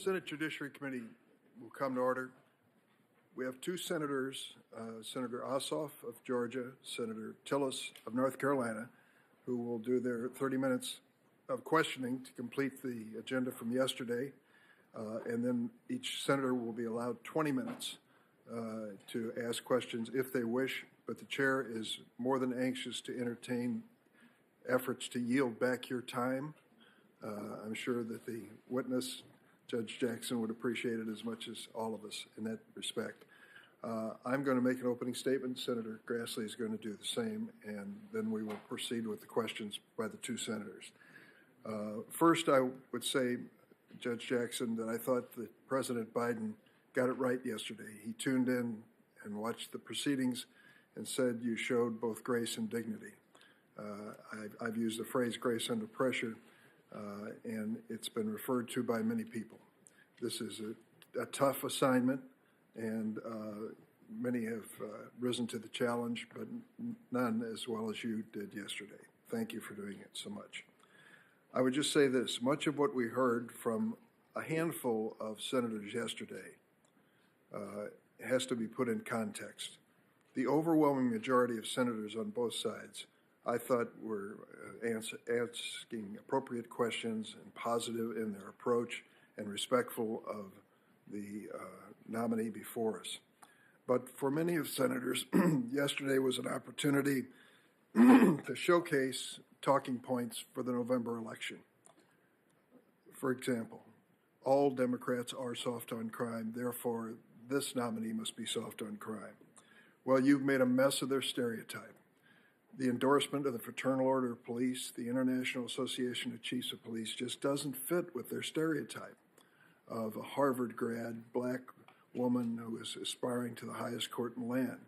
Senate Judiciary Committee will come to order. We have two senators, Senator Ossoff of Georgia, Senator Tillis of North Carolina, who will do their 30 minutes of questioning to complete the agenda from yesterday. And then each senator will be allowed 20 minutes to ask questions if they wish, but the chair is more than anxious to entertain efforts to yield back your time. I'm sure that the witness, Judge Jackson, would appreciate it as much as all of us in that respect. I'm going to make an opening statement. Senator Grassley is going to do the same, and then we will proceed with the questions by the two senators. First, I would say, Judge Jackson, that I thought that President Biden got it right yesterday. He tuned in and watched the proceedings and said you showed both grace and dignity. I've used the phrase grace under pressure, and it's been referred to by many people. This is a tough assignment, and many have risen to the challenge, but none as well as you did yesterday. Thank you for doing it so much. I would just say this, much of what we heard from a handful of senators yesterday has to be put in context. The overwhelming majority of senators on both sides, I thought, were asking appropriate questions and positive in their approach and respectful of the nominee before us. But for many of senators, yesterday was an opportunity to showcase talking points for the November election. For example, all Democrats are soft on crime, therefore this nominee must be soft on crime. Well, you've made a mess of their stereotype. The endorsement of the Fraternal Order of Police, the International Association of Chiefs of Police, just doesn't fit with their stereotype of a Harvard grad, black woman who is aspiring to the highest court in the land.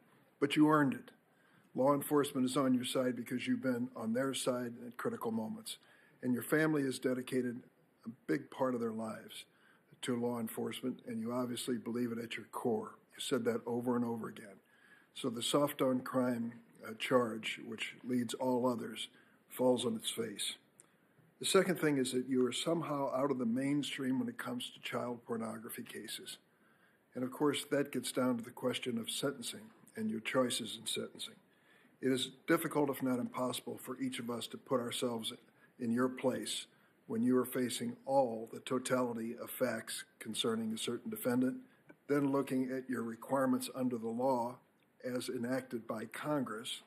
But you earned it. Law enforcement is on your side because you've been on their side at critical moments. And your family has dedicated a big part of their lives to law enforcement, and you obviously believe it at your core. You said that over and over again. So the soft on crime charge, which leads all others, falls on its face. The second thing is that you are somehow out of the mainstream when it comes to child pornography cases. And of course, that gets down to the question of sentencing and your choices in sentencing. It is difficult, if not impossible, for each of us to put ourselves in your place when you are facing all the totality of facts concerning a certain defendant, then looking at your requirements under the law as enacted by Congress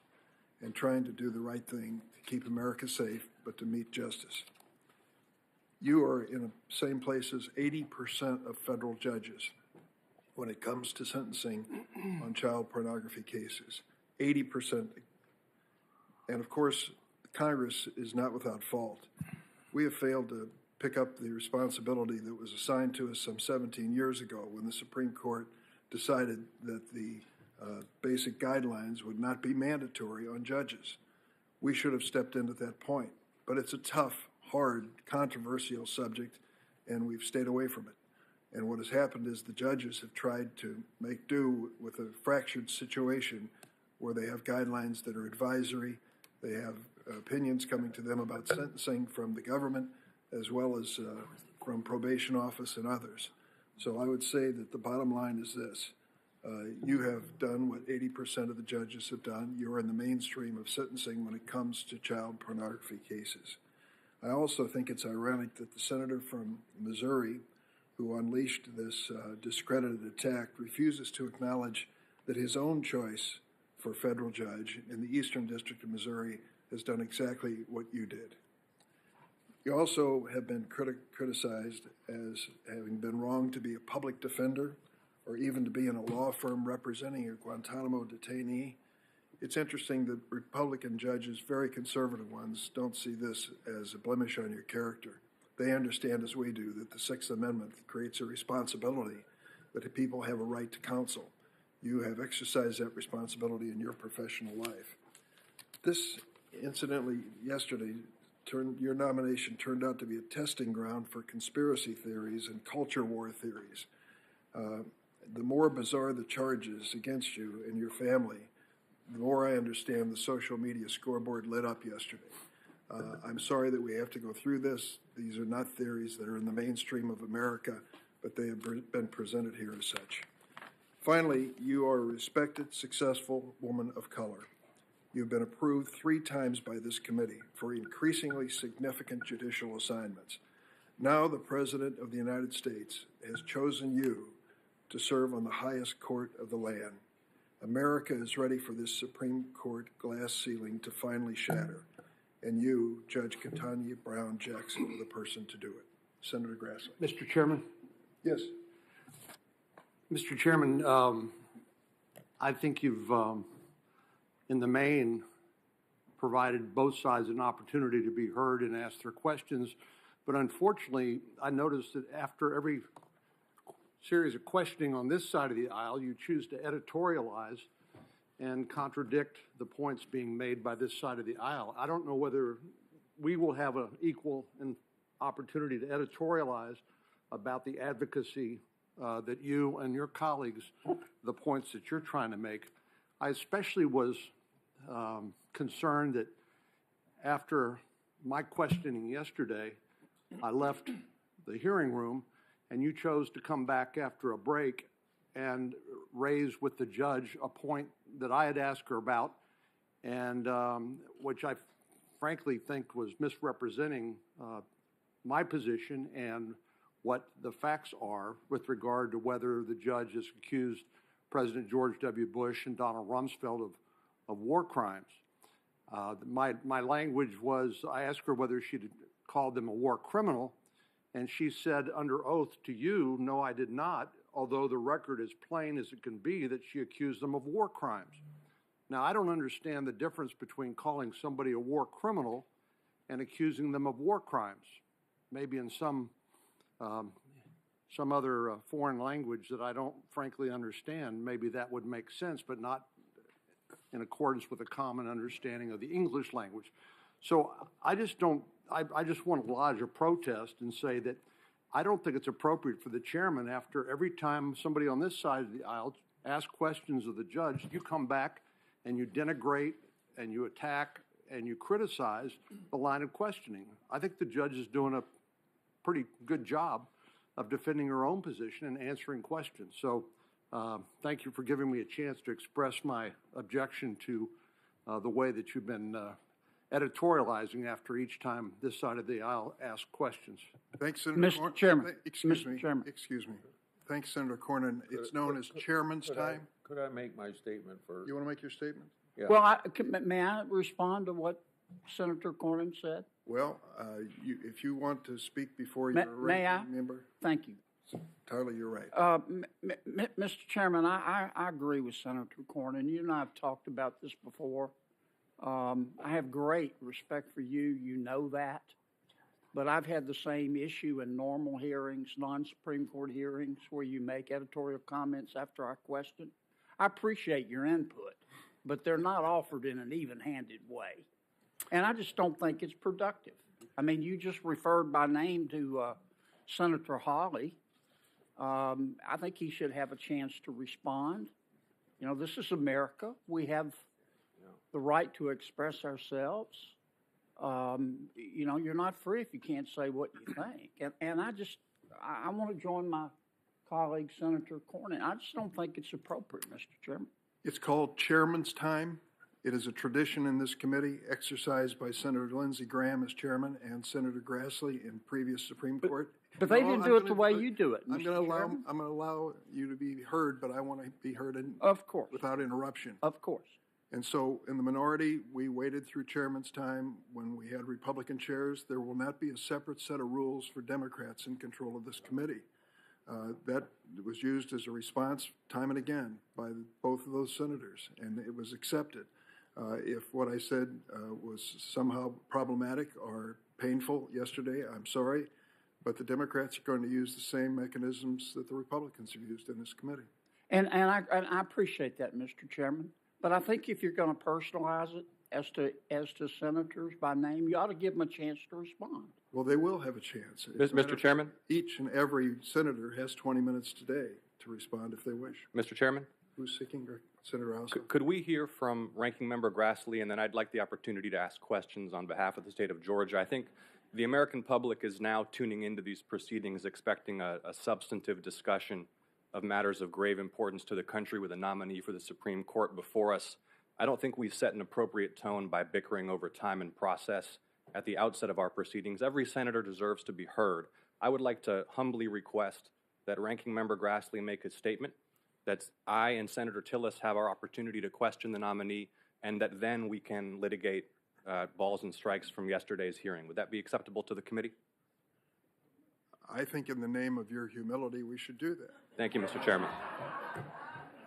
and trying to do the right thing to keep America safe, but to meet justice. You are in the same place as 80% of federal judges when it comes to sentencing on child pornography cases. 80%. And of course, Congress is not without fault. We have failed to pick up the responsibility that was assigned to us some 17 years ago when the Supreme Court decided that the basic guidelines would not be mandatory on judges. We should have stepped in at that point. But it's a tough, hard, controversial subject, and we've stayed away from it. And what has happened is the judges have tried to make do with a fractured situation where they have guidelines that are advisory, they have opinions coming to them about sentencing from the government, as well as from probation office and others. So I would say that the bottom line is this. You have done what 80% of the judges have done. You're in the mainstream of sentencing when it comes to child pornography cases. I also think it's ironic that the senator from Missouri who unleashed this discredited attack refuses to acknowledge that his own choice for federal judge in the Eastern District of Missouri has done exactly what you did. You also have been criticized as having been wrong to be a public defender or even to be in a law firm representing a Guantanamo detainee. It's interesting that Republican judges, very conservative ones, don't see this as a blemish on your character. They understand, as we do, that the Sixth Amendment creates a responsibility that people have a right to counsel. You have exercised that responsibility in your professional life. This, incidentally, yesterday, your nomination turned out to be a testing ground for conspiracy theories and culture war theories. The more bizarre the charges against you and your family, the more I understand the social media scoreboard lit up yesterday. I'm sorry that we have to go through this. These are not theories that are in the mainstream of America. but they have been presented here as such. Finally, you are a respected, successful woman of color. You've been approved 3 times by this committee for increasingly significant judicial assignments. Now the President of the United States has chosen you to serve on the highest court of the land. America is ready for this Supreme Court glass ceiling to finally shatter. And you, Judge Ketanji Brown Jackson, are the person to do it. Senator Grassley. Mr. Chairman? Yes. Mr. Chairman, I think you've, in the main, provided both sides an opportunity to be heard and ask their questions. But unfortunately, I noticed that after every series of questioning on this side of the aisle, you choose to editorialize and contradict the points being made by this side of the aisle. I don't know whether we will have an equal opportunity to editorialize about the advocacy that you and your colleagues, the points that you're trying to make. I especially was concerned that after my questioning yesterday, I left the hearing room and you chose to come back after a break and raise with the judge a point that I had asked her about, and which I frankly think was misrepresenting my position and what the facts are with regard to whether the judge has accused President George W. Bush and Donald Rumsfeld of war crimes. My language was, I asked her whether she'd called them a war criminal, and she said under oath to you, no, I did not, although the record is plain as it can be that she accused them of war crimes. Now, I don't understand the difference between calling somebody a war criminal and accusing them of war crimes. Maybe in some other foreign language that I don't frankly understand, maybe that would make sense, but not in accordance with a common understanding of the English language. So I just want to lodge a protest and say that I don't think it's appropriate for the chairman, after every time somebody on this side of the aisle asks questions of the judge, you come back and you denigrate and you attack and you criticize the line of questioning. I think the judge is doing a pretty good job of defending her own position and answering questions. So thank you for giving me a chance to express my objection to the way that you've been editorializing after each time this side of the aisle asks questions. Thanks, Senator Mr. Chairman. Excuse Mr. me. Chairman. Excuse me. Thanks, Senator Cornyn. It's known as chairman's time. Could I make my statement first? You want to make your statement? Yeah. Well, may I respond to what Senator Cornyn said? Well, if you want to speak before you're a ranking member. Thank you. Entirely, you're right. Mr. Chairman, I agree with Senator Cornyn. You and I have talked about this before. I have great respect for you. You know that. But I've had the same issue in normal hearings, non-Supreme Court hearings, where you make editorial comments after I question. I appreciate your input, but they're not offered in an even-handed way. And I just don't think it's productive. I mean, you just referred by name to Senator Hawley. I think he should have a chance to respond. You know, this is America. We have the right to express ourselves. You know, you're not free if you can't say what you think. And I want to join my colleague, Senator Cornyn. I just don't think it's appropriate, Mr. Chairman. It's called chairman's time. It is a tradition in this committee exercised by Senator Lindsey Graham as chairman and Senator Grassley in previous Supreme Court. But they didn't do it the way you do it, I'm going to allow you to be heard, but I want to be heard of course, without interruption. Of course. And so in the minority, we waited through chairman's time when we had Republican chairs. There will not be a separate set of rules for Democrats in control of this committee. That was used as a response time and again by both of those senators, and it was accepted. If what I said was somehow problematic or painful yesterday, I'm sorry, but the Democrats are going to use the same mechanisms that the Republicans have used in this committee. And I appreciate that, Mr. Chairman. But I think if you're going to personalize it as to senators by name, you ought to give them a chance to respond. Well, they will have a chance. Mr. Chairman? Each and every senator has 20 minutes today to respond if they wish. Mr. Chairman? Who's seeking? Senator Ossoff? Could we hear from Ranking Member Grassley, and then I'd like the opportunity to ask questions on behalf of the state of Georgia. I think The American public is now tuning into these proceedings expecting a substantive discussion of matters of grave importance to the country with a nominee for the Supreme Court before us. I don't think we've set an appropriate tone by bickering over time and process at the outset of our proceedings. Every senator deserves to be heard. I would like to humbly request that Ranking Member Grassley make a statement, that I and Senator Tillis have our opportunity to question the nominee, and that then we can litigate balls and strikes from yesterday's hearing. Would that be acceptable to the committee? I think in the name of your humility, we should do that. Thank you, Mr. Chairman.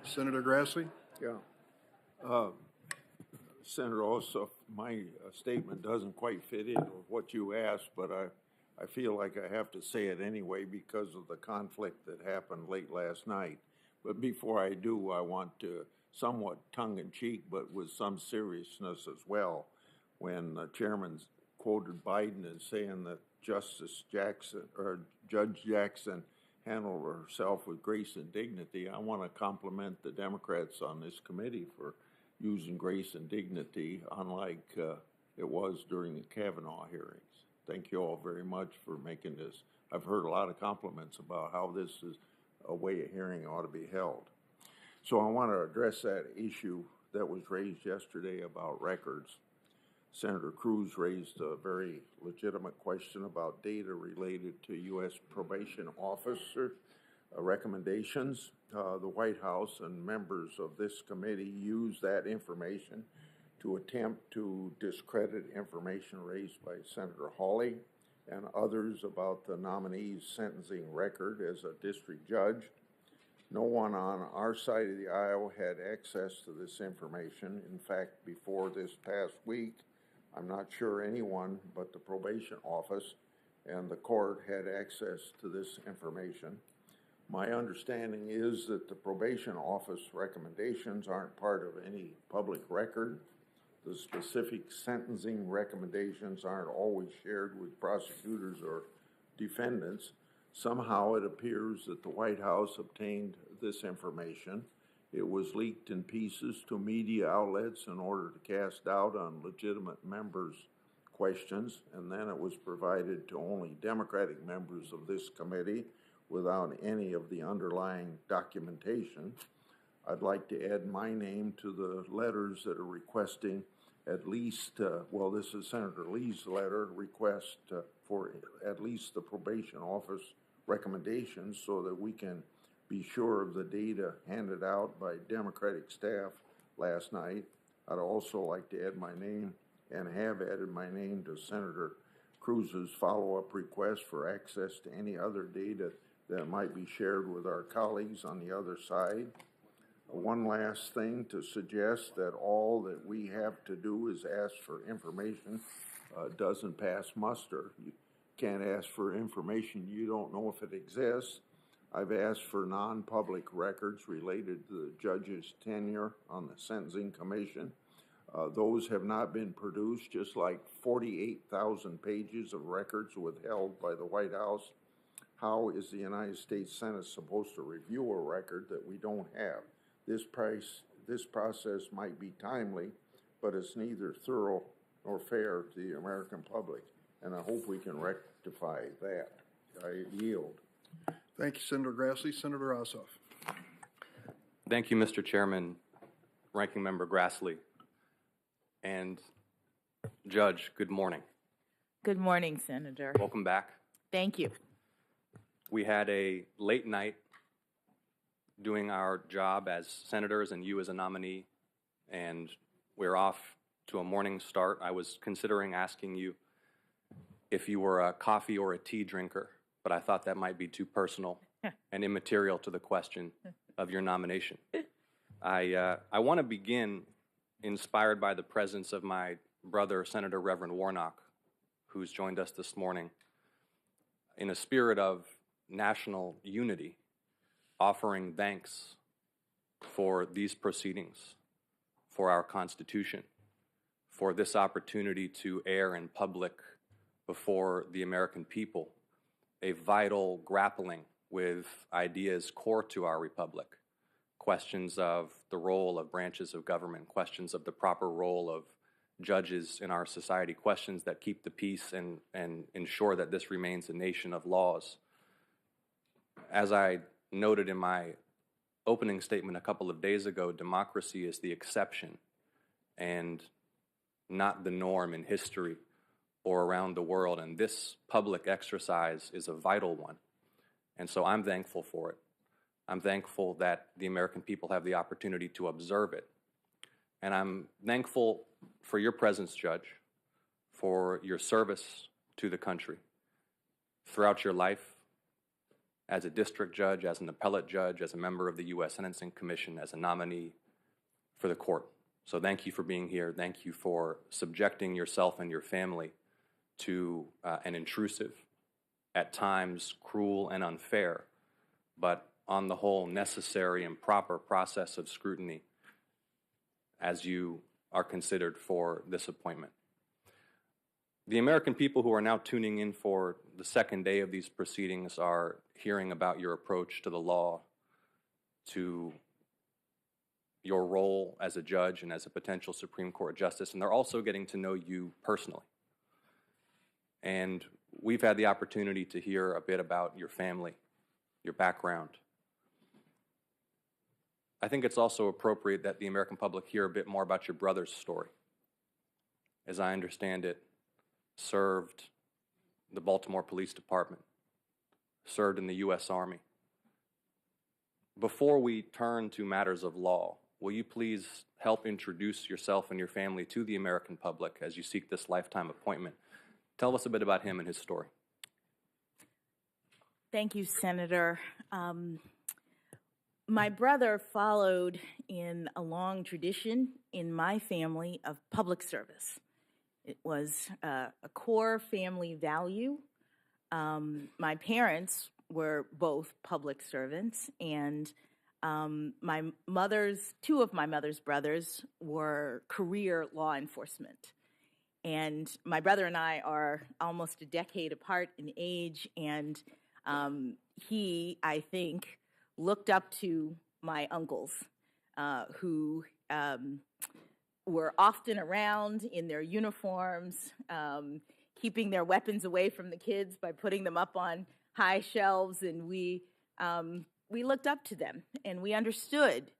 Senator Grassley? Yeah. Senator Ossoff, my statement doesn't quite fit in with what you asked, but I feel like I have to say it anyway because of the conflict that happened late last night. But before I do, I want to, somewhat tongue-in-cheek, but with some seriousness as well, when the chairman quoted Biden as saying that Justice Jackson, or Judge Jackson, handled herself with grace and dignity. I want to compliment the Democrats on this committee for using grace and dignity, unlike it was during the Kavanaugh hearings. Thank you all very much for making this. I've heard a lot of compliments about how this is a way a hearing ought to be held. So I want to address that issue that was raised yesterday about records. Senator Cruz raised a very legitimate question about data related to U.S. probation officer recommendations. The White House and members of this committee use that information to attempt to discredit information raised by Senator Hawley and others about the nominee's sentencing record as a district judge. No one on our side of the aisle had access to this information. In fact, before this past week, I'm not sure anyone but the probation office and the court had access to this information. My understanding is that the probation office recommendations aren't part of any public record. The specific sentencing recommendations aren't always shared with prosecutors or defendants. Somehow it appears that the White House obtained this information. It was leaked in pieces to media outlets in order to cast doubt on legitimate members' questions, and then it was provided to only Democratic members of this committee without any of the underlying documentation. I'd like to add my name to the letters that are requesting at least, well, this is Senator Lee's letter, request for at least the probation office recommendations so that we can be sure of the data handed out by Democratic staff last night. I'd also like to add my name and have added my name to Senator Cruz's follow-up request for access to any other data that might be shared with our colleagues on the other side. One last thing to suggest that all that we have to do is ask for information doesn't pass muster. You can't ask for information you don't know if it exists. I've asked for non-public records related to the judge's tenure on the Sentencing Commission. Those have not been produced, just like 48,000 pages of records withheld by the White House. How is the United States Senate supposed to review a record that we don't have? This process might be timely, but it's neither thorough nor fair to the American public, and I hope we can rectify that. I yield. Thank you, Senator Grassley. Senator Ossoff. Thank you, Mr. Chairman, Ranking Member Grassley. And Judge, good morning. Good morning, Senator. Welcome back. Thank you. We had a late night doing our job as senators and you as a nominee, and we're off to a morning start. I was considering asking you if you were a coffee or a tea drinker, but I thought that might be too personal and immaterial to the question of your nomination. I want to begin inspired by the presence of my brother, Senator Reverend Warnock, who's joined us this morning, in a spirit of national unity, offering thanks for these proceedings, for our Constitution, for this opportunity to air in public before the American people a vital grappling with ideas core to our republic, questions of the role of branches of government, questions of the proper role of judges in our society, questions that keep the peace and ensure that this remains a nation of laws. As I noted in my opening statement a couple of days ago, democracy is the exception and not the norm in history or around the world, and this public exercise is a vital one. And so I'm thankful for it. I'm thankful that the American people have the opportunity to observe it. And I'm thankful for your presence, Judge, for your service to the country throughout your life as a district judge, as an appellate judge, as a member of the U.S. Sentencing Commission, as a nominee for the court. So thank you for being here. Thank you for subjecting yourself and your family to an intrusive, at times cruel and unfair, but on the whole necessary and proper process of scrutiny as you are considered for this appointment. The American people who are now tuning in for the second day of these proceedings are hearing about your approach to the law, to your role as a judge and as a potential Supreme Court justice, and they're also getting to know you personally. And we've had the opportunity to hear a bit about your family, your background. I think it's also appropriate that the American public hear a bit more about your brother's story. As I understand it, served the Baltimore Police Department, served in the U.S. Army. Before we turn to matters of law, will you please help introduce yourself and your family to the American public as you seek this lifetime appointment? Tell us a bit about him and his story. Thank you, Senator. My brother followed in a long tradition in my family of public service. It was a core family value. My parents were both public servants, and two of my mother's brothers were career law enforcement. And my brother and I are almost a decade apart in age, and he, I think, looked up to my uncles who were often around in their uniforms, keeping their weapons away from the kids by putting them up on high shelves, and we looked up to them, and we understood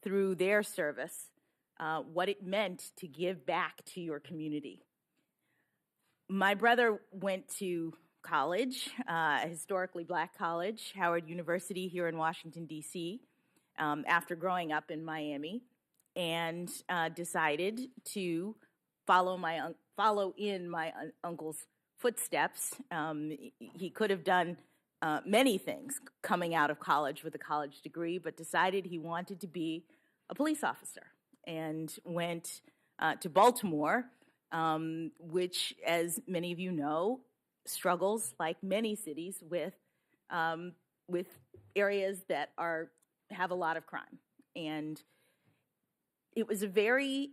through their service what it meant to give back to your community. My brother went to college, a historically black college, Howard University here in Washington, D.C., after growing up in Miami, and decided to follow in my uncle's footsteps. He could have done many things coming out of college with a college degree, but decided he wanted to be a police officer and went to Baltimore, which, as many of you know, struggles, like many cities, with areas that have a lot of crime. And it was a very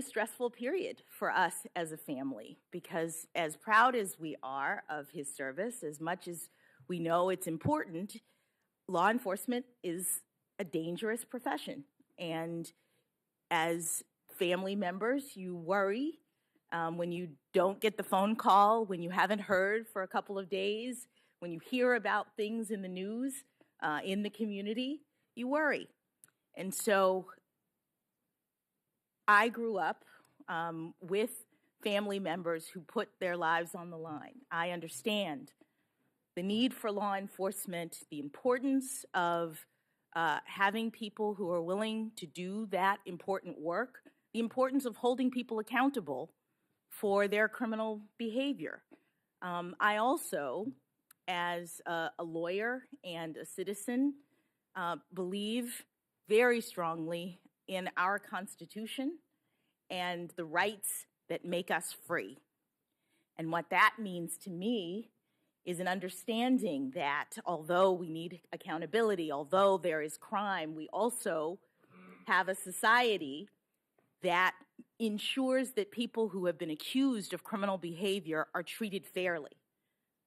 stressful period for us as a family, because as proud as we are of his service, as much as we know it's important, law enforcement is a dangerous profession. And as family members, you worry when you don't get the phone call, when you haven't heard for a couple of days, when you hear about things in the news, in the community, you worry. And so I grew up with family members who put their lives on the line. I understand the need for law enforcement, the importance of having people who are willing to do that important work, the importance of holding people accountable for their criminal behavior. I also, as a lawyer and a citizen, believe very strongly in our Constitution and the rights that make us free. And what that means to me is an understanding that although we need accountability, although there is crime, we also have a society that ensures that people who have been accused of criminal behavior are treated fairly.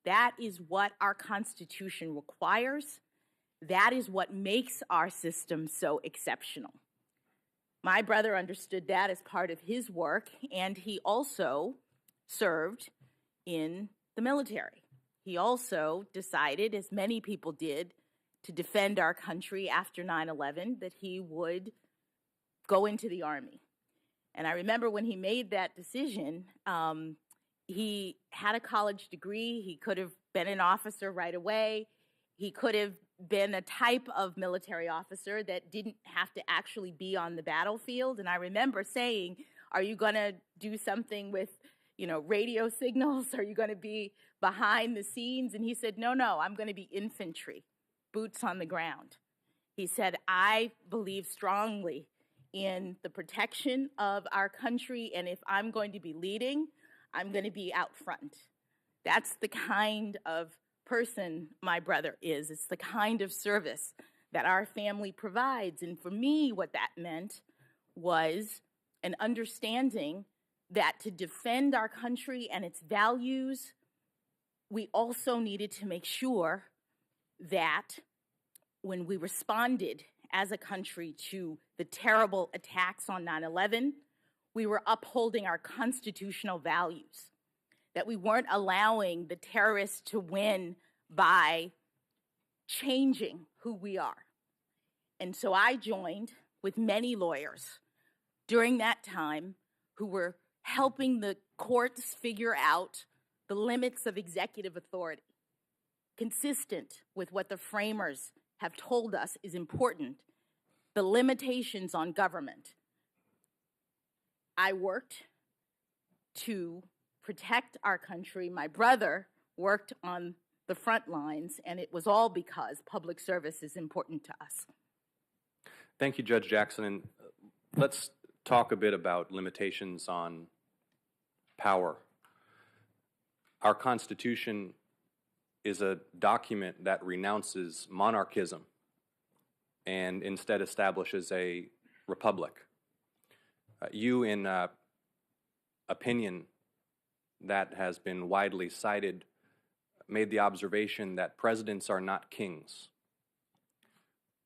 That is what our Constitution requires. That is what makes our system so exceptional. My brother understood that as part of his work, and he also served in the military. He also decided, as many people did, to defend our country after 9/11, that he would go into the Army. And I remember when he made that decision, he had a college degree. He could have been an officer right away. He could have been a type of military officer that didn't have to actually be on the battlefield. And I remember saying, are you going to do something with, radio signals? Are you going to be behind the scenes? And he said, no, I'm going to be infantry, boots on the ground. He said, I believe strongly in the protection of our country, and if I'm going to be leading, I'm going to be out front. That's the kind of person my brother is. It's the kind of service that our family provides. And for me, what that meant was an understanding that to defend our country and its values, we also needed to make sure that when we responded as a country to the terrible attacks on 9/11, we were upholding our constitutional values, that we weren't allowing the terrorists to win by changing who we are. And so I joined with many lawyers during that time who were helping the courts figure out the limits of executive authority, consistent with what the framers have told us is important, the limitations on government. I worked to protect our country. My brother worked on the front lines, and it was all because public service is important to us. Thank you, Judge Jackson. And let's talk a bit about limitations on power. Our Constitution is a document that renounces monarchism and instead establishes a republic. You, in opinion that has been widely cited, made the observation that presidents are not kings.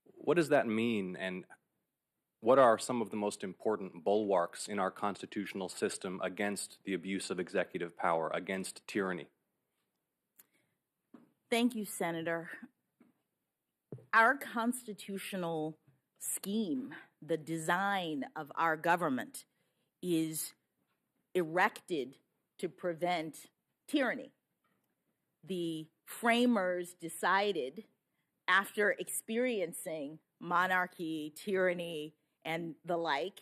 What does that mean, and what are some of the most important bulwarks in our constitutional system against the abuse of executive power, against tyranny? Thank you, Senator. Our constitutional scheme, the design of our government, is erected to prevent tyranny. The framers decided, after experiencing monarchy, tyranny, and the like,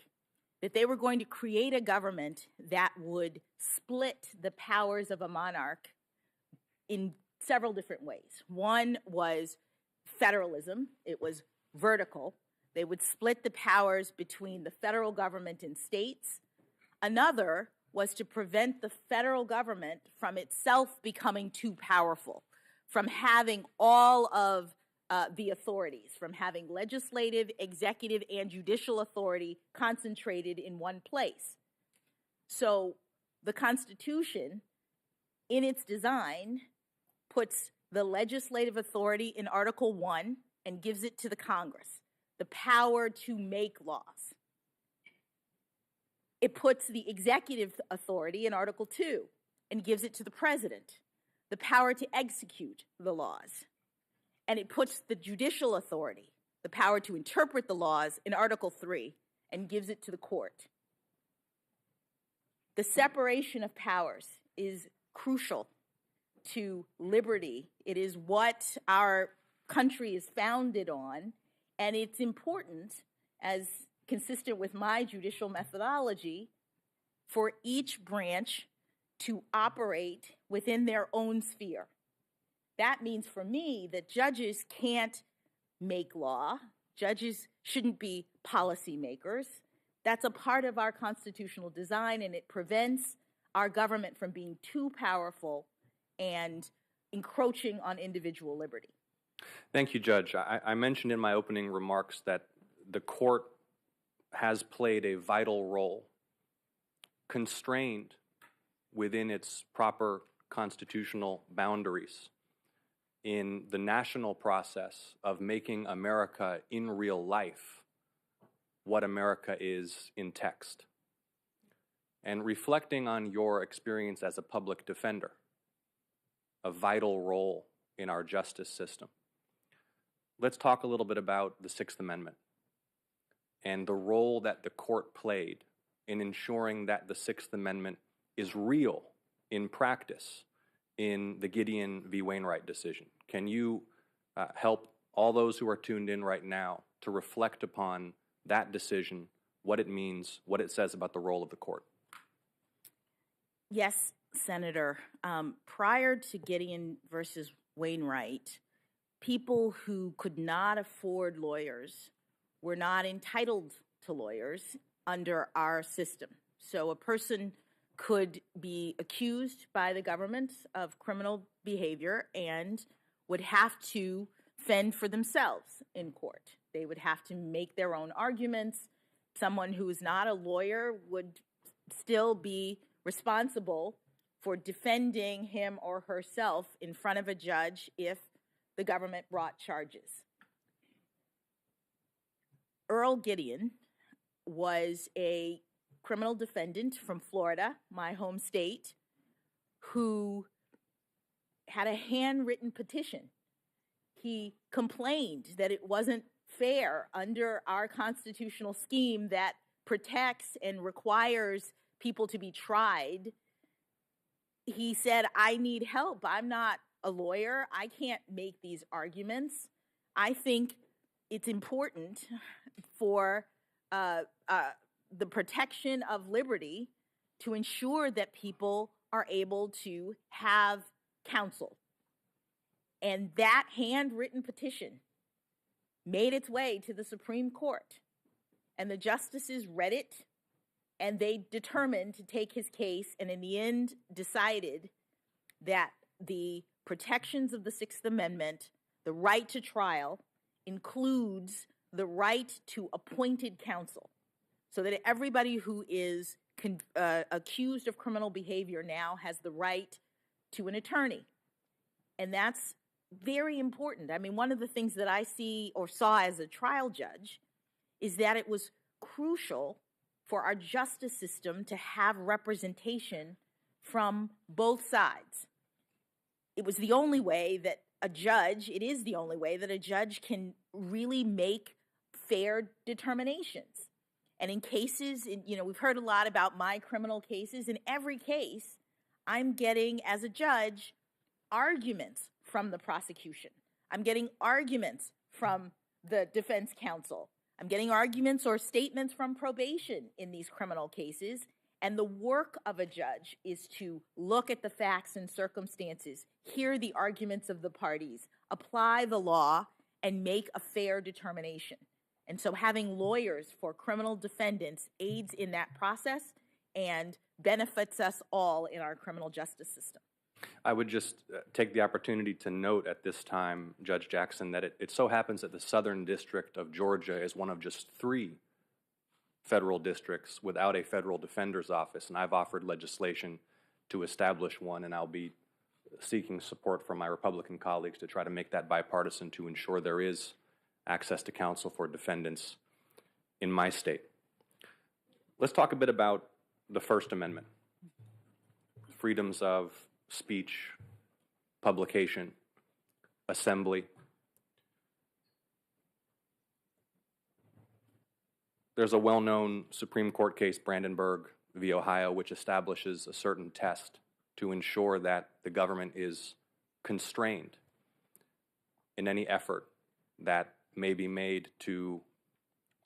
that they were going to create a government that would split the powers of a monarch in several different ways. One was federalism. It was vertical. They would split the powers between the federal government and states. Another was to prevent the federal government from itself becoming too powerful, from having all of the authorities, from having legislative, executive, and judicial authority concentrated in one place. So the Constitution, in its design, puts the legislative authority in Article 1 and gives it to the Congress, the power to make laws. It puts the executive authority in Article 2 and gives it to the president, the power to execute the laws. And it puts the judicial authority, the power to interpret the laws, in Article 3 and gives it to the court. The separation of powers is crucial to liberty. It is what our country is founded on, and it's important, as consistent with my judicial methodology, for each branch to operate within their own sphere. That means for me that judges can't make law. Judges shouldn't be policymakers. That's a part of our constitutional design, and it prevents our government from being too powerful and encroaching on individual liberty. Thank you, Judge. I mentioned in my opening remarks that the court has played a vital role, constrained within its proper constitutional boundaries, in the national process of making America in real life what America is in text, and reflecting on your experience as a public defender, a vital role in our justice system. Let's talk a little bit about the Sixth Amendment and the role that the court played in ensuring that the Sixth Amendment is real in practice in the Gideon v. Wainwright decision. Can you help all those who are tuned in right now to reflect upon that decision, what it means, what it says about the role of the court? Yes, Senator. Prior to Gideon versus Wainwright, people who could not afford lawyers were not entitled to lawyers under our system. So a person could be accused by the government of criminal behavior and would have to fend for themselves in court. They would have to make their own arguments. Someone who is not a lawyer would still be responsible for defending him or herself in front of a judge if the government brought charges. Earl Gideon was a criminal defendant from Florida, my home state, who had a handwritten petition. He complained that it wasn't fair under our constitutional scheme that protects and requires people to be tried. He said, I need help. I'm not a lawyer. I can't make these arguments. I think it's important for the protection of liberty to ensure that people are able to have counsel. And that handwritten petition made its way to the Supreme Court. And the justices read it, and they determined to take his case, and in the end decided that the protections of the Sixth Amendment, the right to trial, includes the right to appointed counsel, so that everybody who is accused of criminal behavior now has the right to an attorney. And that's very important. I mean, one of the things that I see or saw as a trial judge is that it was crucial for our justice system to have representation from both sides. It was the only way that it is the only way that a judge can really make fair determinations. And in cases, we've heard a lot about my criminal cases. In every case, I'm getting, as a judge, arguments from the prosecution. I'm getting arguments from the defense counsel. I'm getting arguments or statements from probation in these criminal cases. And the work of a judge is to look at the facts and circumstances, hear the arguments of the parties, apply the law, and make a fair determination. And so having lawyers for criminal defendants aids in that process and benefits us all in our criminal justice system. I would just take the opportunity to note at this time, Judge Jackson, that it so happens that the Southern District of Georgia is one of just 3 federal districts without a federal defender's office, and I've offered legislation to establish one, and I'll be seeking support from my Republican colleagues to try to make that bipartisan to ensure there is access to counsel for defendants in my state. Let's talk a bit about the First Amendment, freedoms of speech, publication, assembly. There's a well-known Supreme Court case, Brandenburg v. Ohio, which establishes a certain test to ensure that the government is constrained in any effort that may be made to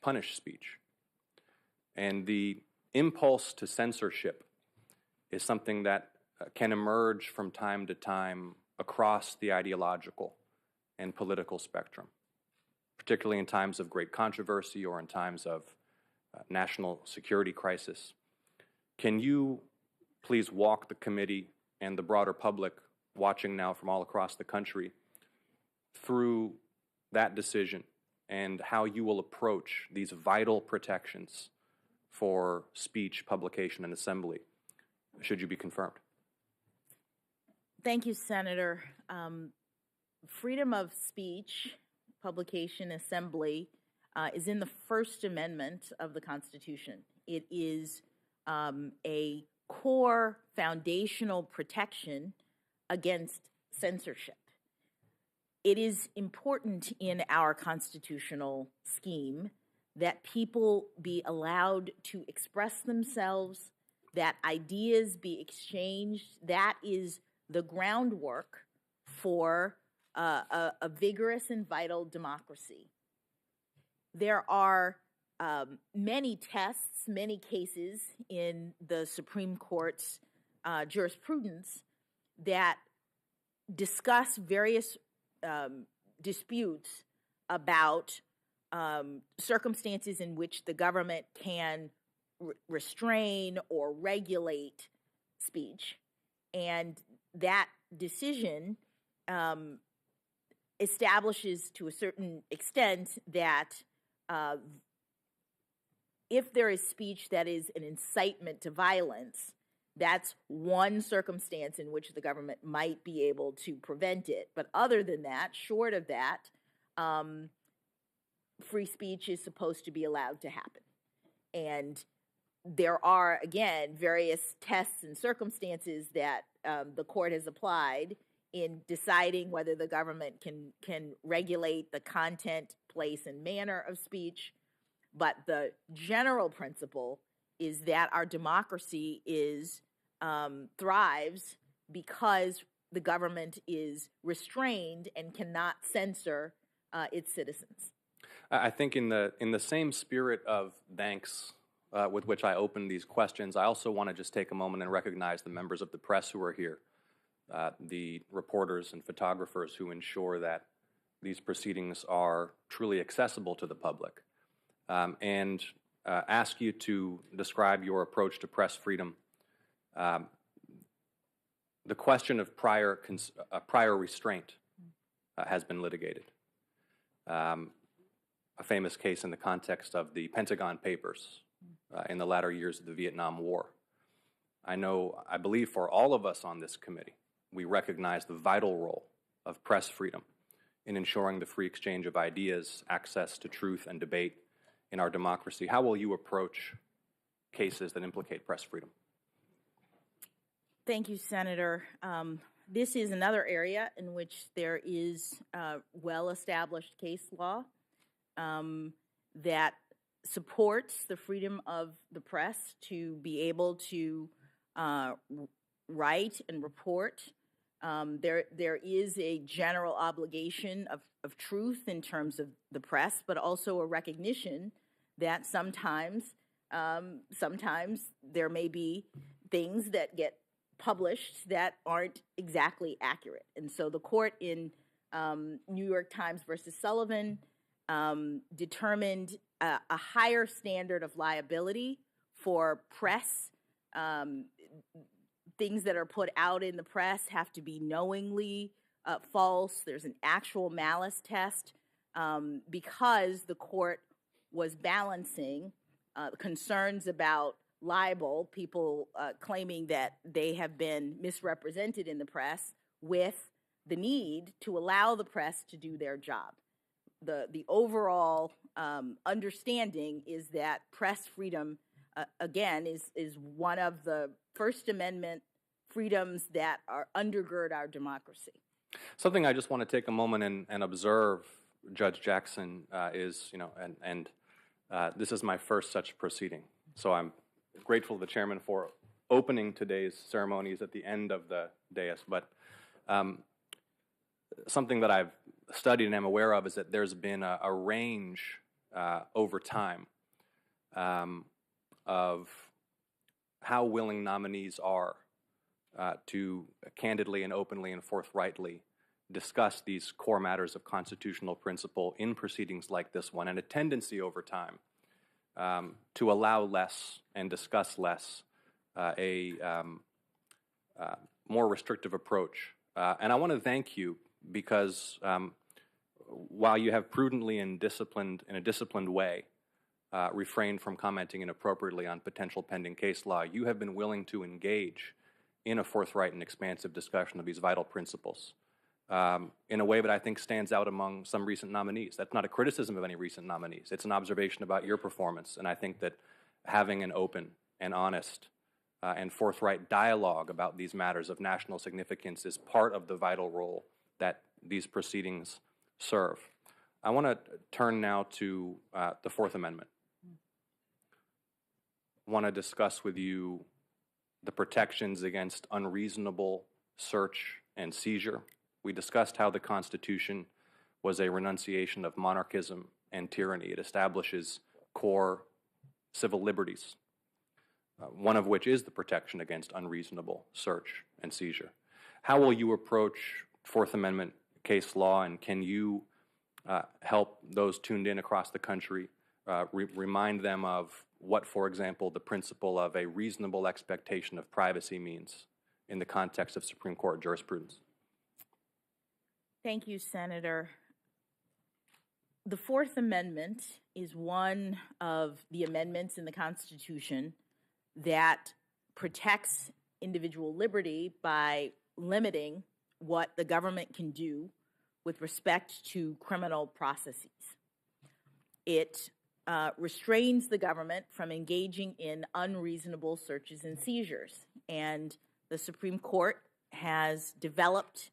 punish speech. And the impulse to censorship is something that can emerge from time to time across the ideological and political spectrum, particularly in times of great controversy or in times of national security crisis. Can you please walk the committee and the broader public watching now from all across the country through that decision and how you will approach these vital protections for speech, publication, and assembly, should you be confirmed? Thank you, Senator. Freedom of speech, publication, assembly is in the First Amendment of the Constitution. It is a core foundational protection against censorship. It is important in our constitutional scheme that people be allowed to express themselves, that ideas be exchanged. That is the groundwork for a vigorous and vital democracy. There are many tests, many cases in the Supreme Court's jurisprudence that discuss various disputes about circumstances in which the government can restrain or regulate speech. And that decision establishes to a certain extent that if there is speech that is an incitement to violence, that's one circumstance in which the government might be able to prevent it. But other than that, short of that, free speech is supposed to be allowed to happen. And there are, again, various tests and circumstances that the court has applied in deciding whether the government can regulate the content, place, and manner of speech. But the general principle is that our democracy thrives because the government is restrained and cannot censor its citizens. I think in the same spirit of thanks with which I opened these questions, I also want to just take a moment and recognize the members of the press who are here, the reporters and photographers who ensure that these proceedings are truly accessible to the public, and ask you to describe your approach to press freedom. The question of prior restraint has been litigated. A famous case in the context of the Pentagon Papers in the latter years of the Vietnam War. I believe for all of us on this committee, we recognize the vital role of press freedom in ensuring the free exchange of ideas, access to truth and debate in our democracy. How will you approach cases that implicate press freedom? Thank you, Senator. This is another area in which there is well-established case law that supports the freedom of the press to be able to write and report. There is a general obligation of truth in terms of the press, but also a recognition that sometimes there may be things that get published that aren't exactly accurate. And so the court in New York Times versus Sullivan determined a higher standard of liability for press. Things that are put out in the press have to be knowingly false. There's an actual malice test because the court was balancing concerns about libel, people claiming that they have been misrepresented in the press, with the need to allow the press to do their job. The overall understanding is that press freedom, again, is one of the First Amendment freedoms that undergird our democracy. Something I just want to take a moment and observe, Judge Jackson, is, this is my first such proceeding. So I'm grateful to the chairman for opening today's ceremonies at the end of the dais. But something that I've studied and am aware of is that there's been a range over time of how willing nominees are to candidly and openly and forthrightly discuss these core matters of constitutional principle in proceedings like this one, and a tendency over time to allow less and discuss less, a more restrictive approach. And I want to thank you because while you have prudently and in a disciplined way refrained from commenting inappropriately on potential pending case law, you have been willing to engage in a forthright and expansive discussion of these vital principles. in a way that I think stands out among some recent nominees. That's not a criticism of any recent nominees. It's an observation about your performance, and I think that having an open and honest and forthright dialogue about these matters of national significance is part of the vital role that these proceedings serve. I want to turn now to the Fourth Amendment. I want to discuss with you the protections against unreasonable search and seizure. We discussed how the Constitution was a renunciation of monarchism and tyranny. It establishes core civil liberties, one of which is the protection against unreasonable search and seizure. How will you approach Fourth Amendment case law, and can you help those tuned in across the country remind them of what, for example, the principle of a reasonable expectation of privacy means in the context of Supreme Court jurisprudence? Thank you, Senator. The Fourth Amendment is one of the amendments in the Constitution that protects individual liberty by limiting what the government can do with respect to criminal processes. It restrains the government from engaging in unreasonable searches and seizures. And the Supreme Court has developed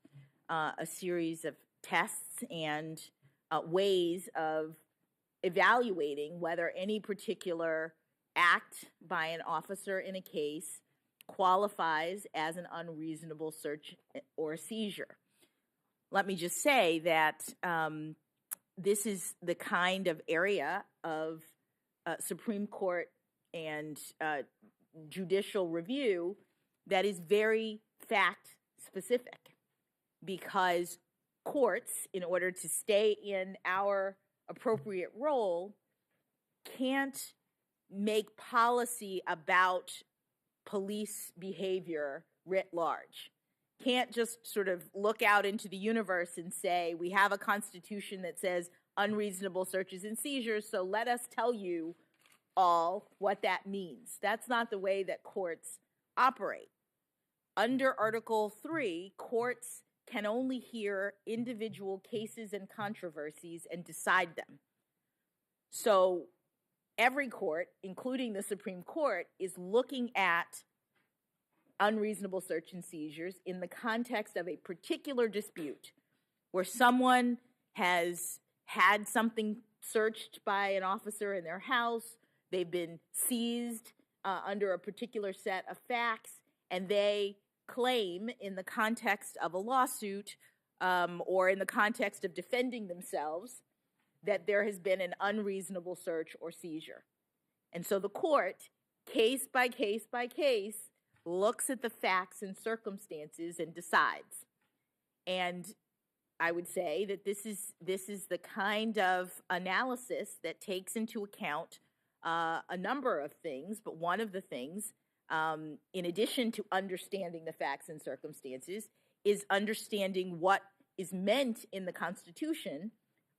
a series of tests and ways of evaluating whether any particular act by an officer in a case qualifies as an unreasonable search or seizure. Let me just say that this is the kind of area of Supreme Court and judicial review that is very fact-specific, because courts, in order to stay in our appropriate role, can't make policy about police behavior writ large. Can't just sort of look out into the universe and say, we have a Constitution that says unreasonable searches and seizures, so let us tell you all what that means. That's not the way that courts operate. Under Article 3, courts can only hear individual cases and controversies and decide them. So every court, including the Supreme Court, is looking at unreasonable search and seizures in the context of a particular dispute where someone has had something searched by an officer in their house, they've been seized under a particular set of facts, and they claim in the context of a lawsuit or in the context of defending themselves that there has been an unreasonable search or seizure. And so the court, case by case by case, looks at the facts and circumstances and decides. And I would say that this is the kind of analysis that takes into account a number of things, but one of the things, in addition to understanding the facts and circumstances, is understanding what is meant in the Constitution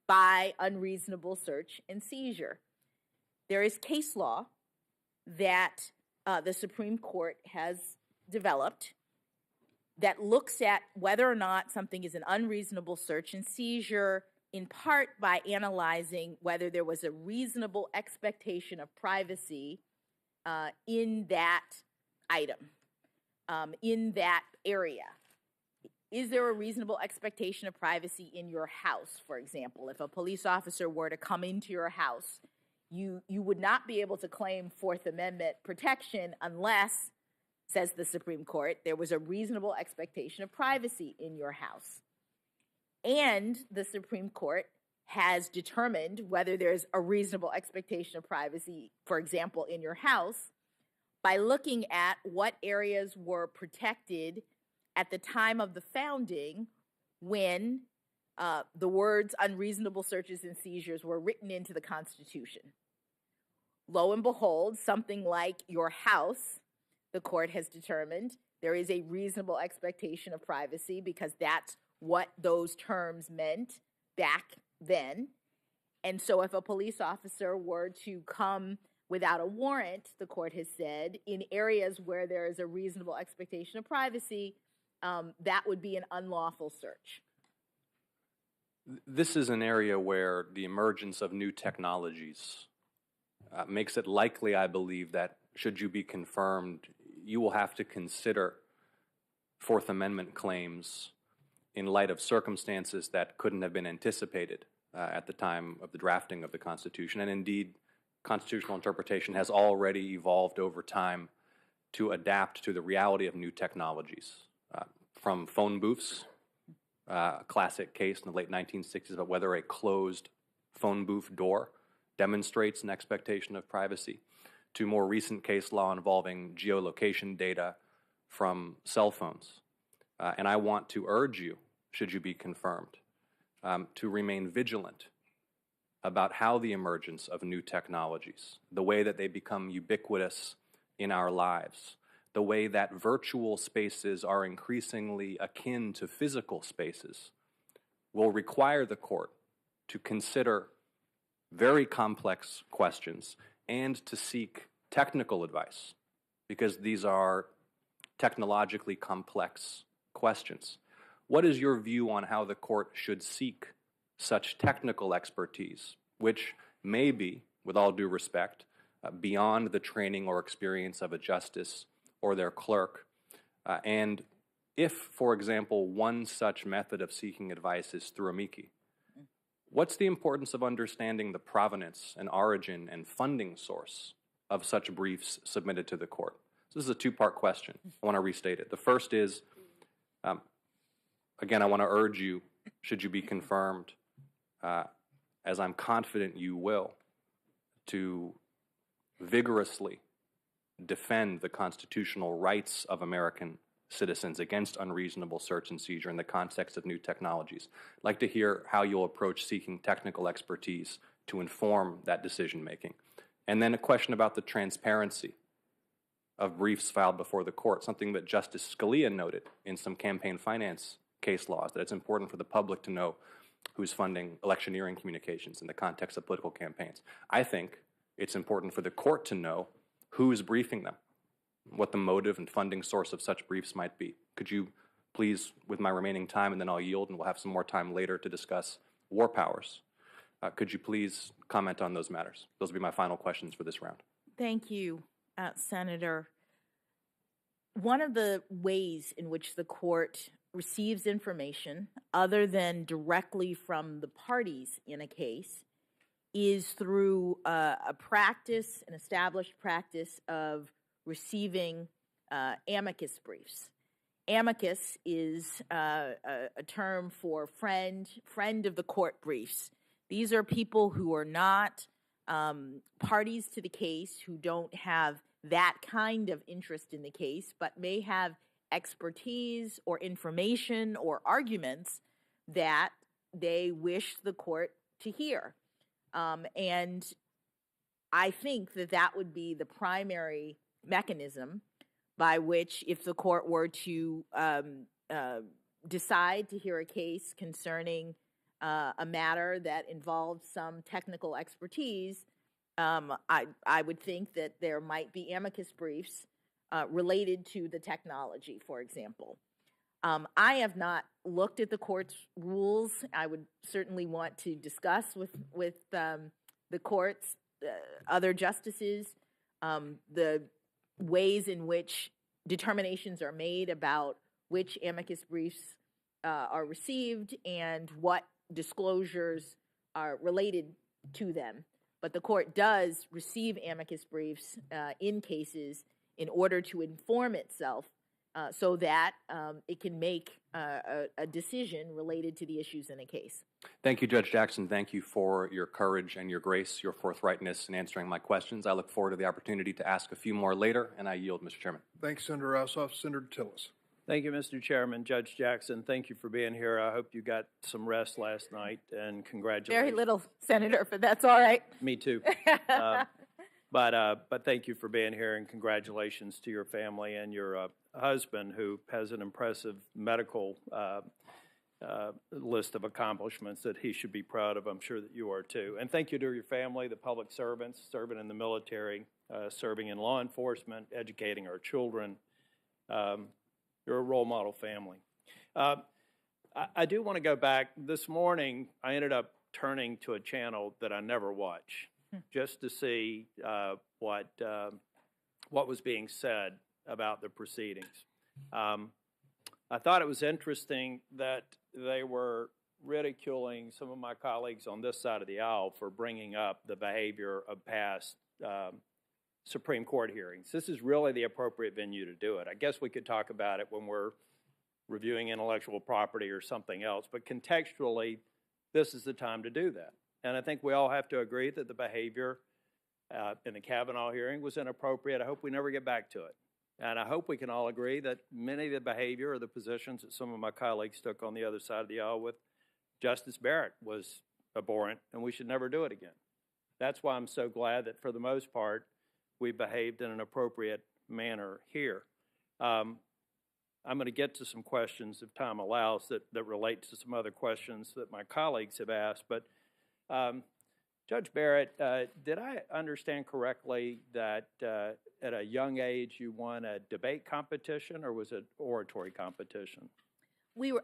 by unreasonable search and seizure. There is case law that the Supreme Court has developed that looks at whether or not something is an unreasonable search and seizure, in part by analyzing whether there was a reasonable expectation of privacy in that item, in that area. Is there a reasonable expectation of privacy in your house, for example? If a police officer were to come into your house, you would not be able to claim Fourth Amendment protection unless, says the Supreme Court, there was a reasonable expectation of privacy in your house. And the Supreme Court has determined whether there's a reasonable expectation of privacy, for example, in your house, by looking at what areas were protected at the time of the founding when the words unreasonable searches and seizures were written into the Constitution. Lo and behold, something like your house, the court has determined there is a reasonable expectation of privacy because that's what those terms meant back then. And so if a police officer were to come without a warrant, the court has said, in areas where there is a reasonable expectation of privacy, that would be an unlawful search. This is an area where the emergence of new technologies makes it likely, I believe, that should you be confirmed, you will have to consider Fourth Amendment claims in light of circumstances that couldn't have been anticipated at the time of the drafting of the Constitution. And indeed, constitutional interpretation has already evolved over time to adapt to the reality of new technologies. From phone booths, a classic case in the late 1960s about whether a closed phone booth door demonstrates an expectation of privacy, to more recent case law involving geolocation data from cell phones. And I want to urge you, should you be confirmed, to remain vigilant about how the emergence of new technologies, the way that they become ubiquitous in our lives, the way that virtual spaces are increasingly akin to physical spaces, will require the court to consider very complex questions and to seek technical advice, because these are technologically complex questions. What is your view on how the court should seek such technical expertise, which may be, with all due respect, beyond the training or experience of a justice or their clerk? And if, for example, one such method of seeking advice is through amici, what's the importance of understanding the provenance and origin and funding source of such briefs submitted to the court? So this is a two-part question. I want to restate it. The first is, again, I want to urge you, should you be confirmed, as I'm confident you will, to vigorously defend the constitutional rights of American citizens against unreasonable search and seizure in the context of new technologies. I'd like to hear how you'll approach seeking technical expertise to inform that decision-making. And then a question about the transparency of briefs filed before the court, something that Justice Scalia noted in some campaign finance case laws, that it's important for the public to know who's funding electioneering communications in the context of political campaigns. I think it's important for the court to know who's briefing them, what the motive and funding source of such briefs might be. Could you please, with my remaining time, and then I'll yield and we'll have some more time later to discuss war powers, could you please comment on those matters? Those will be my final questions for this round. Thank you, Senator. One of the ways in which the court receives information other than directly from the parties in a case is through a practice, an established practice of receiving amicus briefs. Amicus is a term for friend of the court briefs. These are people who are not parties to the case, who don't have that kind of interest in the case, but may have expertise or information or arguments that they wish the court to hear. And I think that that would be the primary mechanism by which, if the court were to decide to hear a case concerning a matter that involved some technical expertise, I would think that there might be amicus briefs related to the technology, for example. I have not looked at the court's rules. I would certainly want to discuss with the court's other justices the ways in which determinations are made about which amicus briefs are received and what disclosures are related to them. But the court does receive amicus briefs in cases in order to inform itself so that it can make a decision related to the issues in a case. Thank you, Judge Jackson. Thank you for your courage and your grace, your forthrightness in answering my questions. I look forward to the opportunity to ask a few more later, and I yield, Mr. Chairman. Thanks, Senator Ossoff. Senator Tillis. Thank you, Mr. Chairman. Judge Jackson, thank you for being here. I hope you got some rest last night, and congratulations. Very little, Senator, but that's all right. Me too. But thank you for being here, and congratulations to your family and your husband, who has an impressive medical list of accomplishments that he should be proud of. I'm sure that you are too. And thank you to your family, the public servants, serving in the military, serving in law enforcement, educating our children. You're a role model family. I do want to go back. This morning, I ended up turning to a channel that I never watch just to see what was being said about the proceedings. I thought it was interesting that they were ridiculing some of my colleagues on this side of the aisle for bringing up the behavior of past Supreme Court hearings. This is really the appropriate venue to do it. I guess we could talk about it when we're reviewing intellectual property or something else, but contextually, this is the time to do that. And I think we all have to agree that the behavior in the Kavanaugh hearing was inappropriate. I hope we never get back to it. And I hope we can all agree that many of the behavior or the positions that some of my colleagues took on the other side of the aisle with Justice Barrett was abhorrent, and we should never do it again. That's why I'm so glad that for the most part, we behaved in an appropriate manner here. I'm going to get to some questions if time allows that relate to some other questions that my colleagues have asked. But Judge Barrett, did I understand correctly that at a young age you won a debate competition, or was it oratory competition?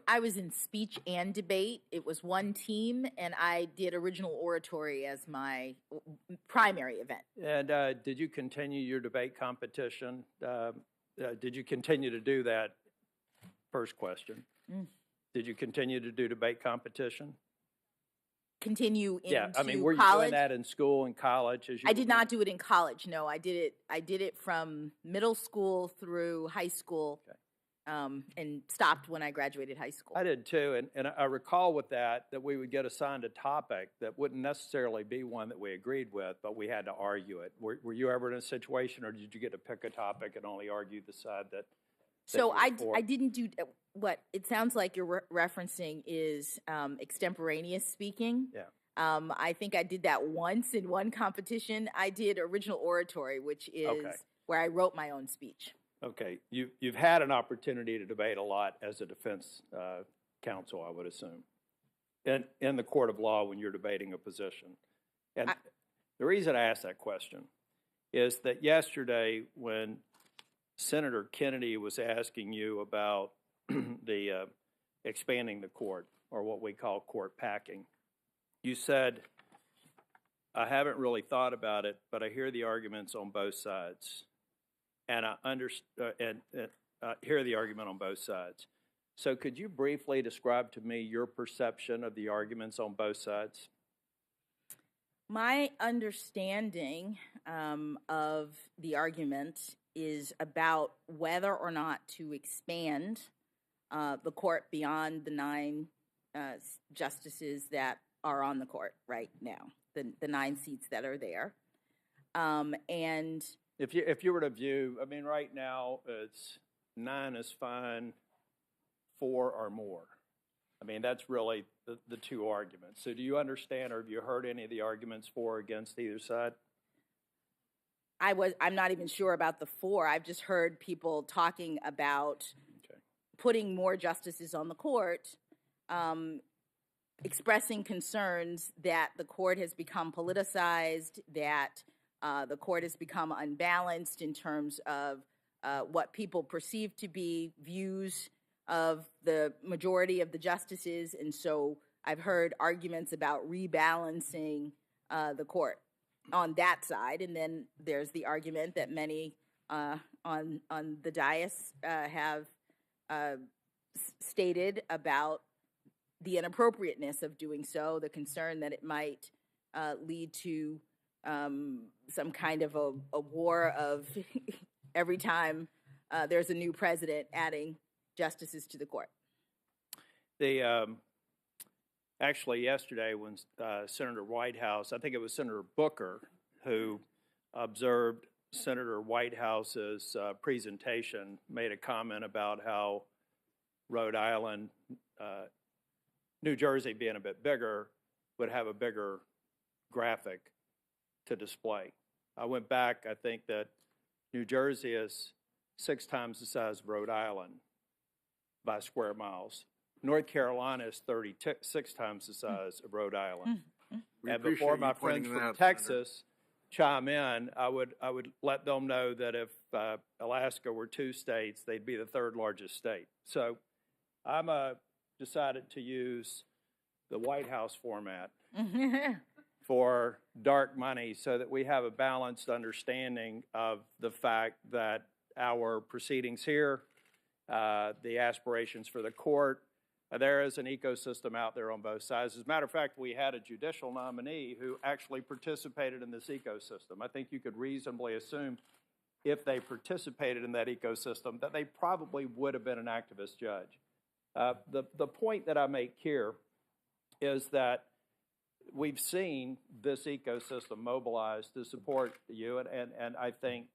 I was in speech and debate. It was one team, and I did original oratory as my primary event. And did you continue your debate competition? Did you continue to do that? First question. Did you continue to do debate competition? Continue into Yeah, I mean, were you college? doing that in school and college? I did not do it in college. No, I did it from middle school through high school. Okay. And stopped when I graduated high school. I did too, and I recall with that we would get assigned a topic that wouldn't necessarily be one that we agreed with, but we had to argue it. Were you ever in a situation, or did you get to pick a topic and only argue the side that So I didn't do what it sounds like you're referencing is extemporaneous speaking. Yeah. I think I did that once in one competition. I did original oratory, which is where I wrote my own speech. Okay, you've had an opportunity to debate a lot as a defense counsel, I would assume, in the court of law when you're debating a position. And the reason I asked that question is that yesterday when Senator Kennedy was asking you about the expanding the court, or what we call court packing, you said, I haven't really thought about it, but I hear the arguments on both sides. And I hear the argument on both sides. So could you briefly describe to me your perception of the arguments on both sides? My understanding of the argument is about whether or not to expand the court beyond the 9 justices that are on the court right now, the 9 seats that are there. And if you were to view, I mean, right now it's 9 is fine, 4 or more. I mean, that's really the 2 arguments. So do you understand, or have you heard any of the arguments for or against either side? I'm not even sure about the 4. I've just heard people talking about putting more justices on the court, expressing concerns that the court has become politicized, that the court has become unbalanced in terms of what people perceive to be views of the majority of the justices. And so I've heard arguments about rebalancing the court on that side. And then there's the argument that many on the dais have stated about the inappropriateness of doing so, the concern that it might lead to some kind of a war of every time there's a new president adding justices to the court. Actually, yesterday when Senator Whitehouse, I think it was Senator Booker, who observed Senator Whitehouse's presentation, made a comment about how Rhode Island, New Jersey being a bit bigger, would have a bigger graphic to display. I went back, I think that New Jersey is 6 times the size of Rhode Island by square miles. North Carolina is 36 times the size of Rhode Island. And before my friends from Texas chime in, I would let them know that if Alaska were 2 states, they'd be the 3rd largest state. So I'm a decided to use the White House format for dark money so that we have a balanced understanding of the fact that our proceedings here, the aspirations for the court, there is an ecosystem out there on both sides. As a matter of fact, we had a judicial nominee who actually participated in this ecosystem. I think you could reasonably assume if they participated in that ecosystem that they probably would have been an activist judge. The point that I make here is that we've seen this ecosystem mobilized to support you, and I think,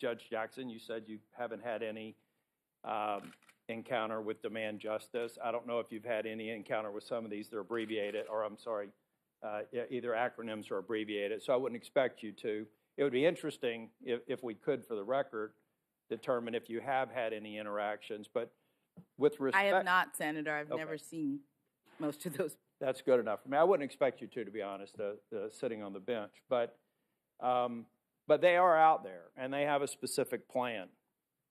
Judge Jackson, you said you haven't had any encounter with demand justice. I don't know if you've had any encounter with some of these that are abbreviated, or I'm sorry, either acronyms or abbreviated, so I wouldn't expect you to. It would be interesting if we could, for the record, determine if you have had any interactions, but with respect... I have not, Senator. I've Okay. never seen most of those. That's good enough for me. I wouldn't expect you to be honest, sitting on the bench. But they are out there, and they have a specific plan.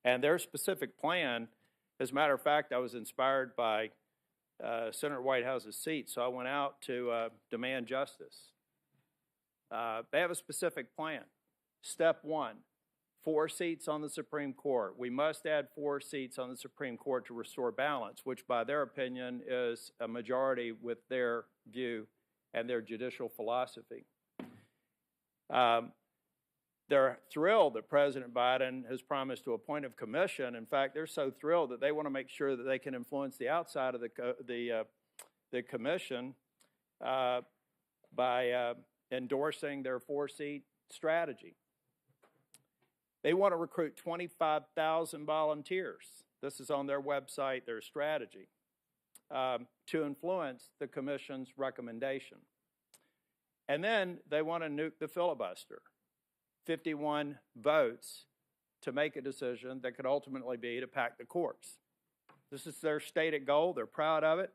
And their specific plan, as a matter of fact, I was inspired by Senator Whitehouse's seat, so I went out to demand justice. They have a specific plan. Step one, 4 seats on the Supreme Court. We must add 4 seats on the Supreme Court to restore balance, which by their opinion is a majority with their view and their judicial philosophy. They're thrilled that President Biden has promised to appoint a commission. In fact, they're so thrilled that they want to make sure that they can influence the outside of the commission by endorsing their 4-seat strategy. They want to recruit 25,000 volunteers. This is on their website, their strategy, to influence the commission's recommendation. And then they want to nuke the filibuster. 51 votes to make a decision that could ultimately be to pack the courts. This is their stated goal. They're proud of it.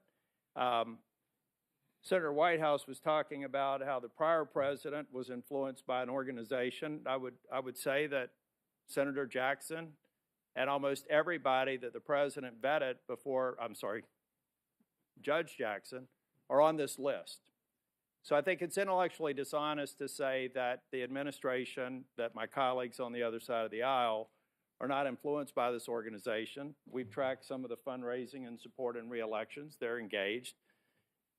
Senator Whitehouse was talking about how the prior president was influenced by an organization. I would say that Senator Jackson and almost everybody that the president vetted before, Judge Jackson, are on this list. So I think it's intellectually dishonest to say that the administration, that my colleagues on the other side of the aisle, are not influenced by this organization. We've tracked some of the fundraising and support in re-elections. They're engaged,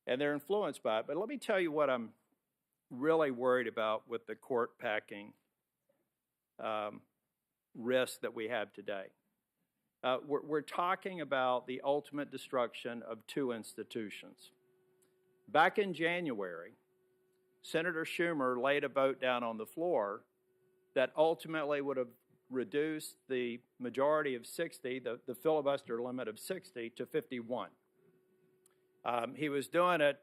and they're influenced by it. But let me tell you what I'm really worried about with the court packing risk that we have today. We're talking about the ultimate destruction of 2 institutions. Back in January, Senator Schumer laid a vote down on the floor that ultimately would have reduced the majority of 60, the filibuster limit of 60, to 51. He was doing it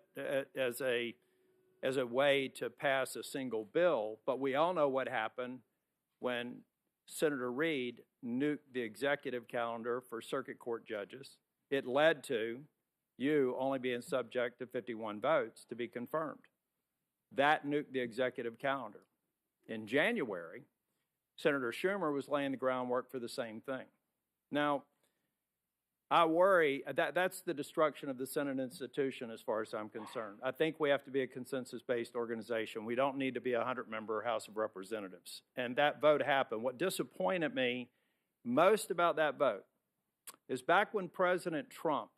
as a way to pass a single bill, but we all know what happened when Senator Reid nuked the executive calendar for circuit court judges. It led to you only being subject to 51 votes to be confirmed. That nuked the executive calendar. In January, Senator Schumer was laying the groundwork for the same thing. Now, I worry that's the destruction of the Senate institution as far as I'm concerned. I think we have to be a consensus-based organization. We don't need to be a 100-member House of Representatives. And that vote happened. What disappointed me most about that vote is back when President Trump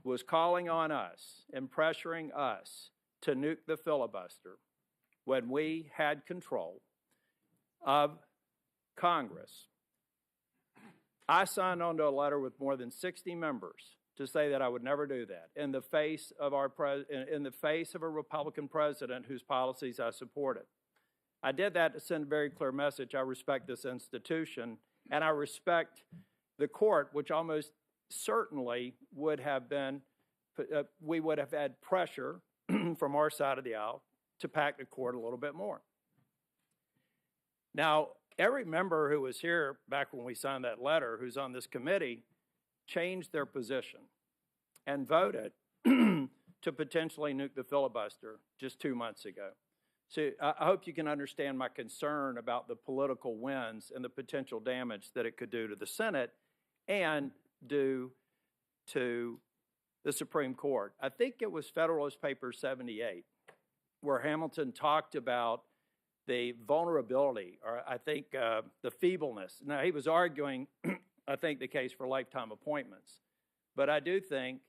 was calling on us and pressuring us to nuke the filibuster when we had control of Congress, I signed on to a letter with more than 60 members to say that I would never do that in the face of a Republican president whose policies I supported. I did that to send a very clear message. I respect this institution, and I respect the court, which almost certainly would have been, we would have had pressure from our side of the aisle to pack the court a little bit more. Now, every member who was here back when we signed that letter, who's on this committee, changed their position and voted to potentially nuke the filibuster just 2 months ago. So I hope you can understand my concern about the political winds and the potential damage that it could do to the Senate and do to the Supreme Court. I think it was Federalist Paper 78, where Hamilton talked about the vulnerability, or I think the feebleness. Now, he was arguing, I think, the case for lifetime appointments. But I do think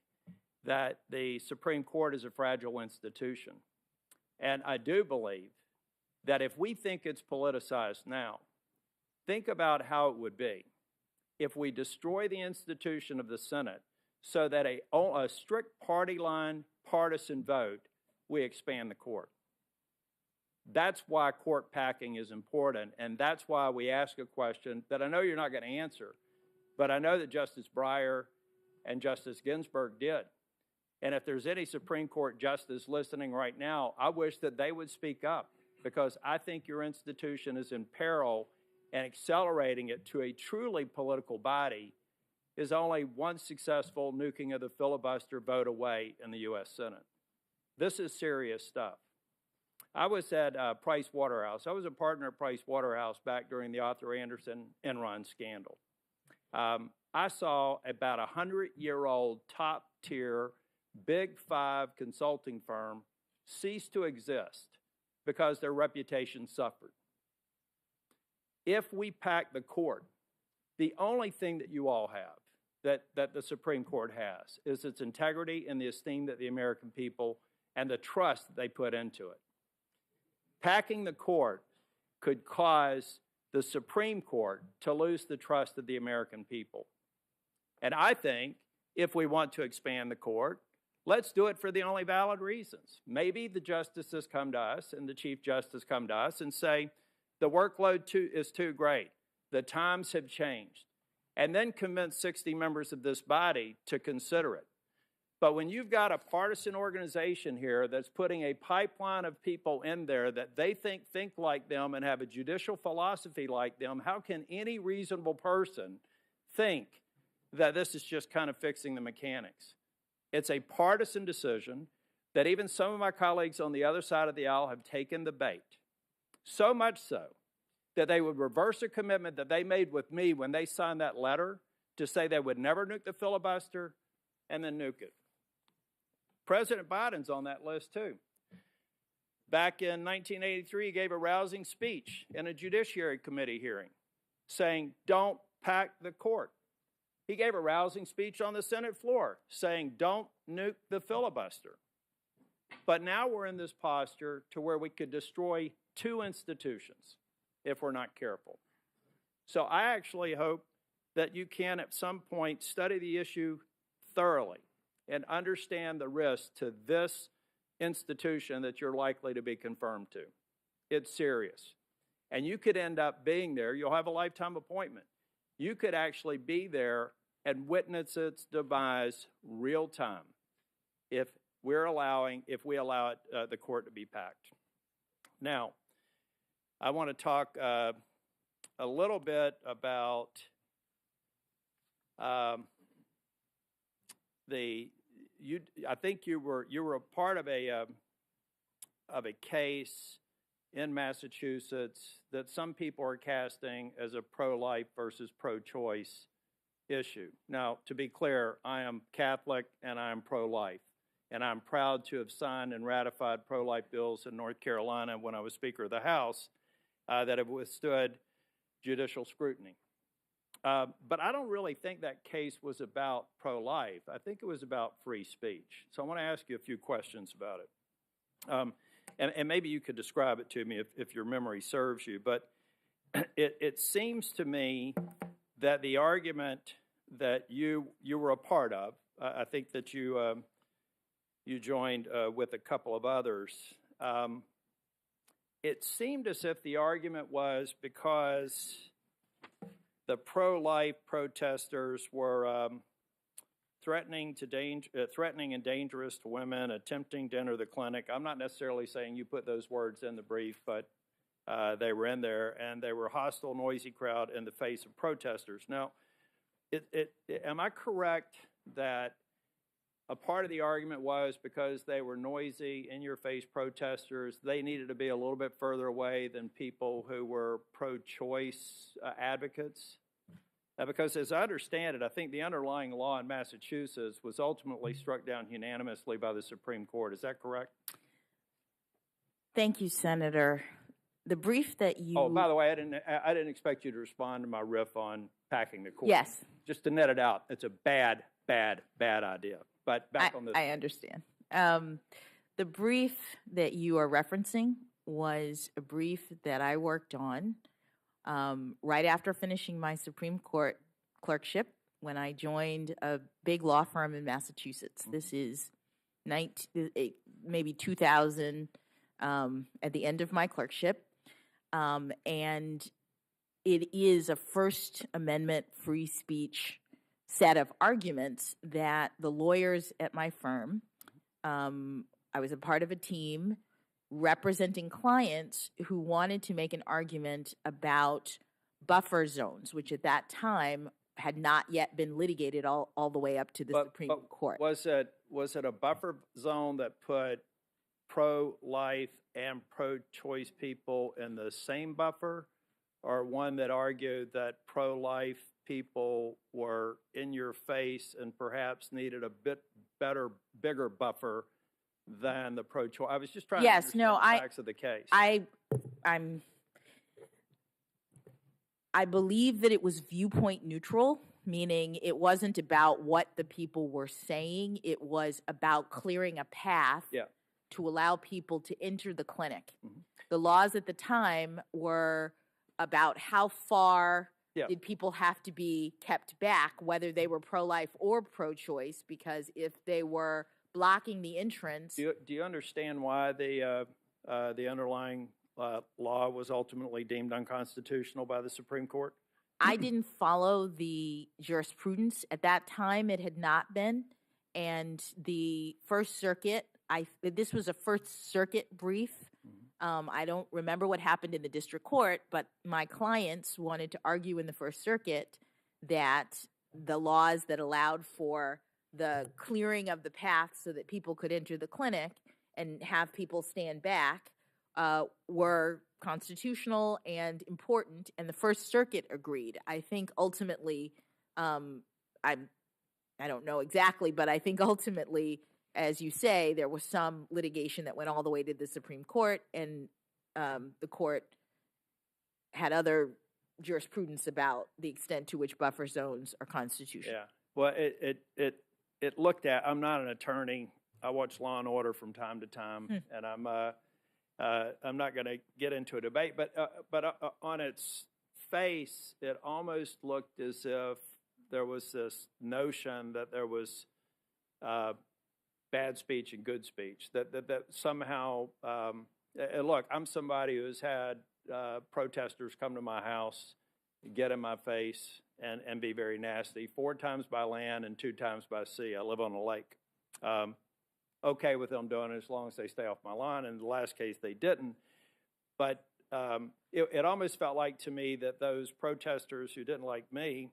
that the Supreme Court is a fragile institution. And I do believe that if we think it's politicized now, think about how it would be if we destroy the institution of the Senate so that a strict party line partisan vote, we expand the court. That's why court packing is important, and that's why we ask a question that I know you're not going to answer, but I know that Justice Breyer and Justice Ginsburg did. And if there's any Supreme Court justice listening right now, I wish that they would speak up, because I think your institution is in peril, and accelerating it to a truly political body is only one successful nuking of the filibuster vote away in the U.S. Senate. This is serious stuff. I was at Price Waterhouse. I was a partner at Price Waterhouse back during the Arthur Anderson Enron scandal. I saw about 100-year-old top-tier Big Five consulting firm cease to exist because their reputation suffered. If we pack the court, the only thing that you all have, that the Supreme Court has, is its integrity and the esteem that the American people and the trust that they put into it. Packing the court could cause the Supreme Court to lose the trust of the American people. And I think if we want to expand the court, let's do it for the only valid reasons. Maybe the justices come to us and the Chief Justice come to us and say, the workload is too great. The times have changed. And then convince 60 members of this body to consider it. But when you've got a partisan organization here that's putting a pipeline of people in there that they think like them and have a judicial philosophy like them, how can any reasonable person think that this is just kind of fixing the mechanics? It's a partisan decision that even some of my colleagues on the other side of the aisle have taken the bait. So much so that they would reverse a commitment that they made with me when they signed that letter to say they would never nuke the filibuster and then nuke it. President Biden's on that list too. Back in 1983, he gave a rousing speech in a Judiciary Committee hearing saying, don't pack the court. He gave a rousing speech on the Senate floor saying, don't nuke the filibuster. But now we're in this posture to where we could destroy two institutions if we're not careful. So I actually hope that you can at some point study the issue thoroughly and understand the risk to this institution that you're likely to be confirmed to. It's serious. And you could end up being there. You'll have a lifetime appointment. You could actually be there and witness its demise real time if we allow the court to be packed. Now, I want to talk a little bit about I think you were a part of a case in Massachusetts that some people are casting as a pro-life versus pro-choice issue. Now, to be clear, I am Catholic and I am pro-life, and I'm proud to have signed and ratified pro-life bills in North Carolina when I was Speaker of the House that have withstood judicial scrutiny. But I don't really think that case was about pro-life. I think it was about free speech. So I want to ask you a few questions about it. And maybe you could describe it to me if your memory serves you. But it seems to me that the argument that you were a part of, I think that you joined with a couple of others, it seemed as if the argument was because the pro-life protesters were threatening and dangerous to women, attempting to enter the clinic. I'm not necessarily saying you put those words in the brief, but they were in there, and they were a hostile, noisy crowd in the face of protesters. Now, am I correct that a part of the argument was because they were noisy, in-your-face protesters, they needed to be a little bit further away than people who were pro-choice advocates? Because as I understand it, I think the underlying law in Massachusetts was ultimately struck down unanimously by the Supreme Court. Is that correct? Thank you, Senator. The brief that you... Oh, by the way, I didn't expect you to respond to my riff on packing the court. Yes. Just to net it out, it's a bad idea. But back on this. I understand. The brief that you are referencing was a brief that I worked on right after finishing my Supreme Court clerkship when I joined a big law firm in Massachusetts. This is maybe 2000 at the end of my clerkship. And it is a First Amendment free speech set of arguments that the lawyers at my firm, I was a part of a team representing clients who wanted to make an argument about buffer zones, which at that time had not yet been litigated all the way up to the Supreme Court. Was it a buffer zone that put pro-life and pro-choice people in the same buffer, or one that argued that pro-life people were in your face and perhaps needed a bit better, bigger buffer than the pro-choice? I was just trying to understand the facts of the case. I believe that it was viewpoint neutral, meaning it wasn't about what the people were saying. It was about clearing a path to allow people to enter the clinic. Mm-hmm. The laws at the time were about how far did people have to be kept back, whether they were pro-life or pro-choice, because if they were blocking the entrance. Do you understand why the underlying law was ultimately deemed unconstitutional by the Supreme Court? I didn't follow the jurisprudence. At that time, it had not been. And the First Circuit, this was a First Circuit brief. I don't remember what happened in the district court, but my clients wanted to argue in the First Circuit that the laws that allowed for the clearing of the path so that people could enter the clinic and have people stand back were constitutional and important, and the First Circuit agreed. I think ultimately, I don't know exactly, but I think ultimately, as you say, there was some litigation that went all the way to the Supreme Court, and the court had other jurisprudence about the extent to which buffer zones are constitutional. Yeah. Well, it looked at. I'm not an attorney. I watch Law and Order from time to time, and I'm not going to get into a debate. But on its face, it almost looked as if there was this notion that there was bad speech and good speech. That somehow, look, I'm somebody who's had protesters come to my house, get in my face, and be very nasty, 4 times by land and 2 times by sea. I live on a lake. Okay with them doing it as long as they stay off my lawn. In the last case, they didn't. But it almost felt like to me that those protesters who didn't like me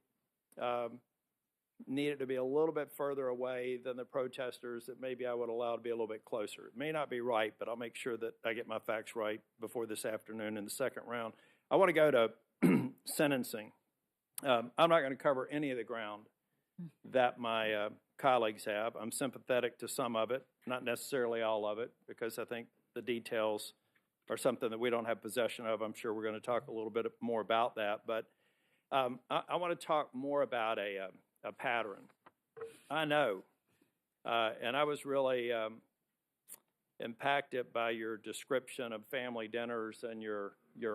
needed to be a little bit further away than the protesters that maybe I would allow to be a little bit closer. It may not be right, but I'll make sure that I get my facts right before this afternoon in the second round. I want to go to sentencing. I'm not going to cover any of the ground that my colleagues have. I'm sympathetic to some of it, not necessarily all of it, because I think the details are something that we don't have possession of. I'm sure we're going to talk a little bit more about that. But I want to talk more about a pattern. I know, and I was really impacted by your description of family dinners and your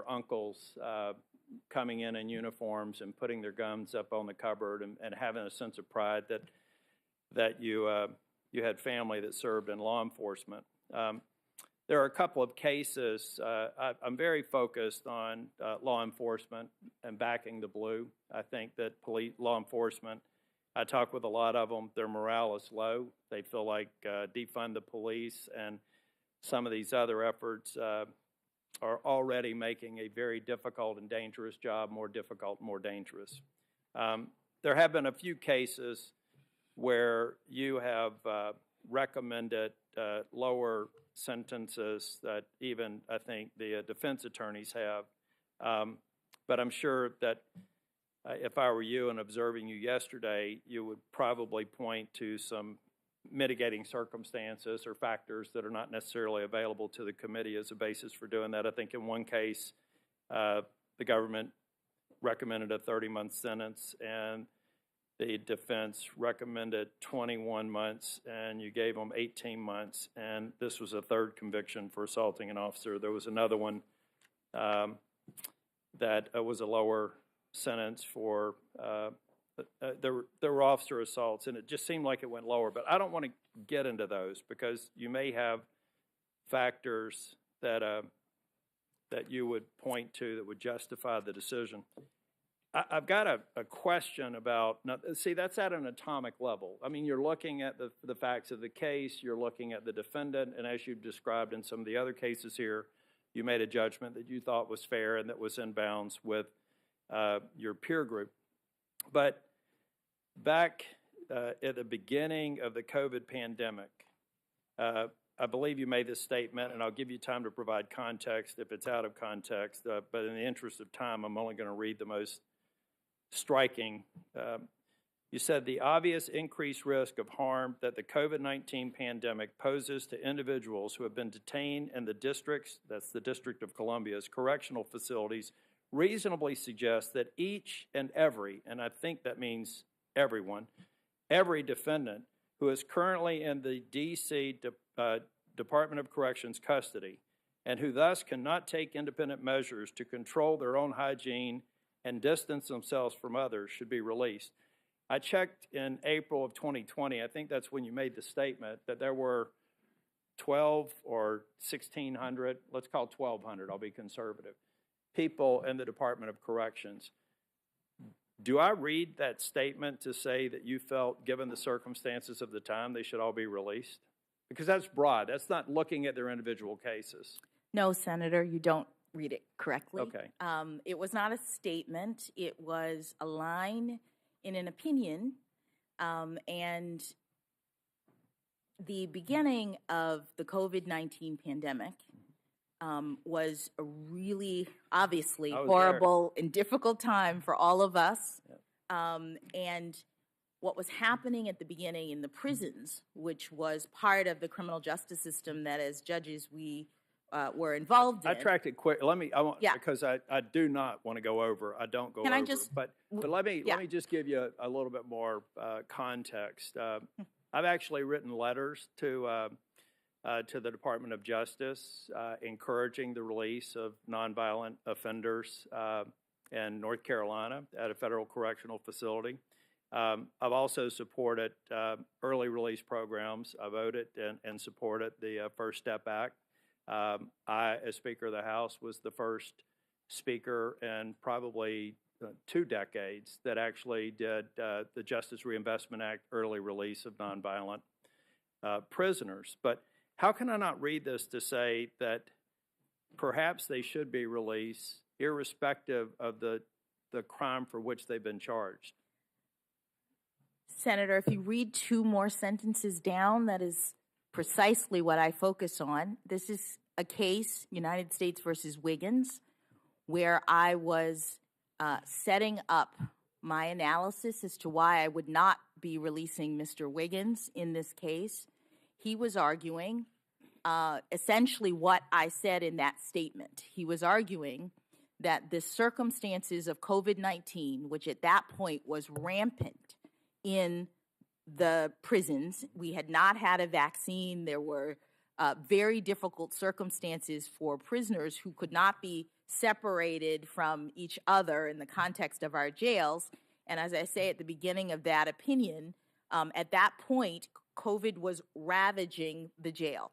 uncles coming in uniforms and putting their guns up on the cupboard and having a sense of pride that you had family that served in law enforcement. There are a couple of cases. I'm very focused on law enforcement and backing the blue. I think that law enforcement, I talk with a lot of them, their morale is low. They feel like defund the police and some of these other efforts are already making a very difficult and dangerous job more difficult, more dangerous. There have been a few cases where you have recommended lower sentences that even, I think, the defense attorneys have. But I'm sure that if I were you and observing you yesterday, you would probably point to some mitigating circumstances or factors that are not necessarily available to the committee as a basis for doing that. I think in one case, the government recommended a 30-month sentence and the defense recommended 21 months and you gave them 18 months, and this was a third conviction for assaulting an officer. There was another one that was a lower sentence for there were officer assaults, and it just seemed like it went lower. But I don't want to get into those because you may have factors that that you would point to that would justify the decision. I've got a question about, now, see, that's at an atomic level. I mean, you're looking at the facts of the case, you're looking at the defendant, and as you've described in some of the other cases here, you made a judgment that you thought was fair and that was in bounds with your peer group. But back at the beginning of the COVID pandemic, I believe you made this statement, and I'll give you time to provide context if it's out of context, but in the interest of time, I'm only going to read the most striking. You said the obvious increased risk of harm that the COVID-19 pandemic poses to individuals who have been detained in the districts, that's the District of Columbia's correctional facilities, reasonably suggests that each and every, and I think that means everyone, every defendant who is currently in the D.C. Department of Corrections custody and who thus cannot take independent measures to control their own hygiene and distance themselves from others should be released. I checked in April of 2020, I think that's when you made the statement, that there were 12 or 1,600, let's call it 1,200, I'll be conservative, people in the Department of Corrections. Do I read that statement to say that you felt, given the circumstances of the time, they should all be released? Because that's broad. That's not looking at their individual cases. No, Senator, you don't read it correctly. Okay. It was not a statement. It was a line in an opinion, and the beginning of the COVID-19 pandemic was a really, obviously, horrible and difficult time for all of us. Yep. And what was happening at the beginning in the prisons, which was part of the criminal justice system that as judges we were involved in. I tracked it quick. Because I do not want to go over. I don't go over. But let me just give you a little bit more context. I've actually written letters to the Department of Justice encouraging the release of nonviolent offenders in North Carolina at a federal correctional facility. I've also supported early release programs. I voted and supported the First Step Act. I, as Speaker of the House, was the first speaker in probably 2 decades that actually did the Justice Reinvestment Act early release of nonviolent prisoners. But how can I not read this to say that perhaps they should be released irrespective of the crime for which they've been charged? Senator, if you read 2 more sentences down, that is precisely what I focus on. This is a case, United States versus Wiggins, where I was setting up my analysis as to why I would not be releasing Mr. Wiggins in this case. He was arguing essentially what I said in that statement. He was arguing that the circumstances of COVID-19, which at that point was rampant in the prisons, we had not had a vaccine. There were very difficult circumstances for prisoners who could not be separated from each other in the context of our jails. And as I say at the beginning of that opinion, at that point, COVID was ravaging the jail.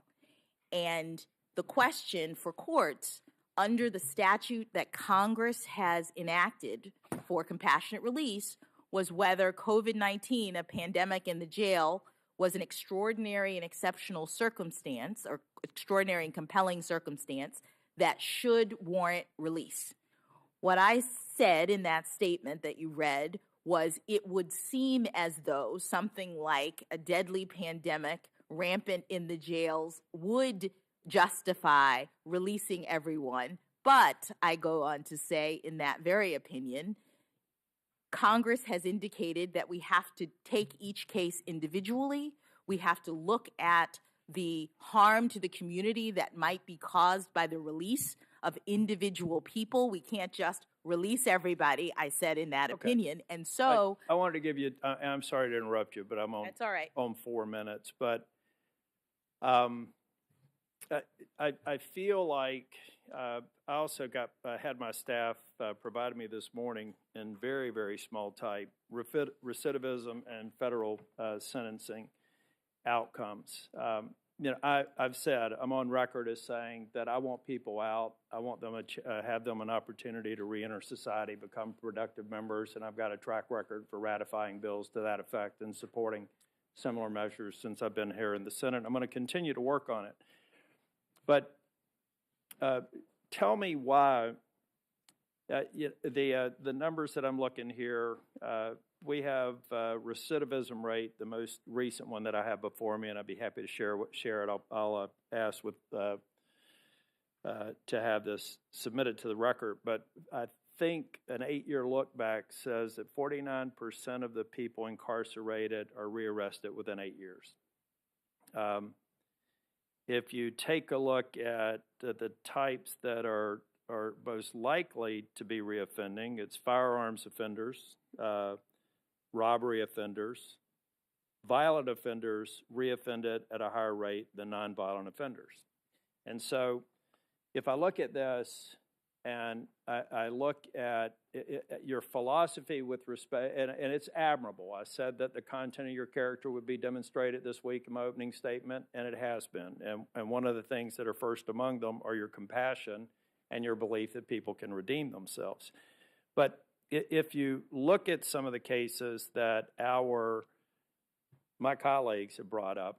And the question for courts under the statute that Congress has enacted for compassionate release was whether COVID-19, a pandemic in the jail, was an extraordinary and exceptional circumstance or extraordinary and compelling circumstance that should warrant release. What I said in that statement that you read was it would seem as though something like a deadly pandemic rampant in the jails would justify releasing everyone. But I go on to say in that very opinion, Congress has indicated that we have to take each case individually. We have to look at the harm to the community that might be caused by the release of individual people. We can't just release everybody, I said in that opinion. And so I wanted to give you, I'm sorry to interrupt you, but I'm on, that's all right. on 4 minutes. But I feel like I also had my staff provided me this morning in very, very small type, recidivism and federal sentencing outcomes. I've said, I'm on record as saying that I want people out. I want them to have them an opportunity to reenter society, become productive members, and I've got a track record for ratifying bills to that effect and supporting similar measures since I've been here in the Senate. I'm going to continue to work on it. But tell me why the numbers that I'm looking here, we have recidivism rate, the most recent one that I have before me, and I'd be happy to share it. I'll ask with to have this submitted to the record. But I think an 8-year look back says that 49% of the people incarcerated are rearrested within 8 years. If you take a look at the types that are most likely to be reoffending, it's firearms offenders, robbery offenders, violent offenders reoffended at a higher rate than nonviolent offenders. And so if I look at this and I look at your philosophy with respect, and it's admirable. I said that the content of your character would be demonstrated this week in my opening statement, and it has been. And one of the things that are first among them are your compassion and your belief that people can redeem themselves. But if you look at some of the cases that my colleagues have brought up,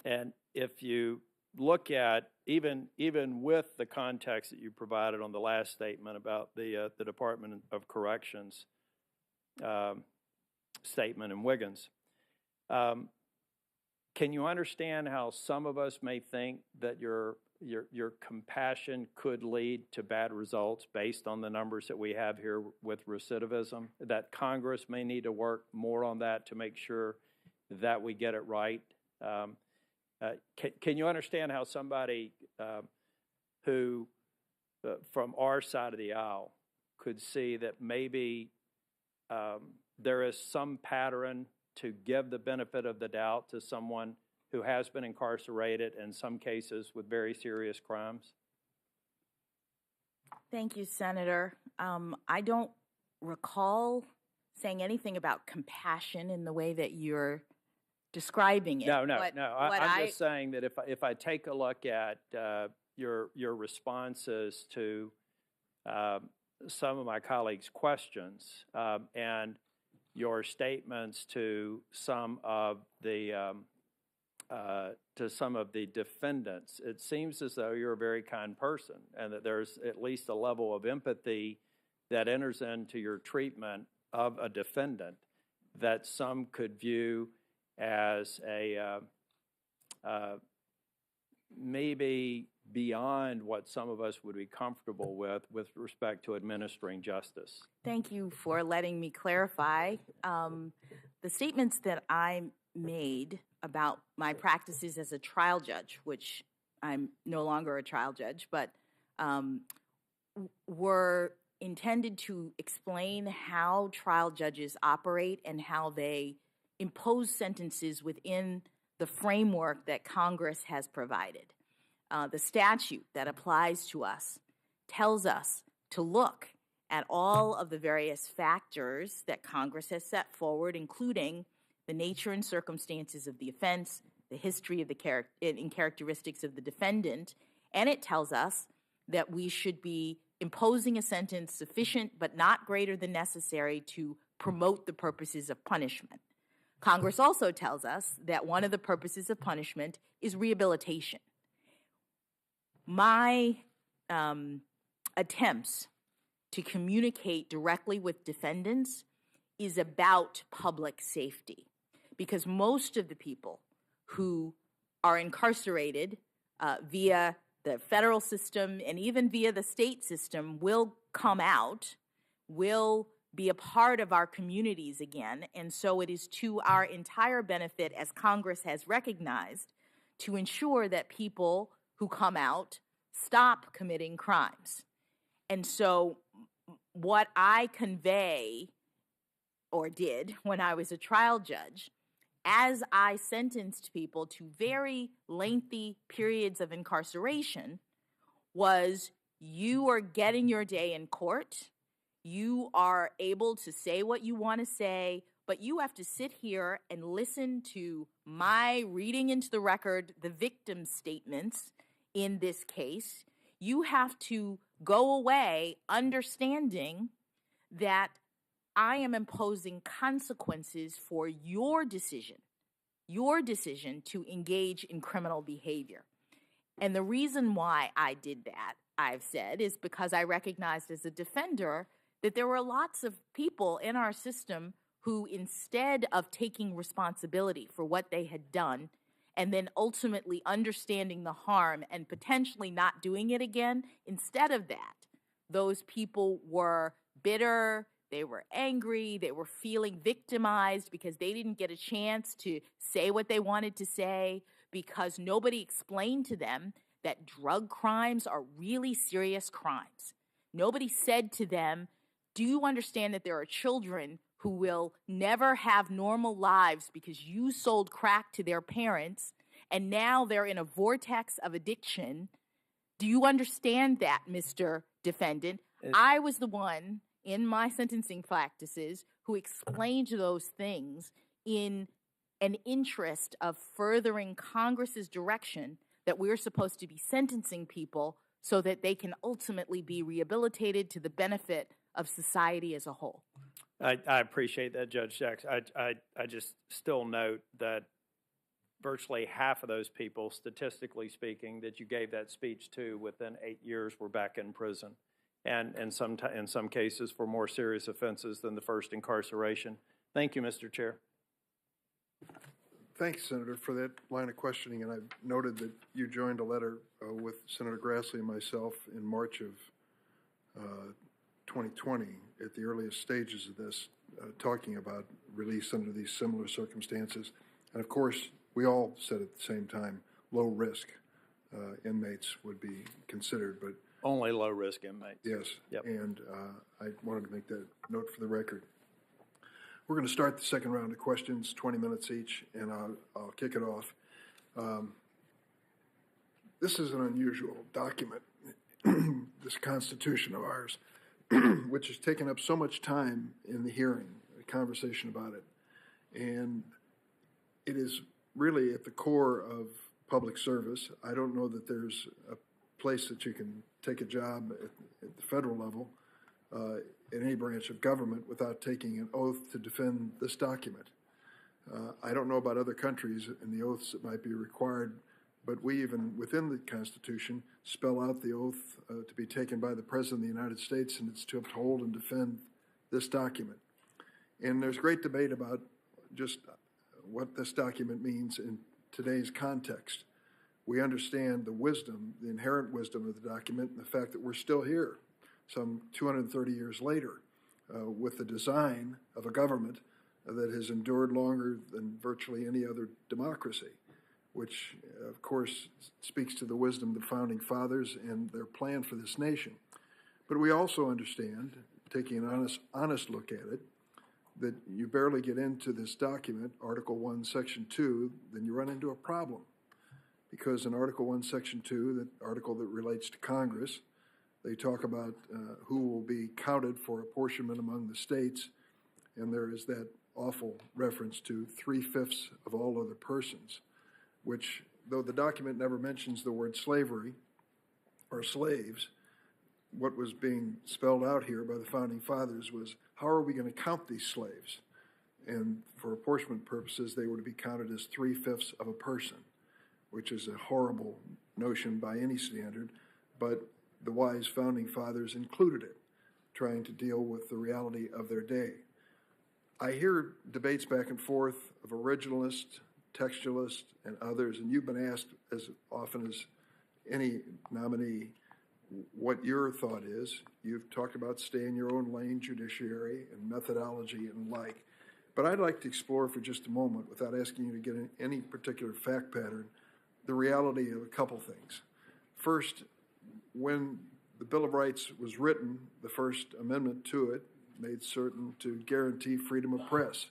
and if you look at even with the context that you provided on the last statement about the Department of Corrections statement in Wiggins, can you understand how some of us may think that your compassion could lead to bad results based on the numbers that we have here with recidivism, that Congress may need to work more on that to make sure that we get it right? Can you understand how somebody who, from our side of the aisle, could see that maybe there is some pattern to give the benefit of the doubt to someone who has been incarcerated, in some cases with very serious crimes? Thank you, Senator. I don't recall saying anything about compassion in the way that you're describing it. No. I'm just saying that if I take a look at your responses to some of my colleagues' questions and your statements to some of the defendants, it seems as though you're a very kind person and that there's at least a level of empathy that enters into your treatment of a defendant that some could view as a maybe beyond what some of us would be comfortable with respect to administering justice. Thank you for letting me clarify. The statements that I made about my practices as a trial judge, which I'm no longer a trial judge, but were intended to explain how trial judges operate and how they impose sentences within the framework that Congress has provided. The statute that applies to us tells us to look at all of the various factors that Congress has set forward, including the nature and circumstances of the offense, the history of the and characteristics of the defendant, and it tells us that we should be imposing a sentence sufficient but not greater than necessary to promote the purposes of punishment. Congress also tells us that one of the purposes of punishment is rehabilitation. My attempts to communicate directly with defendants is about public safety, because most of the people who are incarcerated via the federal system and even via the state system will come out will be a part of our communities again. And so it is to our entire benefit, as Congress has recognized, to ensure that people who come out stop committing crimes. And so what I convey, or did when I was a trial judge, as I sentenced people to very lengthy periods of incarceration, was you are getting your day in court. You are able to say what you want to say, but you have to sit here and listen to my reading into the record the victim statements in this case. You have to go away understanding that I am imposing consequences for your decision to engage in criminal behavior. And the reason why I did that, I've said, is because I recognized as a defender that there were lots of people in our system who, instead of taking responsibility for what they had done and then ultimately understanding the harm and potentially not doing it again, instead of that, those people were bitter, they were angry, they were feeling victimized because they didn't get a chance to say what they wanted to say, because nobody explained to them that drug crimes are really serious crimes. Nobody said to them, do you understand that there are children who will never have normal lives because you sold crack to their parents and now they're in a vortex of addiction? Do you understand that, Mr. Defendant? I was the one in my sentencing practices who explained those things in an interest of furthering Congress's direction that we're supposed to be sentencing people so that they can ultimately be rehabilitated to the benefit of society as a whole. I appreciate that, Judge Jackson. I just still note that virtually half of those people, statistically speaking, that you gave that speech to within 8 years were back in prison, and in some cases for more serious offenses than the first incarceration. Thank you, Mr. Chair. Thanks, Senator, for that line of questioning. And I've noted that you joined a letter with Senator Grassley and myself in March of 2020 at the earliest stages of this, talking about release under these similar circumstances. And of course, we all said at the same time, low risk inmates would be considered, but only low risk inmates. yes. Yep. And I wanted to make that note for the record. We're going to start the second round of questions, 20 minutes each, and I'll kick it off. This is an unusual document, this Constitution of ours, which has taken up so much time in the hearing, the conversation about it. And it is really at the core of public service. I don't know that there's a place that you can take a job at the federal level in any branch of government without taking an oath to defend this document. I don't know about other countries and the oaths that might be required, but we even within the Constitution spell out the oath to be taken by the President of the United States, and it's to uphold and defend this document. And there's great debate about just what this document means in today's context. We understand the wisdom, the inherent wisdom of the document, and the fact that we're still here some 230 years later with the design of a government that has endured longer than virtually any other democracy, which, of course, speaks to the wisdom of the Founding Fathers and their plan for this nation. But we also understand, taking an honest look at it, that you barely get into this document, Article 1, Section 2, then you run into a problem. Because in Article 1, Section 2, the article that relates to Congress, they talk about who will be counted for apportionment among the states, and there is that awful reference to 3/5 of all other persons, which, though the document never mentions the word slavery or slaves, what was being spelled out here by the Founding Fathers was, how are we going to count these slaves? And for apportionment purposes, they were to be counted as 3/5 of a person, which is a horrible notion by any standard, but the wise Founding Fathers included it, trying to deal with the reality of their day. I hear debates back and forth of originalists, textualists, and others, and you've been asked as often as any nominee, what your thought is. You've talked about stay in your own lane judiciary and methodology and like. But I'd like to explore for just a moment, without asking you to get in any particular fact pattern, the reality of a couple things. First, when the Bill of Rights was written, the First Amendment to it made certain to guarantee freedom of press.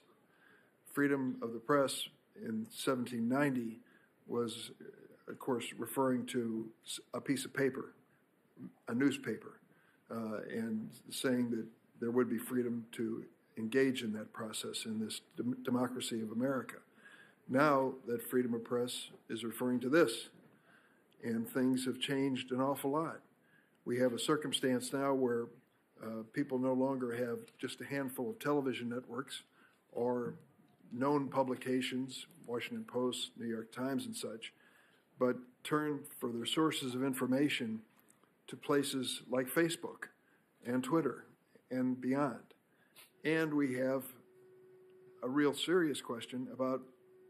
Freedom of the press in 1790 was, of course, referring to a piece of paper, a newspaper, and saying that there would be freedom to engage in that process in this democracy of America. Now that freedom of press is referring to this, and things have changed an awful lot. We have a circumstance now where people no longer have just a handful of television networks or known publications, Washington Post, New York Times and such, but turn for their sources of information to places like Facebook and Twitter and beyond. And we have a real serious question about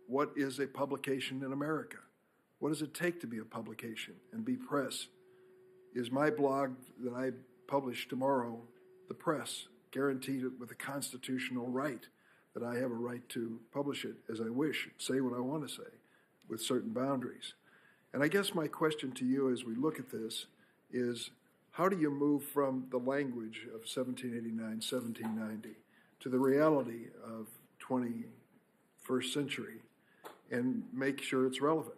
what is a publication in America? What does it take to be a publication and be press? Is my blog that I publish tomorrow the press, guaranteed with a constitutional right that I have a right to publish it as I wish, say what I want to say with certain boundaries? And I guess my question to you as we look at this is, how do you move from the language of 1789, 1790 to the reality of 21st century and make sure it's relevant?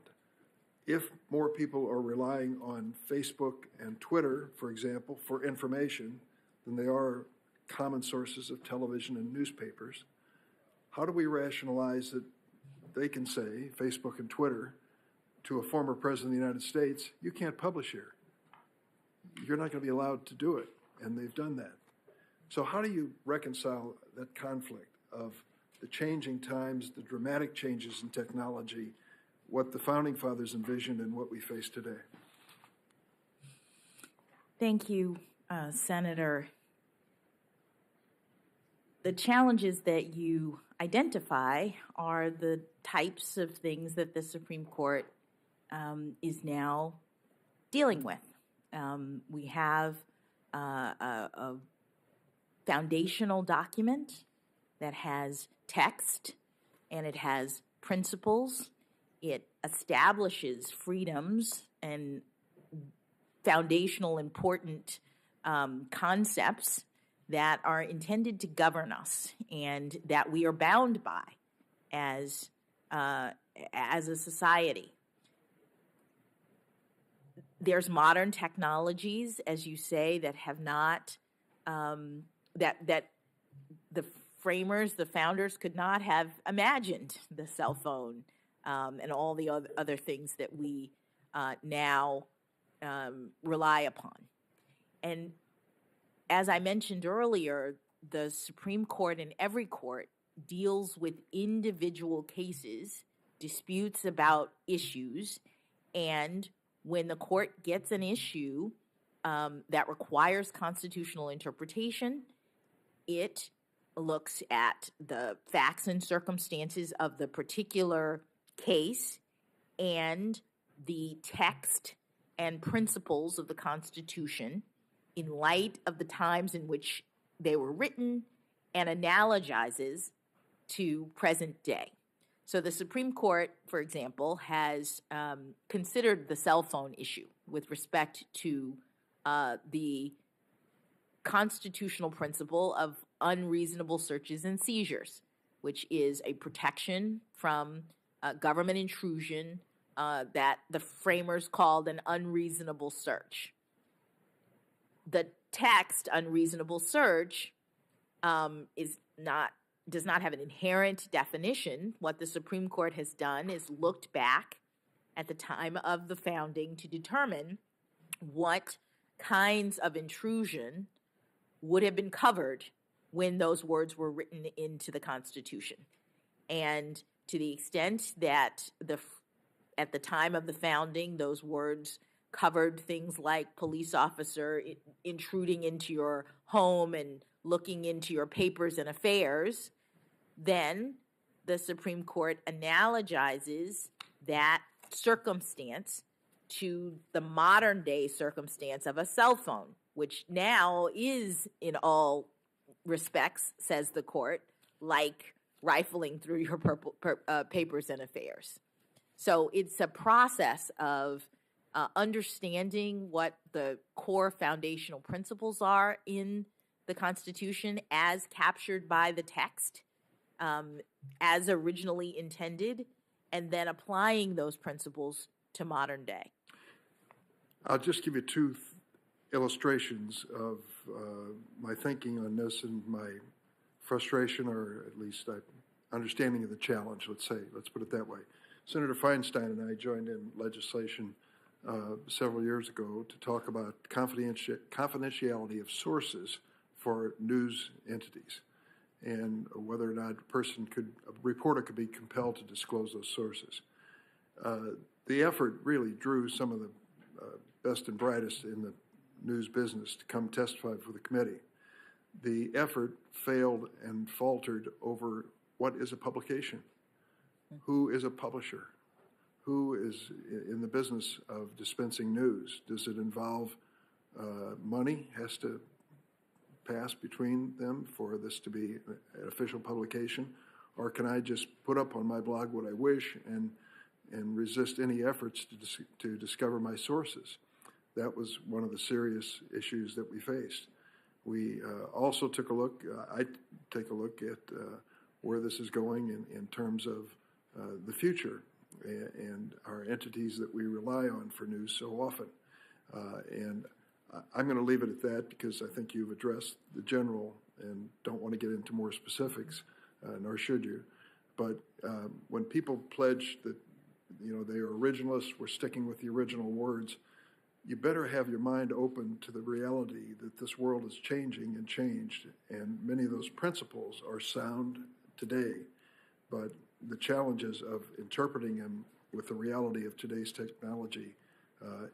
If more people are relying on Facebook and Twitter, for example, for information than they are common sources of television and newspapers, how do we rationalize that they can say, Facebook and Twitter, to a former president of the United States, you can't publish here. You're not going to be allowed to do it, and they've done that. So how do you reconcile that conflict of the changing times, the dramatic changes in technology, what the Founding Fathers envisioned and what we face today? Thank you, Senator. The challenges that you identify are the types of things that the Supreme Court is now dealing with. We have a foundational document that has text and it has principles. It establishes freedoms and foundational important concepts that are intended to govern us and that we are bound by as a society. There's modern technologies, as you say, that have not, that the framers, the founders could not have imagined: the cell phone and all the other things that we now rely upon. And as I mentioned earlier, the Supreme Court and every court deals with individual cases, disputes about issues, and when the court gets an issue that requires constitutional interpretation, it looks at the facts and circumstances of the particular case and the text and principles of the Constitution in light of the times in which they were written and analogizes to present day. So the Supreme Court, for example, has considered the cell phone issue with respect to the constitutional principle of unreasonable searches and seizures, which is a protection from government intrusion that the framers called an unreasonable search. The text unreasonable search does not have an inherent definition. What the Supreme Court has done is looked back at the time of the founding to determine what kinds of intrusion would have been covered when those words were written into the Constitution. And to the extent that at the time of the founding, those words covered things like police officer intruding into your home and looking into your papers and affairs, then the Supreme Court analogizes that circumstance to the modern day circumstance of a cell phone, which now is, in all respects, says the court, like rifling through your papers and affairs. So it's a process of understanding what the core foundational principles are in the Constitution as captured by the text, as originally intended, and then applying those principles to modern day. I'll just give you two illustrations of my thinking on this and my frustration, or at least understanding of the challenge, let's put it that way. Senator Feinstein and I joined in legislation several years ago to talk about confidentiality of sources for news entities, and whether or not a reporter could be compelled to disclose those sources. The effort really drew some of the best and brightest in the news business to come testify for the committee. The effort failed and faltered over what is a publication, who is a publisher, who is in the business of dispensing news. Does it involve money has to pass between them for this to be an official publication? Or can I just put up on my blog what I wish and resist any efforts to discover my sources? That was one of the serious issues that we faced. We also took a look, I take a look at where this is going in terms of the future and our entities that we rely on for news so often. And I'm going to leave it at that because I think you've addressed the general and don't want to get into more specifics, nor should you. But when people pledge that, they are originalists, we're sticking with the original words, you better have your mind open to the reality that this world is changing and changed, and many of those principles are sound today, but the challenges of interpreting them with the reality of today's technology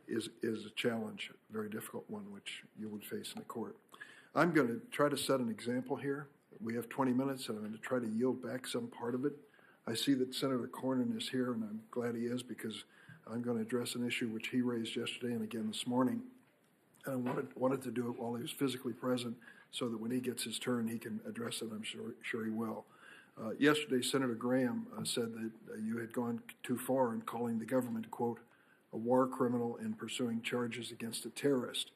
is a challenge, a very difficult one, which you would face in the court. I'm going to try to set an example here. We have 20 minutes, and I'm going to try to yield back some part of it. I see that Senator Cornyn is here, and I'm glad he is, because I'm going to address an issue which he raised yesterday and again this morning. And I wanted to do it while he was physically present so that when he gets his turn, he can address it. I'm sure he will. Yesterday, Senator Graham said that you had gone too far in calling the government, quote, a war criminal in pursuing charges against a terrorist.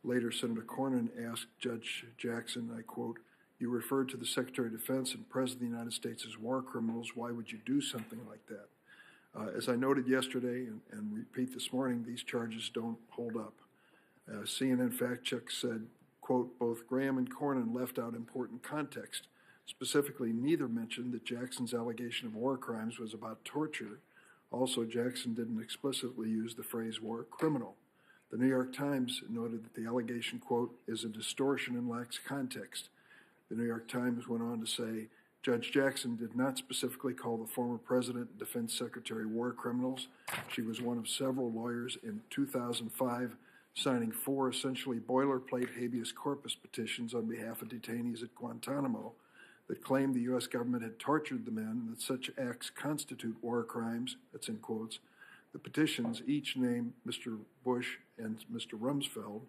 Later, Senator Cornyn asked Judge Jackson, I quote, you referred to the Secretary of Defense and President of the United States as war criminals. Why would you do something like that? As I noted yesterday and repeat this morning, these charges don't hold up. CNN fact check said, quote, both Graham and Cornyn left out important context. Specifically, neither mentioned that Jackson's allegation of war crimes was about torture. Also, Jackson didn't explicitly use the phrase war criminal. The New York Times noted that the allegation, quote, is a distortion and lacks context. The New York Times went on to say, Judge Jackson did not specifically call the former president and defense secretary war criminals. She was one of several lawyers in 2005 signing 4 essentially boilerplate habeas corpus petitions on behalf of detainees at Guantanamo that claimed the U.S. government had tortured the men and that such acts constitute war crimes, that's in quotes. The petitions each named Mr. Bush and Mr. Rumsfeld,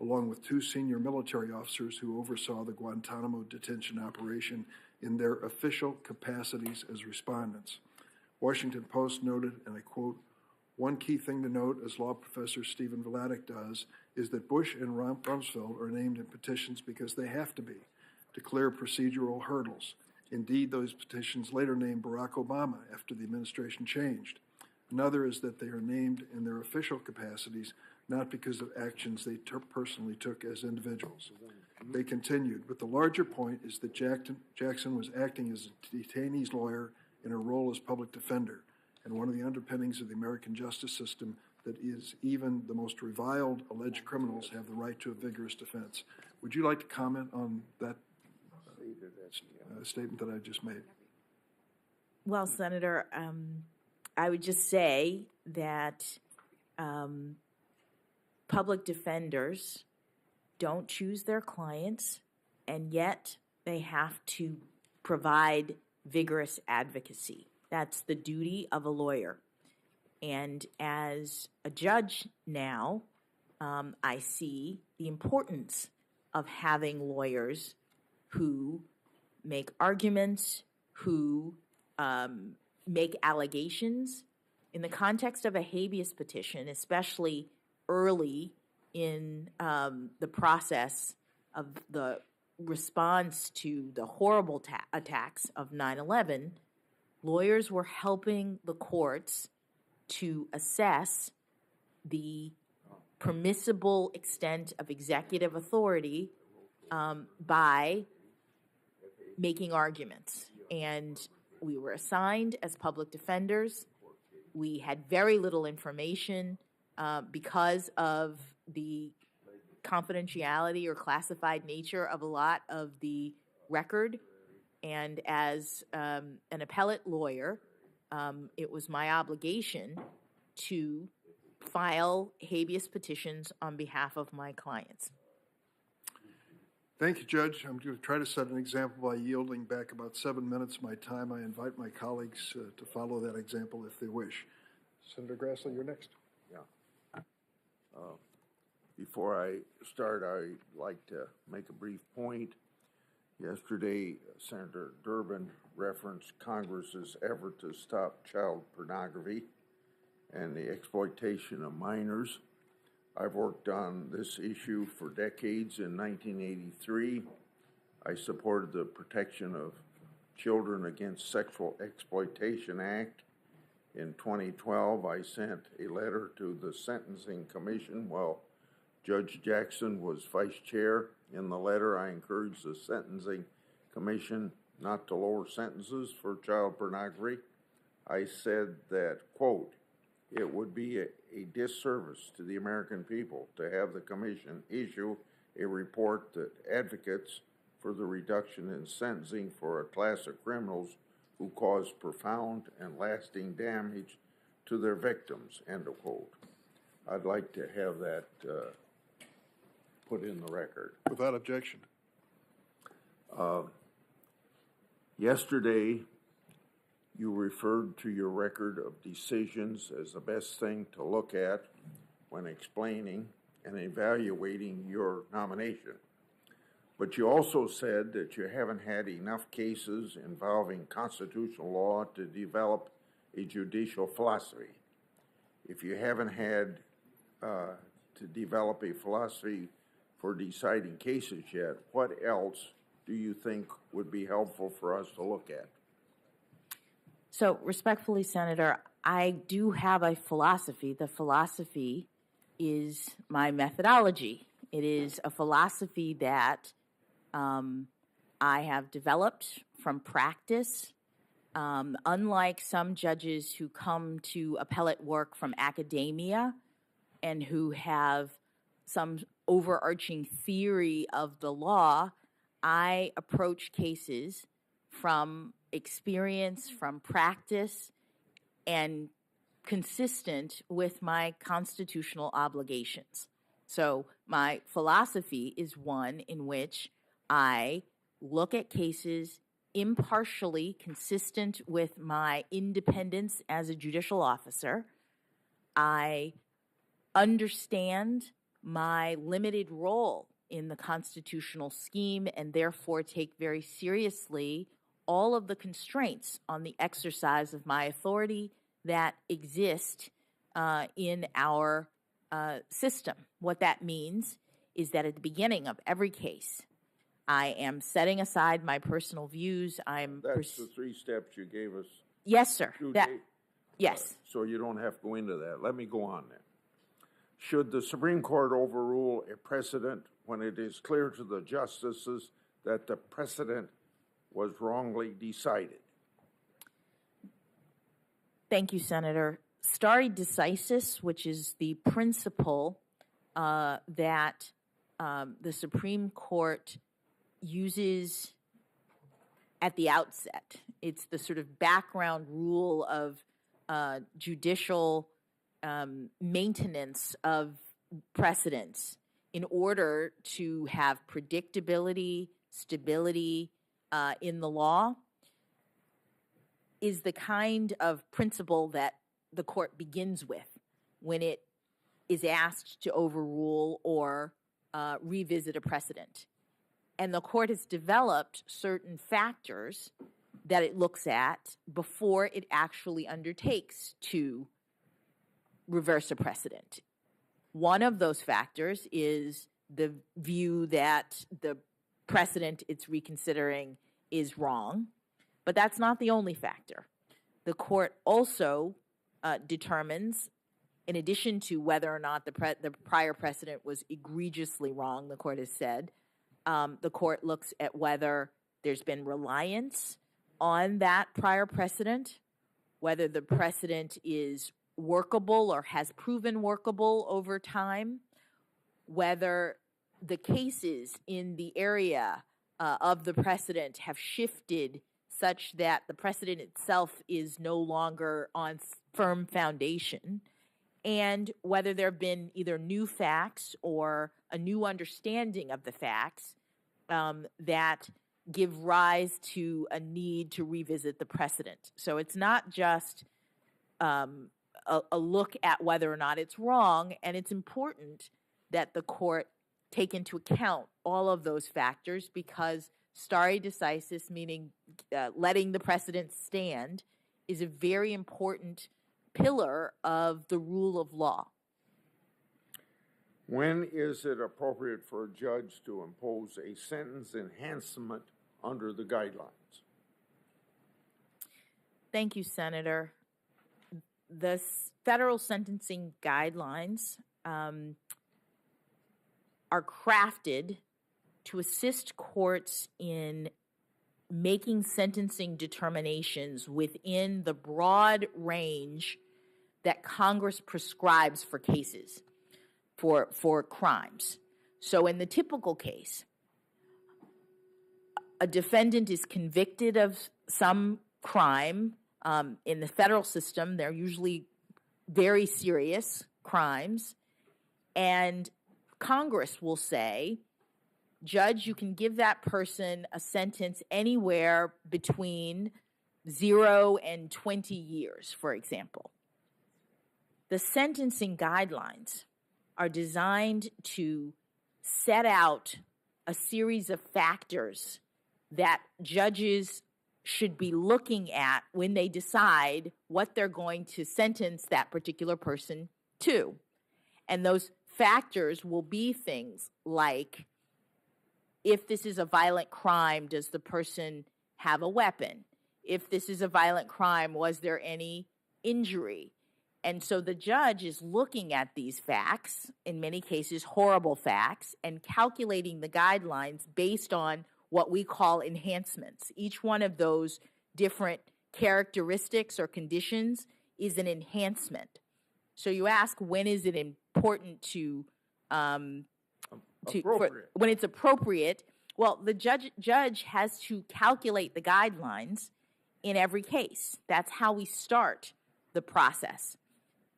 along with 2 senior military officers who oversaw the Guantanamo detention operation in their official capacities as respondents. Washington Post noted, and I quote, one key thing to note, as law professor Stephen Vladeck does, is that Bush and Rumsfeld are named in petitions because they have to be, to clear procedural hurdles. Indeed, those petitions later named Barack Obama after the administration changed. Another is that they are named in their official capacities, not because of actions they personally took as individuals. They continued, but the larger point is that Jackson was acting as a detainee's lawyer in a role as public defender, and one of the underpinnings of the American justice system that is even the most reviled alleged criminals have the right to a vigorous defense. Would you like to comment on that statement that I just made? Well, Senator, I would just say that public defenders don't choose their clients, and yet they have to provide vigorous advocacy. That's the duty of a lawyer. And as a judge now, I see the importance of having lawyers who make arguments, who make allegations. In the context of a habeas petition, especially early in the process of the response to the horrible attacks of 9/11, lawyers were helping the courts to assess the permissible extent of executive authority by making arguments. And we were assigned as public defenders. We had very little information because of the confidentiality or classified nature of a lot of the record. And as an appellate lawyer, it was my obligation to file habeas petitions on behalf of my clients. Thank you, Judge. I'm going to try to set an example by yielding back about 7 minutes of my time. I invite my colleagues to follow that example if they wish. Senator Grassley, you're next. Yeah. Before I start, I'd like to make a brief point. Yesterday, Senator Durbin referenced Congress's effort to stop child pornography and the exploitation of minors. I've worked on this issue for decades. In 1983, I supported the Protection of Children Against Sexual Exploitation Act. In 2012, I sent a letter to the Sentencing Commission while Judge Jackson was vice chair. In the letter, I encouraged the Sentencing Commission not to lower sentences for child pornography. I said that, quote, it would be a disservice to the American people to have the Commission issue a report that advocates for the reduction in sentencing for a class of criminals who cause profound and lasting damage to their victims, end of quote. I'd like to have that put in the record. Without objection. Yesterday, you referred to your record of decisions as the best thing to look at when explaining and evaluating your nomination. But you also said that you haven't had enough cases involving constitutional law to develop a judicial philosophy. If you haven't had to develop a philosophy for deciding cases yet, what else do you think would be helpful for us to look at? So respectfully, Senator, I do have a philosophy. The philosophy is my methodology. It is a philosophy that I have developed from practice. Unlike some judges who come to appellate work from academia and who have some overarching theory of the law, I approach cases from experience, from practice, and consistent with my constitutional obligations. So my philosophy is one in which I look at cases impartially, consistent with my independence as a judicial officer. I understand my limited role in the constitutional scheme and therefore take very seriously all of the constraints on the exercise of my authority that exist in our system. What that means is that at the beginning of every case, I am setting aside my personal views. That's the 3 steps you gave us. Yes, sir. Yes. So you don't have to go into that. Let me go on then. Should the Supreme Court overrule a precedent when it is clear to the justices that the precedent was wrongly decided? Thank you, Senator. Stare decisis, which is the principle that the Supreme Court uses at the outset. It's the sort of background rule of judicial maintenance of precedents in order to have predictability, stability in the law, is the kind of principle that the court begins with when it is asked to overrule or revisit a precedent. And the court has developed certain factors that it looks at before it actually undertakes to reverse a precedent. One of those factors is the view that the precedent it's reconsidering is wrong, but that's not the only factor. The court also determines, in addition to whether or not the prior precedent was egregiously wrong, the court has said, the court looks at whether there's been reliance on that prior precedent, whether the precedent is workable or has proven workable over time, whether the cases in the area of the precedent have shifted such that the precedent itself is no longer on firm foundation, and whether there have been either new facts or a new understanding of the facts that give rise to a need to revisit the precedent. So it's not just a look at whether or not it's wrong, and it's important that the court take into account all of those factors, because stare decisis, meaning letting the precedent stand, is a very important pillar of the rule of law. When is it appropriate for a judge to impose a sentence enhancement under the guidelines? Thank you, Senator. The federal sentencing guidelines are crafted to assist courts in making sentencing determinations within the broad range that Congress prescribes for cases, for crimes. So in the typical case, a defendant is convicted of some crime. In the federal system, they're usually very serious crimes, and Congress will say, Judge, you can give that person a sentence anywhere between 0 and 20 years, for example. The sentencing guidelines are designed to set out a series of factors that judges should be looking at when they decide what they're going to sentence that particular person to. And those factors will be things like, if this is a violent crime, does the person have a weapon? If this is a violent crime, was there any injury? And so the judge is looking at these facts, in many cases horrible facts, and calculating the guidelines based on what we call enhancements. Each one of those different characteristics or conditions is an enhancement. So you ask, when is it important to when it's appropriate? Well, the judge has to calculate the guidelines in every case. That's how we start the process.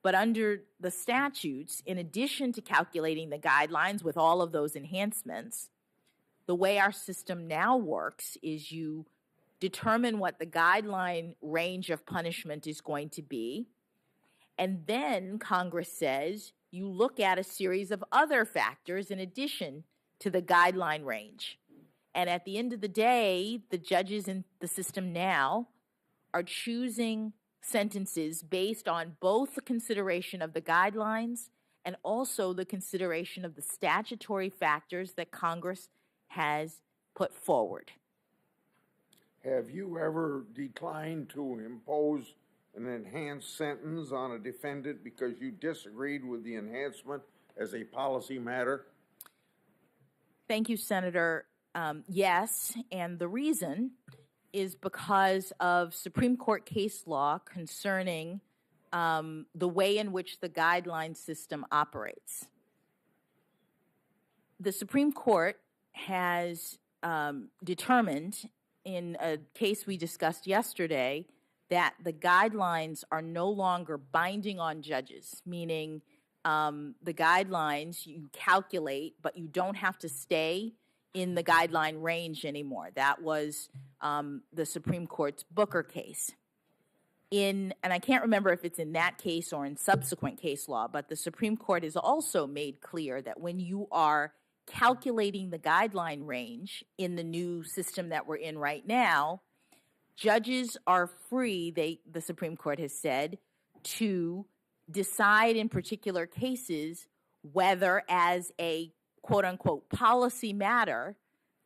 But under the statutes, in addition to calculating the guidelines with all of those enhancements, the way our system now works is you determine what the guideline range of punishment is going to be, and then Congress says you look at a series of other factors in addition to the guideline range. And at the end of the day, the judges in the system now are choosing sentences based on both the consideration of the guidelines and also the consideration of the statutory factors that Congress has put forward. Have you ever declined to impose an enhanced sentence on a defendant because you disagreed with the enhancement as a policy matter? Thank you, Senator. Yes, and the reason is because of Supreme Court case law concerning the way in which the guideline system operates. The Supreme Court has determined in a case we discussed yesterday that the guidelines are no longer binding on judges, meaning the guidelines you calculate, but you don't have to stay in the guideline range anymore. That was the Supreme Court's Booker case. and I can't remember if it's in that case or in subsequent case law, but the Supreme Court has also made clear that when you are calculating the guideline range in the new system that we're in right now, judges are free, the Supreme Court has said, to decide in particular cases whether, as a quote-unquote policy matter,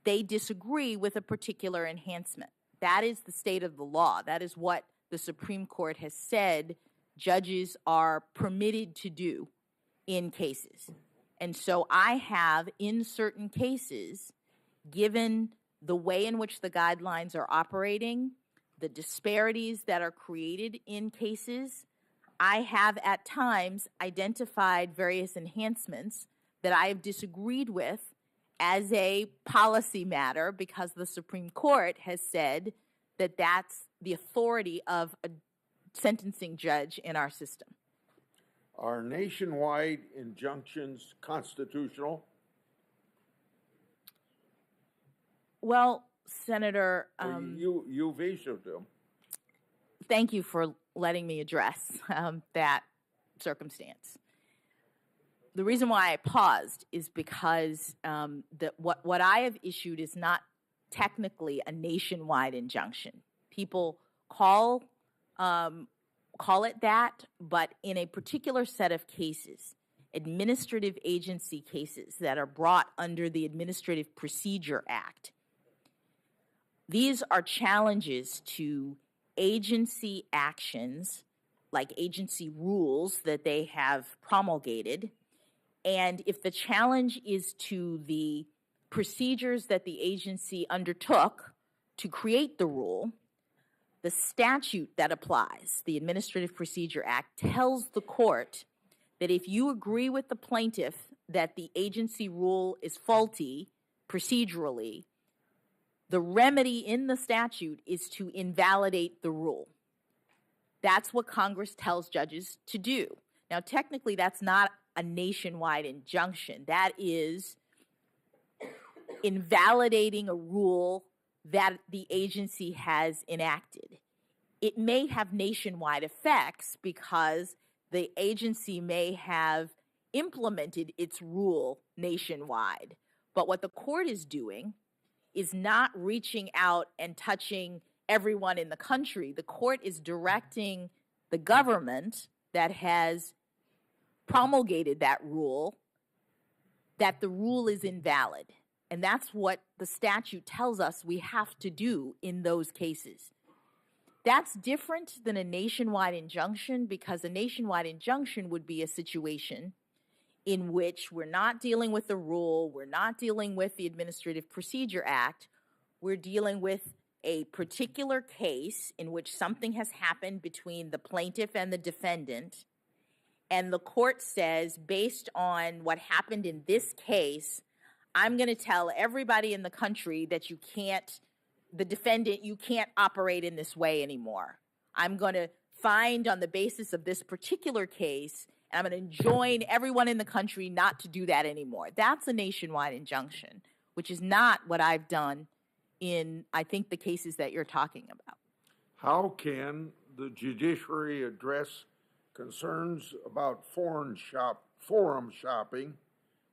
they disagree with a particular enhancement. That is the state of the law. That is what the Supreme Court has said judges are permitted to do in cases. And so I have, in certain cases, given the way in which the guidelines are operating, the disparities that are created in cases, I have at times identified various enhancements that I have disagreed with as a policy matter because the Supreme Court has said that that's the authority of a sentencing judge in our system. Are nationwide injunctions constitutional? Well, Senator, You've issued them. thank you for letting me address that circumstance. The reason why I paused is because what I have issued is not technically a nationwide injunction. People call it that, but in a particular set of cases, administrative agency cases that are brought under the Administrative Procedure Act, these are challenges to agency actions, like agency rules that they have promulgated. And if the challenge is to the procedures that the agency undertook to create the rule, the statute that applies, the Administrative Procedure Act, tells the court that if you agree with the plaintiff that the agency rule is faulty procedurally, the remedy in the statute is to invalidate the rule. That's what Congress tells judges to do. Now, technically, that's not a nationwide injunction. That is invalidating a rule that the agency has enacted. It may have nationwide effects because the agency may have implemented its rule nationwide. But what the court is doing is not reaching out and touching everyone in the country. The court is directing the government that has promulgated that rule that the rule is invalid. And that's what the statute tells us we have to do in those cases. That's different than a nationwide injunction, because a nationwide injunction would be a situation in which we're not dealing with the rule, we're not dealing with the Administrative Procedure Act, we're dealing with a particular case in which something has happened between the plaintiff and the defendant, and the court says, based on what happened in this case, I'm going to tell everybody in the country that you can't, the defendant, you can't operate in this way anymore. I'm going to find on the basis of this particular case, and I'm going to enjoin everyone in the country not to do that anymore. That's a nationwide injunction, which is not what I've done in, I think, the cases that you're talking about. How can the judiciary address concerns about forum shopping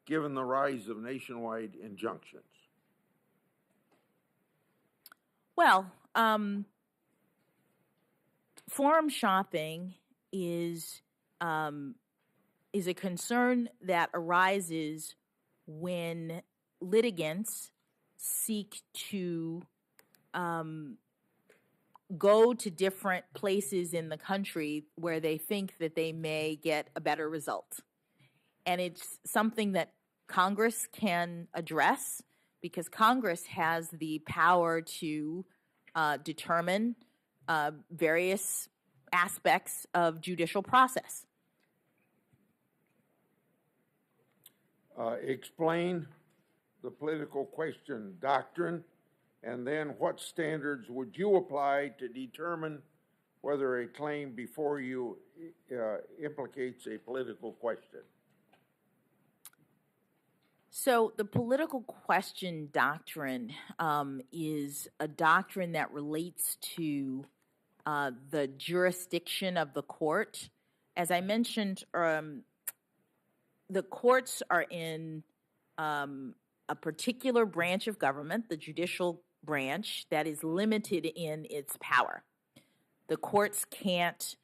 given the rise of nationwide injunctions? Well, forum shopping is a concern that arises when litigants seek to go to different places in the country where they think that they may get a better result. And it's something that Congress can address, because Congress has the power to determine various aspects of judicial process. Explain the political question doctrine, and then what standards would you apply to determine whether a claim before you implicates a political question? So the political question doctrine is a doctrine that relates to the jurisdiction of the court. As I mentioned, the courts are in a particular branch of government, the judicial branch, that is limited in its power. The courts can't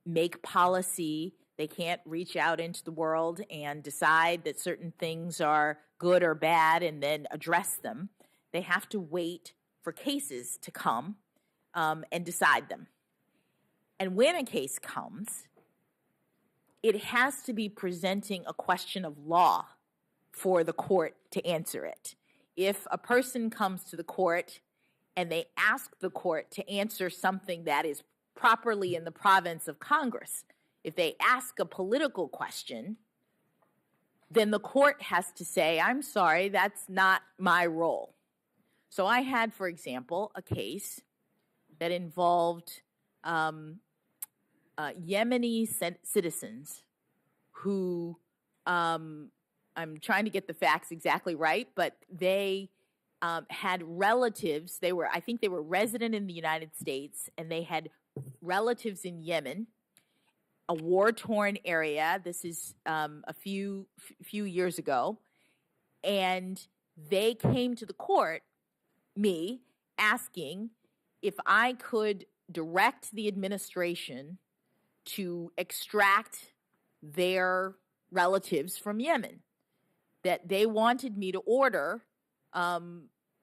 make policy. They can't reach out into the world and decide that certain things are good or bad and then address them. They have to wait for cases to come and decide them. And when a case comes, it has to be presenting a question of law for the court to answer it. If a person comes to the court and they ask the court to answer something that is properly in the province of Congress, if they ask a political question, then the court has to say, I'm sorry, that's not my role. So I had, for example, a case that involved Yemeni citizens who, I'm trying to get the facts exactly right, but they had relatives. I think they were resident in the United States, and they had relatives in Yemen, a war-torn area. This is a few years ago, and they came to the court, me, asking if I could direct the administration to extract their relatives from Yemen, that they wanted me to order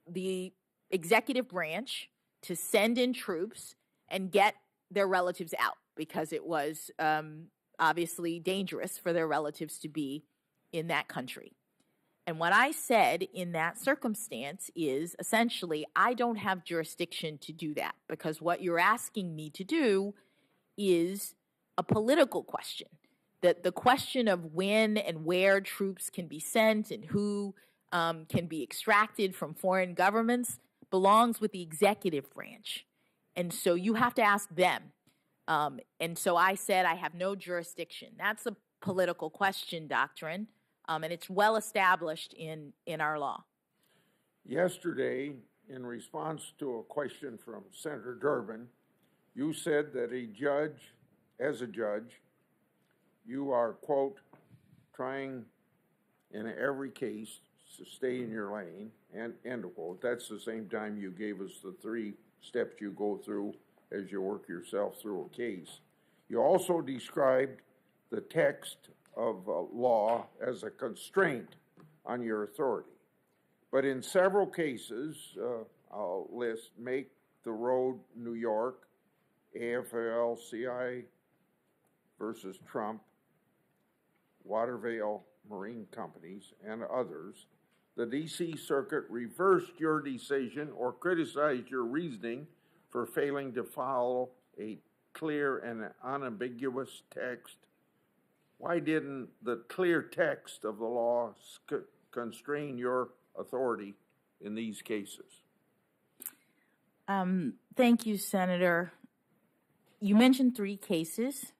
the executive branch to send in troops and get their relatives out, because it was obviously dangerous for their relatives to be in that country. And what I said in that circumstance is, essentially, I don't have jurisdiction to do that, because what you're asking me to do is a political question. That the question of when and where troops can be sent and who can be extracted from foreign governments belongs with the executive branch. And so you have to ask them. And so I said I have no jurisdiction. That's a political question doctrine, and it's well established in our law. Yesterday, in response to a question from Senator Durbin, you said that as a judge, you are, quote, trying in every case to stay in your lane, and end quote. That's the same time you gave us the 3 steps you go through as you work yourself through a case. You also described the text of law as a constraint on your authority. But in several cases, I'll list Make the Road New York, AFL-CIO versus Trump, Watervale Marine Companies, and others, the D.C. Circuit reversed your decision or criticized your reasoning for failing to follow a clear and unambiguous text. Why didn't the clear text of the law constrain your authority in these cases? Thank you, Senator. You mentioned 3 cases.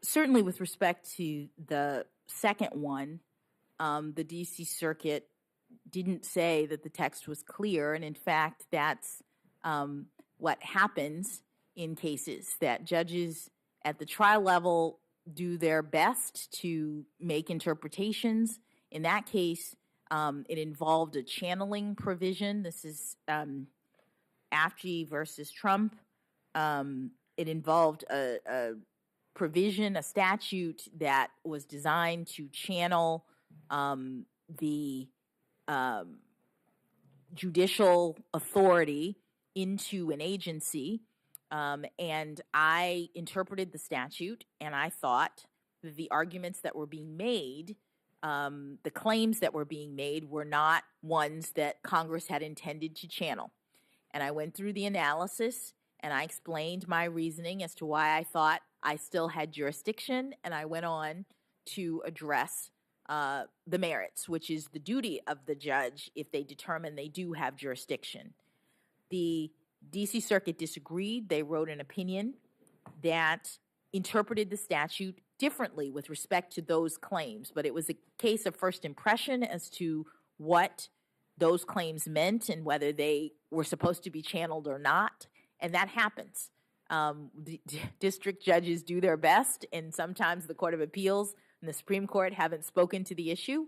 Certainly with respect to the second one, the D.C. Circuit didn't say that the text was clear, and in fact, that's what happens in cases, that judges at the trial level do their best to make interpretations. In that case, it involved a channeling provision. This is AFG versus Trump. It involved a provision, a statute that was designed to channel the judicial authority into an agency, and I interpreted the statute, and I thought that the arguments that were being made, the claims that were being made, were not ones that Congress had intended to channel. And I went through the analysis, and I explained my reasoning as to why I thought I still had jurisdiction, and I went on to address the merits, which is the duty of the judge if they determine they do have jurisdiction. The D.C. Circuit disagreed. They wrote an opinion that interpreted the statute differently with respect to those claims, but it was a case of first impression as to what those claims meant and whether they were supposed to be channeled or not. And that happens. District judges do their best, and sometimes the Court of Appeals and the Supreme Court haven't spoken to the issue,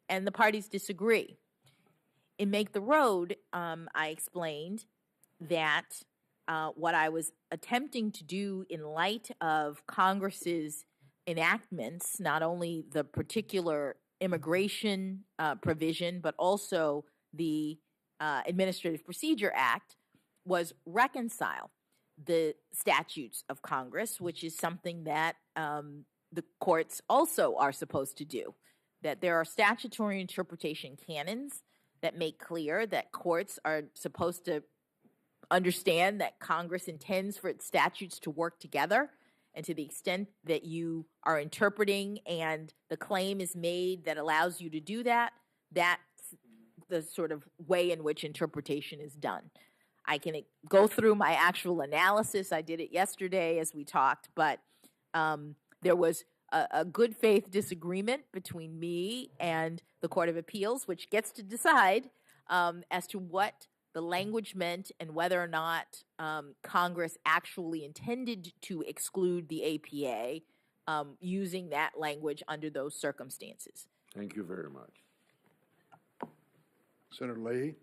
and the parties disagree. In Make the Road, I explained that what I was attempting to do in light of Congress's enactments, not only the particular immigration provision, but also the Administrative Procedure Act, was reconcile the statutes of Congress, which is something that the courts also are supposed to do. That there are statutory interpretation canons that make clear that courts are supposed to understand that Congress intends for its statutes to work together, and to the extent that you are interpreting and the claim is made that allows you to do that, that's the sort of way in which interpretation is done. I can go through my actual analysis. I did it yesterday as we talked, but there was a good faith disagreement between me and the Court of Appeals, which gets to decide as to what the language meant and whether or not Congress actually intended to exclude the APA using that language under those circumstances. Thank you very much. Senator Leahy.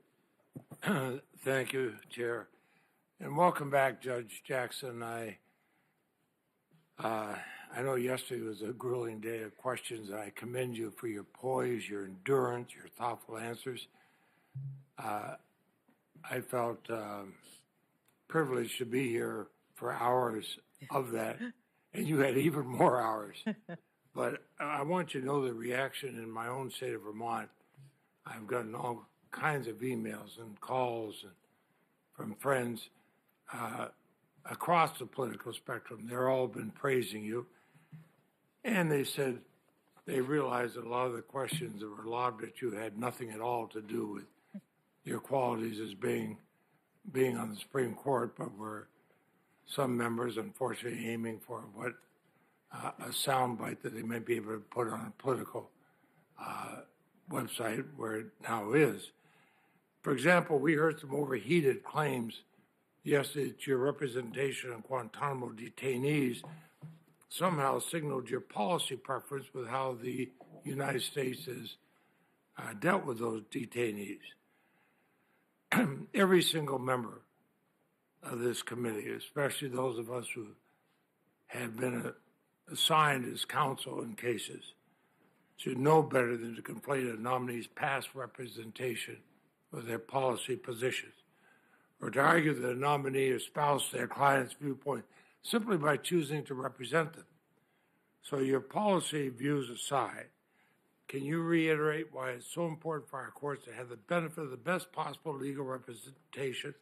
Thank you, Chair. And welcome back, Judge Jackson. I know yesterday was a grueling day of questions, and I commend you for your poise, your endurance, your thoughtful answers. I felt privileged to be here for hours of that, and you had even more hours. But I want you to know the reaction in my own state of Vermont. I've gotten all kinds of emails and calls and from friends across the political spectrum. They're all been praising you. And they said they realized that a lot of the questions that were lobbed at you had nothing at all to do with your qualities as being on the Supreme Court, but were some members, unfortunately, aiming for what a soundbite that they might be able to put on a political website where it now is. For example, we heard some overheated claims yesterday that your representation on Guantanamo detainees somehow signaled your policy preference with how the United States has dealt with those detainees. Every single member of this committee, especially those of us who have been assigned as counsel in cases, should know better than to conflate a nominee's past representation with their policy positions, or to argue that a nominee espoused their client's viewpoint simply by choosing to represent them. So your policy views aside, can you reiterate why it's so important for our courts to have the benefit of the best possible legal representation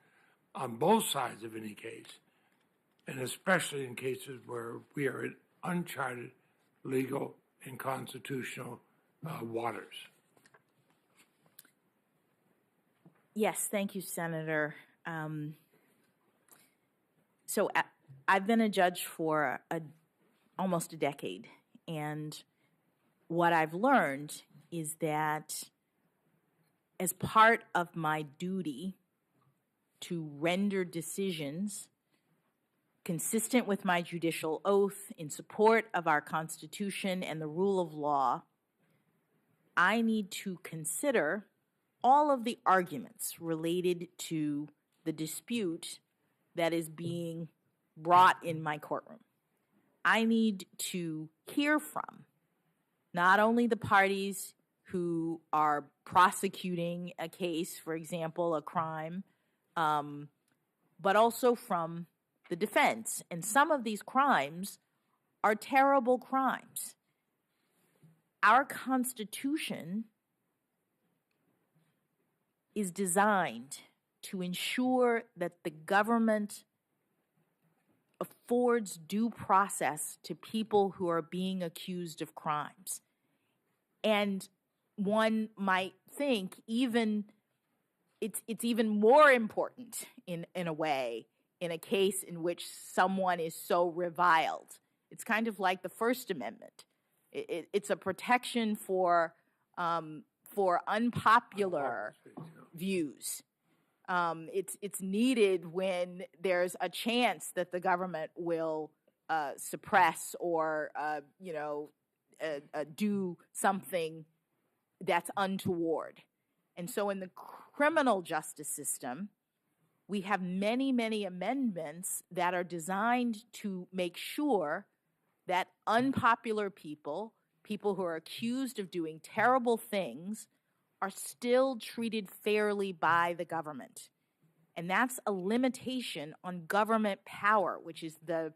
on both sides of any case, and especially in cases where we are in uncharted legal and constitutional waters? Yes, thank you, Senator. So I've been a judge for almost a decade, and what I've learned is that as part of my duty to render decisions consistent with my judicial oath in support of our Constitution and the rule of law, I need to consider all of the arguments related to the dispute that is being brought in my courtroom. I need to hear from not only the parties who are prosecuting a case, for example, a crime, but also from the defense. And some of these crimes are terrible crimes. Our Constitution is designed to ensure that the government affords due process to people who are being accused of crimes. And one might think it's even more important in a way in a case in which someone is so reviled. It's kind of like the First Amendment. It's a protection for unpopular views. It's needed when there's a chance that the government will suppress or do something that's untoward. And so in the criminal justice system, we have many, many amendments that are designed to make sure that unpopular people, people who are accused of doing terrible things, are still treated fairly by the government. And that's a limitation on government power, which is the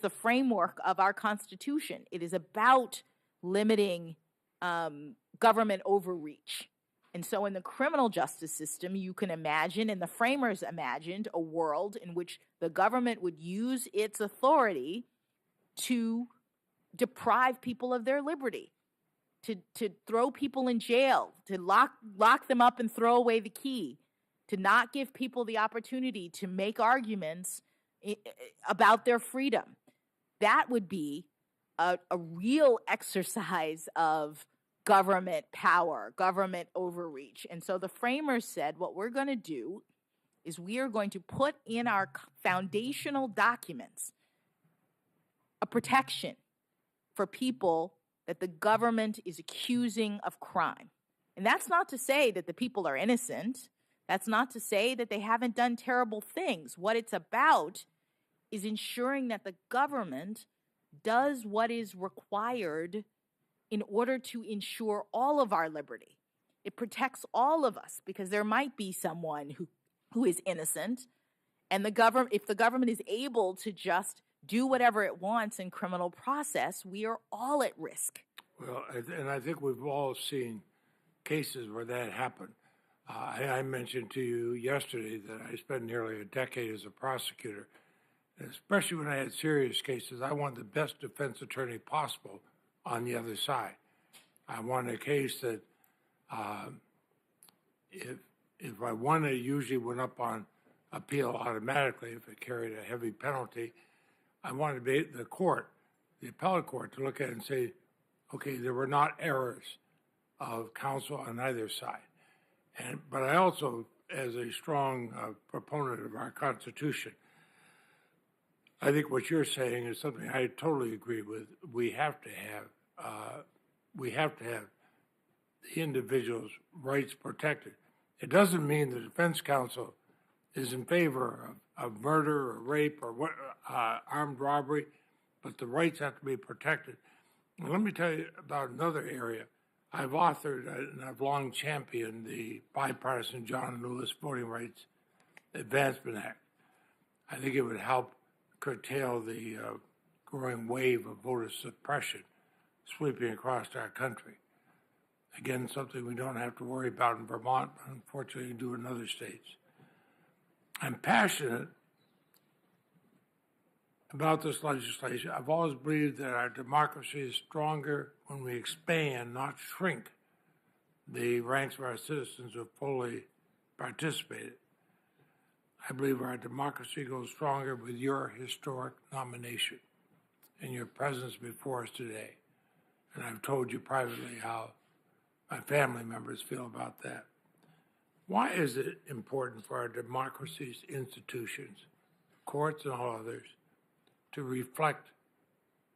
framework of our Constitution. It is about limiting government overreach. And so in the criminal justice system, you can imagine, and the framers imagined, a world in which the government would use its authority to deprive people of their liberty, to throw people in jail, to lock them up and throw away the key, to not give people the opportunity to make arguments about their freedom. That would be a real exercise of government power, government overreach. And so the framers said, what we're going to do is we are going to put in our foundational documents a protection for people that the government is accusing of crime. And that's not to say that the people are innocent. That's not to say that they haven't done terrible things. What it's about is ensuring that the government does what is required in order to ensure all of our liberty. It protects all of us because there might be someone who is innocent, and if the government is able to just do whatever it wants in criminal process, we are all at risk. Well, and I think we've all seen cases where that happened. I mentioned to you yesterday that I spent nearly a decade as a prosecutor, and especially when I had serious cases, I wanted the best defense attorney possible on the other side. I wanted a case that if I won, it usually went up on appeal automatically if it carried a heavy penalty. I wanted the appellate court, to look at it and say, okay, there were not errors of counsel on either side. But I also, as a strong proponent of our Constitution, I think what you're saying is something I totally agree with. We have to have the individual's rights protected. It doesn't mean the defense counsel is in favor of murder or rape or armed robbery, but the rights have to be protected. And let me tell you about another area. I've authored and I've long championed the bipartisan John Lewis Voting Rights Advancement Act. I think it would help curtail the growing wave of voter suppression sweeping across our country. Again, something we don't have to worry about in Vermont, but unfortunately do in other states. I'm passionate about this legislation. I've always believed that our democracy is stronger when we expand, not shrink, the ranks of our citizens who have fully participated. I believe our democracy goes stronger with your historic nomination and your presence before us today. And I've told you privately how my family members feel about that. Why is it important for our democracy's institutions, courts and all others, to reflect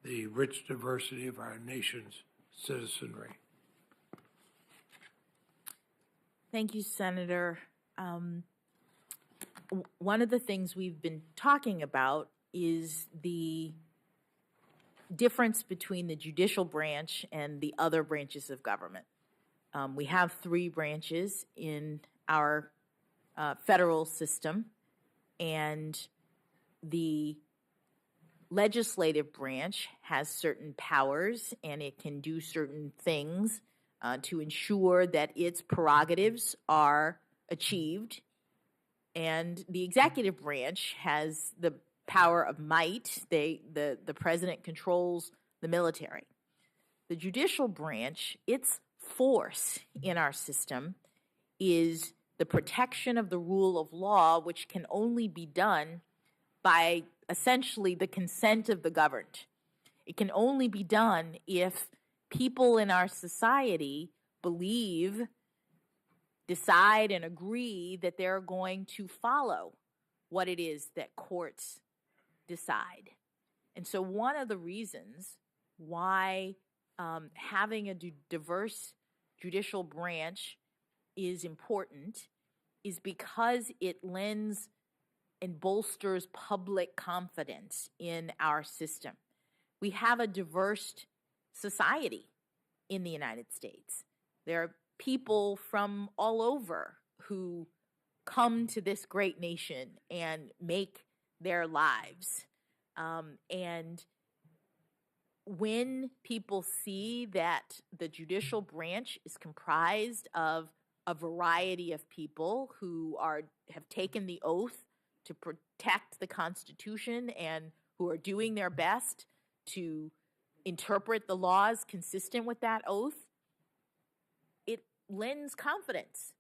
the rich diversity of our nation's citizenry? Thank you, Senator. One of the things we've been talking about is the difference between the judicial branch and the other branches of government. We have three branches in our federal system, and the legislative branch has certain powers, and it can do certain things to ensure that its prerogatives are achieved. And the executive branch has the power of might. The president controls the military. The judicial branch, its force in our system is the protection of the rule of law, which can only be done by essentially the consent of the governed. It can only be done if people in our society believe decide and agree that they're going to follow what it is that courts decide. And so one of the reasons why having a diverse judicial branch is important is because it lends and bolsters public confidence in our system. We have a diverse society in the United States. There are people from all over who come to this great nation and make their lives. And when people see that the judicial branch is comprised of a variety of people who have taken the oath to protect the Constitution and who are doing their best to interpret the laws consistent with that oath, it lends confidence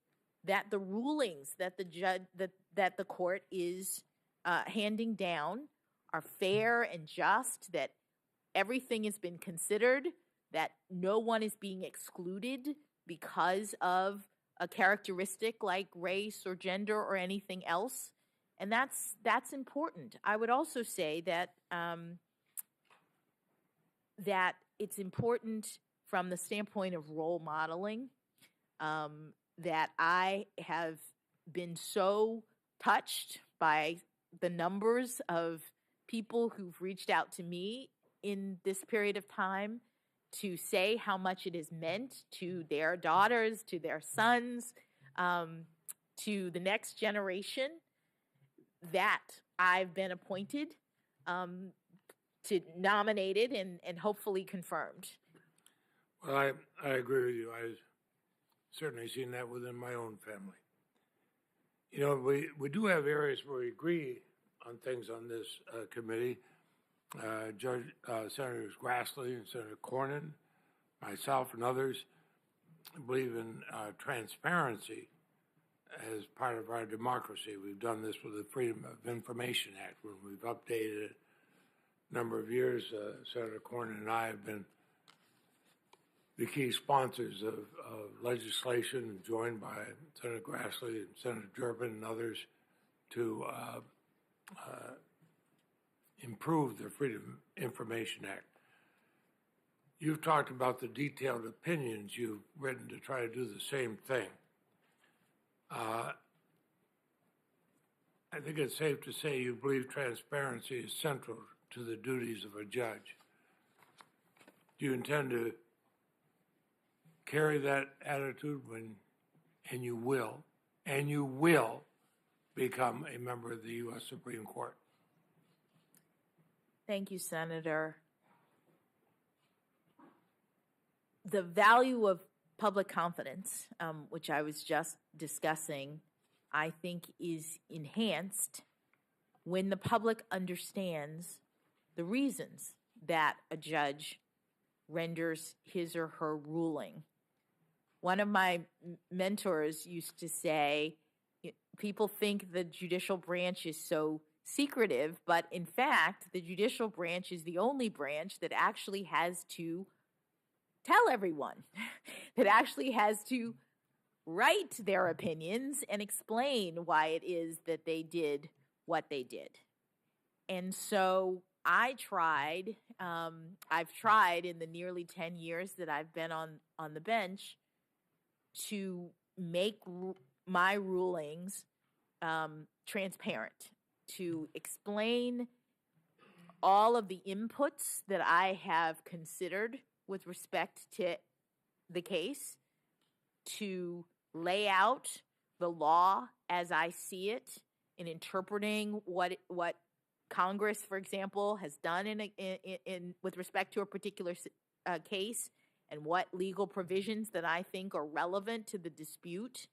that the rulings that the court is handing down are fair and just, that everything has been considered, that no one is being excluded because of a characteristic like race or gender or anything else. And that's important. I would also say that that it's important from the standpoint of role modeling, that I have been so touched by the numbers of people who've reached out to me in this period of time to say how much it has meant to their daughters, to their sons, to the next generation, that I've been appointed, nominated, and hopefully confirmed. Well, I agree with you. I've certainly seen that within my own family. You know, we do have areas where we agree on things on this committee. Senators Grassley and Senator Cornyn, myself and others believe in transparency as part of our democracy. We've done this with the Freedom of Information Act, where we've updated it a number of years. Senator Cornyn and I have been the key sponsors of legislation, joined by Senator Grassley and Senator Durbin and others, to improve the Freedom of Information Act. You've talked about the detailed opinions you've written to try to do the same thing. I think it's safe to say you believe transparency is central to the duties of a judge. Do you intend to carry that attitude and you will become a member of the U.S. Supreme Court? Thank you, Senator. The value of public confidence, which I was just discussing, I think is enhanced when the public understands the reasons that a judge renders his or her ruling. One of my mentors used to say, people think the judicial branch is so secretive, but in fact, the judicial branch is the only branch that actually has to tell everyone, that actually has to write their opinions and explain why it is that they did what they did. And so I've tried in the nearly 10 years that I've been on the bench to make my rulings transparent, to explain all of the inputs that I have considered with respect to the case, to lay out the law as I see it in interpreting what Congress, for example, has done in with respect to a particular case, and what legal provisions that I think are relevant to the dispute,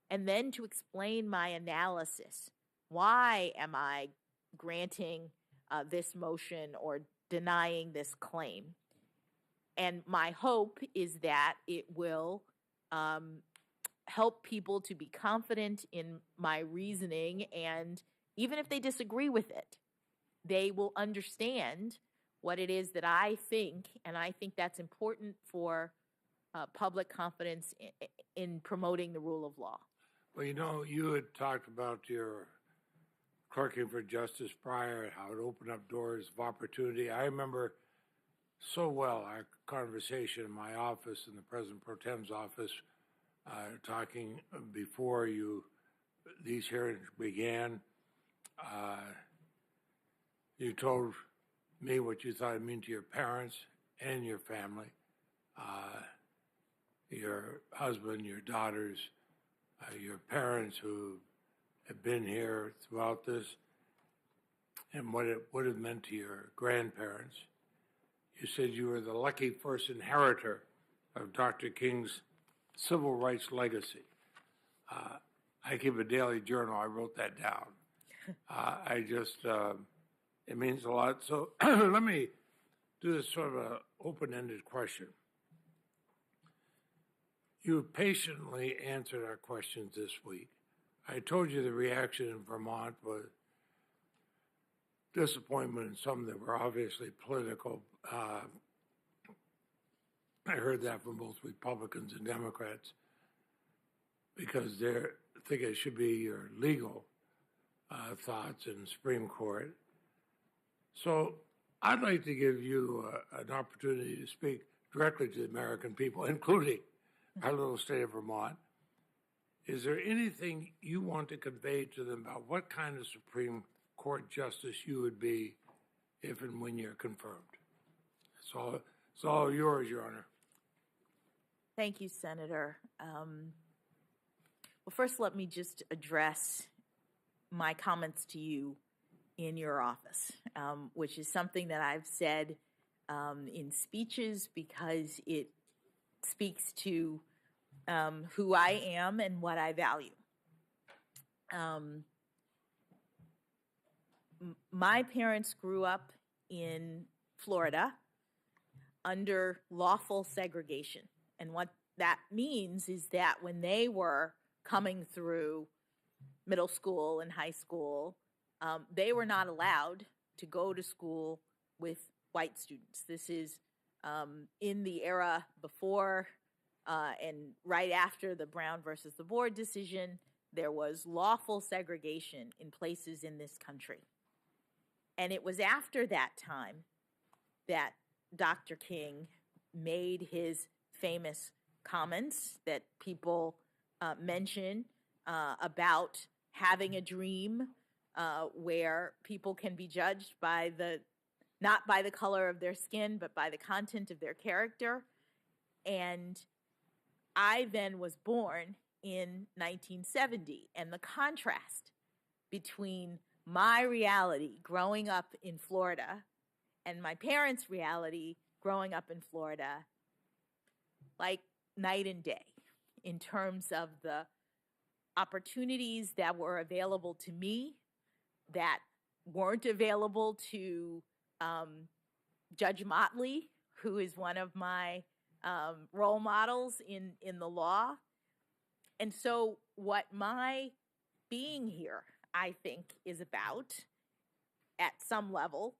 and then to explain my analysis. Why am I granting this motion or denying this claim? And my hope is that it will help people to be confident in my reasoning, and even if they disagree with it, they will understand what it is that I think, and I think that's important for public confidence in promoting the rule of law. Well, you know, you had talked about your clerking for justice prior and how it opened up doors of opportunity. I remember so well our conversation in my office, in the President Pro Tem's office, talking before these hearings began. You told me what you thought it meant to your parents and your family, your husband, your daughters, your parents who have been here throughout this, and what it would have meant to your grandparents. You said you were the lucky first inheritor of Dr. King's civil rights legacy. I keep a daily journal. I wrote that down. It means a lot. So let me do this sort of an open-ended question. You patiently answered our questions this week. I told you the reaction in Vermont was disappointment in some that were obviously political. I heard that from both Republicans and Democrats because they think it should be your legal thoughts in the Supreme Court. So I'd like to give you an opportunity to speak directly to the American people, including our little state of Vermont. Is there anything you want to convey to them about what kind of Supreme Court justice you would be if and when you're confirmed? It's all yours, Your Honor. Thank you, Senator. Well, first, let me just address my comments to you in your office, which is something that I've said in speeches because it speaks to who I am and what I value. My parents grew up in Florida under lawful segregation. And what that means is that when they were coming through middle school and high school, they were not allowed to go to school with white students. This is in the era before and right after the Brown versus the Board decision. There was lawful segregation in places in this country. And it was after that time that Dr. King made his famous comments that people mention about having a dream where people can be judged by not by the color of their skin, but by the content of their character. And I then was born in 1970, and the contrast between my reality growing up in Florida and my parents' reality growing up in Florida, like night and day in terms of the opportunities that were available to me that weren't available to Judge Motley, who is one of my role models in the law. And so what my being here, I think, is about at some level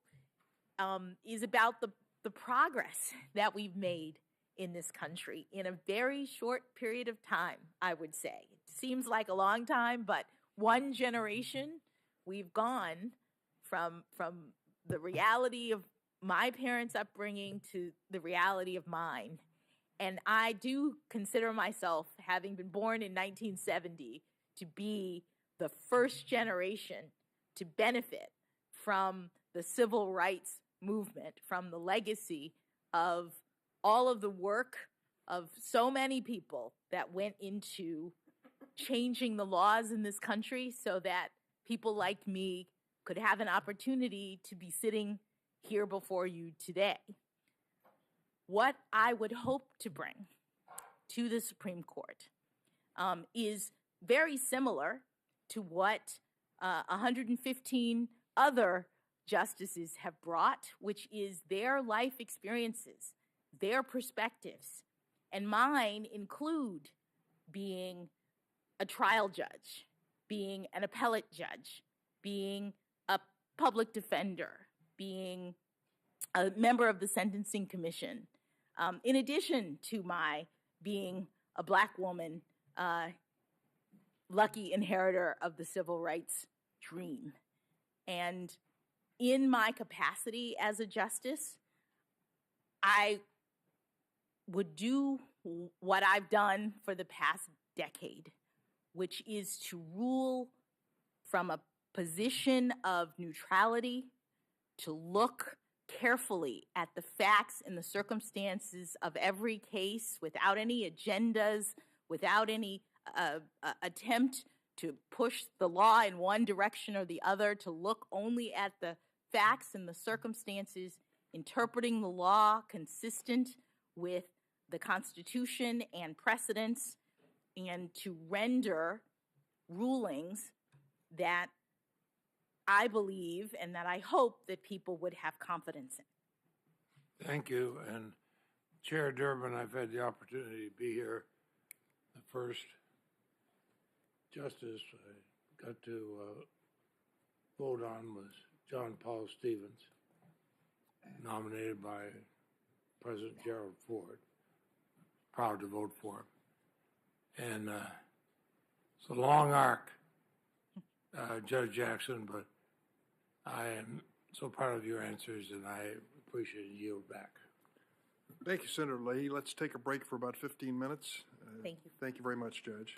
is about the progress that we've made in this country in a very short period of time, I would say. It seems like a long time, but one generation, we've gone from the reality of my parents' upbringing to the reality of mine. And I do consider myself, having been born in 1970, to be the first generation to benefit from the civil rights movement, from the legacy of all of the work of so many people that went into changing the laws in this country so that people like me could have an opportunity to be sitting here before you today. What I would hope to bring to the Supreme Court is very similar to what 115 other justices have brought, which is their life experiences, their perspectives. And mine include being a trial judge, being an appellate judge, being a public defender, being a member of the Sentencing Commission, in addition to my being a Black woman, lucky inheritor of the civil rights dream. And in my capacity as a justice, I would do what I've done for the past decade, which is to rule from a position of neutrality, to look carefully at the facts and the circumstances of every case without any agendas, without any attempt to push the law in one direction or the other, to look only at the facts and the circumstances, interpreting the law consistent with the Constitution and precedents, and to render rulings that I believe and that I hope that people would have confidence in. Thank you. And Chair Durbin, I've had the opportunity to be here. The first justice I got to vote on was John Paul Stevens, nominated by President Gerald Ford. Proud to vote for him. And it's a long arc, Judge Jackson, but I am so proud of your answers, and I appreciate you yield back. Thank you, Senator Leahy. Let's take a break for about 15 minutes. Thank you. Thank you very much, Judge.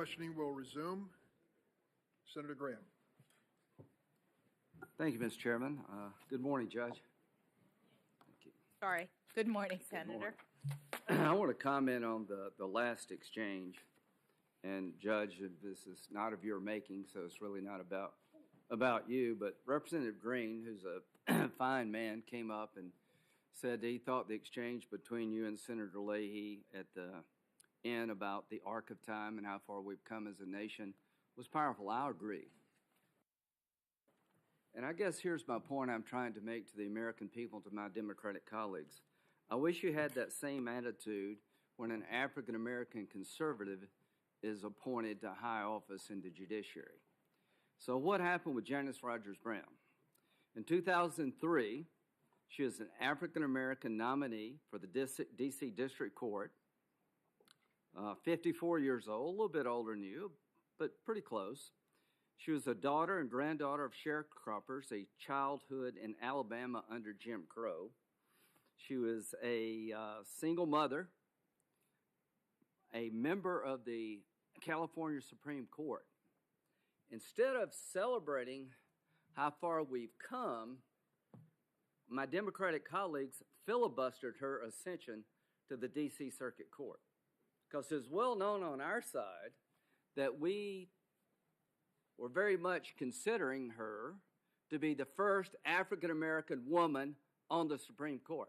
questioning will resume. Senator Graham. Thank you, Mr. Chairman. Good morning, Judge. Sorry. Good morning, Senator. I want to comment on the last exchange. And Judge, this is not of your making, so it's really not about you, but Representative Green, who's a fine man, came up and said that he thought the exchange between you and Senator Leahy at the end about the arc of time and how far we've come as a nation was powerful. I agree. And I guess here's my point I'm trying to make to the American people, to my Democratic colleagues. I wish you had that same attitude when an African American conservative is appointed to high office in the judiciary. So what happened with Janice Rogers Brown? In 2003, she was an African American nominee for the D.C. District Court, 54 years old, a little bit older than you, but pretty close. She was a daughter and granddaughter of sharecroppers, a childhood in Alabama under Jim Crow. She was a single mother, a member of the California Supreme Court. Instead of celebrating how far we've come, my Democratic colleagues filibustered her ascension to the D.C. Circuit Court. Because it's well known on our side that we were very much considering her to be the first African-American woman on the Supreme Court.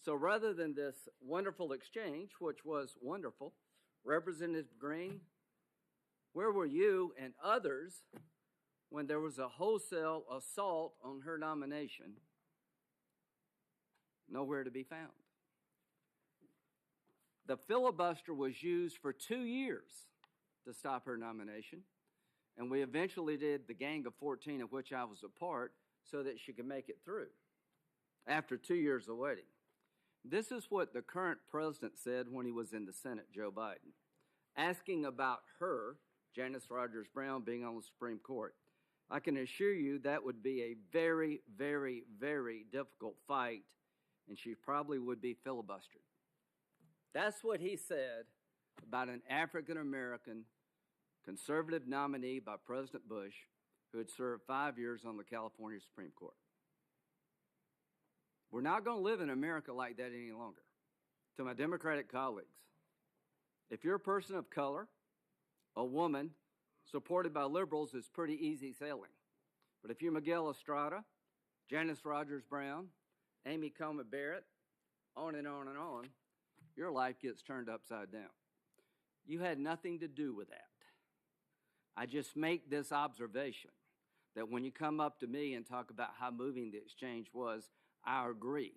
So rather than this wonderful exchange, which was wonderful, Representative Green, where were you and others when there was a wholesale assault on her nomination? Nowhere to be found. The filibuster was used for 2 years to stop her nomination, and we eventually did the Gang of 14, of which I was a part, so that she could make it through after 2 years of waiting. This is what the current president said when he was in the Senate, Joe Biden, asking about her, Janice Rogers Brown, being on the Supreme Court. I can assure you that would be a very, very, very difficult fight, and she probably would be filibustered. That's what he said about an African-American conservative nominee by President Bush who had served 5 years on the California Supreme Court. We're not going to live in America like that any longer. To my Democratic colleagues, if you're a person of color, a woman supported by liberals, it's pretty easy sailing. But if you're Miguel Estrada, Janice Rogers Brown, Amy Coney Barrett, on and on and on, your life gets turned upside down. You had nothing to do with that. I just make this observation that when you come up to me and talk about how moving the exchange was, I agree.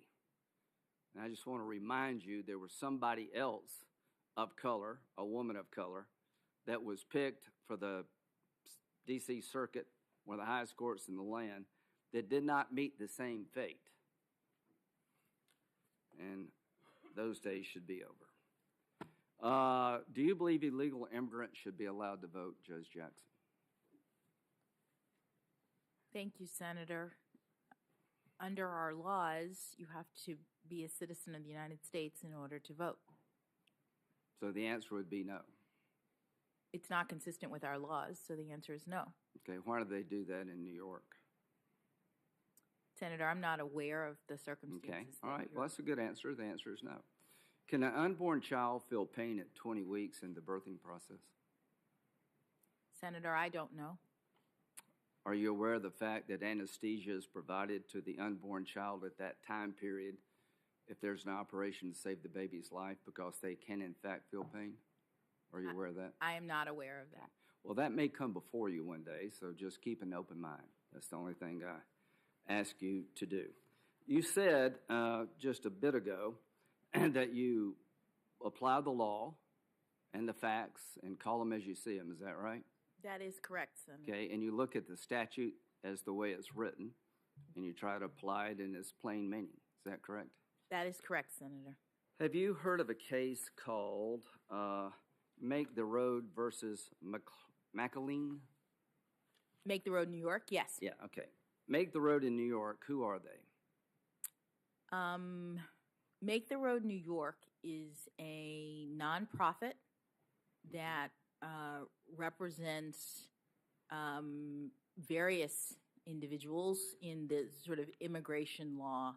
And I just want to remind you there was somebody else of color, a woman of color, that was picked for the D.C. Circuit, one of the highest courts in the land, that did not meet the same fate. And those days should be over. Do you believe illegal immigrants should be allowed to vote, Judge Jackson? Thank you, Senator. Under our laws, you have to be a citizen of the United States in order to vote. So the answer would be no. It's not consistent with our laws, so the answer is no. Okay, why do they do that in New York? Senator, I'm not aware of the circumstances. Okay, all right, well, that's a good answer. The answer is no. Can an unborn child feel pain at 20 weeks in the birthing process? Senator, I don't know. Are you aware of the fact that anesthesia is provided to the unborn child at that time period if there's an operation to save the baby's life because they can, in fact, feel pain? Are you aware of that? I am not aware of that. Well, that may come before you one day, so just keep an open mind. That's the only thing I ask you to do. You said just a bit ago that you apply the law and the facts and call them as you see them. Is that right? That is correct, Senator. Okay, and you look at the statute as the way it's written, and you try to apply it in its plain meaning. Is that correct? That is correct, Senator. Have you heard of a case called Make the Road versus McAleen? Make the Road New York? Yes. Yeah, okay. Make the Road in New York, who are they? Make the Road New York is a nonprofit that represents various individuals in the sort of immigration law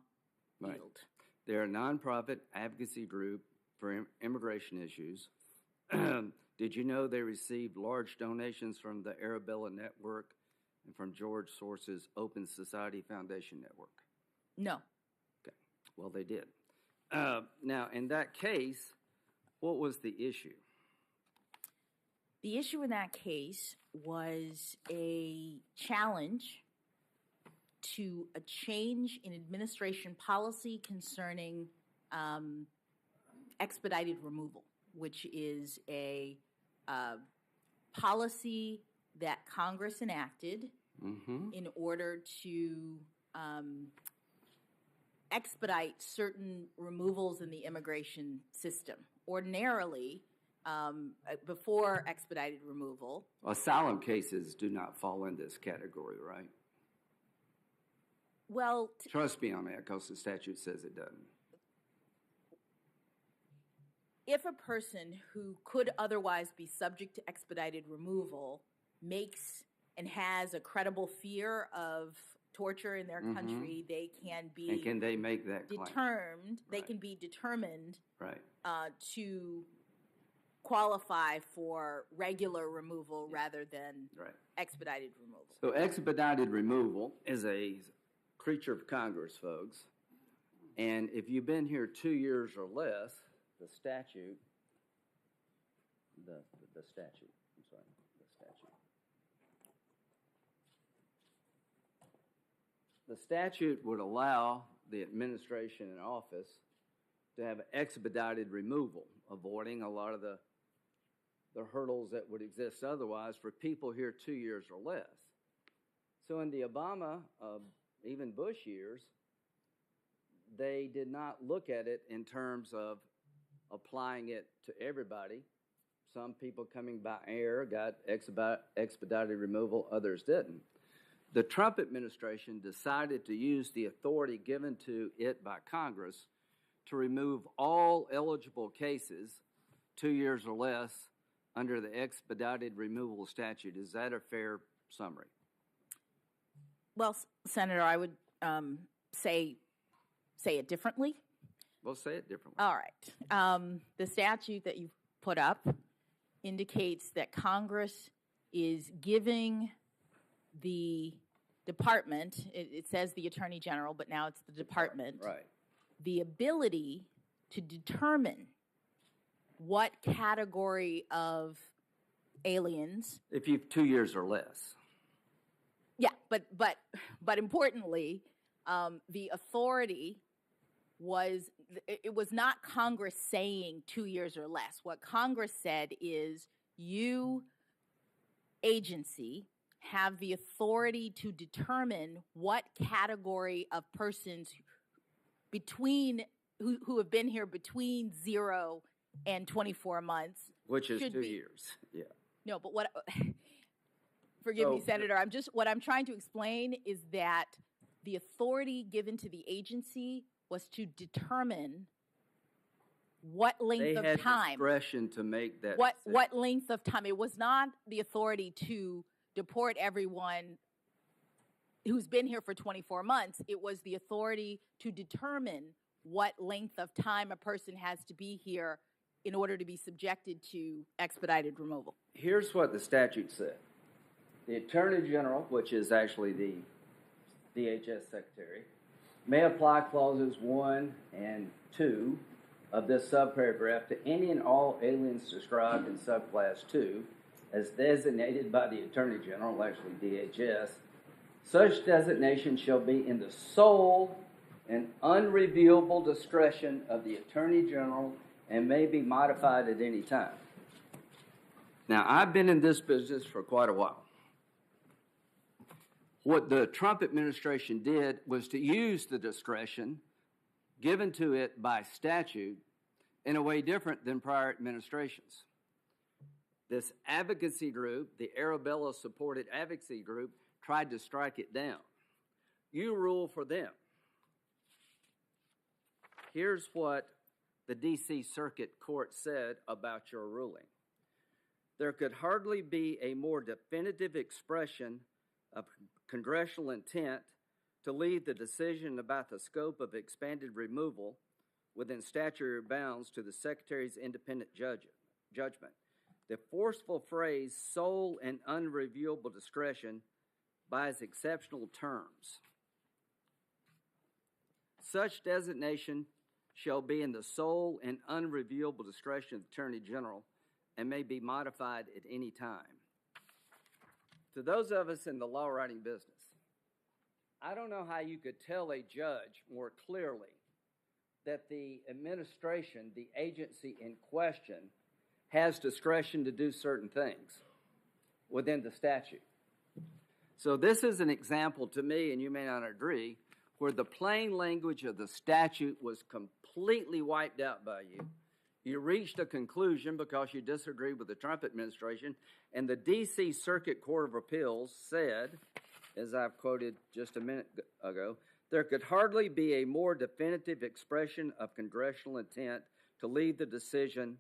Right. field. They're a nonprofit advocacy group for immigration issues. Did you know they received large donations from the Arabella Network and from George Soros's Open Society Foundation Network? No. Okay, well, they did. Now, in that case, what was the issue? The issue in that case was a challenge to a change in administration policy concerning expedited removal, which is a policy that Congress enacted in order to expedite certain removals in the immigration system. Ordinarily, before expedited removal, Asylum cases do not fall in this category, right? well, Trust me on that, because the statute says it doesn't. if a person who could otherwise be subject to expedited removal makes and has a credible fear of torture in their country, they can be And can they make that claim? they Right. can be determined Right. to qualify for regular removal rather than Right. expedited removal. So expedited removal is a creature of Congress, folks. And if you've been here 2 years or less, the statute, the statute, I'm sorry, the statute. The statute would allow the administration in office to have expedited removal, avoiding a lot of the hurdles that would exist otherwise for people here 2 years or less. So in the Obama, even Bush years, they did not look at it in terms of applying it to everybody. Some people coming by air got expedited removal, others didn't. The Trump administration decided to use the authority given to it by Congress to remove all eligible cases 2 years or less under the expedited removal statute. Is that a fair summary? Well, Senator, I would say it differently. Well, say it differently. All right. The statute that you put up indicates that Congress is giving the department, it says the Attorney General, but now it's the department, Right. the ability to determine what category of aliens. If you've 2 years or less. Yeah, but importantly, the authority it was not Congress saying 2 years or less. What Congress said is you, agency, have the authority to determine what category of persons who have been here between 0 and 24 months. Which is should 2 be. years. Yeah. No, but forgive me, Senator, what I'm trying to explain is that the authority given to the agency was to determine what length of time. They had discretion to make that what decision. length of time. It was not the authority to deport everyone who's been here for 24 months. It was the authority to determine what length of time a person has to be here in order to be subjected to expedited removal. Here's what the statute said. The Attorney General, which is actually the DHS Secretary, may apply clauses 1 and 2 of this subparagraph to any and all aliens described in subclass 2 as designated by the Attorney General, actually DHS. Such designation shall be in the sole and unreviewable discretion of the Attorney General and may be modified at any time. Now, I've been in this business for quite a while. What the Trump administration did was to use the discretion given to it by statute in a way different than prior administrations. This advocacy group, the Arabella-supported advocacy group, tried to strike it down. You rule for them. Here's what the D.C. Circuit Court said about your ruling. There could hardly be a more definitive expression of congressional intent to leave the decision about the scope of expanded removal within statutory bounds to the Secretary's independent judgment. The forceful phrase sole and unreviewable discretion by its exceptional terms. Such designation shall be in the sole and unreviewable discretion of the Attorney General and may be modified at any time. To those of us in the law writing business, I don't know how you could tell a judge more clearly that the administration, the agency in question, has discretion to do certain things within the statute. So this is an example to me, and you may not agree, where the plain language of the statute was completely wiped out by you. You reached a conclusion because you disagreed with the Trump administration, and the D.C. Circuit Court of Appeals said, as I've quoted just a minute ago, there could hardly be a more definitive expression of congressional intent to leave the decision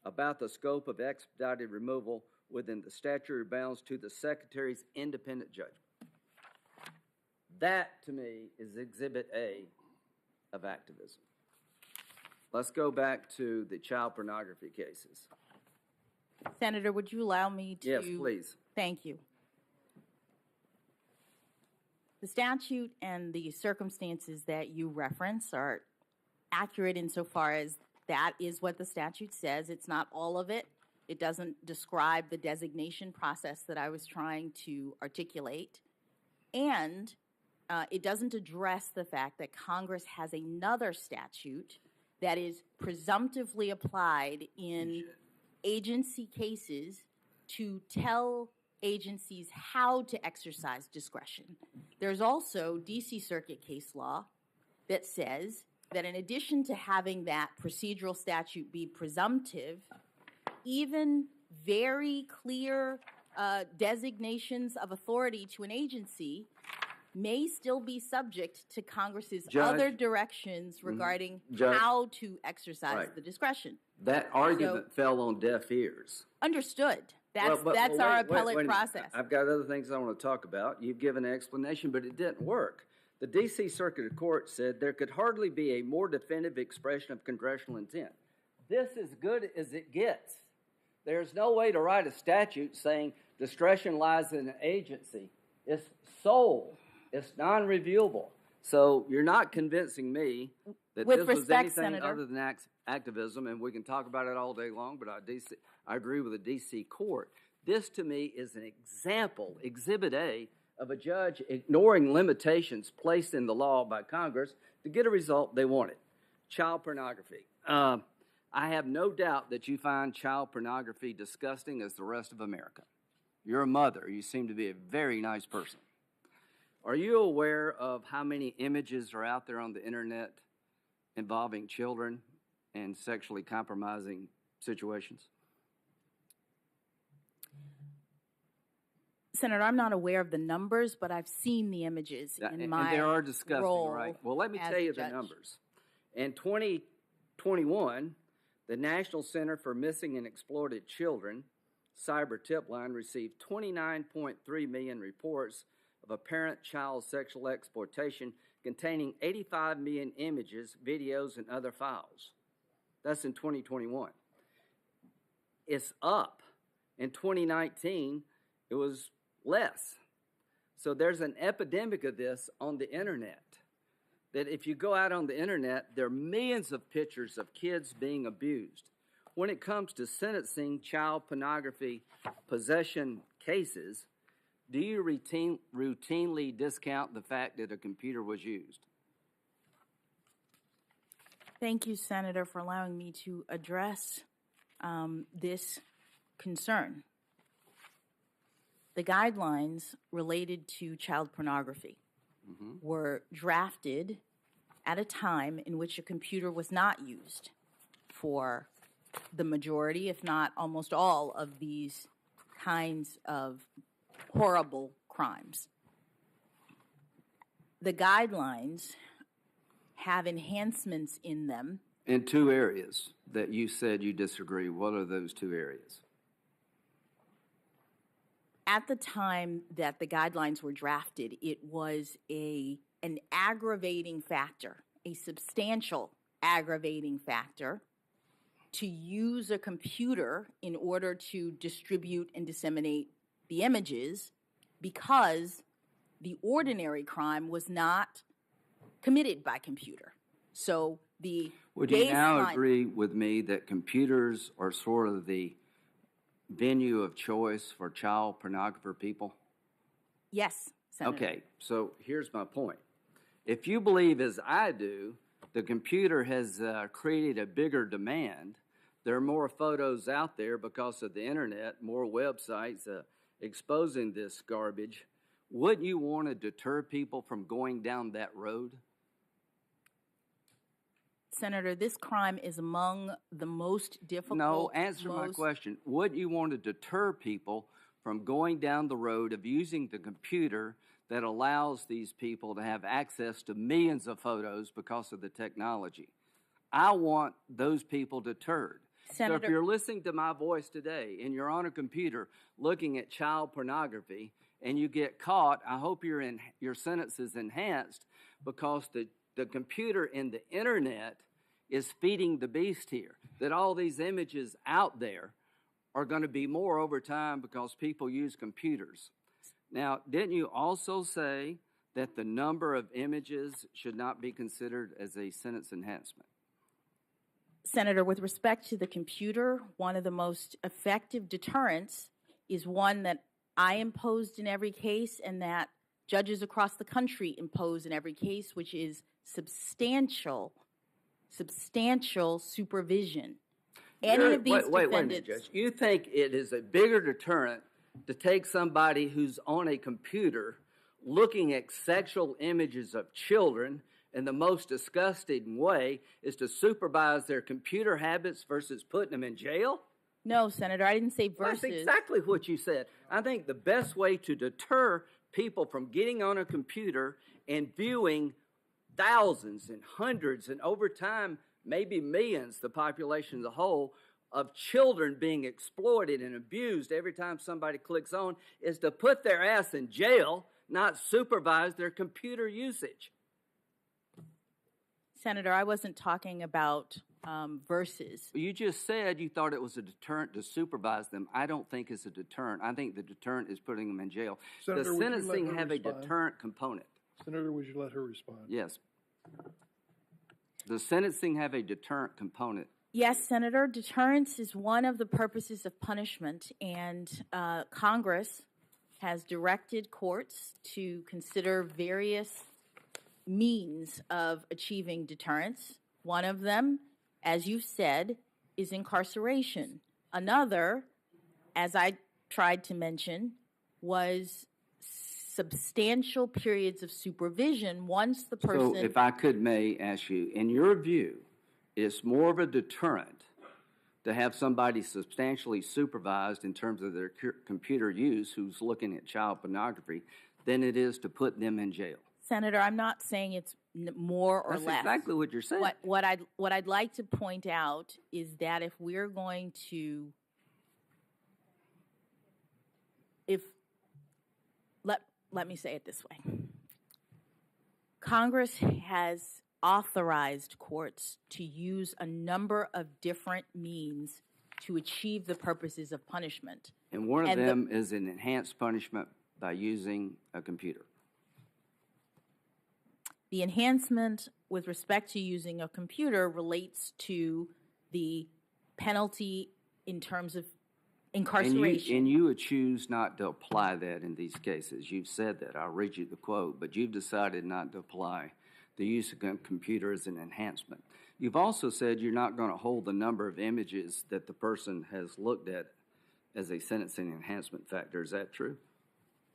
about the scope of expedited removal within the statutory bounds to the Secretary's independent judgment. That, to me, is Exhibit A of activism. Let's go back to the child pornography cases. Senator, would you allow me to? Yes, please. Thank you. The statute and the circumstances that you reference are accurate insofar as that is what the statute says. It's not all of it. It doesn't describe the designation process that I was trying to articulate. And it doesn't address the fact that Congress has another statute that is presumptively applied in agency cases to tell agencies how to exercise discretion. There's also D.C. Circuit case law that says that in addition to having that procedural statute be presumptive, even very clear designations of authority to an agency may still be subject to Congress's other directions regarding how to exercise the discretion. That argument fell on deaf ears. Understood. That's our appellate process. I've got other things I want to talk about. You've given an explanation, but it didn't work. The D.C. Circuit Court said there could hardly be a more definitive expression of congressional intent. This is good as it gets. There's no way to write a statute saying discretion lies in an agency. It's sole. It's non-reviewable. So you're not convincing me that this was anything other than activism, and we can talk about it all day long, but I agree with the D.C. Court. This, to me, is an example, Exhibit A, of a judge ignoring limitations placed in the law by Congress to get a result they wanted. Child pornography. I have no doubt that you find child pornography disgusting as the rest of America. You're a mother. You seem to be a very nice person. Are you aware of how many images are out there on the internet involving children and sexually compromising situations? Senator, I'm not aware of the numbers, but I've seen the images in my and they are disgusting, role right? Well, let me tell you the numbers. In 2021, the National Center for Missing and Exploited Children Cyber Tip Line received 29.3 million reports of apparent child sexual exploitation containing 85 million images, videos, and other files. That's in 2021. It's up. In 2019, it was less. So there's an epidemic of this on the internet, that if you go out on the internet, there are millions of pictures of kids being abused. When it comes to sentencing child pornography possession cases, do you routinely discount the fact that a computer was used? Thank you, Senator, for allowing me to address this concern. The guidelines related to child pornography were drafted at a time in which a computer was not used for the majority, if not almost all, of these kinds of horrible crimes. The guidelines have enhancements in them. In two areas that you said you disagree. What are those two areas? at the time that the guidelines were drafted, it was an aggravating factor, a substantial aggravating factor, to use a computer in order to distribute and disseminate the images, because the ordinary crime was not committed by computer. So the Would you now baseline- agree with me that computers are sort of the venue of choice for child pornographer people? Yes, Senator. Okay, so here's my point. If you believe, as I do, the computer has created a bigger demand, there are more photos out there because of the internet, more websites exposing this garbage. Wouldn't you want to deter people from going down that road? Senator, this crime is among the most difficult. No, answer my question. Wouldn't you want to deter people from going down the road of using the computer that allows these people to have access to millions of photos because of the technology? I want those people deterred. So if you're listening to my voice today and you're on a computer looking at child pornography and you get caught, I hope your sentence is enhanced, because the computer and the internet is feeding the beast here, that all these images out there are going to be more over time because people use computers. Now, didn't you also say that the number of images should not be considered as a sentence enhancement? Senator, with respect to the computer, one of the most effective deterrents is one that I imposed in every case and that judges across the country impose in every case, which is substantial supervision. Any of these wait a minute, defendants. Judge. You think it is a bigger deterrent to take somebody who's on a computer looking at sexual images of children in the most disgusting way is to supervise their computer habits versus putting them in jail? No, Senator, I didn't say versus. That's exactly what you said. I think the best way to deter people from getting on a computer and viewing thousands and hundreds and over time maybe millions, the population as a whole, of children being exploited and abused every time somebody clicks on, is to put their ass in jail, not supervise their computer usage. Senator, I wasn't talking about versus. You just said you thought it was a deterrent to supervise them. I don't think it's a deterrent. I think the deterrent is putting them in jail. Senator, Does would you let sentencing her have a respond? deterrent component? Senator, would you let her respond? Yes. Does sentencing have a deterrent component? Yes, Senator. Deterrence is one of the purposes of punishment, and Congress has directed courts to consider various means of achieving deterrence. One of them, as you said, is incarceration. Another, as I tried to mention, was substantial periods of supervision once the person... So if I may ask you, in your view, it's more of a deterrent to have somebody substantially supervised in terms of their computer use who's looking at child pornography than it is to put them in jail? Senator, I'm not saying it's more or That's less. exactly what you're saying. What I'd like to point out is that if we're going to, let me say it this way. Congress has authorized courts to use a number of different means to achieve the purposes of punishment. And one of them is an enhanced punishment by using a computer. The enhancement with respect to using a computer relates to the penalty in terms of incarceration. And you would choose not to apply that in these cases. You've said that. I'll read you the quote, but you've decided not to apply the use of a computer as an enhancement. You've also said you're not going to hold the number of images that the person has looked at as a sentencing enhancement factor. Is that true?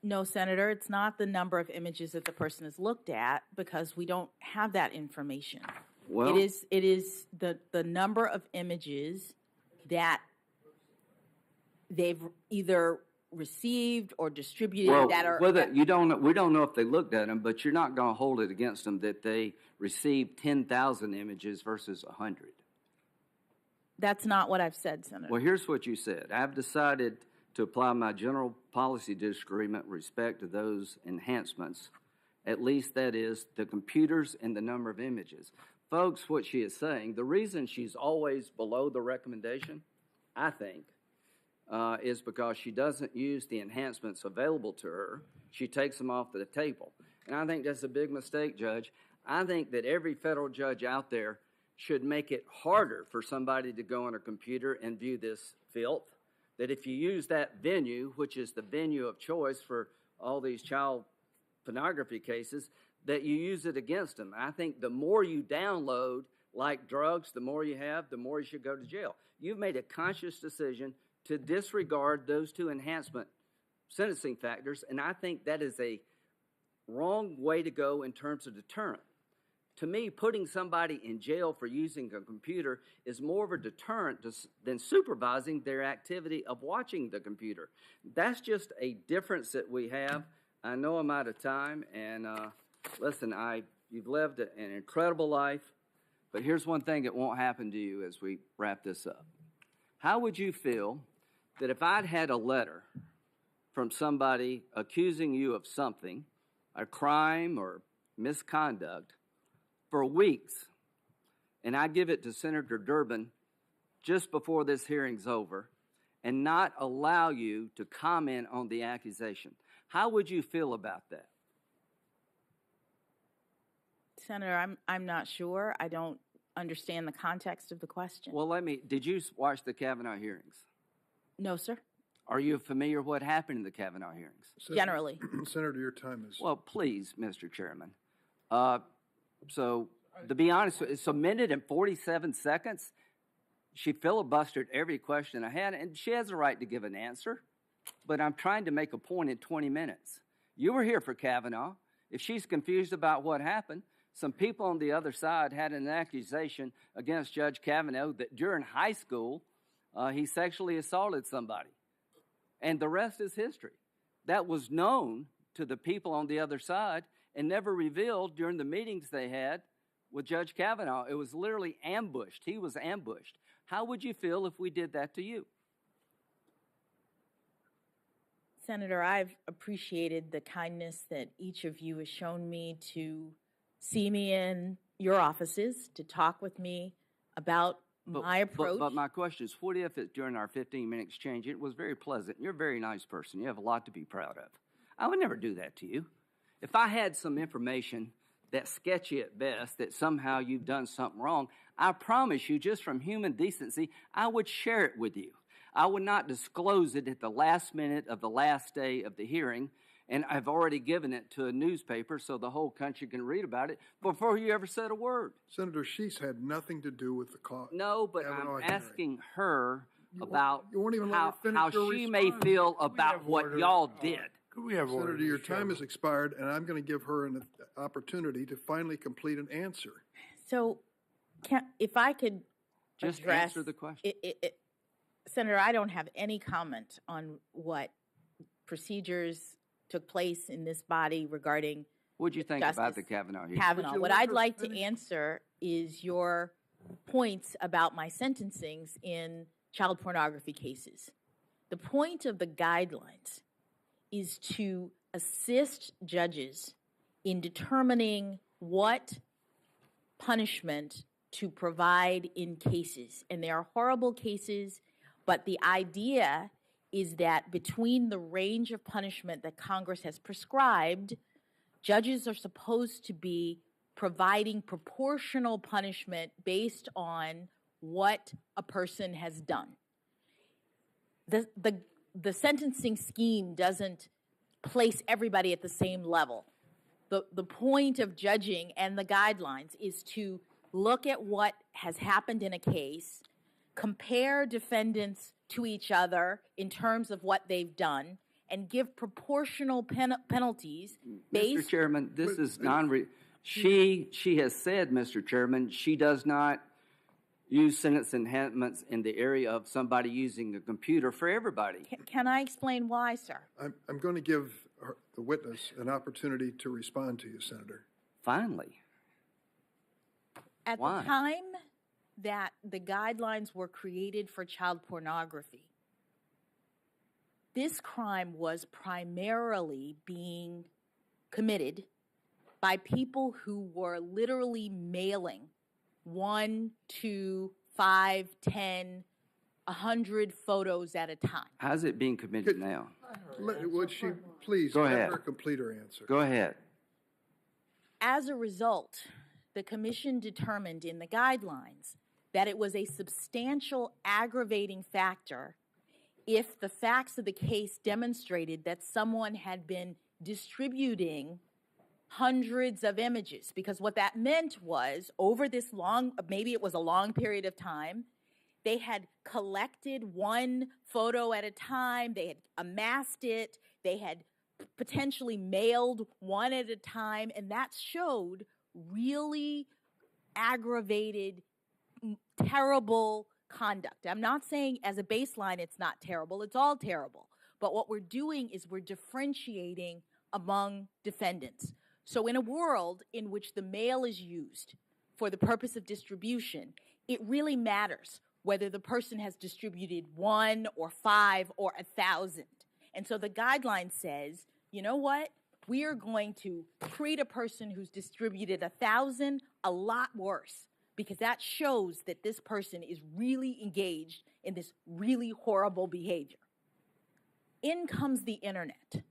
No, Senator, it's not the number of images that the person has looked at, because we don't have that information. Well, it is the number of images that they've either received or distributed that are... we don't know if they looked at them, but you're not going to hold it against them that they received 10,000 images versus 100. That's not what I've said, Senator. Well, here's what you said. I've decided to apply my general policy disagreement with respect to those enhancements, at least that is the computers and the number of images. Folks, what she is saying, the reason she's always below the recommendation, I think, is because she doesn't use the enhancements available to her. She takes them off the table. And I think that's a big mistake, Judge. I think that every federal judge out there should make it harder for somebody to go on a computer and view this filth. That if you use that venue, which is the venue of choice for all these child pornography cases, that you use it against them. I think the more you download, like drugs, the more you have, the more you should go to jail. You've made a conscious decision to disregard those two enhancement sentencing factors, and I think that is a wrong way to go in terms of deterrent. To me, putting somebody in jail for using a computer is more of a deterrent than supervising their activity of watching the computer. That's just a difference that we have. I know I'm out of time, and listen, you've lived an incredible life, but here's one thing that won't happen to you as we wrap this up. How would you feel that if I'd had a letter from somebody accusing you of something, a crime or misconduct, for weeks, and I give it to Senator Durbin just before this hearing's over, and not allow you to comment on the accusation? How would you feel about that? Senator, I'm not sure. I don't understand the context of the question. Well, did you watch the Kavanaugh hearings? No, sir. Are you familiar with what happened in the Kavanaugh hearings? Generally. Senator, your time is. Well, please, Mr. Chairman. So, to be honest, it's a minute and 47 seconds. She filibustered every question I had, and she has a right to give an answer, but I'm trying to make a point in 20 minutes. You were here for Kavanaugh. If she's confused about what happened, some people on the other side had an accusation against Judge Kavanaugh that during high school, he sexually assaulted somebody. And the rest is history. That was known to the people on the other side and never revealed during the meetings they had with Judge Kavanaugh. It was literally ambushed. He was ambushed. How would you feel if we did that to you? Senator, I've appreciated the kindness that each of you has shown me to see me in your offices, to talk with me about my approach. But my question is, what if during our 15-minute exchange, it was very pleasant? You're a very nice person. You have a lot to be proud of. I would never do that to you. If I had some information that's sketchy at best, that somehow you've done something wrong, I promise you, just from human decency, I would share it with you. I would not disclose it at the last minute of the last day of the hearing, and I've already given it to a newspaper so the whole country can read about it before you ever said a word. Senator, she's had nothing to do with the cause. No, but I'm asking her about you won't even let her finish how your she response. may feel about what y'all did. Could we have order, Senator, your Mr. time Chairman? has expired, and I'm going to give her an opportunity to finally complete an answer. So, if I could Just address, answer the question. Senator, I don't have any comment on what procedures took place in this body regarding What do you think about Justice the Kavanaugh hearing? Kavanaugh. Would you What let I'd her like to finish? answer is your points about my sentencings in child pornography cases. The point of the guidelines is to assist judges in determining what punishment to provide in cases. And there are horrible cases, but the idea is that between the range of punishment that Congress has prescribed, judges are supposed to be providing proportional punishment based on what a person has done. The sentencing scheme doesn't place everybody at the same level. The point of judging and the guidelines is to look at what has happened in a case, compare defendants to each other in terms of what they've done, and give proportional penalties based. Mr. Chairman, this is she has said, Mr. Chairman, she does not use sentence enhancements in the area of somebody using a computer for everybody. Can I explain why, sir? I'm going to give the witness an opportunity to respond to you, Senator. Finally. At Why? the time that the guidelines were created for child pornography, this crime was primarily being committed by people who were literally mailing 1, 2, 5, 10, 100 photos at a time. How's it being committed now? Would she please Go let ahead. her complete her answer? Go ahead. As a result, the commission determined in the guidelines that it was a substantial aggravating factor if the facts of the case demonstrated that someone had been distributing hundreds of images, because what that meant was over this long, maybe it was a long period of time, they had collected one photo at a time, they had amassed it, they had potentially mailed one at a time, and that showed really aggravated, terrible conduct. I'm not saying as a baseline it's not terrible, it's all terrible. But what we're doing is we're differentiating among defendants. So in a world in which the mail is used for the purpose of distribution, it really matters whether the person has distributed 1 or 5 or 1,000. And so the guideline says, you know what? We are going to treat a person who's distributed 1,000 a lot worse, because that shows that this person is really engaged in this really horrible behavior. In comes the internet.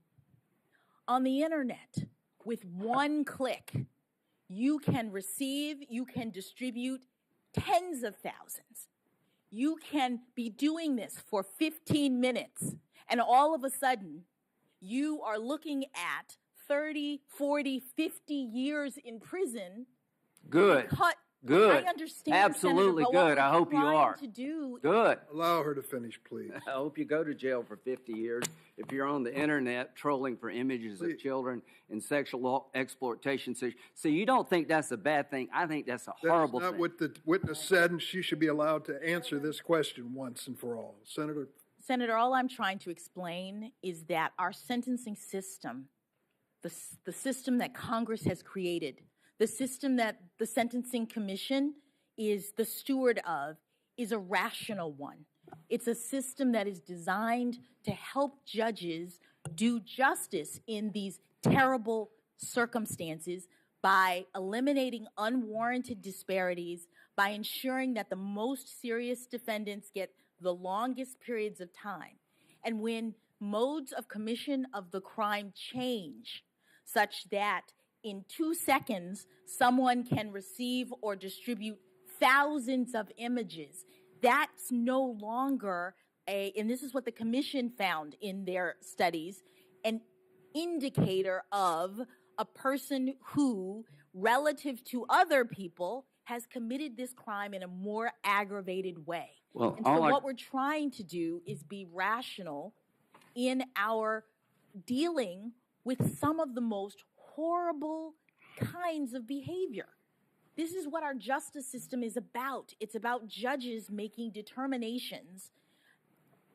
On the internet, with one click, you can receive, you can distribute tens of thousands. You can be doing this for 15 minutes, and all of a sudden, you are looking at 30, 40, 50 years in prison. Good. Good. I understand, Absolutely Senator, but good. I hope you are. To do Good. Allow her to finish, please. I hope you go to jail for 50 years if you're on the internet trolling for images of children in sexual exploitation. So you don't think that's a bad thing? I think that's a horrible That's thing. not what the witness said, and she should be allowed to answer this question once and for all. Senator, all I'm trying to explain is that our sentencing system, the system that Congress has created, the system that the Sentencing Commission is the steward of, is a rational one. It's a system that is designed to help judges do justice in these terrible circumstances by eliminating unwarranted disparities, by ensuring that the most serious defendants get the longest periods of time. And when modes of commission of the crime change, such that in 2 seconds, someone can receive or distribute thousands of images, that's no longer and this is what the commission found in their studies, an indicator of a person who, relative to other people, has committed this crime in a more aggravated way. Well, and so what we're trying to do is be rational in our dealing with some of the most horrible kinds of behavior. This is what our justice system is about. It's about judges making determinations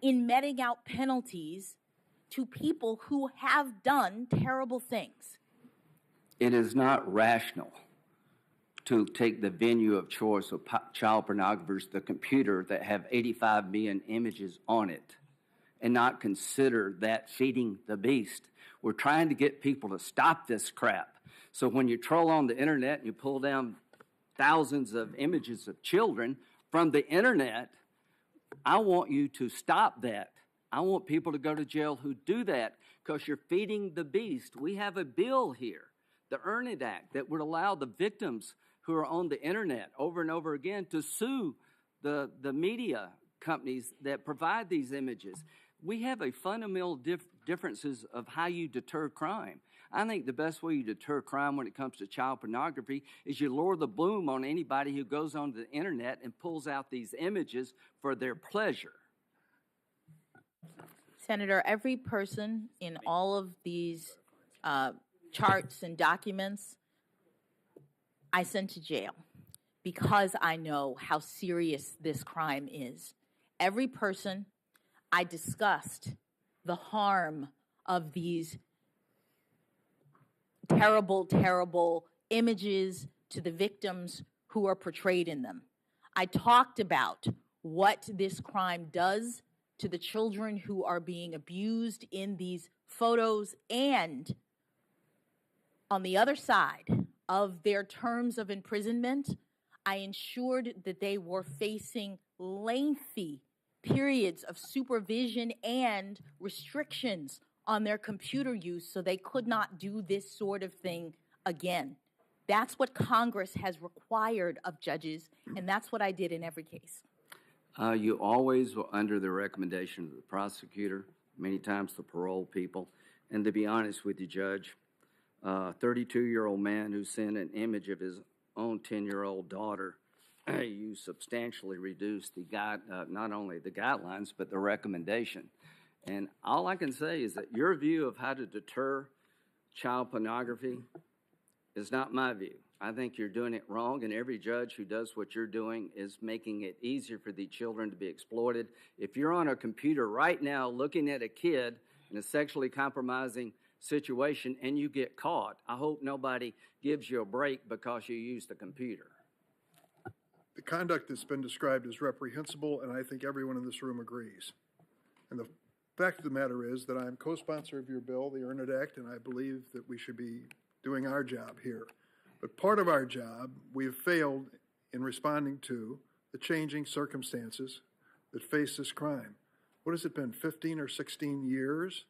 in meting out penalties to people who have done terrible things. It is not rational to take the venue of choice of child pornographers, the computer that have 85 million images on it, and not consider that feeding the beast. We're trying to get people to stop this crap. So when you troll on the internet and you pull down thousands of images of children from the internet, I want you to stop that. I want people to go to jail who do that, because you're feeding the beast. We have a bill here, the Earn It Act, that would allow the victims who are on the internet over and over again to sue the media companies that provide these images. We have a fundamental differences of how you deter crime. I think the best way you deter crime when it comes to child pornography is you lower the boom on anybody who goes onto the internet and pulls out these images for their pleasure. Senator, every person in all of these charts and documents I sent to jail because I know how serious this crime is. Every person I discussed the harm of these terrible, terrible images to the victims who are portrayed in them. I talked about what this crime does to the children who are being abused in these photos, and on the other side of their terms of imprisonment, I ensured that they were facing lengthy periods of supervision and restrictions on their computer use so they could not do this sort of thing again. That's what Congress has required of judges, and that's what I did in every case. You always were under the recommendation of the prosecutor, many times the parole people. And to be honest with you, Judge, a 32-year-old man who sent an image of his own 10-year-old daughter, you substantially reduced the not only the guidelines, but the recommendation. And all I can say is that your view of how to deter child pornography is not my view. I think you're doing it wrong, and every judge who does what you're doing is making it easier for the children to be exploited. If you're on a computer right now looking at a kid in a sexually compromising situation and you get caught, I hope nobody gives you a break because you used a computer. The conduct that's been described is reprehensible, and I think everyone in this room agrees. And the fact of the matter is that I'm co-sponsor of your bill, the Earn It Act, and I believe that we should be doing our job here. But part of our job, we have failed in responding to the changing circumstances that face this crime. What has it been, 15 or 16 years?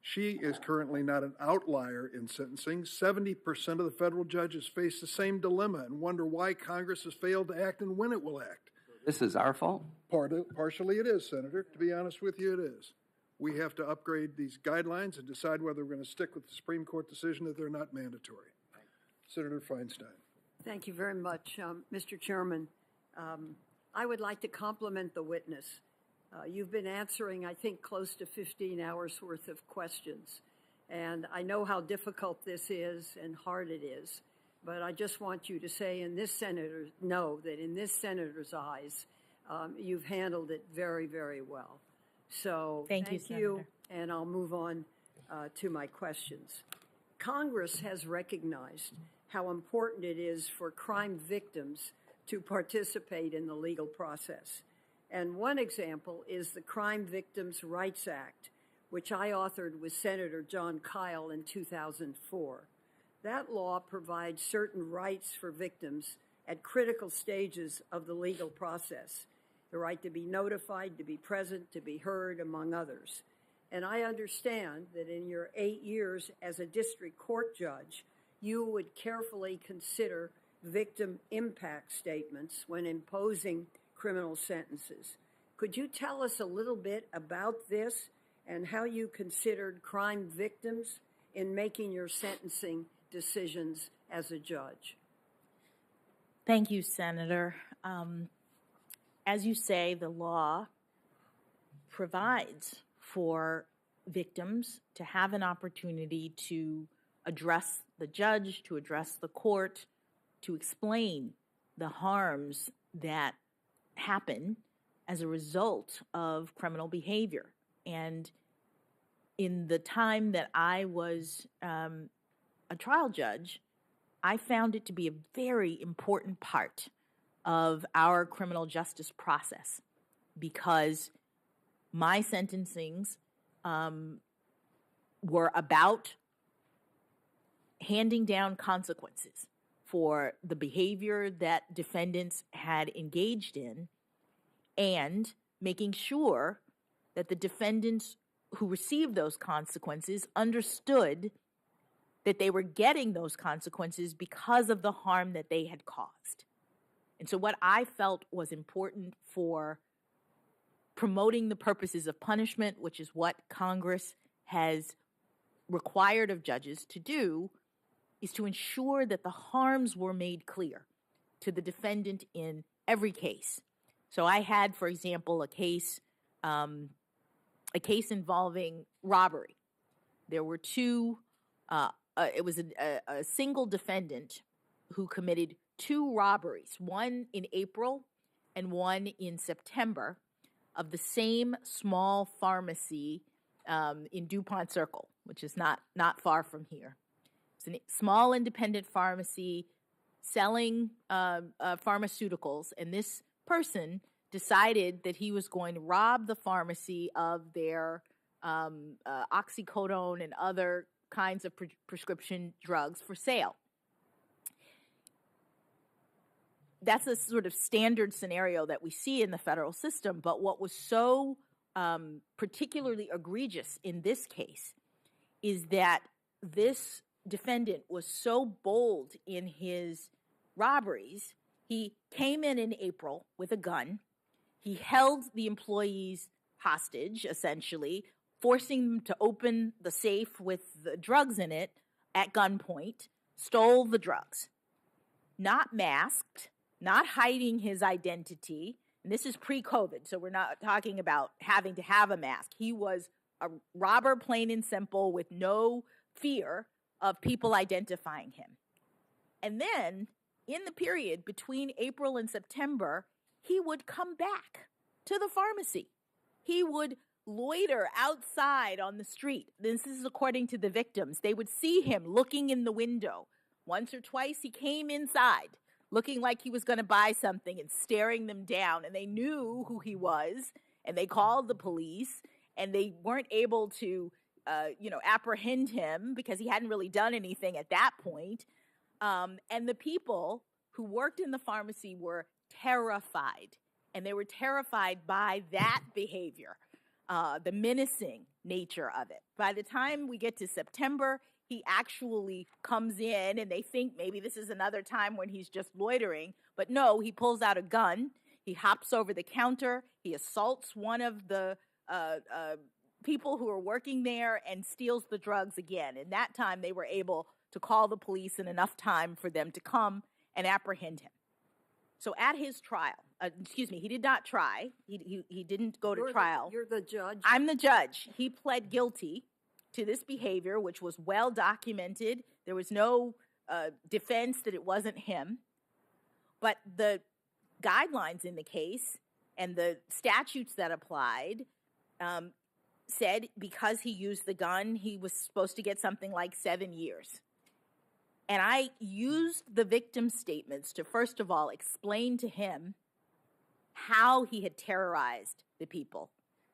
She is currently not an outlier in sentencing. 70% of the federal judges face the same dilemma and wonder why Congress has failed to act and when it will act. This is our fault? Partially it is, Senator. To be honest with you, it is. We have to upgrade these guidelines and decide whether we're going to stick with the Supreme Court decision that they're not mandatory. Senator Feinstein. Thank you very much, Mr. Chairman. I would like to compliment the witness. You've been answering, I think, close to 15 hours worth of questions. And I know how difficult this is and hard it is. But I just want you to say in this senator's senator's eyes, you've handled it very, very well. So thank you, Senator. And I'll move on to my questions. Congress has recognized how important it is for crime victims to participate in the legal process. And one example is the Crime Victims' Rights Act, which I authored with Senator John Kyle in 2004. That law provides certain rights for victims at critical stages of the legal process. The right to be notified, to be present, to be heard, among others. And I understand that in your 8 years as a district court judge, you would carefully consider victim impact statements when imposing criminal sentences. Could you tell us a little bit about this and how you considered crime victims in making your sentencing decisions as a judge? Thank you, Senator. As you say, the law provides for victims to have an opportunity to address the judge, to address the court, to explain the harms that happen as a result of criminal behavior. And in the time that I was a trial judge, I found it to be a very important part of our criminal justice process because my sentencings were about handing down consequences for the behavior that defendants had engaged in and making sure that the defendants who received those consequences understood that they were getting those consequences because of the harm that they had caused. And so what I felt was important for promoting the purposes of punishment, which is what Congress has required of judges to do, is to ensure that the harms were made clear to the defendant in every case. So I had, for example, a case involving robbery. There were it was a single defendant who committed 2 robberies, one in April and one in September, of the same small pharmacy in DuPont Circle, which is not far from here. It's a small independent pharmacy selling pharmaceuticals, and this person decided that he was going to rob the pharmacy of their oxycodone and other kinds of prescription drugs for sale. That's a sort of standard scenario that we see in the federal system, but what was so particularly egregious in this case is that this defendant was so bold in his robberies. He came in April with a gun. He held the employees hostage, essentially, forcing them to open the safe with the drugs in it at gunpoint, stole the drugs. Not masked, not hiding his identity. And this is pre-COVID, so we're not talking about having to have a mask. He was a robber, plain and simple, with no fear of people identifying him. And then, in the period between April and September, he would come back to the pharmacy. He would loiter outside on the street. This is according to the victims. They would see him looking in the window. Once or twice he came inside, looking like he was going to buy something and staring them down. And they knew who he was, and they called the police, and they weren't able to, apprehend him because he hadn't really done anything at that point. And the people who worked in the pharmacy were terrified, and they were terrified by that behavior, the menacing nature of it. By the time we get to September, he actually comes in, and they think maybe this is another time when he's just loitering. But no, he pulls out a gun. He hops over the counter. He assaults one of the people who are working there and steals the drugs again. And that time they were able to call the police in enough time for them to come and apprehend him. So at his trial, he did not try. He didn't go to trial. You're the judge? I'm the judge. He pled guilty to this behavior, which was well documented. There was no defense that it wasn't him. But the guidelines in the case and the statutes that applied said because he used the gun, he was supposed to get something like 7 years. And I used the victim statements to, first of all, explain to him how he had terrorized the people.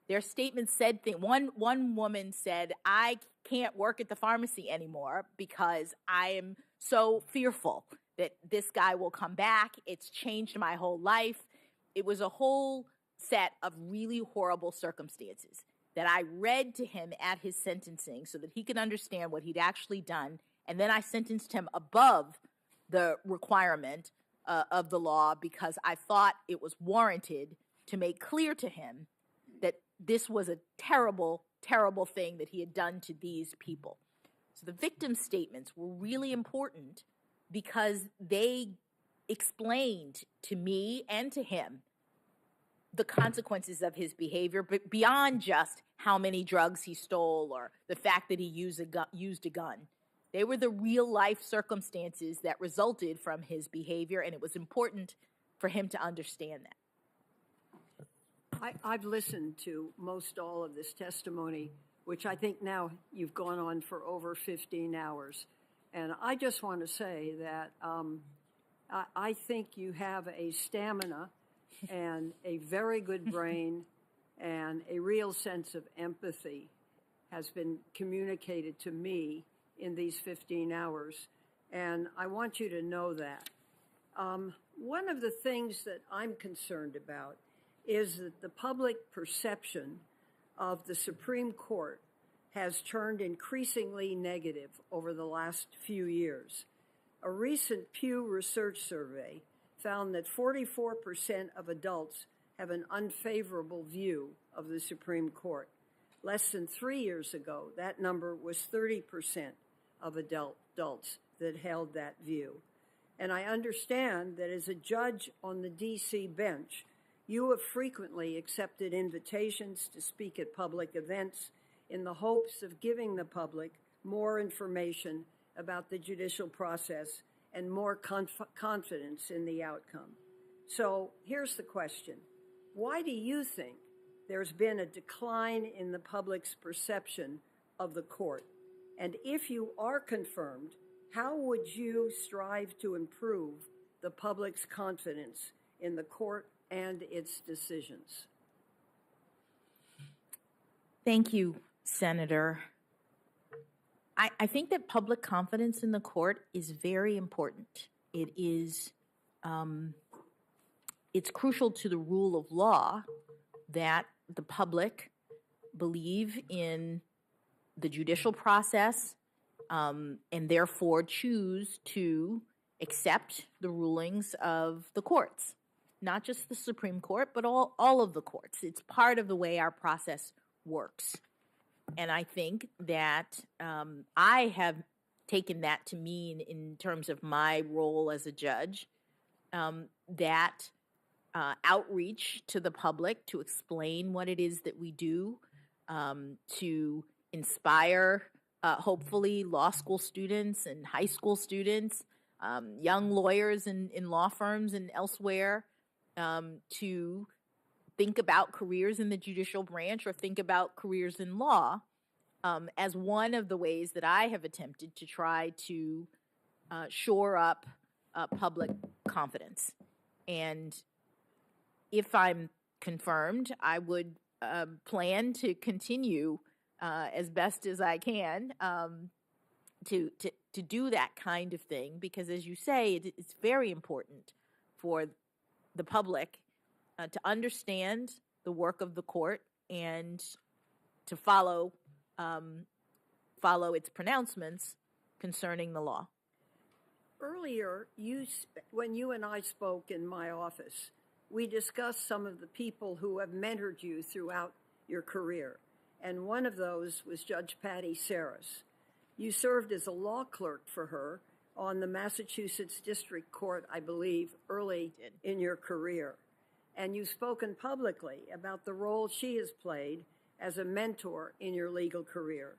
Their statements said things. One woman said, I can't work at the pharmacy anymore because I am so fearful that this guy will come back. It's changed my whole life. It was a whole set of really horrible circumstances that I read to him at his sentencing so that he could understand what he'd actually done. And then I sentenced him above the requirement of the law because I thought it was warranted to make clear to him that this was a terrible, terrible thing that he had done to these people. So the victim statements were really important because they explained to me and to him the consequences of his behavior, but beyond just how many drugs he stole or the fact that he used a gun. They were the real-life circumstances that resulted from his behavior, and it was important for him to understand that. I've listened to most all of this testimony, which I think now you've gone on for over 15 hours. And I just want to say that I think you have a stamina and a very good brain and a real sense of empathy has been communicated to me in these 15 hours. And I want you to know that. One of the things that I'm concerned about is that the public perception of the Supreme Court has turned increasingly negative over the last few years. A recent Pew Research survey found that 44% of adults have an unfavorable view of the Supreme Court. Less than 3 years ago, that number was 30% of adults that held that view. And I understand that as a judge on the D.C. bench, you have frequently accepted invitations to speak at public events in the hopes of giving the public more information about the judicial process and more confidence in the outcome. So here's the question. Why do you think there's been a decline in the public's perception of the court? And if you are confirmed, how would you strive to improve the public's confidence in the court and its decisions. Thank you, Senator. I think that public confidence in the court is very important. It is, it's crucial to the rule of law that the public believe in the judicial process and therefore choose to accept the rulings of the courts, not just the Supreme Court, but all of the courts. It's part of the way our process works. And I think that I have taken that to mean, in terms of my role as a judge, that outreach to the public to explain what it is that we do, to inspire, hopefully, law school students and high school students, young lawyers in law firms and elsewhere, to think about careers in the judicial branch or think about careers in law, as one of the ways that I have attempted to try to shore up public confidence. And if I'm confirmed, I would plan to continue as best as I can to do that kind of thing, because, as you say, it's very important for the public to understand the work of the court and to follow its pronouncements concerning the law. Earlier, when you and I spoke in my office, we discussed some of the people who have mentored you throughout your career, and one of those was Judge Patty Saris. You served as a law clerk for her on the Massachusetts District Court, I believe, early in your career. And you've spoken publicly about the role she has played as a mentor in your legal career.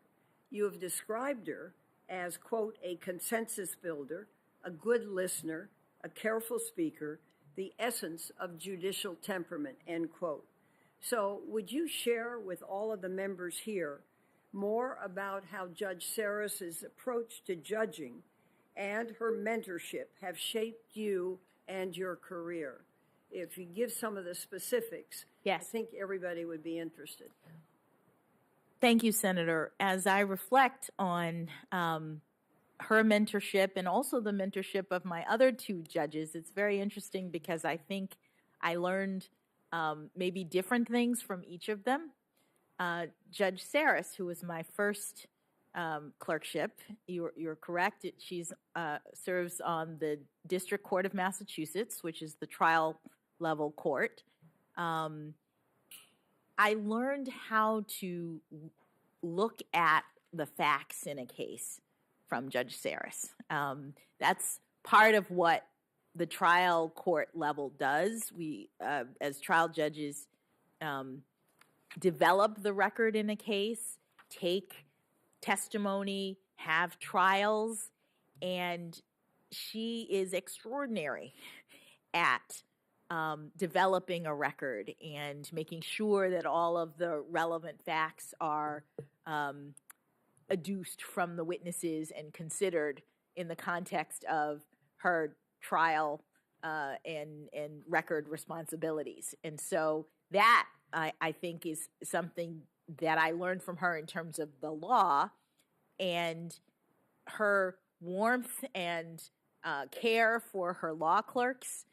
You have described her as, quote, a consensus builder, a good listener, a careful speaker, the essence of judicial temperament, end quote. So would you share with all of the members here more about how Judge Saris's approach to judging and her mentorship have shaped you and your career? If you give some of the specifics, yes, I think everybody would be interested. Thank you, Senator. As I reflect on her mentorship and also the mentorship of my other two judges, it's very interesting because I think I learned maybe different things from each of them. Judge Saris, who was my first clerkship, you're correct. She's serves on the District Court of Massachusetts, which is the trial level court. I learned how to look at the facts in a case from Judge Saris. That's part of what the trial court level does. We, as trial judges, develop the record in a case, take testimony, have trials, and she is extraordinary at developing a record and making sure that all of the relevant facts are adduced from the witnesses and considered in the context of her trial and record responsibilities. And so that, I think, is something that I learned from her in terms of the law, and her warmth and care for her law clerks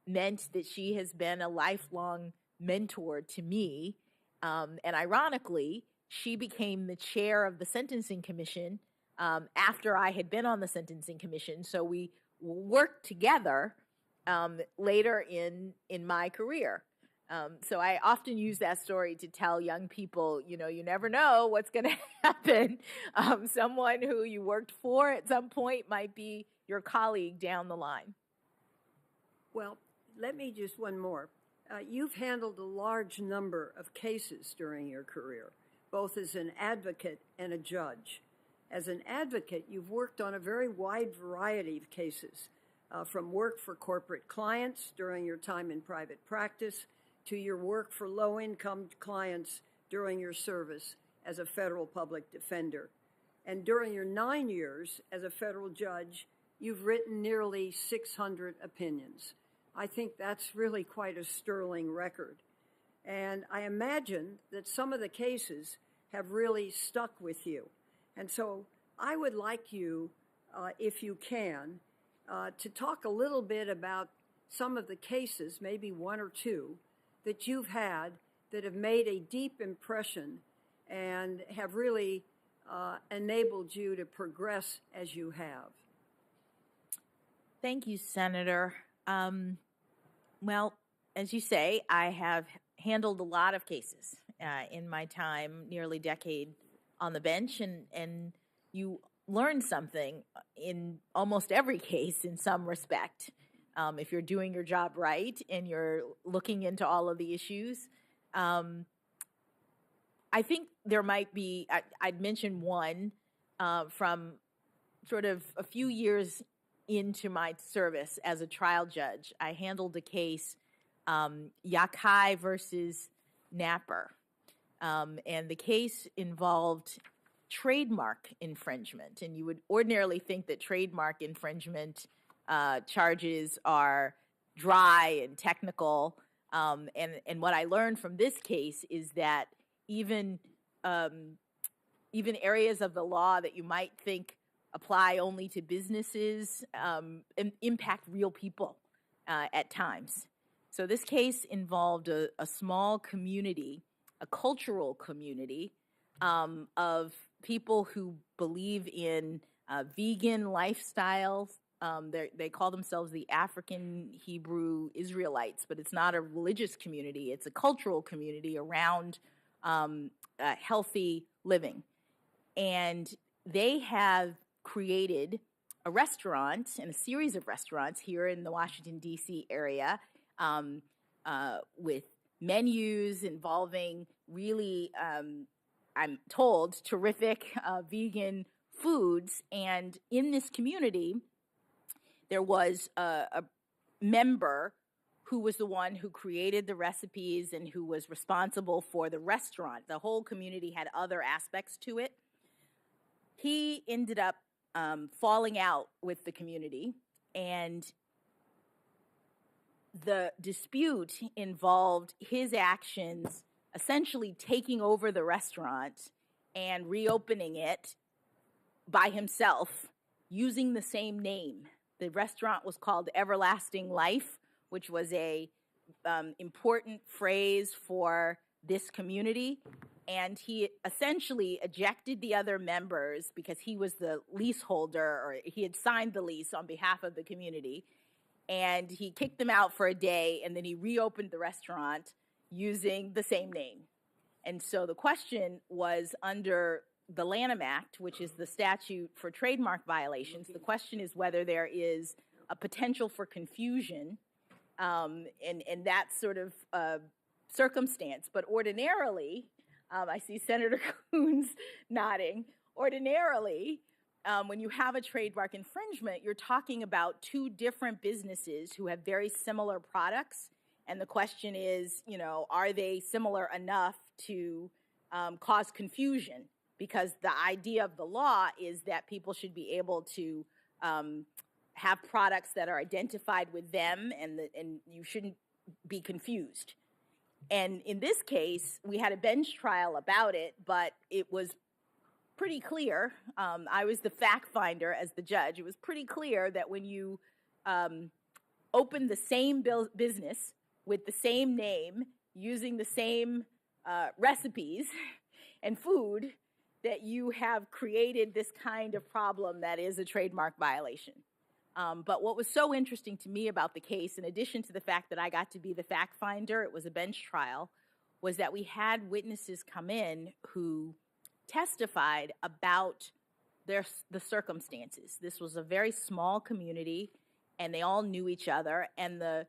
meant that she has been a lifelong mentor to me. And ironically, she became the chair of the Sentencing Commission after I had been on the Sentencing Commission. So we worked together later in my career. So I often use that story to tell young people, you know, you never know what's going to happen. Someone who you worked for at some point might be your colleague down the line. Well, let me just one more. You've handled a large number of cases during your career, both as an advocate and a judge. As an advocate, you've worked on a very wide variety of cases, from work for corporate clients during your time in private practice to your work for low-income clients during your service as a federal public defender. And during your 9 years as a federal judge, you've written nearly 600 opinions. I think that's really quite a sterling record. And I imagine that some of the cases have really stuck with you. And so I would like you, if you can, to talk a little bit about some of the cases, maybe one or two, that you've had that have made a deep impression and have really enabled you to progress as you have. Thank you, Senator. Well, as you say, I have handled a lot of cases in my time, nearly decade on the bench, and you learn something in almost every case in some respect. If you're doing your job right and you're looking into all of the issues. I think there might be, I'd mention one from sort of a few years into my service as a trial judge. I handled a case, Yakai versus Napper. And the case involved trademark infringement. And you would ordinarily think that trademark infringement charges are dry and technical. And what I learned from this case is that even areas of the law that you might think apply only to businesses impact real people at times. So this case involved a small community, a cultural community of people who believe in vegan lifestyles. They call themselves the African Hebrew Israelites, but it's not a religious community. It's a cultural community around healthy living. And they have created a restaurant and a series of restaurants here in the Washington, D.C. area with menus involving really, I'm told, terrific vegan foods. And in this community, there was a member who was the one who created the recipes and who was responsible for the restaurant. The whole community had other aspects to it. He ended up falling out with the community, and the dispute involved his actions essentially taking over the restaurant and reopening it by himself using the same name. The restaurant was called Everlasting Life, which was a important phrase for this community. And he essentially ejected the other members because he was the leaseholder, or he had signed the lease on behalf of the community. And he kicked them out for a day, and then he reopened the restaurant using the same name. And so the question was, under the Lanham Act, which is the statute for trademark violations, the question is whether there is a potential for confusion in that sort of circumstance. But ordinarily, I see Senator Coons nodding. Ordinarily, when you have a trademark infringement, you're talking about two different businesses who have very similar products. And the question is, are they similar enough to cause confusion? Because the idea of the law is that people should be able to have products that are identified with them, and you shouldn't be confused. And in this case, we had a bench trial about it, but it was pretty clear. I was the fact finder as the judge. It was pretty clear that when you open the same business with the same name, using the same recipes and food, that you have created this kind of problem that is a trademark violation. But what was so interesting to me about the case, in addition to the fact that I got to be the fact finder, it was a bench trial, was that we had witnesses come in who testified about the circumstances. This was a very small community, and they all knew each other, and the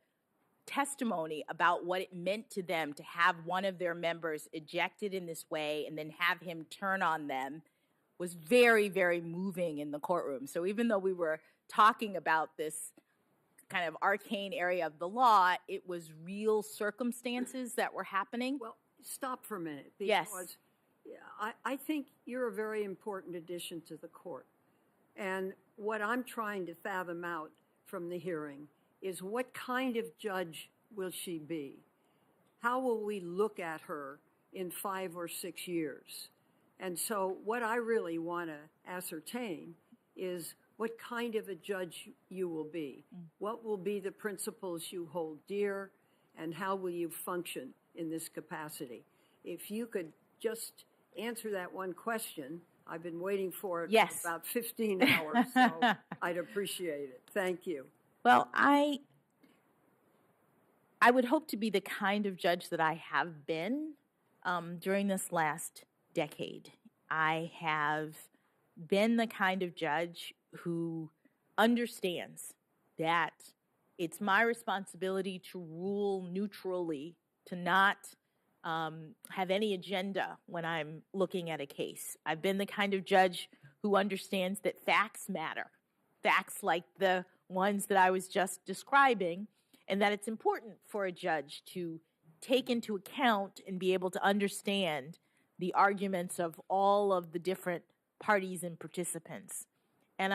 testimony about what it meant to them to have one of their members ejected in this way and then have him turn on them was very, very moving in the courtroom. So even though we were talking about this kind of arcane area of the law, it was real circumstances that were happening. Well, stop for a minute, Yes. because I think you're a very important addition to the court. And what I'm trying to fathom out from the hearing is what kind of judge will she be? How will we look at her in 5 or 6 years? And so what I really want to ascertain is what kind of a judge you will be. What will be the principles you hold dear, and how will you function in this capacity? If you could just answer that one question, I've been waiting for it Yes. for about 15 hours, so I'd appreciate it. Thank you. Well, I would hope to be the kind of judge that I have been during this last decade. I have been the kind of judge who understands that it's my responsibility to rule neutrally, to not have any agenda when I'm looking at a case. I've been the kind of judge who understands that facts matter, facts like the ones that I was just describing, and that it's important for a judge to take into account and be able to understand the arguments of all of the different parties and participants. And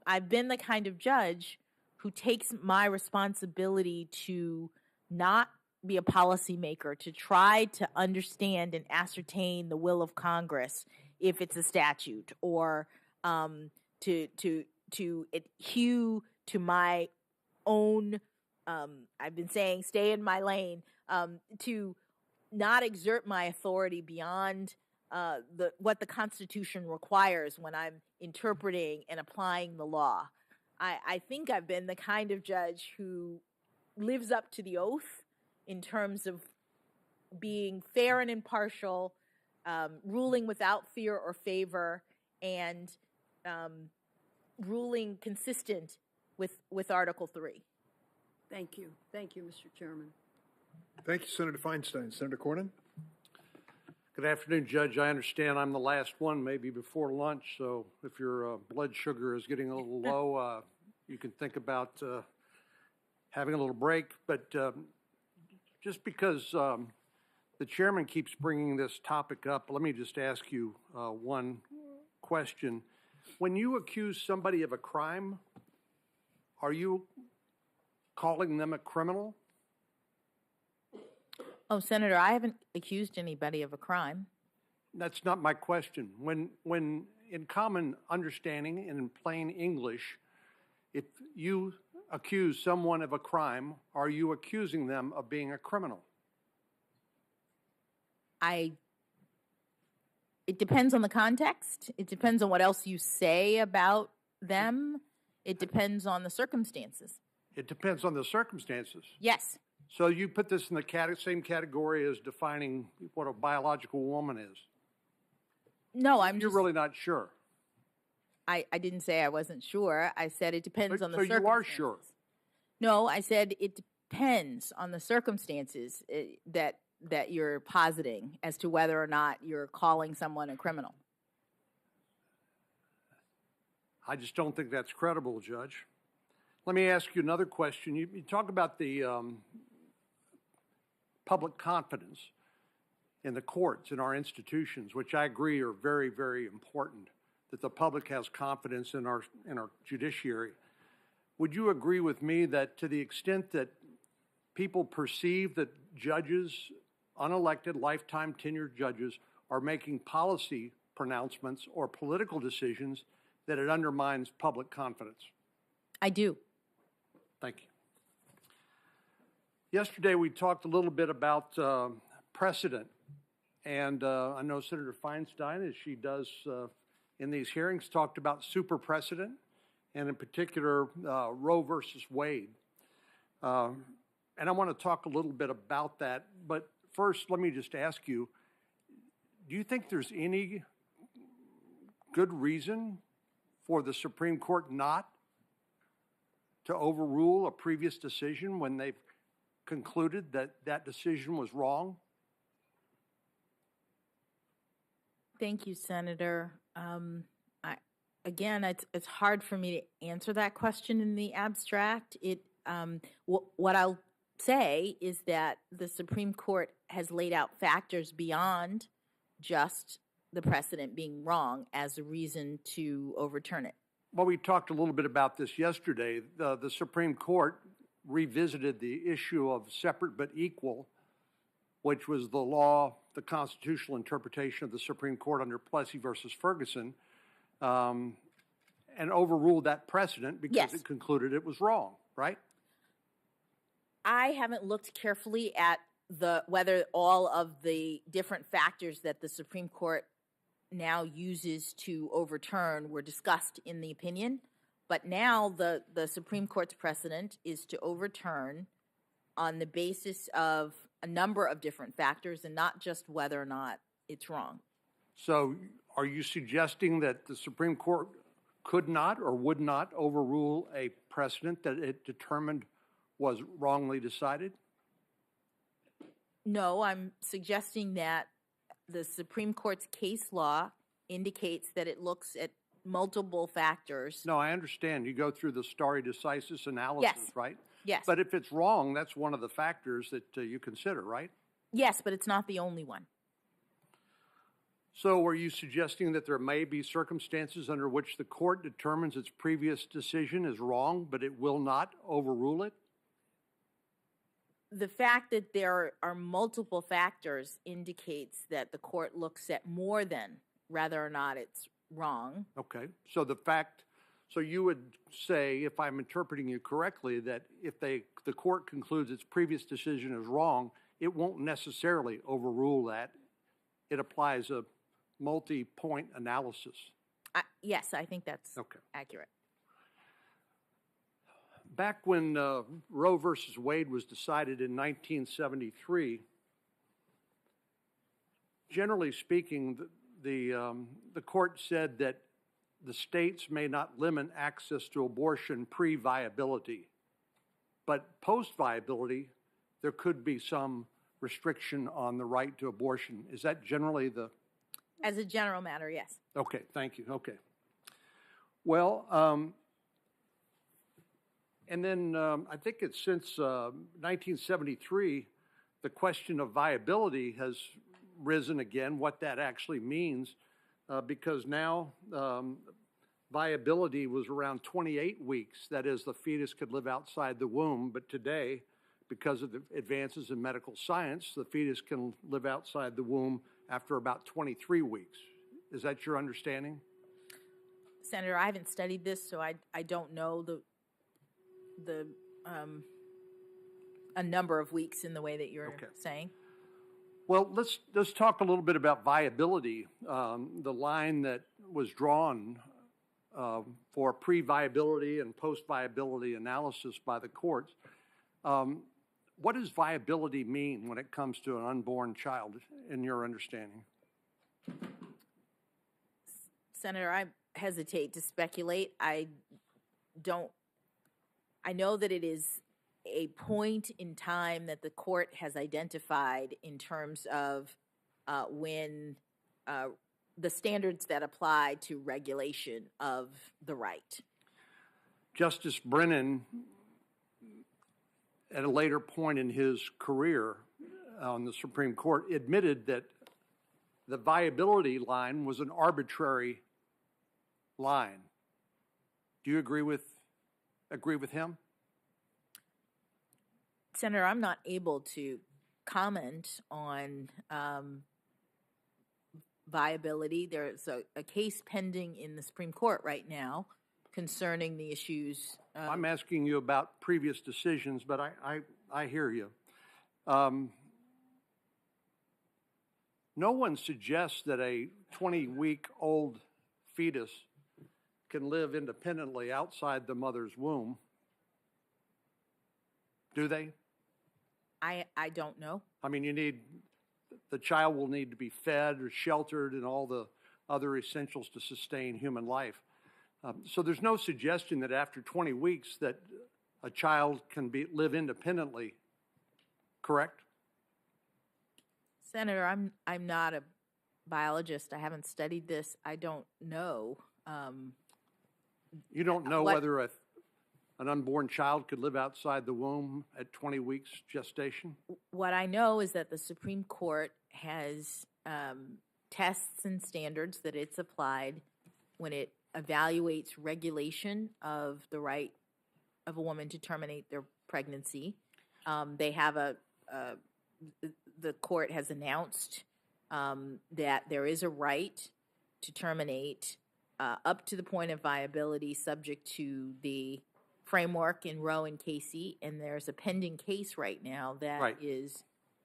I've been the kind of judge who takes my responsibility to not be a policymaker, to try to understand and ascertain the will of Congress if it's a statute, or to adhere to my own, I've been saying, stay in my lane, to not exert my authority beyond what the Constitution requires when I'm interpreting and applying the law. I think I've been the kind of judge who lives up to the oath in terms of being fair and impartial, ruling without fear or favor, and ruling consistent with Article 3. Thank you. Thank you, Mr. Chairman. Thank you, Senator Feinstein. Senator Cornyn? Good afternoon, Judge. I understand I'm the last one, maybe before lunch, so if your blood sugar is getting a little low, you can think about having a little break. But just because the chairman keeps bringing this topic up, let me just ask you one question. When you accuse somebody of a crime, are you calling them a criminal? Oh, Senator, I haven't accused anybody of a crime. That's not my question. When in common understanding and in plain English, if you accuse someone of a crime, are you accusing them of being a criminal? It depends on the context. It depends on what else you say about them. It depends on the circumstances. It depends on the circumstances. Yes. So you put this in the same category as defining what a biological woman is? No, You're really not sure. I didn't say I wasn't sure. I said it depends on the circumstances. So you are sure? No, I said it depends on the circumstances that you're positing as to whether or not you're calling someone a criminal. I just don't think that's credible, Judge. Let me ask you another question. You talk about the public confidence in the courts, in our institutions, which I agree are very, very important, that the public has confidence in our judiciary. Would you agree with me that to the extent that people perceive that judges, unelected, lifetime tenured judges, are making policy pronouncements or political decisions, that it undermines public confidence? I do. Thank you. Yesterday, we talked a little bit about precedent, and I know Senator Feinstein, as she does in these hearings, talked about super precedent, and in particular, Roe versus Wade. And I want to talk a little bit about that, but first, let me just ask you, do you think there's any good reason for the Supreme Court not to overrule a previous decision when they've concluded that that decision was wrong? Thank you, Senator. Again, it's hard for me to answer that question in the abstract. What I'll say is that the Supreme Court has laid out factors beyond just the precedent being wrong as a reason to overturn it. Well, we talked a little bit about this yesterday. The Supreme Court revisited the issue of separate but equal, which was the law, the constitutional interpretation of the Supreme Court under Plessy versus Ferguson, and overruled that precedent because Yes. it concluded it was wrong, right? I haven't looked carefully at whether all of the different factors that the Supreme Court now uses to overturn were discussed in the opinion. But now the Supreme Court's precedent is to overturn on the basis of a number of different factors and not just whether or not it's wrong. So are you suggesting that the Supreme Court could not or would not overrule a precedent that it determined was wrongly decided? No, I'm suggesting that the Supreme Court's case law indicates that it looks at multiple factors. No, I understand. You go through the stare decisis analysis, Yes. right? Yes. But if it's wrong, that's one of the factors that you consider, right? Yes, but it's not the only one. So are you suggesting that there may be circumstances under which the court determines its previous decision is wrong, but it will not overrule it? The fact that there are multiple factors indicates that the court looks at more than whether or not it's wrong. Okay. So you would say, if I'm interpreting you correctly, that if the court concludes its previous decision is wrong, it won't necessarily overrule that. It applies a multi-point analysis. Yes, I think that's Okay. accurate. Back when Roe versus Wade was decided in 1973, generally speaking, the court said that the states may not limit access to abortion pre-viability, but post-viability, there could be some restriction on the right to abortion. Is that generally the... As a general matter, yes. Okay, thank you. Okay. Well, and then I think it's since 1973, the question of viability has risen again, what that actually means, because now viability was around 28 weeks. That is, the fetus could live outside the womb, but today, because of the advances in medical science, the fetus can live outside the womb after about 23 weeks. Is that your understanding? Senator, I haven't studied this, so I don't know a number of weeks in the way that you're saying. Well, let's talk a little bit about viability. The line that was drawn for pre-viability and post-viability analysis by the courts. What does viability mean when it comes to an unborn child, in your understanding? Senator, I hesitate to speculate. I know that it is a point in time that the court has identified in terms of when the standards that apply to regulation of the right. Justice Brennan, at a later point in his career on the Supreme Court, admitted that the viability line was an arbitrary line. Do you agree with him? Senator, I'm not able to comment on viability. There's a case pending in the Supreme Court right now concerning the issues. I'm asking you about previous decisions, but I hear you. No one suggests that a 20-week-old fetus can live independently outside the mother's womb. Do they? I don't know. I mean, the child will need to be fed or sheltered and all the other essentials to sustain human life. So there's no suggestion that after 20 weeks that a child can live independently, correct? Senator, I'm not a biologist. I haven't studied this. I don't know. You don't know whether an unborn child could live outside the womb at 20 weeks gestation? What I know is that the Supreme Court has tests and standards that it's applied when it evaluates regulation of the right of a woman to terminate their pregnancy. They have the court has announced that there is a right to terminate up to the point of viability, subject to the framework in Roe and Casey, and there's a pending case right now that is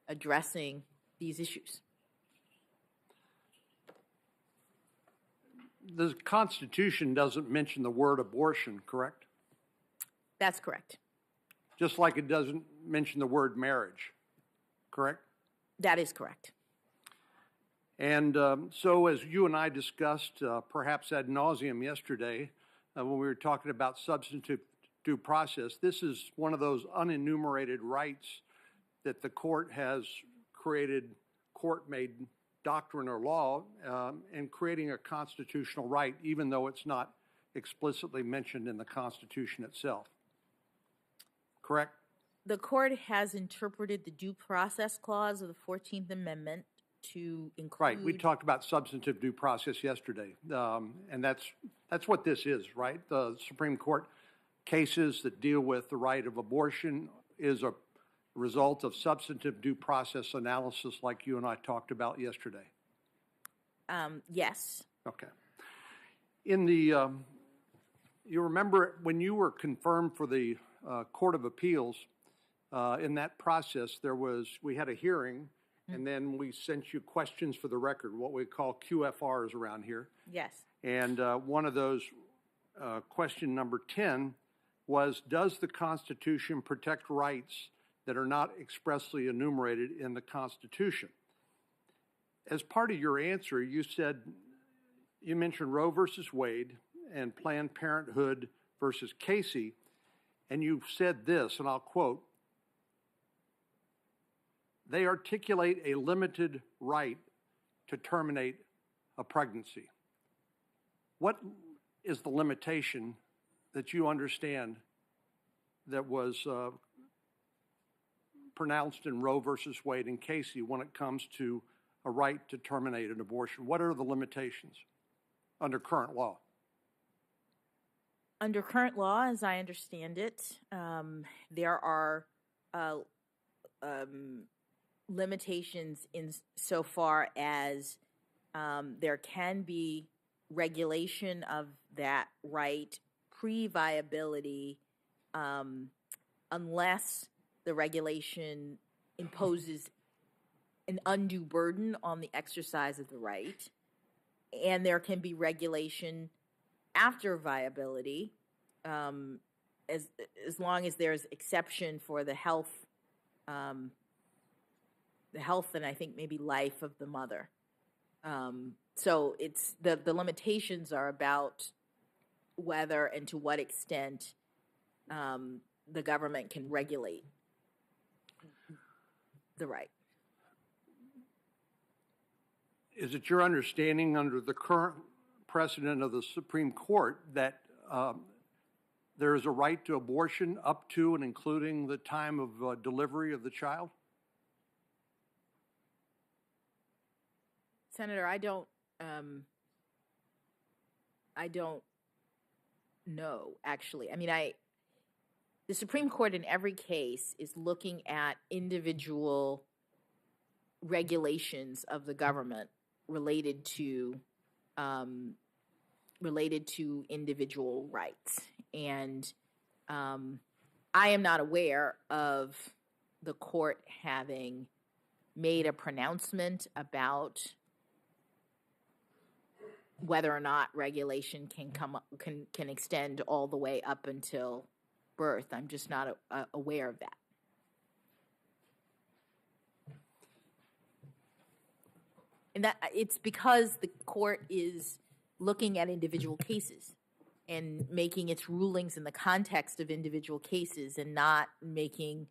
addressing these issues. The Constitution doesn't mention the word abortion, correct? That's correct. Just like it doesn't mention the word marriage, correct? That is correct. And so as you and I discussed, perhaps ad nauseum yesterday, when we were talking about substantive due process, this is one of those unenumerated rights that the court has created, court-made doctrine or law, and creating a constitutional right, even though it's not explicitly mentioned in the Constitution itself. Correct? The court has interpreted the Due Process Clause of the 14th Amendment to include... Right. We talked about substantive due process yesterday, and that's what this is, right? The Supreme Court cases that deal with the right of abortion is a result of substantive due process analysis like you and I talked about yesterday. Yes. Okay. In the, you remember when you were confirmed for the Court of Appeals, in that process, we had a hearing, and then we sent you questions for the record, what we call QFRs around here. Yes. And one of those, question number 10, was, does the Constitution protect rights that are not expressly enumerated in the Constitution? As part of your answer, you mentioned Roe versus Wade and Planned Parenthood versus Casey, and you said this, and I'll quote, "They articulate a limited right to terminate a pregnancy." What is the limitation that you understand that was pronounced in Roe versus Wade and Casey when it comes to a right to terminate an abortion? What are the limitations under current law? Under current law, as I understand it, there are limitations in so far as there can be regulation of that right pre-viability unless the regulation imposes an undue burden on the exercise of the right, and there can be regulation after viability, as long as there's exception for the health and I think maybe life of the mother. So it's the limitations are about whether and to what extent the government can regulate the right. Is it your understanding under the current precedent of the Supreme Court that there is a right to abortion up to and including the time of delivery of the child? Senator, I don't know, actually. I mean, the Supreme Court in every case is looking at individual regulations of the government related to individual rights. And I am not aware of the court having made a pronouncement about whether or not regulation can extend all the way up until birth. I'm just not aware of that. And that it's because the court is looking at individual cases and making its rulings in the context of individual cases and not making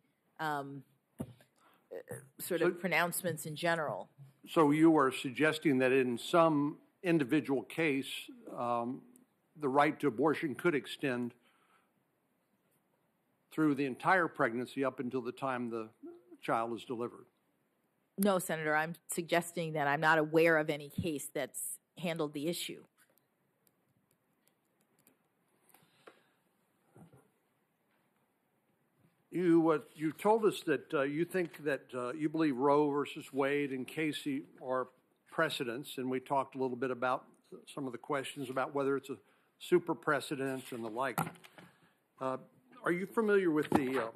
sort of pronouncements in general. So you are suggesting that in some individual case, the right to abortion could extend through the entire pregnancy up until the time the child is delivered? No, Senator, I'm suggesting that I'm not aware of any case that's handled the issue. You told us that you think that you believe Roe versus Wade and Casey are precedents, and we talked a little bit about some of the questions about whether it's a super precedent and the like. Are you familiar with the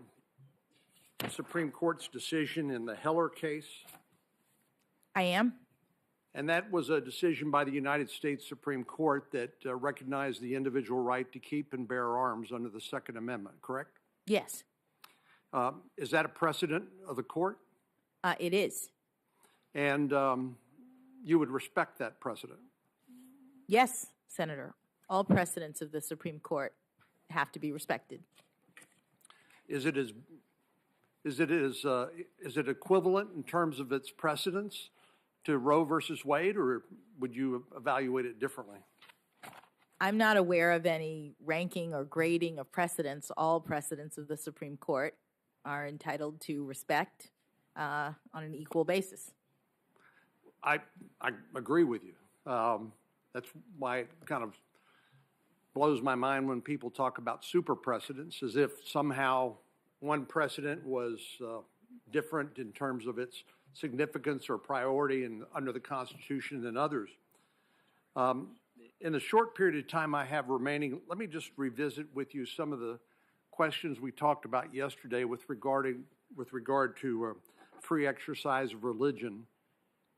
Supreme Court's decision in the Heller case? I am. And that was a decision by the United States Supreme Court that recognized the individual right to keep and bear arms under the Second Amendment, correct? Yes, Is that a precedent of the court? it is. And you would respect that precedent? Yes, Senator. All precedents of the Supreme Court have to be respected. Is it equivalent in terms of its precedence to Roe versus Wade, or would you evaluate it differently? I'm not aware of any ranking or grading of precedents. All precedents of the Supreme Court are entitled to respect on an equal basis. I agree with you. That's why it kind of blows my mind when people talk about super precedents, as if somehow one precedent was different in terms of its significance or priority under the Constitution than others. In the short period of time I have remaining, let me just revisit with you some of the questions we talked about yesterday with regard to free exercise of religion.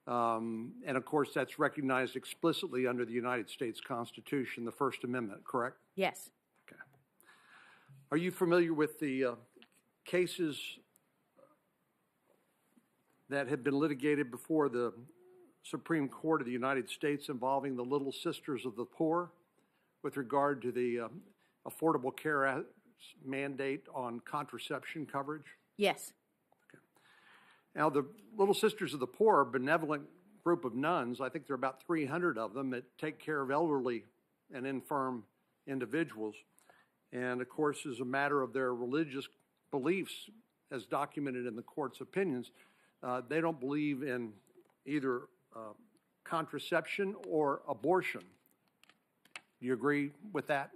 And of course, that's recognized explicitly under the United States Constitution, the First Amendment, correct? Yes. Okay. Are you familiar with the cases that have been litigated before the Supreme Court of the United States involving the Little Sisters of the Poor with regard to the Affordable Care Act mandate on contraception coverage? Yes. Okay. Now, the Little Sisters of the Poor are a benevolent group of nuns. I think there are about 300 of them that take care of elderly and infirm individuals. And, of course, as a matter of their religious beliefs, as documented in the court's opinions, they don't believe in either contraception or abortion. Do you agree with that?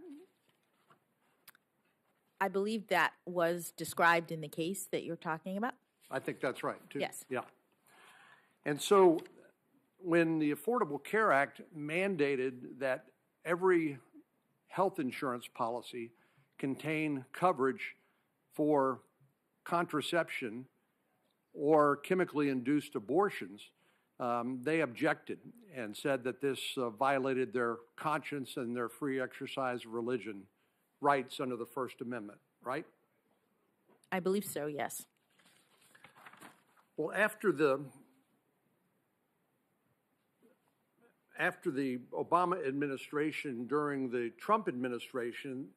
I believe that was described in the case that you're talking about. I think that's right, too. Yes. Yeah. And so when the Affordable Care Act mandated that every health insurance policy contain coverage for contraception or chemically induced abortions, they objected and said that this violated their conscience and their free exercise of religion rights under the First Amendment, right? I believe so, yes. Well, after the Obama administration, during the Trump administration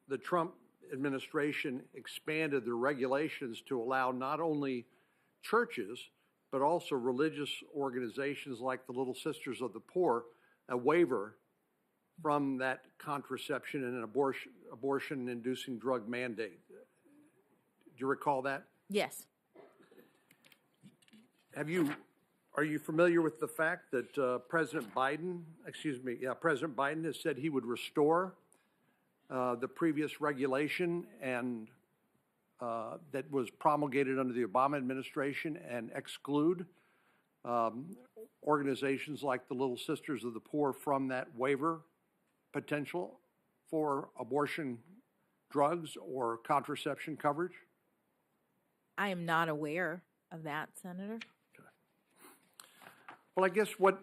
expanded the regulations to allow not only churches, but also religious organizations like the Little Sisters of the Poor a waiver from that contraception and abortion-inducing drug mandate. Do you recall that? Yes. Are you familiar with the fact that President Biden has said he would restore the previous regulation and that was promulgated under the Obama administration and exclude organizations like the Little Sisters of the Poor from that waiver potential for abortion drugs or contraception coverage? I am not aware of that, Senator. Well, I guess what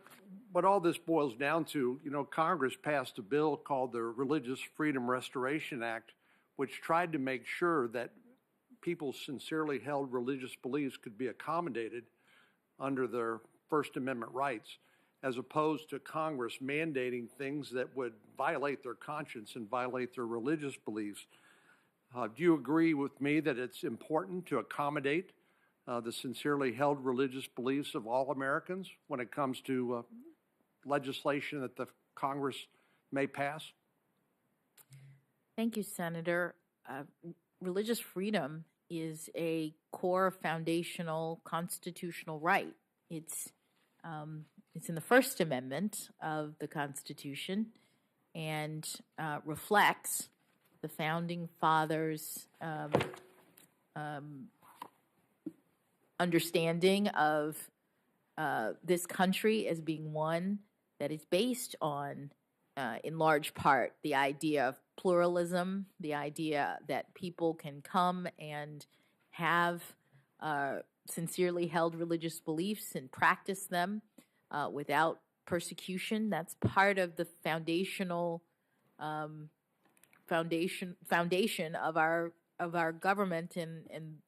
all this boils down to, Congress passed a bill called the Religious Freedom Restoration Act, which tried to make sure that people's sincerely held religious beliefs could be accommodated under their First Amendment rights, as opposed to Congress mandating things that would violate their conscience and violate their religious beliefs. Do you agree with me that it's important to accommodate the sincerely held religious beliefs of all Americans when it comes to legislation that the Congress may pass? Thank you, Senator. Religious freedom is a core foundational constitutional right. It's in the First Amendment of the Constitution and reflects the Founding Fathers' understanding of this country as being one that is based on, in large part, the idea of pluralism, the idea that people can come and have sincerely held religious beliefs and practice them without persecution. That's part of the foundation of our government and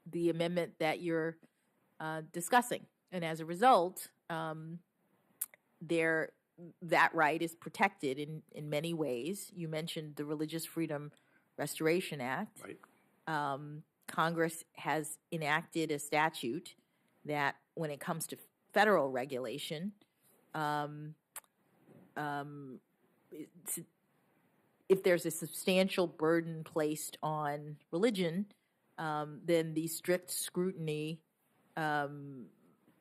the amendment that you're discussing. And as a result, that right is protected in many ways. You mentioned the Religious Freedom Restoration Act. Right. Congress has enacted a statute that, when it comes to federal regulation, if there's a substantial burden placed on religion, then the strict scrutiny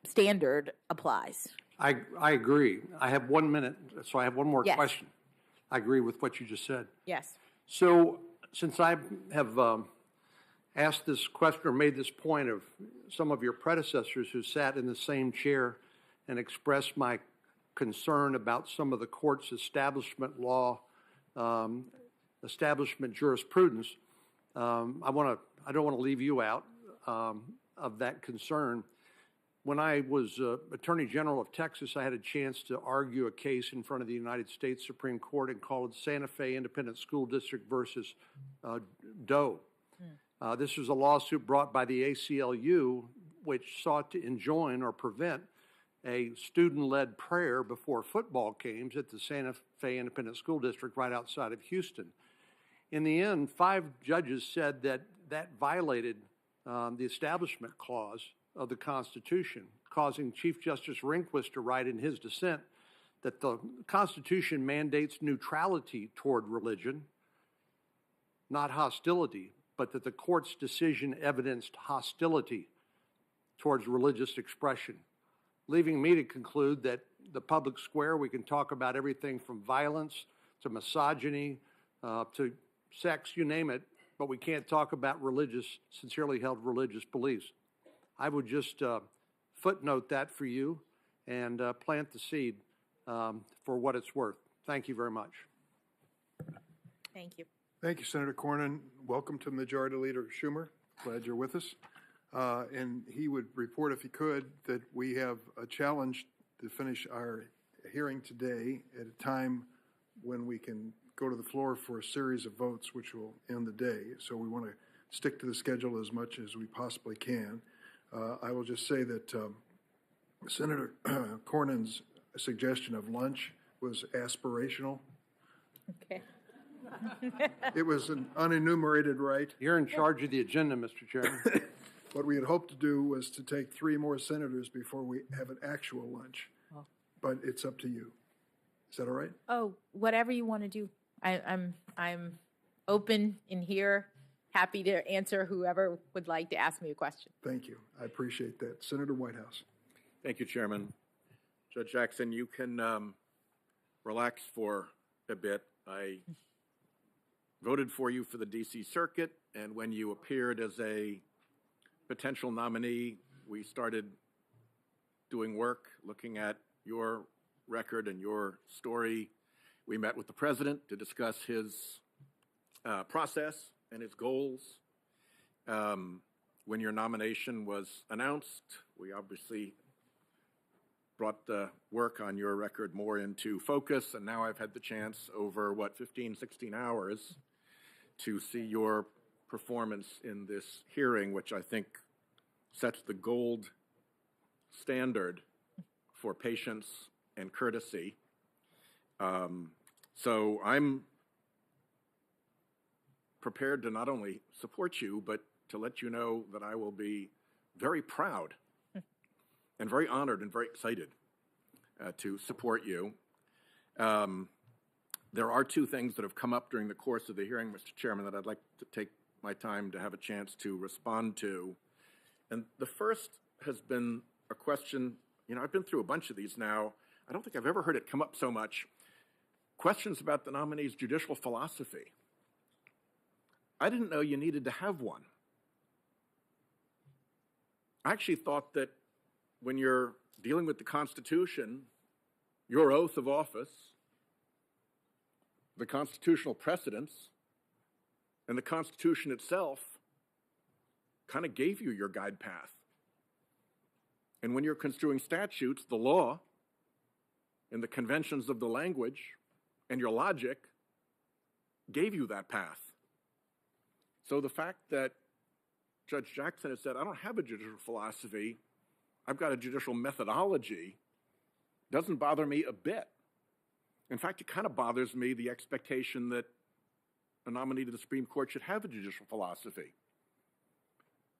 standard applies. I agree. I have 1 minute, so I have one more Yes. question. I agree with what you just said. Yes. So since I have asked this question or made this point of some of your predecessors who sat in the same chair and expressed my concern about some of the court's establishment law, establishment jurisprudence, I don't want to leave you out of that concern. When I was Attorney General of Texas, I had a chance to argue a case in front of the United States Supreme Court and called Santa Fe Independent School District versus Doe. This was a lawsuit brought by the ACLU, which sought to enjoin or prevent a student-led prayer before football games at the Santa Fe Independent School District right outside of Houston. In the end, 5 judges said that that violated the Establishment Clause of the Constitution, causing Chief Justice Rehnquist to write in his dissent that the Constitution mandates neutrality toward religion, not hostility, but that the court's decision evidenced hostility towards religious expression, leaving me to conclude that the public square, we can talk about everything from violence to misogyny to sex, you name it, but we can't talk about sincerely held religious beliefs. I would just footnote that for you and plant the seed for what it's worth. Thank you very much. Thank you. Thank you, Senator Cornyn. Welcome to Majority Leader Schumer. Glad you're with us. And he would report, if he could, that we have a challenge to finish our hearing today at a time when we can go to the floor for a series of votes, which will end the day. So we want to stick to the schedule as much as we possibly can. I will just say that Senator Cornyn's suggestion of lunch was aspirational. Okay. It was an unenumerated right. You're in charge of the agenda, Mr. Chairman. What we had hoped to do was to take 3 more senators before we have an actual lunch. Oh. But it's up to you. Is that all right? Oh, whatever you want to do. I'm open in here, happy to answer whoever would like to ask me a question. Thank you. I appreciate that. Senator Whitehouse. Thank you, Chairman. Judge Jackson, you can relax for a bit. I voted for you for the D.C. Circuit, and when you appeared as a potential nominee, we started doing work looking at your record and your story. We met with the president to discuss his process and his goals. When your nomination was announced, we obviously brought the work on your record more into focus, and now I've had the chance over, 15, 16 hours to see your performance in this hearing, which I think sets the gold standard for patience and courtesy. So I'm prepared to not only support you, but to let you know that I will be very proud and very honored and very excited to support you. There are 2 things that have come up during the course of the hearing, Mr. Chairman, that I'd like to take my time to have a chance to respond to. And the first has been a question, I've been through a bunch of these now. I don't think I've ever heard it come up so much. Questions about the nominee's judicial philosophy. I didn't know you needed to have one. I actually thought that when you're dealing with the Constitution, your oath of office, the constitutional precedents, and the Constitution itself kind of gave you your guide path. And when you're construing statutes, the law and the conventions of the language and your logic gave you that path. So the fact that Judge Jackson has said, I don't have a judicial philosophy, I've got a judicial methodology, doesn't bother me a bit. In fact, it kind of bothers me the expectation that a nominee to the Supreme Court should have a judicial philosophy.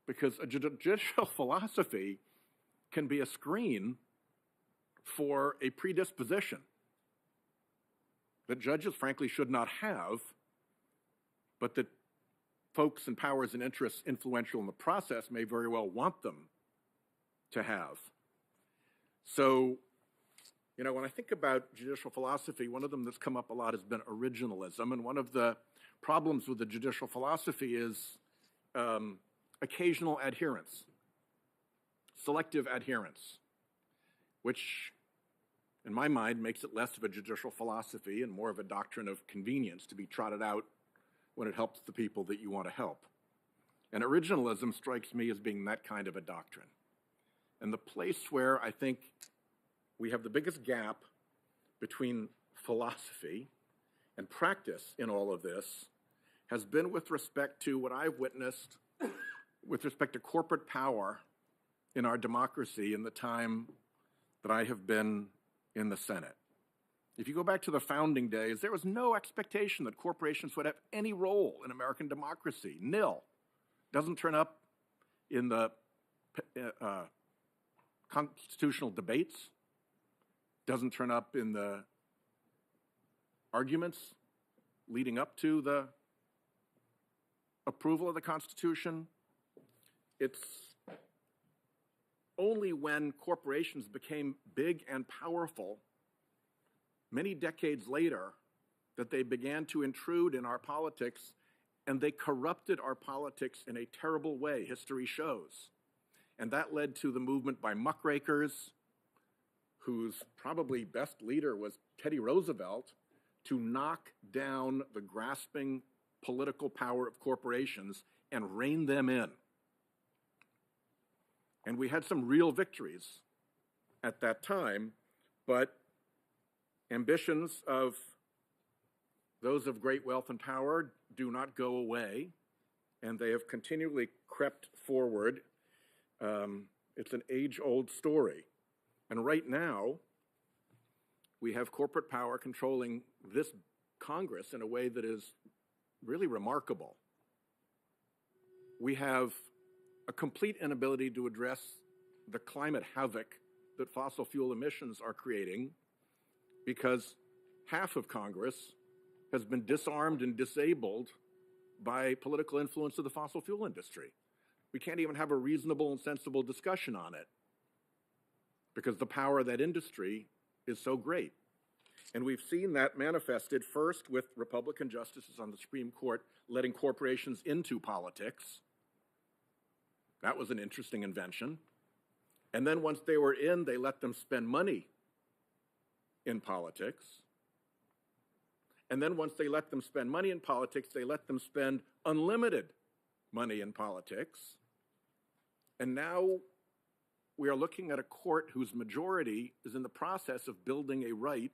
Because a judicial philosophy can be a screen for a predisposition that judges, frankly, should not have, but that folks in powers and interests influential in the process may very well want them to have. So, you know, when I think about judicial philosophy, one of them that's come up a lot has been originalism, and one of the problems with the judicial philosophy is occasional adherence, selective adherence, which in my mind makes it less of a judicial philosophy and more of a doctrine of convenience to be trotted out when it helps the people that you want to help. And originalism strikes me as being that kind of a doctrine. And the place where I think we have the biggest gap between philosophy and practice in all of this has been with respect to what I've witnessed with respect to corporate power in our democracy in the time that I have been in the Senate. If you go back to the founding days, there was no expectation that corporations would have any role in American democracy. Nil. Doesn't turn up in the constitutional debates, doesn't turn up in the arguments leading up to the approval of the Constitution. It's only when corporations became big and powerful many decades later that they began to intrude in our politics, and they corrupted our politics in a terrible way, history shows. And that led to the movement by muckrakers, whose probably best leader was Teddy Roosevelt, to knock down the grasping political power of corporations and rein them in. And we had some real victories at that time, but ambitions of those of great wealth and power do not go away, and they have continually crept forward. It's an age-old story. And right now, we have corporate power controlling this Congress in a way that is really remarkable. We have a complete inability to address the climate havoc that fossil fuel emissions are creating because half of Congress has been disarmed and disabled by political influence of the fossil fuel industry. We can't even have a reasonable and sensible discussion on it because the power of that industry is so great. And we've seen that manifested first with Republican justices on the Supreme Court letting corporations into politics. That was an interesting invention. And then once they were in, they let them spend money in politics. And then once they let them spend money in politics, they let them spend unlimited money in politics. And now we are looking at a court whose majority is in the process of building a right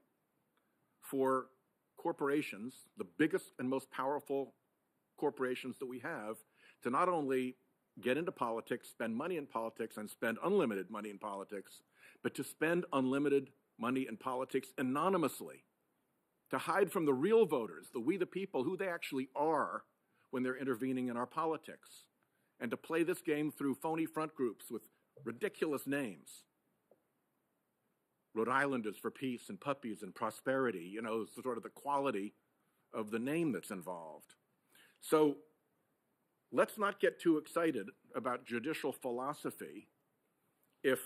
for corporations, the biggest and most powerful corporations that we have, to not only get into politics, spend money in politics, and spend unlimited money in politics, but to spend unlimited money in politics anonymously, to hide from the real voters, the we the people, who they actually are when they're intervening in our politics, and to play this game through phony front groups with ridiculous names. Rhode Islanders for peace and puppies and prosperity, you know, sort of the quality of the name that's involved. So let's not get too excited about judicial philosophy if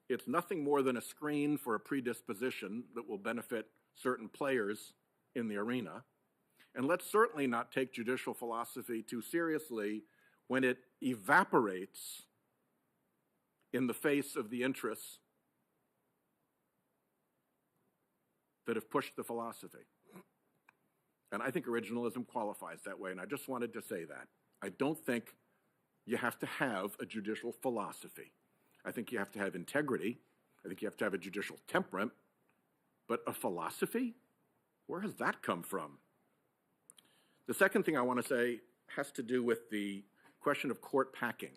it's nothing more than a screen for a predisposition that will benefit certain players in the arena. And let's certainly not take judicial philosophy too seriously when it evaporates in the face of the interests that have pushed the philosophy. And I think originalism qualifies that way, and I just wanted to say that. I don't think you have to have a judicial philosophy. I think you have to have integrity. I think you have to have a judicial temperament. But a philosophy? Where has that come from? The second thing I want to say has to do with the question of court packing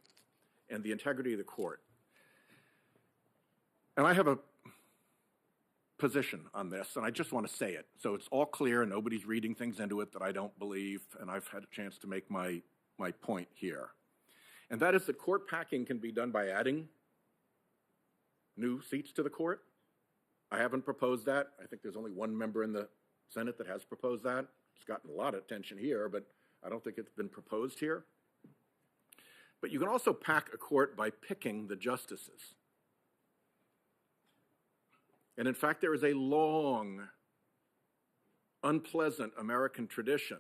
and the integrity of the court. And I have a position on this, and I just want to say it, so it's all clear and nobody's reading things into it that I don't believe, and I've had a chance to make my point here. And that is that court packing can be done by adding new seats to the court. I haven't proposed that. I think there's only one member in the Senate that has proposed that. It's gotten a lot of attention here, but I don't think it's been proposed here. But you can also pack a court by picking the justices. And in fact, there is a long, unpleasant American tradition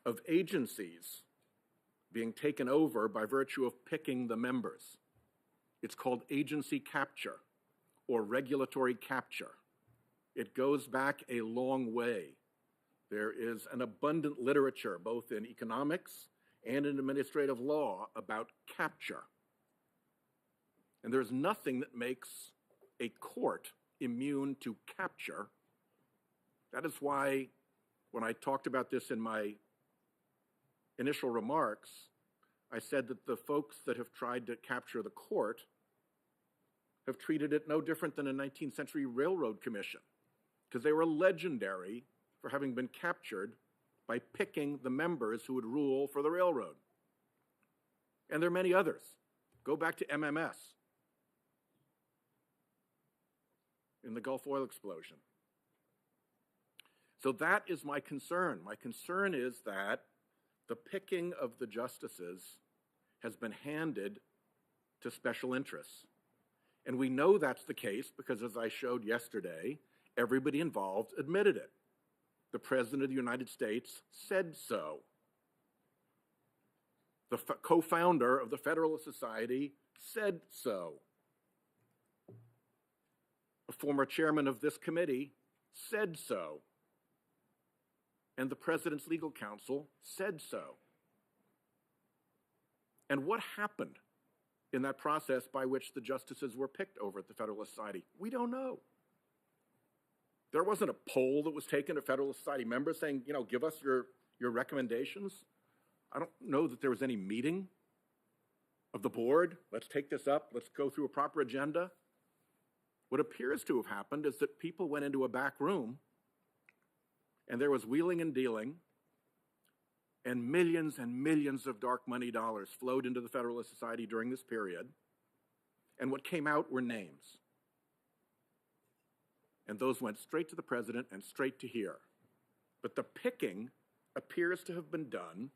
of agencies being taken over by virtue of picking the members. It's called agency capture or regulatory capture. It goes back a long way. There is an abundant literature, both in economics and in administrative law, about capture. And there's nothing that makes a court immune to capture. That is why when I talked about this in my initial remarks, I said that the folks that have tried to capture the court have treated it no different than a 19th century railroad commission, because they were legendary for having been captured by picking the members who would rule for the railroad. And there are many others. Go back to MMS in the Gulf oil explosion. So that is my concern. My concern is that the picking of the justices has been handed to special interests. And we know that's the case because, as I showed yesterday, everybody involved admitted it. The President of the United States said so. The co-founder of the Federalist Society said so. A former chairman of this committee said so. And the President's legal counsel said so. And what happened in that process by which the justices were picked over at the Federalist Society? We don't know. There wasn't a poll that was taken of Federalist Society members saying, you know, give us your recommendations. I don't know that there was any meeting of the board. Let's take this up. Let's go through a proper agenda. What appears to have happened is that people went into a back room and there was wheeling and dealing, and millions of dark money dollars flowed into the Federalist Society during this period. And what came out were names. And those went straight to the president and straight to here. But the picking appears to have been done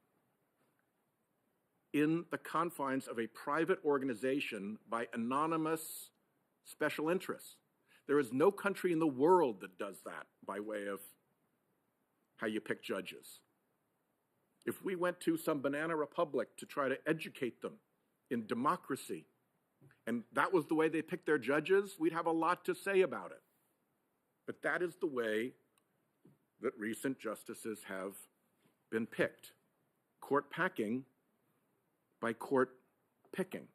in the confines of a private organization by anonymous special interests. There is no country in the world that does that by way of how you pick judges. If we went to some banana republic to try to educate them in democracy, and that was the way they picked their judges, we'd have a lot to say about it. But that is the way that recent justices have been picked. Court packing by court picking.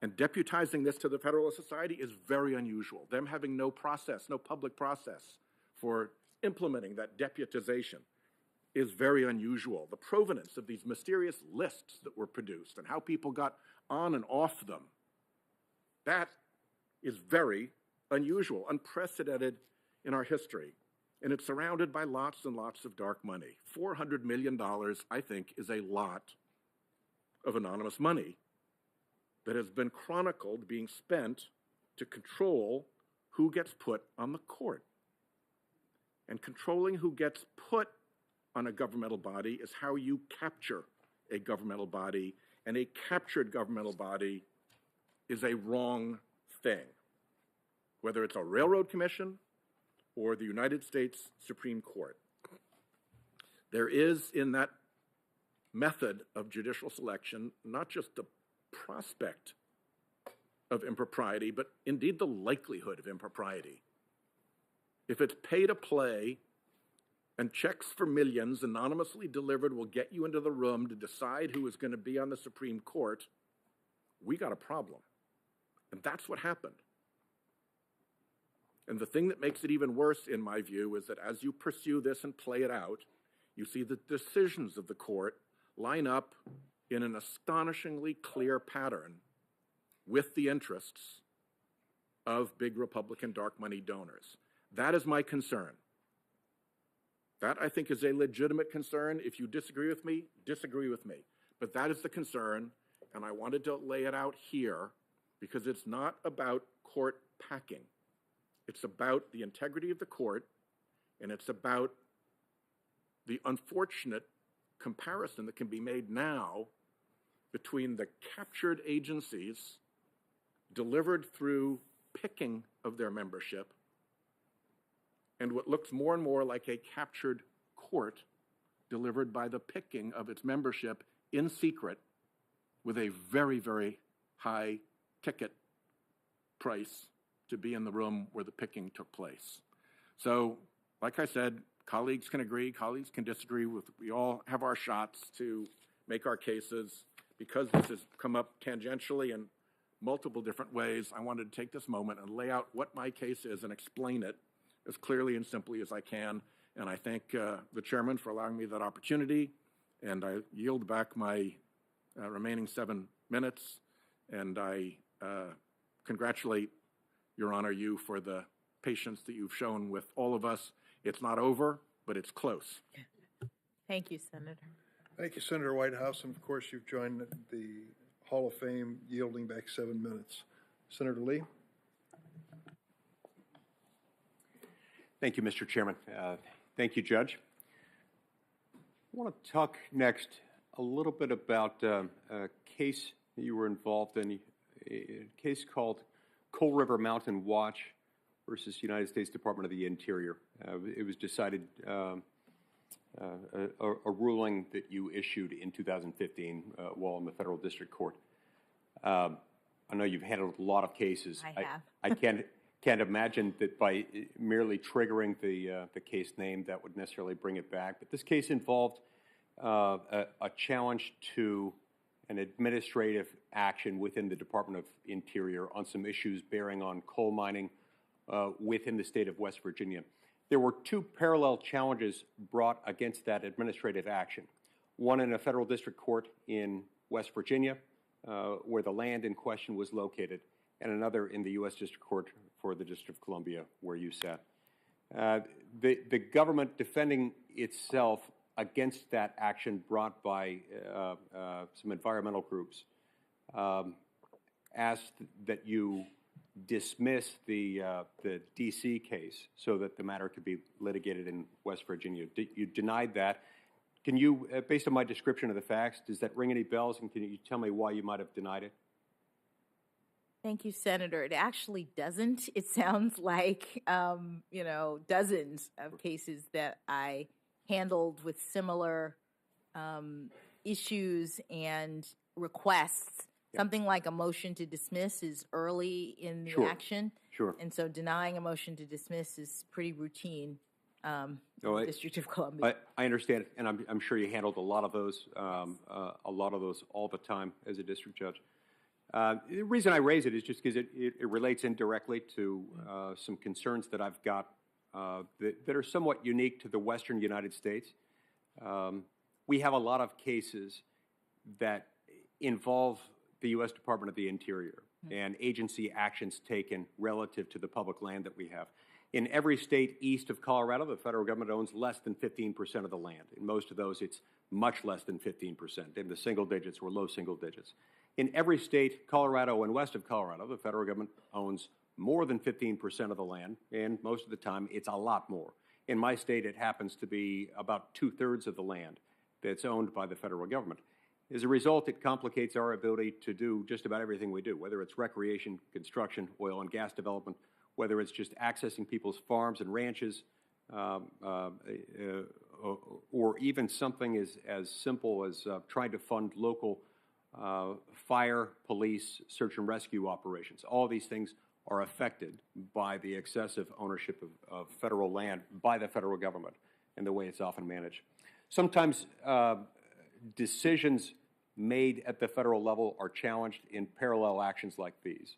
And deputizing this to the Federalist Society is very unusual. Them having no process, no public process for implementing that deputization is very unusual. The provenance of these mysterious lists that were produced and how people got on and off them, that is very unusual, unprecedented in our history. And it's surrounded by lots and lots of dark money. $400 million, I think, is a lot of anonymous money that has been chronicled being spent to control who gets put on the court. And controlling who gets put on a governmental body is how you capture a governmental body, and a captured governmental body is a wrong thing, whether it's a railroad commission or the United States Supreme Court. There is in that method of judicial selection not just the prospect of impropriety, but indeed the likelihood of impropriety. If it's pay to play and checks for millions anonymously delivered will get you into the room to decide who is going to be on the Supreme Court, we got a problem. And that's what happened. And the thing that makes it even worse, in my view, is that as you pursue this and play it out, you see the decisions of the court line up in an astonishingly clear pattern with the interests of big Republican dark money donors. That is my concern. That, I think, is a legitimate concern. If you disagree with me, disagree with me. But that is the concern, and I wanted to lay it out here because it's not about court packing. It's about the integrity of the court, and it's about the unfortunate comparison that can be made now between the captured agencies delivered through picking of their membership and what looks more and more like a captured court delivered by the picking of its membership in secret with a very, very high ticket price to be in the room where the picking took place. So, like I said, colleagues can agree, colleagues can disagree. We all have our shots to make our cases. Because this has come up tangentially in multiple different ways, I wanted to take this moment and lay out what my case is and explain it as clearly and simply as I can. And I thank the chairman for allowing me that opportunity. And I yield back my remaining 7 minutes. And I congratulate, Your Honor, you for the patience that you've shown with all of us. It's not over, but it's close. Thank you, Senator. Thank you, Senator Whitehouse. And of course, you've joined the Hall of Fame, yielding back 7 minutes. Senator Lee. Thank you, Mr. Chairman. Thank you, Judge. I want to talk next a little bit about a case that you were involved in, a case called Coal River Mountain Watch versus United States Department of the Interior. It was decided a ruling that you issued in 2015 while in the federal district court. I know you've handled a lot of cases. I have. I can't imagine that by merely triggering the case name that would necessarily bring it back. But this case involved a challenge to an administrative action within the Department of Interior on some issues bearing on coal mining within the state of West Virginia. There were two parallel challenges brought against that administrative action. One in a federal district court in West Virginia, where the land in question was located, and another in the U.S. District Court for the District of Columbia, where you sat. The government defending itself against that action brought by some environmental groups asked that you dismiss the D.C. case so that the matter could be litigated in West Virginia. You denied that. Can you, based on my description of the facts, does that ring any bells, and can you tell me why you might have denied it? Thank you, Senator. It actually doesn't. It sounds like, dozens of cases that I handled with similar issues and requests. Yeah. Something like a motion to dismiss is early in the action. Sure. And so denying a motion to dismiss is pretty routine in the District of Columbia. I understand, and I'm sure you handled a lot of those all the time as a district judge. The reason I raise it is just because it relates indirectly to some concerns that I've got that are somewhat unique to the Western United States. We have a lot of cases that involve the U.S. Department of the Interior and agency actions taken relative to the public land that we have. In every state east of Colorado, the federal government owns less than 15% of the land. In most of those, it's much less than 15%, in the single digits or low single digits. In every state, Colorado and west of Colorado, the federal government owns more than 15% of the land, and most of the time, it's a lot more. In my state, it happens to be about 2/3 of the land that's owned by the federal government. As a result, it complicates our ability to do just about everything we do, whether it's recreation, construction, oil and gas development, whether it's just accessing people's farms and ranches, or even something as simple as trying to fund local fire, police, search and rescue operations. All these things are affected by the excessive ownership of federal land by the federal government and the way it's often managed. Sometimes decisions made at the federal level are challenged in parallel actions like these.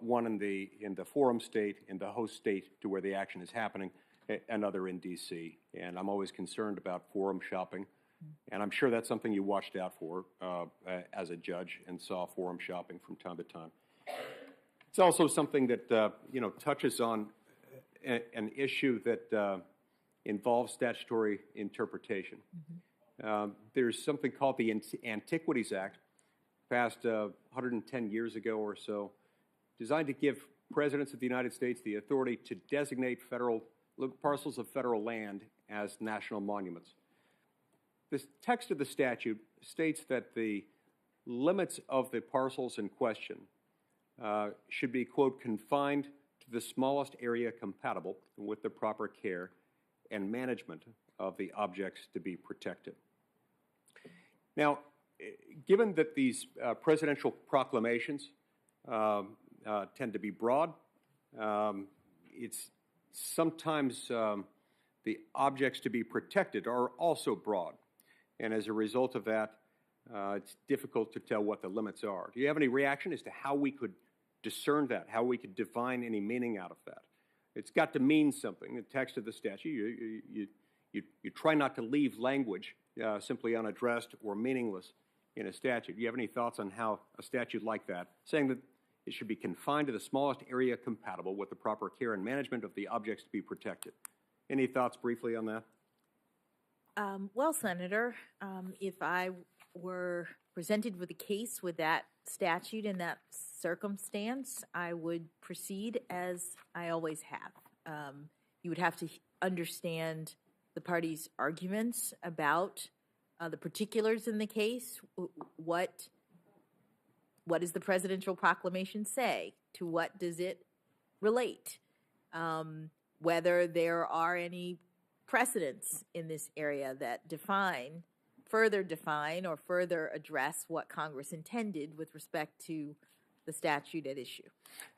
One in the forum state, in the host state to where the action is happening, another in D.C. And I'm always concerned about forum shopping. And I'm sure that's something you watched out for as a judge and saw forum shopping from time to time. It's also something that touches on an issue that involves statutory interpretation. There's something called the Antiquities Act, passed 110 years ago or so, designed to give presidents of the United States the authority to designate parcels of federal land as national monuments. The text of the statute states that the limits of the parcels in question should be, quote, confined to the smallest area compatible with the proper care and management of the objects to be protected. Now, given that these presidential proclamations tend to be broad, it's sometimes the objects to be protected are also broad. And as a result of that, it's difficult to tell what the limits are. Do you have any reaction as to how we could discern that, how we could define any meaning out of that? It's got to mean something. The text of the statute, you try not to leave language simply unaddressed or meaningless in a statute. Do you have any thoughts on how a statute like that, saying that it should be confined to the smallest area compatible with the proper care and management of the objects to be protected? Any thoughts briefly on that? Well, Senator, if I were presented with a case with that statute in that circumstance, I would proceed as I always have. You would have to understand the parties' arguments about the particulars in the case. What does the presidential proclamation say? To what does it relate? Whether there are any precedents in this area that further define or further address what Congress intended with respect to the statute at issue.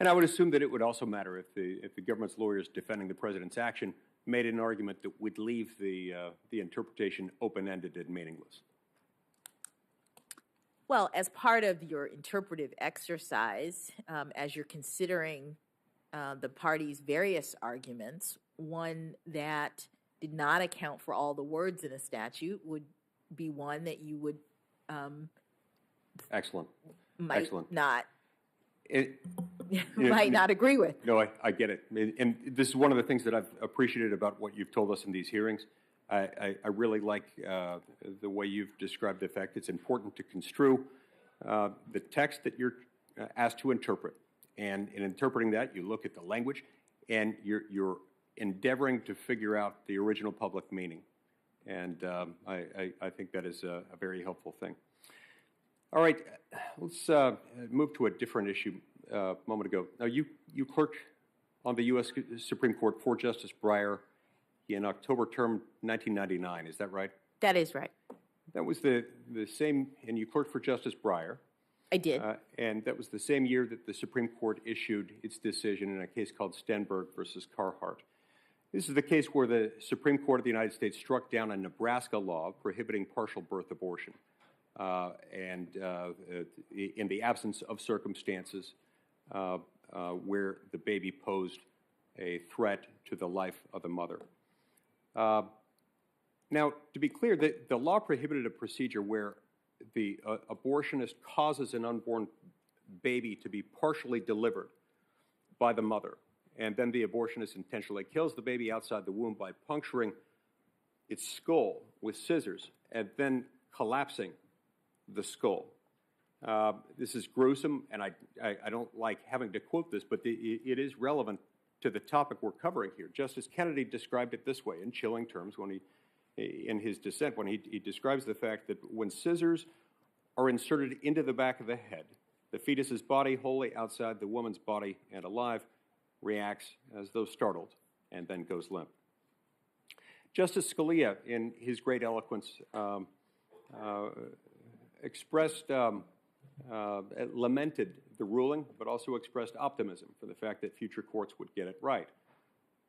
And I would assume that it would also matter if the government's lawyers defending the president's action made an argument that would leave the interpretation open-ended and meaningless. Well, as part of your interpretive exercise, as you're considering the parties' various arguments, one that did not account for all the words in a statute would be one that you would Excellent. might Excellent. not Might might not agree with. No, I get it. And this is one of the things that I've appreciated about what you've told us in these hearings. I really like the way you've described the fact it's important to construe the text that you're asked to interpret. And in interpreting that, you look at the language, and you're endeavoring to figure out the original public meaning. And I think that is a very helpful thing. All right, let's move to a different issue a moment ago. Now, you clerked on the U.S. Supreme Court for Justice Breyer in October term 1999, is that right? That is right. That was the same, and you clerked for Justice Breyer. I did. And that was the same year that the Supreme Court issued its decision in a case called Stenberg versus Carhart. This is the case where the Supreme Court of the United States struck down a Nebraska law prohibiting partial birth abortion. And in the absence of circumstances where the baby posed a threat to the life of the mother. Now, to be clear, the law prohibited a procedure where the abortionist causes an unborn baby to be partially delivered by the mother, and then the abortionist intentionally kills the baby outside the womb by puncturing its skull with scissors and then collapsing the skull. This is gruesome, and I don't like having to quote this, but it is relevant to the topic we're covering here. Justice Kennedy described it this way in chilling terms when in his dissent, when he describes the fact that when scissors are inserted into the back of the head, the fetus's body, wholly outside the woman's body and alive, reacts as though startled and then goes limp. Justice Scalia, in his great eloquence, expressed lamented the ruling, but also expressed optimism for the fact that future courts would get it right,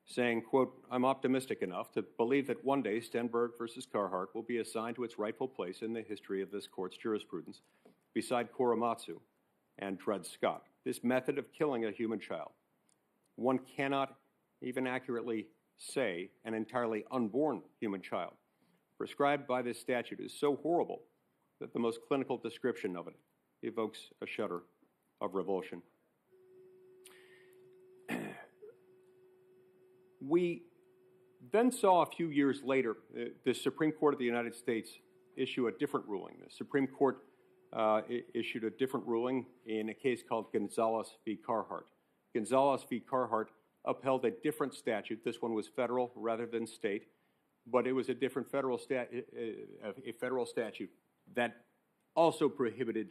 saying, quote, "I'm optimistic enough to believe that one day Stenberg versus Carhart will be assigned to its rightful place in the history of this court's jurisprudence beside Korematsu and Dred Scott. This method of killing a human child, one cannot even accurately say an entirely unborn human child, prescribed by this statute is so horrible that the most clinical description of it evokes a shudder of revulsion." We then saw a few years later the Supreme Court of the United States issue a different ruling. The Supreme Court issued a different ruling in a case called Gonzalez v. Carhart. Gonzalez v. Carhart upheld a different statute. This one was federal rather than state, but it was a different federal statute that also prohibited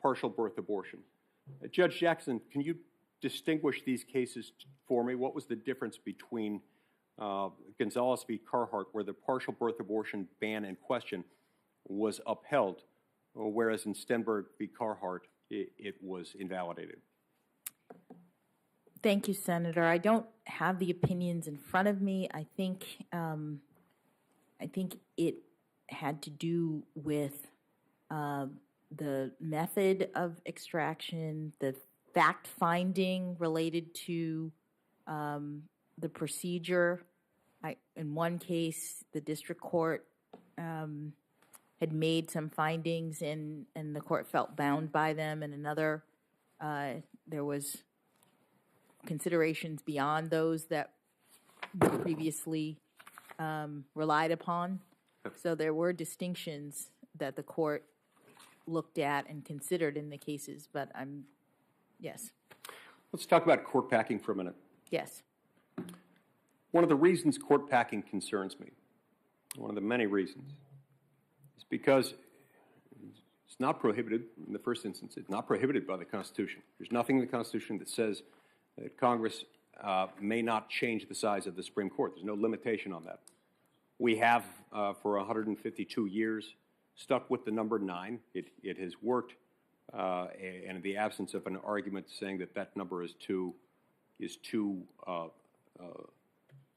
partial birth abortion. Judge Jackson, can you distinguish these cases for me? What was the difference between Gonzalez v. Carhart, where the partial birth abortion ban in question was upheld, whereas in Stenberg v. Carhart, it was invalidated? Thank you, Senator. I don't have the opinions in front of me. I think it had to do with the method of extraction, the fact-finding related to the procedure. In one case, the district court had made some findings and the court felt bound by them. In another, there was considerations beyond those that were previously relied upon. So there were distinctions that the court looked at and considered in the cases, but yes. Let's talk about court packing for a minute. Yes. One of the reasons court packing concerns me, one of the many reasons, is because it's not prohibited, in the first instance, it's not prohibited by the Constitution. There's nothing in the Constitution that says that Congress may not change the size of the Supreme Court. There's no limitation on that. We have, for 152 years, stuck with the number 9. It has worked, and in the absence of an argument saying that that number is too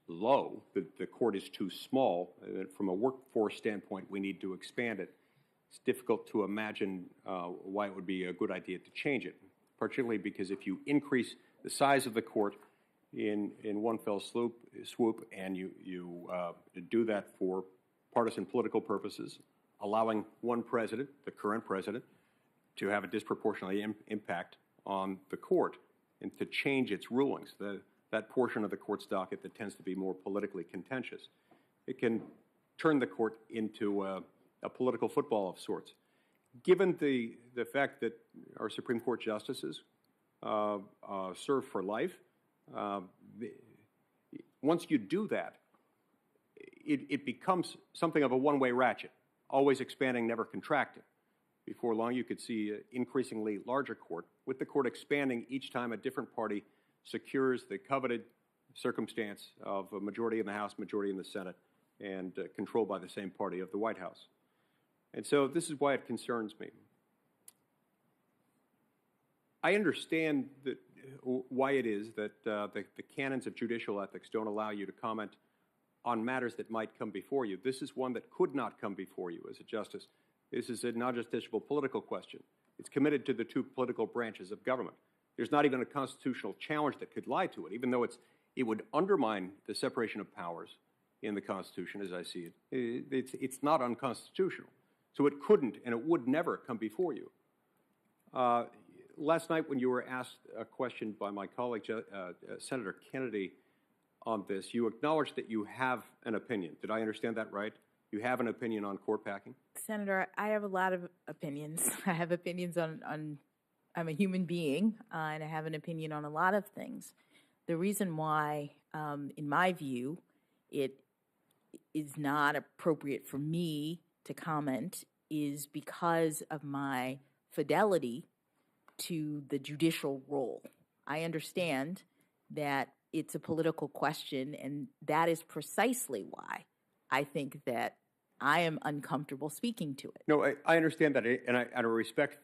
low, that the court is too small, from a workforce standpoint, we need to expand it. It's difficult to imagine why it would be a good idea to change it, particularly because if you increase the size of the court in one fell swoop, and you do that for partisan political purposes, allowing one president, the current president, to have a disproportionate impact on the court and to change its rulings, that portion of the court's docket that tends to be more politically contentious. It can turn the court into a political football of sorts. Given the fact that our Supreme Court justices serve for life, once you do that, it becomes something of a one-way ratchet, always expanding, never contracting. Before long, you could see an increasingly larger court, with the court expanding each time a different party secures the coveted circumstance of a majority in the House, majority in the Senate, and controlled by the same party of the White House. And so this is why it concerns me. I understand that why it is that the canons of judicial ethics don't allow you to comment on matters that might come before you. This is one that could not come before you as a justice. This is a non-justiciable political question. It's committed to the two political branches of government. There's not even a constitutional challenge that could lie to it, even though it would undermine the separation of powers in the Constitution, as I see it. It's not unconstitutional. So it couldn't and it would never come before you. Last night when you were asked a question by my colleague, Senator Kennedy, on this, you acknowledged that you have an opinion. Did I understand that right? You have an opinion on court packing? Senator, I have a lot of opinions. I have opinions on I'm a human being, and I have an opinion on a lot of things. The reason why, in my view, it is not appropriate for me to comment is because of my fidelity to the judicial role. I understand that it's a political question, and that is precisely why I think that I am uncomfortable speaking to it. No, I understand that, and I respect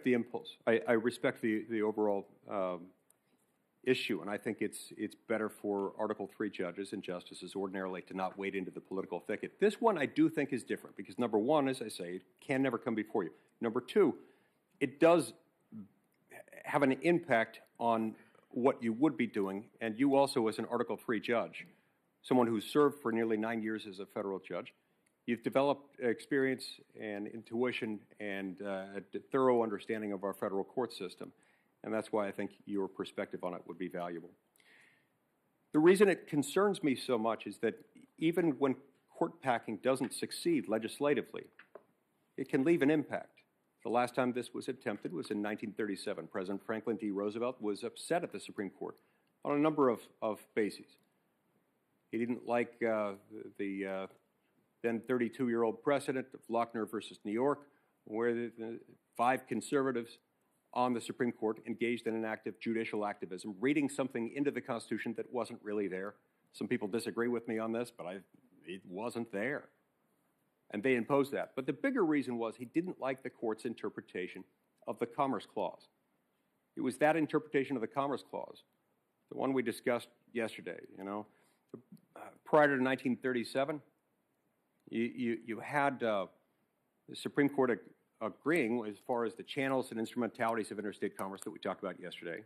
the impulse. I respect the overall issue, and I think it's better for Article III judges and justices ordinarily to not wade into the political thicket. This one I do think is different because, number one, as I say, it can never come before you. Number two, it does have an impact on what you would be doing, and you also, as an Article III judge, someone who's served for nearly 9 years as a federal judge, you've developed experience and intuition and a thorough understanding of our federal court system, and that's why I think your perspective on it would be valuable. The reason it concerns me so much is that even when court packing doesn't succeed legislatively, it can leave an impact. The last time this was attempted was in 1937. President Franklin D. Roosevelt was upset at the Supreme Court on a number of bases. He didn't like the then 32-year-old precedent of Lochner versus New York, where the 5 conservatives on the Supreme Court engaged in an act of judicial activism, reading something into the Constitution that wasn't really there. Some people disagree with me on this, but it wasn't there. And they imposed that. But the bigger reason was he didn't like the court's interpretation of the Commerce Clause. It was that interpretation of the Commerce Clause, the one we discussed yesterday, you know. Prior to 1937, you had the Supreme Court agreeing as far as the channels and instrumentalities of interstate commerce that we talked about yesterday.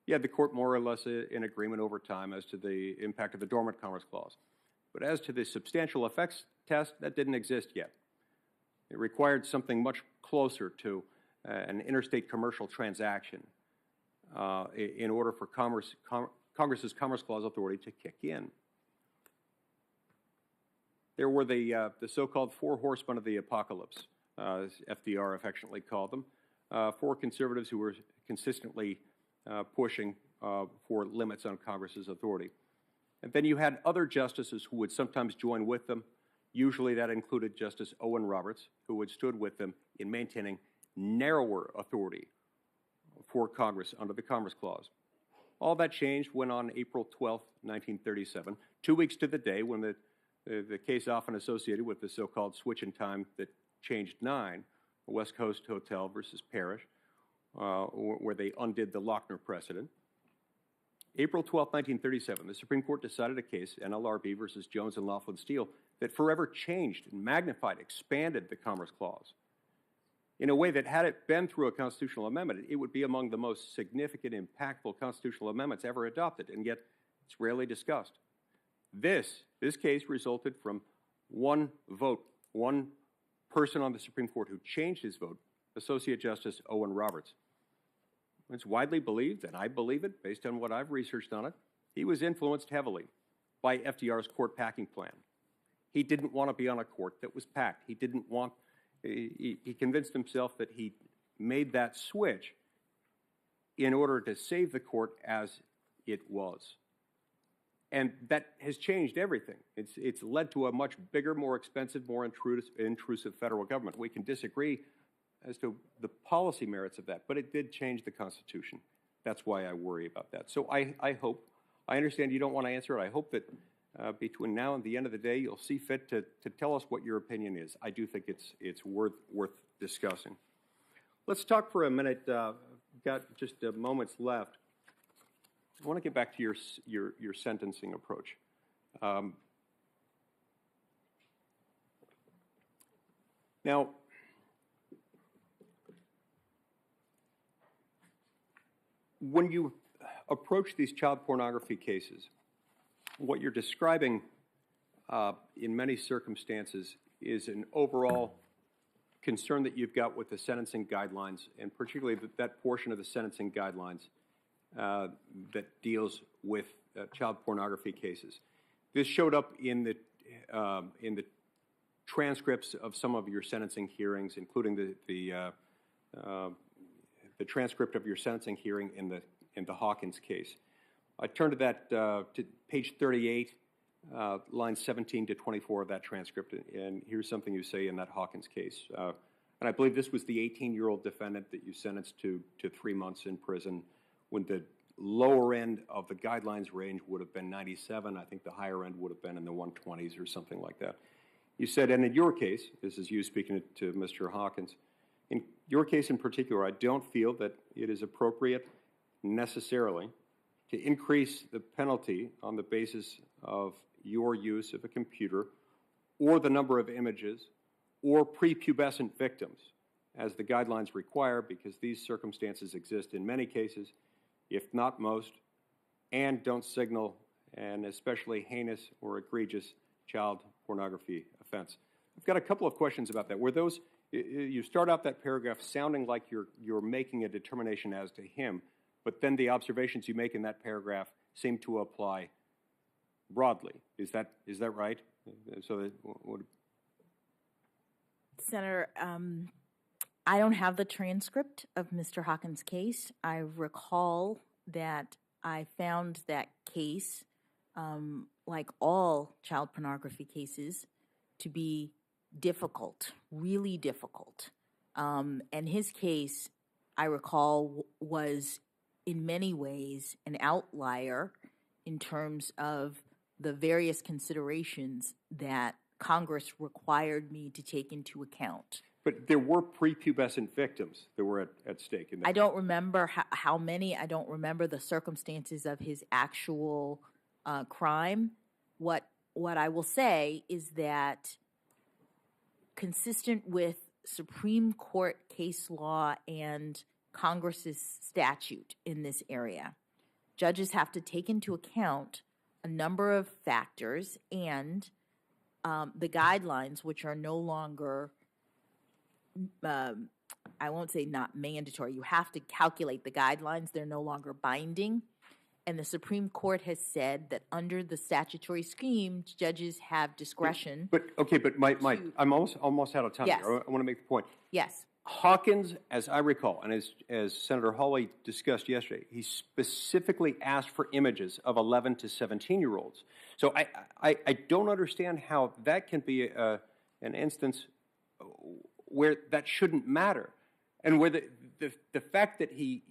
You had the court more or less in agreement over time as to the impact of the Dormant Commerce Clause. But as to the substantial effects test, that didn't exist yet. It required something much closer to an interstate commercial transaction in order for Congress's Commerce Clause authority to kick in. There were the so-called 4 horsemen of the apocalypse, as FDR affectionately called them, 4 conservatives who were consistently pushing for limits on Congress's authority. And then you had other justices who would sometimes join with them. Usually that included Justice Owen Roberts, who had stood with them in maintaining narrower authority for Congress under the Commerce Clause. All that changed when on April 12, 1937, 2 weeks to the day when the case often associated with the so-called switch in time that changed 9, West Coast Hotel versus Parrish, where they undid the Lochner precedent. April 12, 1937, the Supreme Court decided a case, NLRB versus Jones and Laughlin Steele, that forever changed and magnified, expanded the Commerce Clause in a way that, had it been through a constitutional amendment, it would be among the most significant, impactful constitutional amendments ever adopted, and yet it's rarely discussed. This case resulted from one vote, one person on the Supreme Court who changed his vote, Associate Justice Owen Roberts. It's widely believed, and I believe it based on what I've researched on it, he was influenced heavily by FDR's court packing plan. He didn't want to be on a court that was packed. He didn't want, he convinced himself that he made that switch in order to save the court as it was. And that has changed everything. It's led to a much bigger, more expensive, more intrusive federal government. We can disagree as to the policy merits of that, but it did change the Constitution. That's why I worry about that. So I hope, I understand you don't want to answer it. I hope that between now and the end of the day, you'll see fit to tell us what your opinion is. I do think it's worth discussing. Let's talk for a minute. Got just moments left. I want to get back to your sentencing approach. Now, when you approach these child pornography cases, what you're describing in many circumstances is an overall concern that you've got with the sentencing guidelines, and particularly that portion of the sentencing guidelines that deals with child pornography cases. This showed up in the transcripts of some of your sentencing hearings, including the transcript of your sentencing hearing in the Hawkins case. I turn to that to page 38, lines 17 to 24 of that transcript, and here's something you say in that Hawkins case. And I believe this was the 18-year-old defendant that you sentenced to 3 months in prison, when the lower end of the guidelines range would have been 97. I think the higher end would have been in the 120s or something like that. You said, and in your case, this is you speaking to Mr. Hawkins, in your case in particular, I don't feel that it is appropriate necessarily to increase the penalty on the basis of your use of a computer or the number of images or prepubescent victims, as the guidelines require, because these circumstances exist in many cases, if not most, and don't signal an especially heinous or egregious child pornography offense. I've got a couple of questions about that. Were those, you start out that paragraph sounding like you're making a determination as to him, but then the observations you make in that paragraph seem to apply broadly. Is that right? So Senator, I don't have the transcript of Mr. Hawkins' case. I recall that I found that case, like all child pornography cases, to be difficult, really difficult. And his case, I recall, was in many ways an outlier in terms of the various considerations that Congress required me to take into account. But there were prepubescent victims that were at stake in that. I don't remember how many. I don't remember the circumstances of his actual crime. What I will say is that, consistent with Supreme Court case law and Congress's statute in this area, judges have to take into account a number of factors and the guidelines, which are no longer, I won't say not mandatory. You have to calculate the guidelines. They're no longer binding. And the Supreme Court has said that under the statutory scheme, judges have discretion. But Mike, I'm almost out of time. Yes. Here. I want to make the point. Yes. Hawkins, as I recall, and as Senator Hawley discussed yesterday, he specifically asked for images of 11 to 17-year-olds. So I don't understand how that can be an instance where that shouldn't matter, and where the fact that he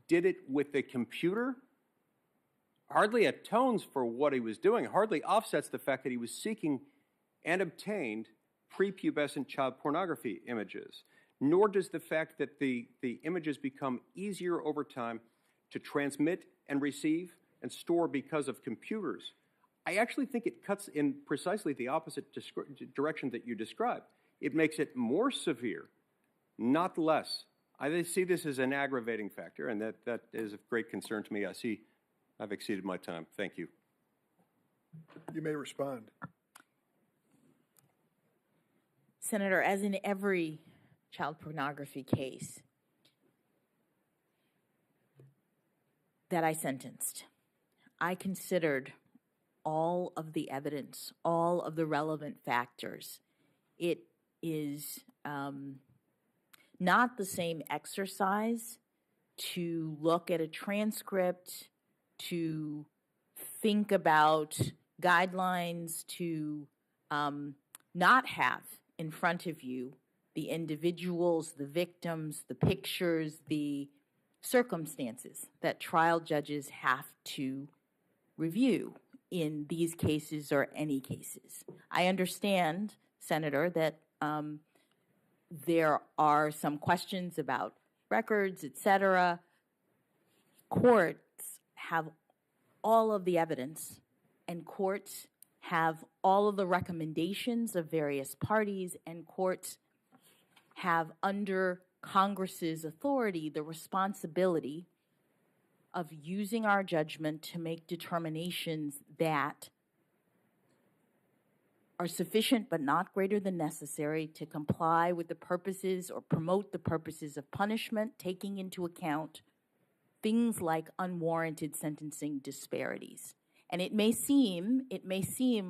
did it with a computer hardly atones for what he was doing, hardly offsets the fact that he was seeking and obtained prepubescent child pornography images. Nor does the fact that the images become easier over time to transmit and receive and store because of computers. I actually think it cuts in precisely the opposite direction that you described. It makes it more severe, not less. I see this as an aggravating factor, and that is of great concern to me. I see I've exceeded my time. Thank you. You may respond. Senator, as in every child pornography case that I sentenced, I considered all of the evidence, all of the relevant factors. It is not the same exercise to look at a transcript, to think about guidelines, to not have in front of you the individuals, the victims, the pictures, the circumstances that trial judges have to review in these cases or any cases. I understand, Senator, that there are some questions about records, et cetera. Courts have all of the evidence, and courts have all of the recommendations of various parties, and courts have, under Congress's authority, the responsibility of using our judgment to make determinations that are sufficient but not greater than necessary to comply with the purposes or promote the purposes of punishment, taking into account things like unwarranted sentencing disparities. And it may seem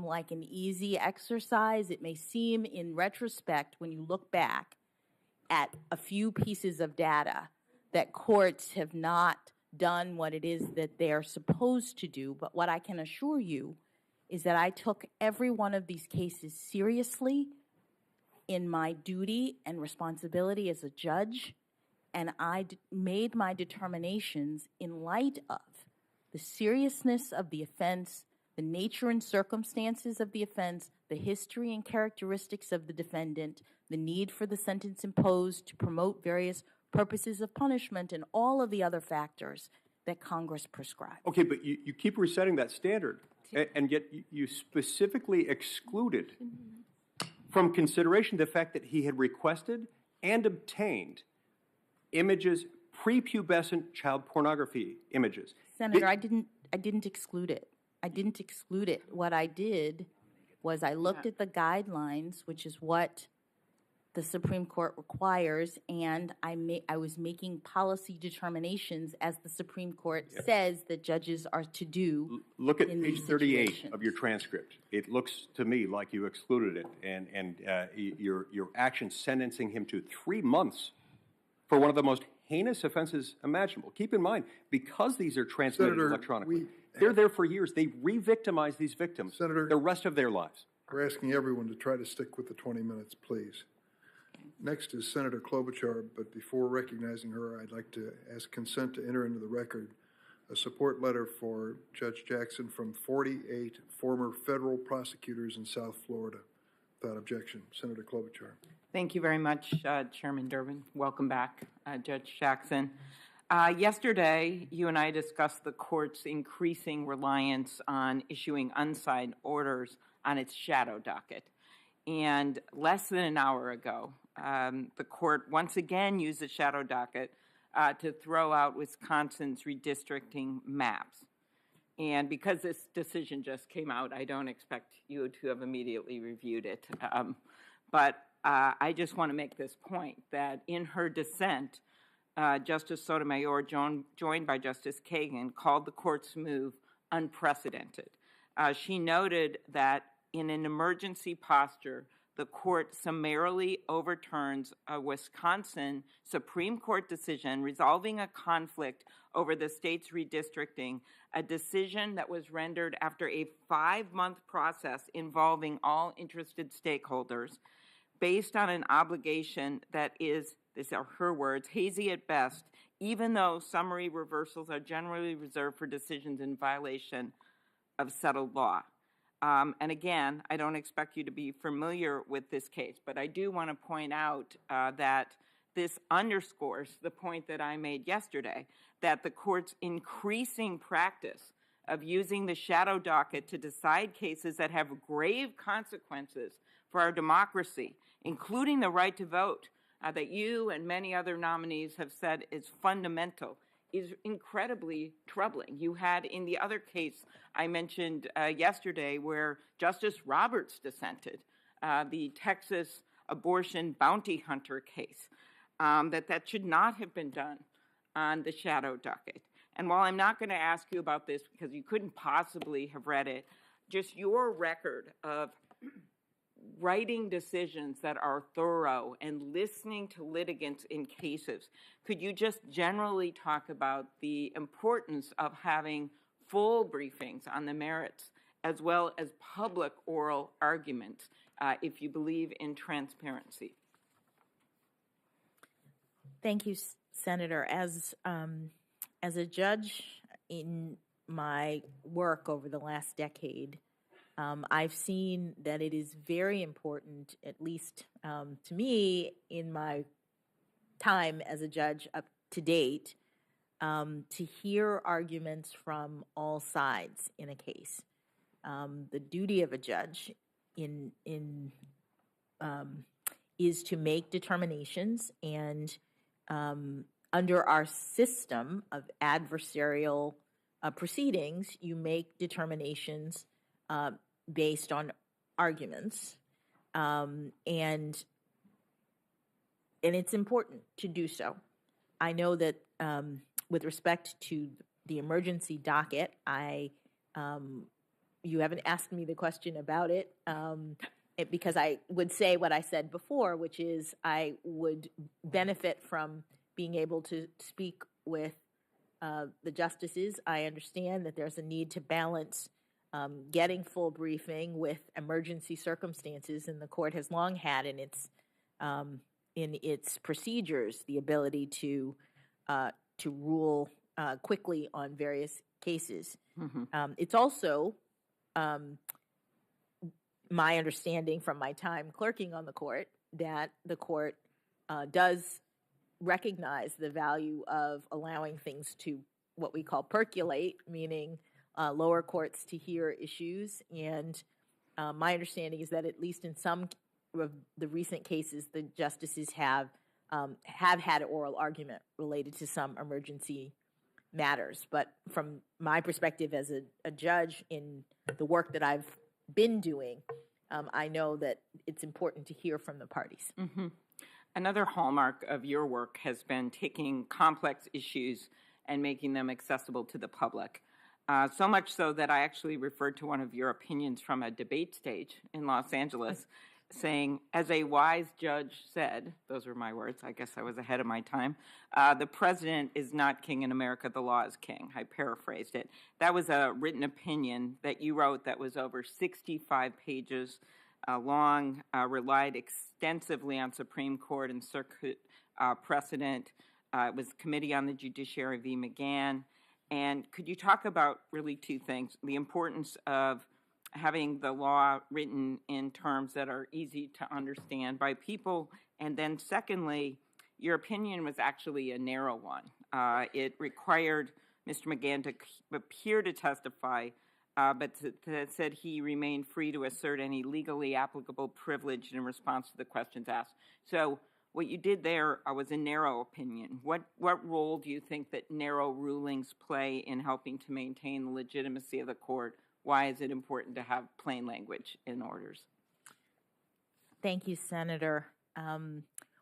like an easy exercise. It may seem, in retrospect, when you look back at a few pieces of data, that courts have not done what it is that they are supposed to do. But what I can assure you is that I took every one of these cases seriously in my duty and responsibility as a judge, and I made my determinations in light of the seriousness of the offense, the nature and circumstances of the offense, the history and characteristics of the defendant, the need for the sentence imposed to promote various purposes of punishment, and all of the other factors that Congress prescribed. Okay, but you keep resetting that standard, and yet you specifically excluded from consideration the fact that he had requested and obtained images, prepubescent child pornography images. Senator, I didn't exclude it. I didn't exclude it. What I did was I looked at the guidelines, which is what the Supreme Court requires, and I was making policy determinations as the Supreme Court says that judges are to do. Look at in page these 38 situations. of your transcript. It looks to me like you excluded it, and your action sentencing him to 3 months for one of the most heinous offenses imaginable. Keep in mind, because these are transmitted Senator, electronically, they're there for years. They re-victimize these victims Senator, the rest of their lives. We're asking everyone to try to stick with the 20 minutes, please. Next is Senator Klobuchar, but before recognizing her, I'd like to ask consent to enter into the record a support letter for Judge Jackson from 48 former federal prosecutors in South Florida. Without objection, Senator Klobuchar. Thank you very much, Chairman Durbin. Welcome back, Judge Jackson. Yesterday, you and I discussed the court's increasing reliance on issuing unsigned orders on its shadow docket. And less than an hour ago, the court once again used the shadow docket to throw out Wisconsin's redistricting maps. And because this decision just came out, I don't expect you to have immediately reviewed it. But I just want to make this point that in her dissent, Justice Sotomayor, joined by Justice Kagan, called the court's move unprecedented. She noted that in an emergency posture, the court summarily overturns a Wisconsin Supreme Court decision resolving a conflict over the state's redistricting, a decision that was rendered after a 5-month process involving all interested stakeholders, based on an obligation that is, these are her words, hazy at best, even though summary reversals are generally reserved for decisions in violation of settled law. And again, I don't expect you to be familiar with this case, but I do want to point out that this underscores the point that I made yesterday, that the court's increasing practice of using the shadow docket to decide cases that have grave consequences for our democracy, including the right to vote, that you and many other nominees have said is fundamental, is incredibly troubling. You had in the other case I mentioned yesterday where Justice Roberts dissented, the Texas abortion bounty hunter case, that should not have been done on the shadow docket. And while I'm not going to ask you about this because you couldn't possibly have read it, just your record of writing decisions that are thorough and listening to litigants in cases, could you just generally talk about the importance of having full briefings on the merits as well as public oral arguments if you believe in transparency? Thank you, Senator. As a judge in my work over the last decade, I've seen that it is very important, at least to me in my time as a judge up to date, to hear arguments from all sides in a case. The duty of a judge is to make determinations, and under our system of adversarial proceedings, you make determinations based on arguments, and it's important to do so. I know that with respect to the emergency docket, you haven't asked me the question about it, because I would say what I said before, which is I would benefit from being able to speak with the justices. I understand that there's a need to balance getting full briefing with emergency circumstances, and the court has long had in its procedures the ability to rule quickly on various cases. Mm-hmm. It's also my understanding from my time clerking on the court that the court does recognize the value of allowing things to what we call percolate, meaning lower courts to hear issues. And my understanding is that at least in some of the recent cases, the justices have had oral argument related to some emergency matters. But from my perspective as a judge in the work that I've been doing, I know that it's important to hear from the parties. Mm-hmm. Another hallmark of your work has been taking complex issues and making them accessible to the public. So much so that I actually referred to one of your opinions from a debate stage in Los Angeles, saying, as a wise judge said, those were my words, I guess I was ahead of my time, the president is not king in America, the law is king. I paraphrased it. That was a written opinion that you wrote that was over 65 pages long, relied extensively on Supreme Court and circuit precedent. It was Committee on the Judiciary v. McGahn. And could you talk about really two things, the importance of having the law written in terms that are easy to understand by people, and then secondly, your opinion was actually a narrow one. It required Mr. McGahn to appear to testify, but said he remained free to assert any legally applicable privilege in response to the questions asked. So what you did there was a narrow opinion. What role do you think that narrow rulings play in helping to maintain the legitimacy of the court? Why is it important to have plain language in orders? Thank you, Senator.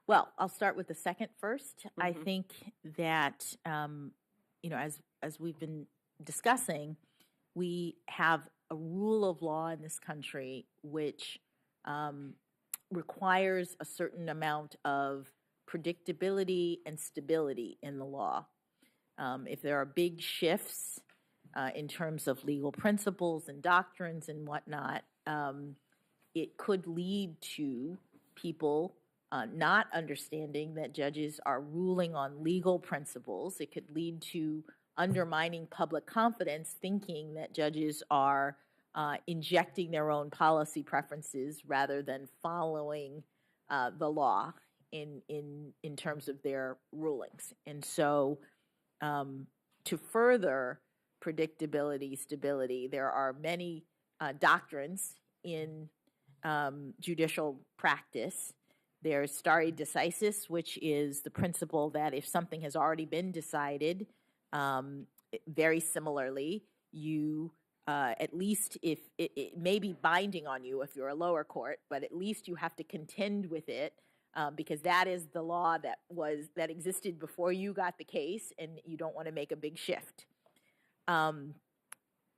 Well, I'll start with the second first. Mm-hmm. I think that, as we've been discussing, we have a rule of law in this country which requires a certain amount of predictability and stability in the law. If there are big shifts in terms of legal principles and doctrines and whatnot, it could lead to people not understanding that judges are ruling on legal principles. It could lead to undermining public confidence, thinking that judges are injecting their own policy preferences rather than following the law in terms of their rulings. And so to further predictability, stability, there are many doctrines in judicial practice. There's stare decisis, which is the principle that if something has already been decided, very similarly, you at least if it may be binding on you if you're a lower court, but at least you have to contend with it because that is the law that existed before you got the case, and you don't want to make a big shift. And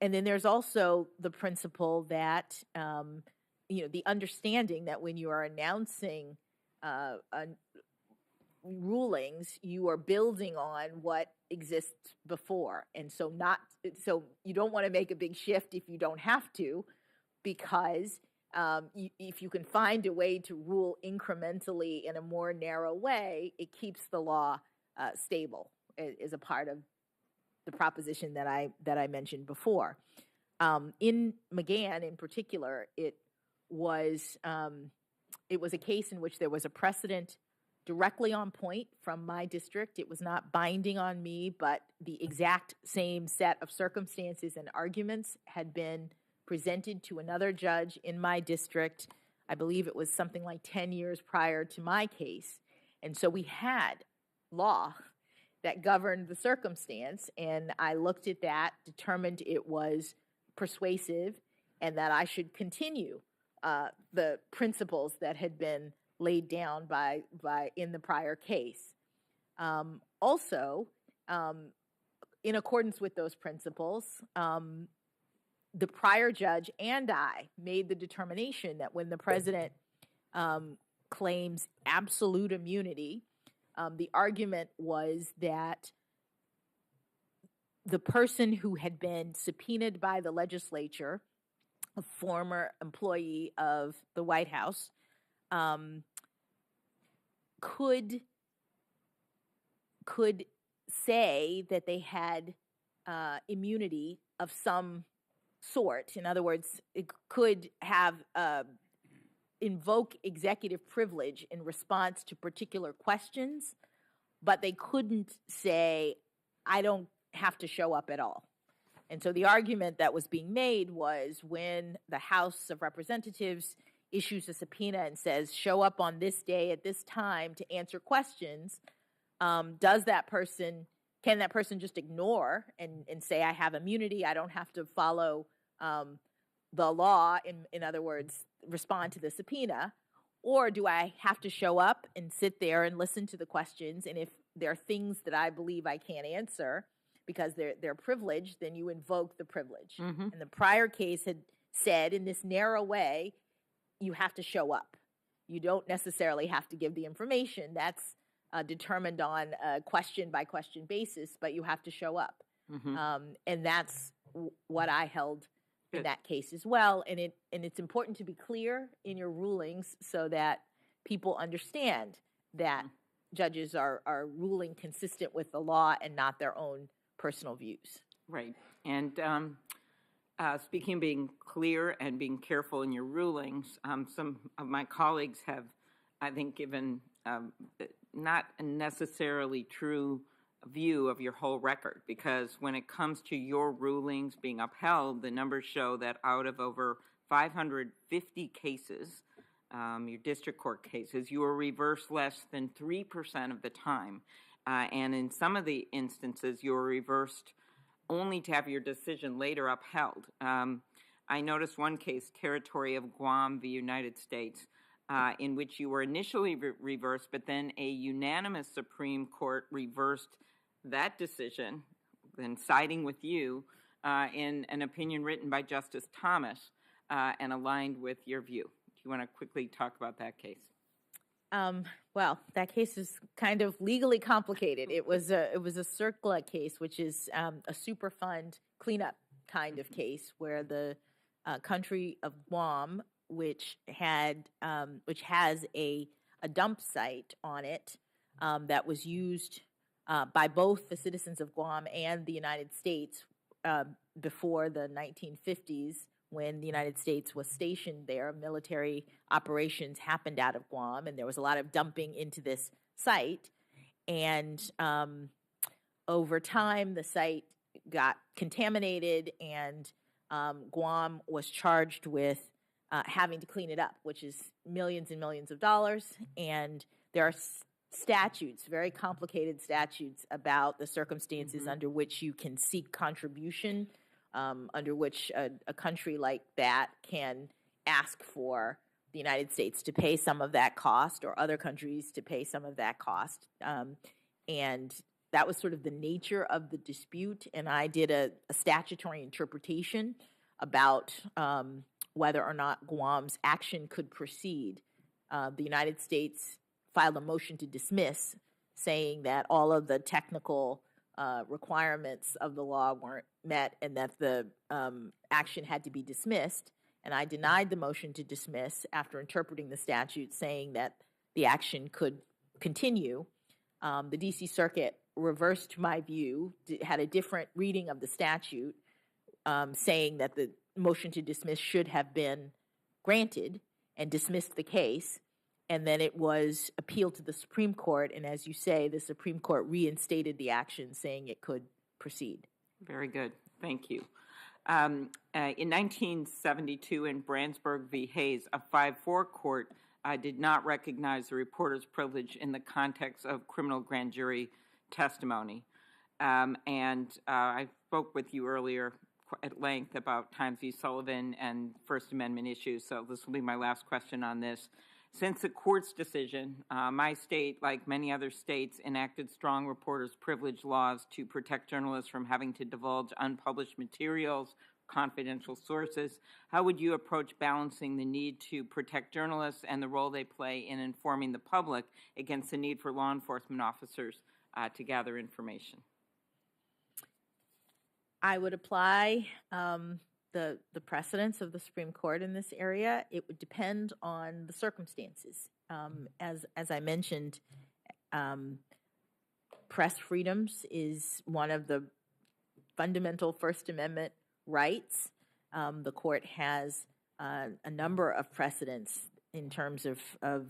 then there's also the principle that the understanding that when you are announcing rulings, you are building on what exists before, and so you don't want to make a big shift if you don't have to, because if you can find a way to rule incrementally in a more narrow way, it keeps the law stable. Is a part of the proposition that I mentioned before. In McGahn, in particular, it was a case in which there was a precedent directly on point from my district. It was not binding on me, but the exact same set of circumstances and arguments had been presented to another judge in my district. I believe it was something like 10 years prior to my case. And so we had law that governed the circumstance, and I looked at that, determined it was persuasive, and that I should continue the principles that had been laid down by in the prior case. Also, in accordance with those principles, the prior judge and I made the determination that when the president claims absolute immunity, the argument was that the person who had been subpoenaed by the legislature, a former employee of the White House, could say that they had immunity of some sort. In other words, it could have invoke executive privilege in response to particular questions, but they couldn't say, I don't have to show up at all. And so the argument that was being made was when the House of Representatives issues a subpoena and says, show up on this day at this time to answer questions, can that person just ignore and say, I have immunity, I don't have to follow the law, in other words, respond to the subpoena? Or do I have to show up and sit there and listen to the questions? And if there are things that I believe I can't answer because they're privileged, then you invoke the privilege. Mm-hmm. And the prior case had said in this narrow way, you have to show up. You don't necessarily have to give the information. That's determined on a question-by-question basis, but you have to show up. Mm-hmm. And that's what I held in that case as well. And it's important to be clear in your rulings so that people understand that judges are ruling consistent with the law and not their own personal views. Right. And speaking of being clear and being careful in your rulings, some of my colleagues have, I think, given not a necessarily true view of your whole record, because when it comes to your rulings being upheld, the numbers show that out of over 550 cases, your district court cases, you were reversed less than 3% of the time. And in some of the instances, you were reversed only to have your decision later upheld. I noticed one case, Territory of Guam v. United States, in which you were initially reversed, but then a unanimous Supreme Court reversed that decision, then siding with you, in an opinion written by Justice Thomas and aligned with your view. Do you want to quickly talk about that case? Well, that case is kind of legally complicated. It was a CERCLA case, which is a Superfund cleanup kind of case where the country of Guam, which has a dump site on it that was used by both the citizens of Guam and the United States before the 1950s, when the United States was stationed there. Military operations happened out of Guam, and there was a lot of dumping into this site. And over time, the site got contaminated, and Guam was charged with having to clean it up, which is millions and millions of dollars. And there are statutes, very complicated statutes, about the circumstances under which you can seek contribution, under which a country like that can ask for the United States to pay some of that cost, or other countries to pay some of that cost. And that was sort of the nature of the dispute. And I did a statutory interpretation about whether or not Guam's action could proceed. The United States filed a motion to dismiss, saying that all of the technical requirements of the law weren't met and that the action had to be dismissed. And I denied the motion to dismiss after interpreting the statute, saying that the action could continue. The D.C. Circuit reversed my view, had a different reading of the statute, saying that the motion to dismiss should have been granted, and dismissed the case. And then it was appealed to the Supreme Court, and as you say, the Supreme Court reinstated the action, saying it could proceed. Very good. Thank you. In 1972, in Brandsburg v. Hayes, a 5-4 court did not recognize the reporter's privilege in the context of criminal grand jury testimony. I spoke with you earlier at length about Times v. Sullivan and First Amendment issues, so this will be my last question on this. Since the court's decision, my state, like many other states, enacted strong reporters' privilege laws to protect journalists from having to divulge unpublished materials, confidential sources. How would you approach balancing the need to protect journalists and the role they play in informing the public against the need for law enforcement officers to gather information? I would apply the precedents of the Supreme Court in this area. It would depend on the circumstances. As I mentioned, press freedoms is one of the fundamental First Amendment rights. The court has a number of precedents in terms of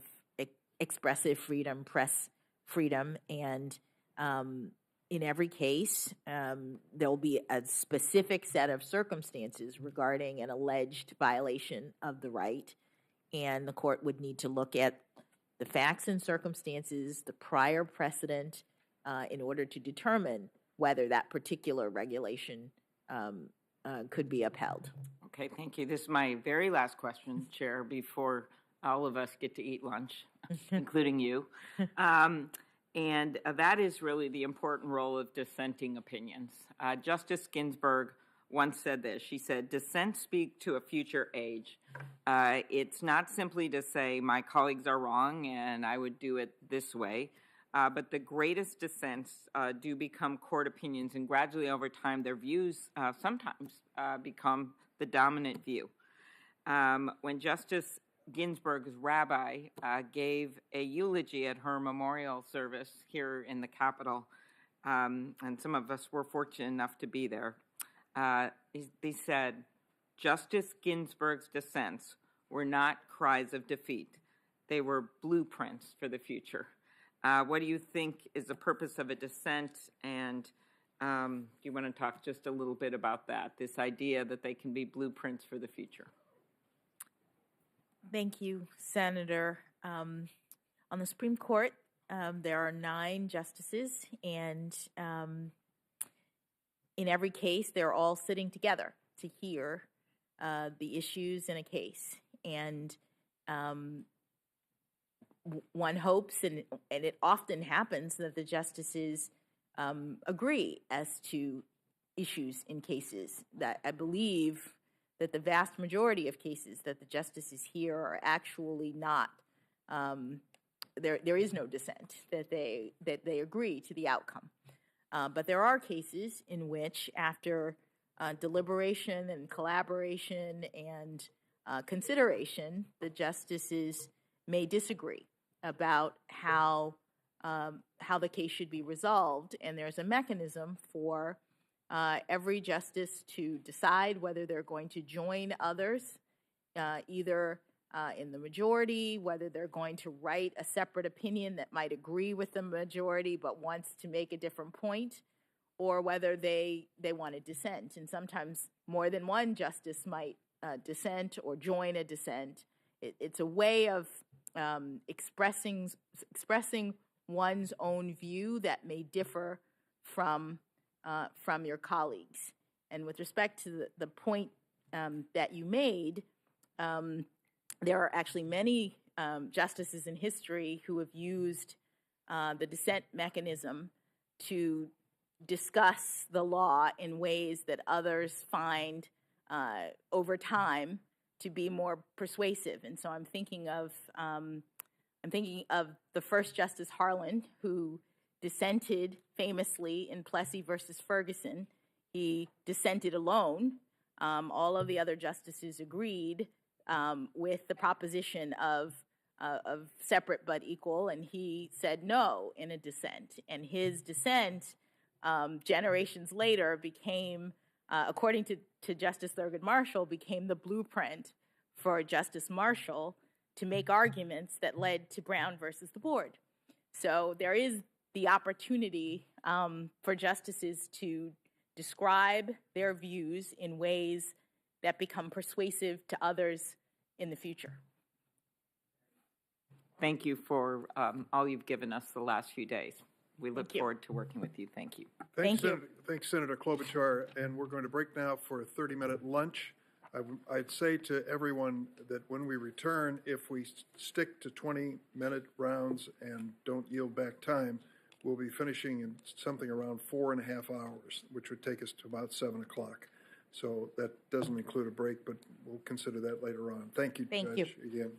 expressive freedom, press freedom, and in every case, there'll be a specific set of circumstances regarding an alleged violation of the right, and the court would need to look at the facts and circumstances, the prior precedent, in order to determine whether that particular regulation could be upheld. Okay, thank you. This is my very last question, Chair, before all of us get to eat lunch, including you. And that is really the important role of dissenting opinions. Justice Ginsburg once said this. She said, "Dissents speak to a future age. It's not simply to say my colleagues are wrong and I would do it this way, but the greatest dissents do become court opinions, and gradually over time their views sometimes become the dominant view." When Justice Ginsburg's rabbi gave a eulogy at her memorial service here in the Capitol, and some of us were fortunate enough to be there. They said, "Justice Ginsburg's dissents were not cries of defeat. They were blueprints for the future." What do you think is the purpose of a dissent? And do you want to talk just a little bit about that, this idea that they can be blueprints for the future? Thank you, Senator. On the Supreme Court, there are 9 justices, and in every case, they're all sitting together to hear the issues in a case. And one hopes, and it often happens, that the justices agree as to issues in cases. That I believe that the vast majority of cases that the justices hear are actually not, there is no dissent, that they agree to the outcome. But there are cases in which, after deliberation and collaboration and consideration, the justices may disagree about how the case should be resolved, and there's a mechanism for every justice to decide whether they're going to join others, either in the majority, whether they're going to write a separate opinion that might agree with the majority but wants to make a different point, or whether they want to dissent. And sometimes more than one justice might dissent or join a dissent. It's a way of expressing one's own view that may differ from your colleagues. And with respect to the point that you made, there are actually many justices in history who have used the dissent mechanism to discuss the law in ways that others find over time to be more persuasive. And so I'm thinking of the first Justice Harlan, who dissented famously in Plessy versus Ferguson. He dissented alone. All of the other justices agreed with the proposition of separate but equal, and he said no in a dissent. And his dissent, generations later, became, according to Justice Thurgood Marshall, became the blueprint for Justice Marshall to make arguments that led to Brown versus the board. So there is the opportunity for justices to describe their views in ways that become persuasive to others in the future. Thank you for all you've given us the last few days. We look forward to working with you. Thank you. Thanks, Senator Klobuchar. And we're going to break now for a 30-minute lunch. I'd say to everyone that when we return, if we stick to 20-minute rounds and don't yield back time, we'll be finishing in something around 4.5 hours, which would take us to about 7 o'clock. So that doesn't include a break, but we'll consider that later on. Thank you, Judge, again.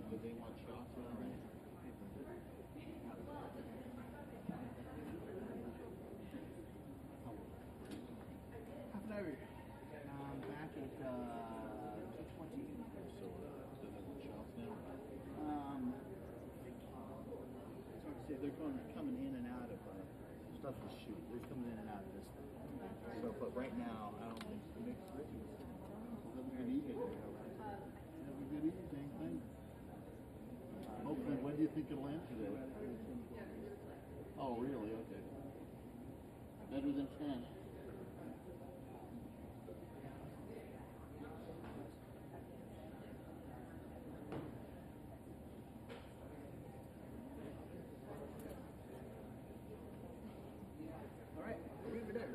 So they want shots? All right. Back at 2:20. So they want shots now? It's hard to say. They're coming in and out of stuff to shoot. They're coming in and out of this thing. So, but right now, I don't think the mixed rituals. Have a good evening. Have a good evening. Thanks. Hopefully, when do you think it'll end today? Oh, really? Okay. Better than 10. All right. Leave it there.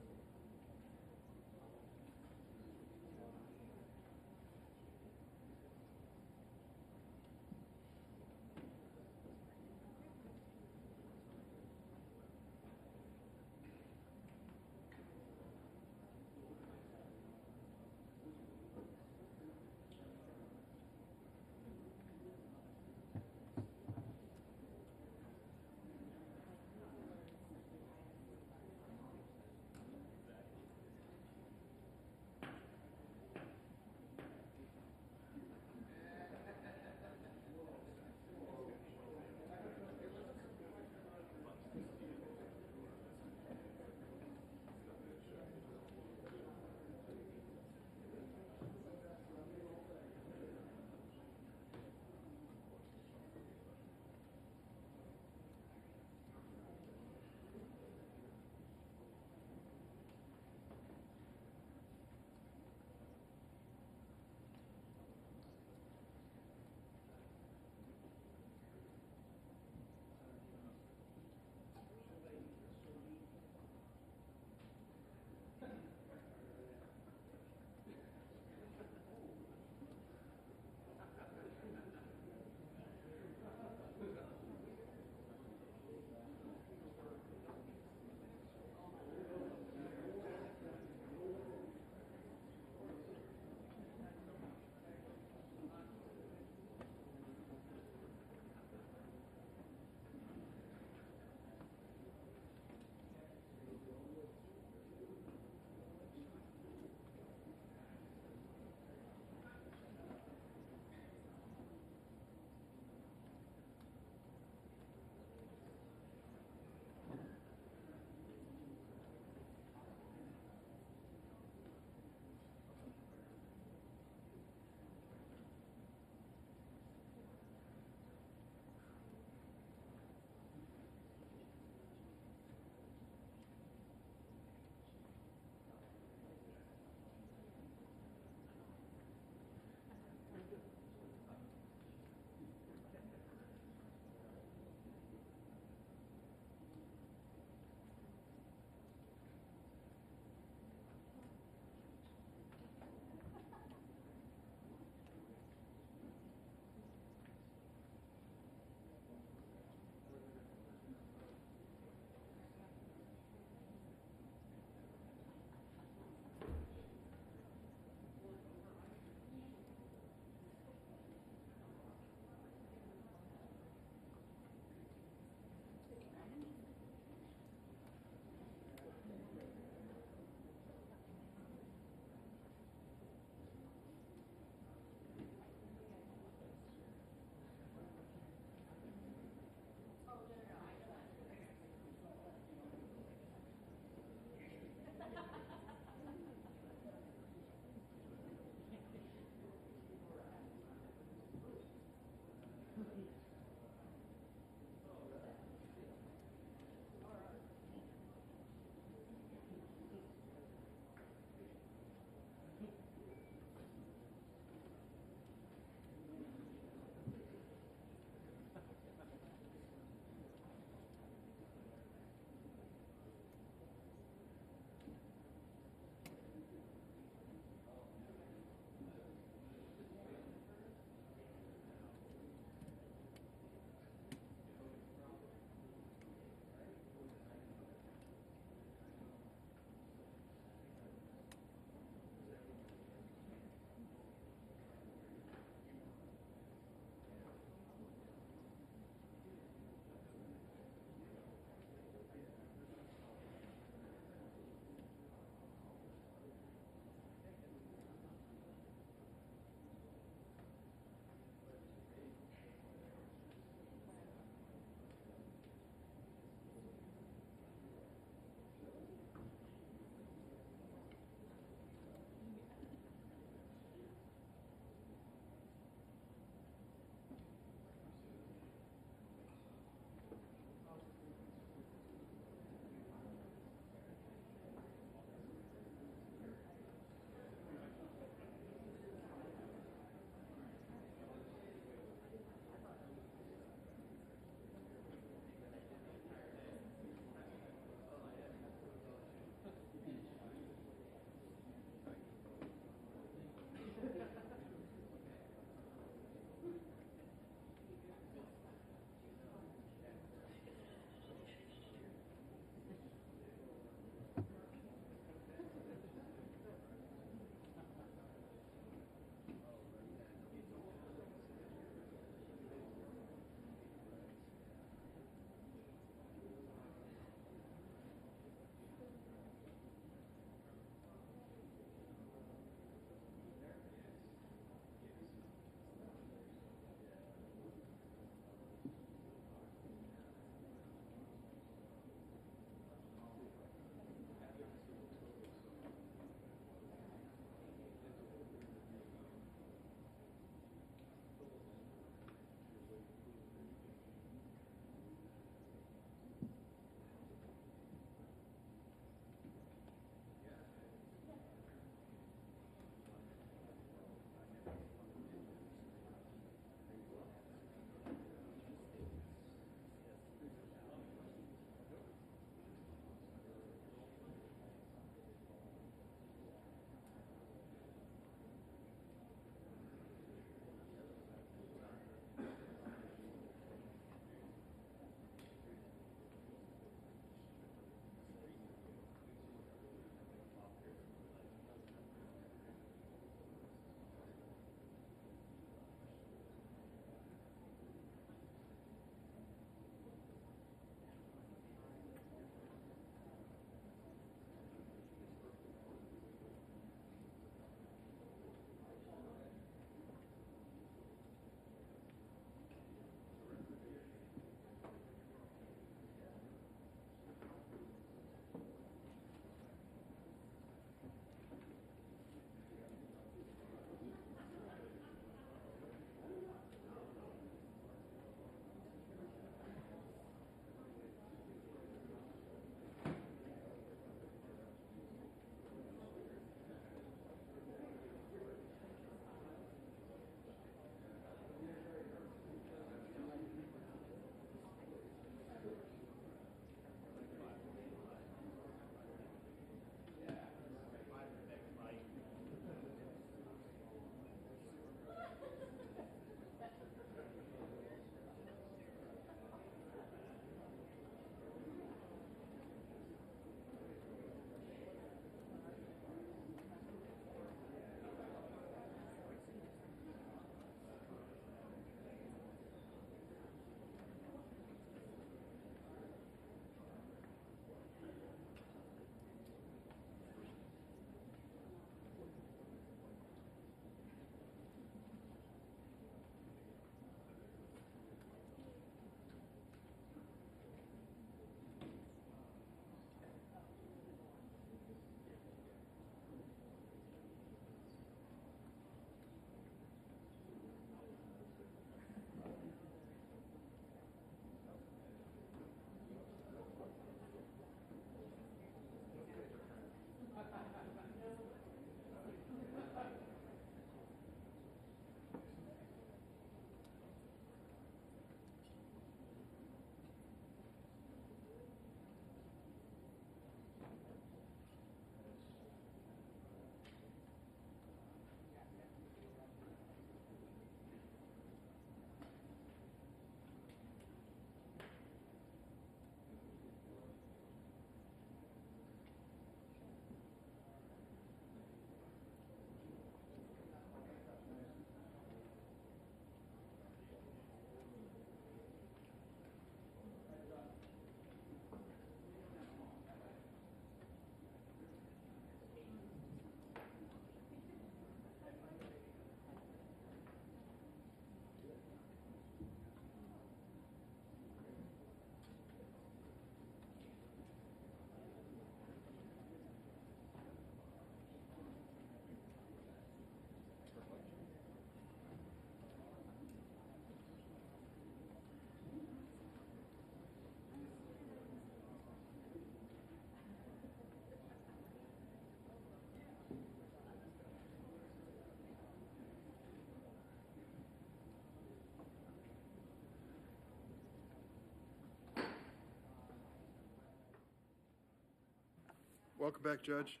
Welcome back, Judge.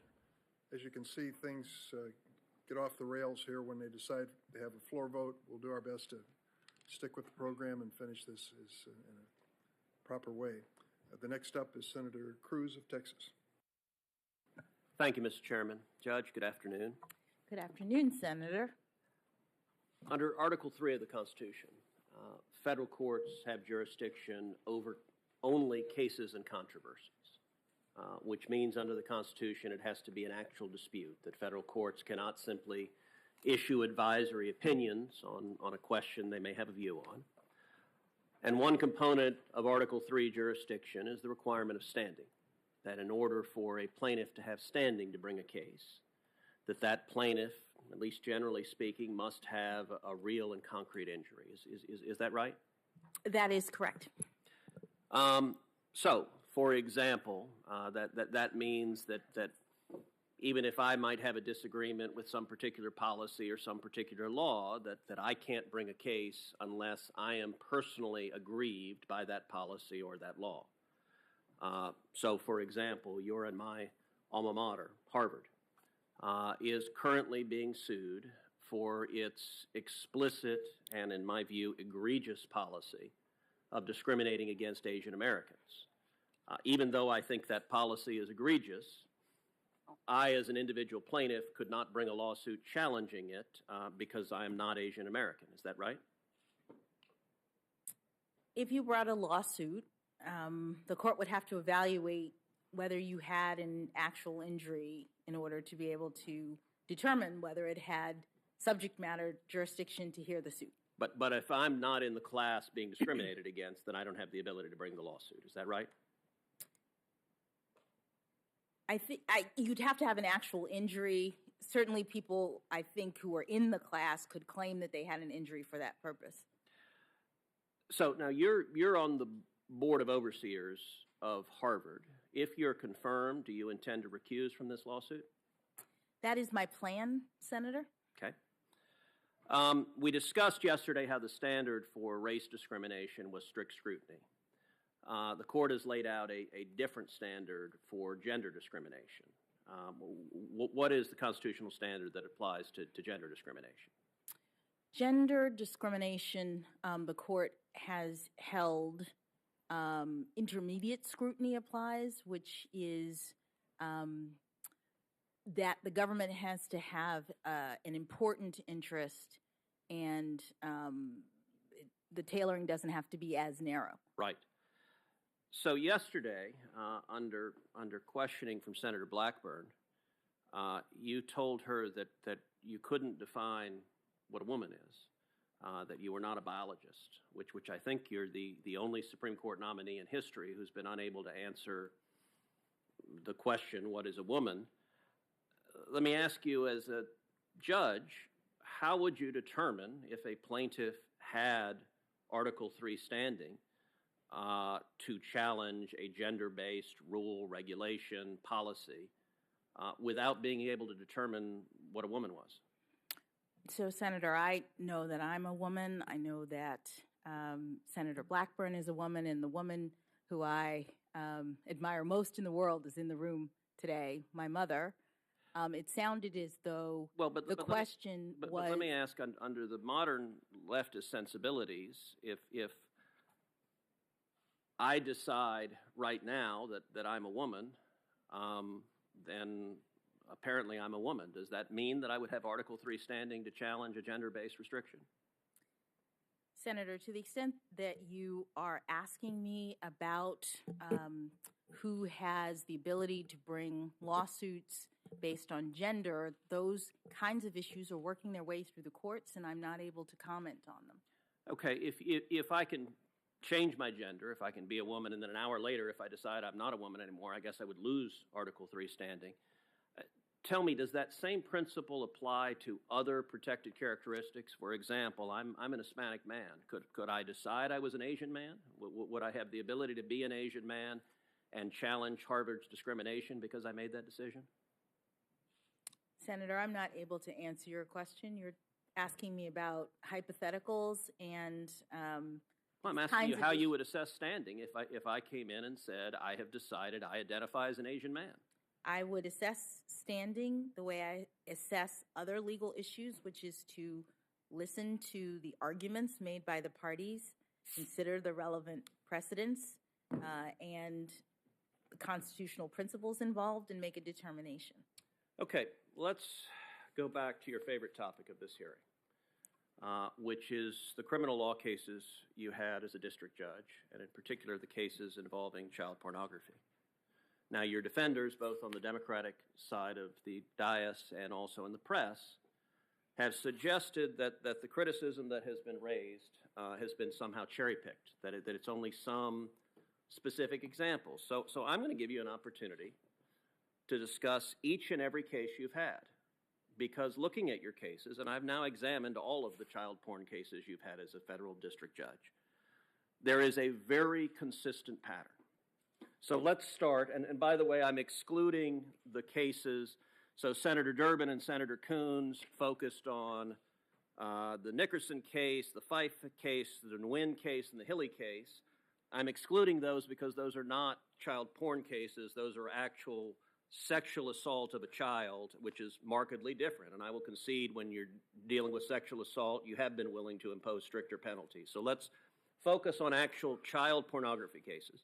As you can see, things get off the rails here when they decide to have a floor vote. We'll do our best to stick with the program and finish this in a proper way. The next up is Senator Cruz of Texas. Thank you, Mr. Chairman. Judge, good afternoon. Good afternoon, Senator. Under Article 3 of the Constitution, federal courts have jurisdiction over only cases and controversies, which means under the Constitution it has to be an actual dispute, that federal courts cannot simply issue advisory opinions on a question they may have a view on. And one component of Article 3 jurisdiction is the requirement of standing, that in order for a plaintiff to have standing to bring a case, that plaintiff, at least generally speaking, must have a real and concrete injury. Is that right? That is correct. So, for example, that means that even if I might have a disagreement with some particular policy or some particular law, that I can't bring a case unless I am personally aggrieved by that policy or that law. So, for example, you're in my alma mater, Harvard, is currently being sued for its explicit and, in my view, egregious policy of discriminating against Asian Americans. Even though I think that policy is egregious, I, as an individual plaintiff, could not bring a lawsuit challenging it because I am not Asian American. Is that right? If you brought a lawsuit, the court would have to evaluate whether you had an actual injury in order to be able to determine whether it had subject matter jurisdiction to hear the suit. But if I'm not in the class being discriminated against, then I don't have the ability to bring the lawsuit. Is that right? I think you'd have to have an actual injury. Certainly people, I think, who are in the class could claim that they had an injury for that purpose. So now you're on the Board of Overseers of Harvard. If you're confirmed, do you intend to recuse from this lawsuit? That is my plan, Senator. Okay. We discussed yesterday how the standard for race discrimination was strict scrutiny. The court has laid out a different standard for gender discrimination. What is the constitutional standard that applies to gender discrimination? Gender discrimination, the court has held intermediate scrutiny applies, which is that the government has to have an important interest, and the tailoring doesn't have to be as narrow. Right. So yesterday, under questioning from Senator Blackburn, you told her that you couldn't define what a woman is, that you were not a biologist, which I think you're the only Supreme Court nominee in history who's been unable to answer the question, what is a woman? Let me ask you, as a judge, how would you determine if a plaintiff had Article 3 standing to challenge a gender-based rule, regulation, policy, without being able to determine what a woman was? So, Senator, I know that I'm a woman. I know that Senator Blackburn is a woman, and the woman who I admire most in the world is in the room today, my mother. It sounded as though the question was... But let me ask, under the modern leftist sensibilities, if I decide right now that I'm a woman, then apparently I'm a woman. Does that mean that I would have Article 3 standing to challenge a gender-based restriction? Senator, to the extent that you are asking me about who has the ability to bring lawsuits based on gender, those kinds of issues are working their way through the courts, and I'm not able to comment on them. Okay, if I can change my gender, if I can be a woman, and then an hour later, if I decide I'm not a woman anymore, I guess I would lose Article 3 standing. Tell me, does that same principle apply to other protected characteristics? For example, I'm an Hispanic man. Could I decide I was an Asian man? Would I have the ability to be an Asian man and challenge Harvard's discrimination because I made that decision? Senator, I'm not able to answer your question. You're asking me about hypotheticals and well, I'm asking you how you would assess standing if I came in and said, I have decided I identify as an Asian man. I would assess standing the way I assess other legal issues, which is to listen to the arguments made by the parties, consider the relevant precedents, and the constitutional principles involved, and make a determination. Okay, let's go back to your favorite topic of this hearing, which is the criminal law cases you had as a district judge, and in particular the cases involving child pornography. Now, your defenders, both on the Democratic side of the dais and also in the press, have suggested that the criticism that has been raised has been somehow cherry-picked, that it's only some specific examples. So I'm going to give you an opportunity to discuss each and every case you've had, because looking at your cases, and I've now examined all of the child porn cases you've had as a federal district judge, there is a very consistent pattern. So let's start, and by the way, I'm excluding the cases. So Senator Durbin and Senator Coons focused on the Nickerson case, the Fife case, the Nguyen case, and the Hilly case. I'm excluding those because those are not child porn cases. Those are actual sexual assault of a child, which is markedly different. And I will concede when you're dealing with sexual assault, you have been willing to impose stricter penalties. So let's focus on actual child pornography cases.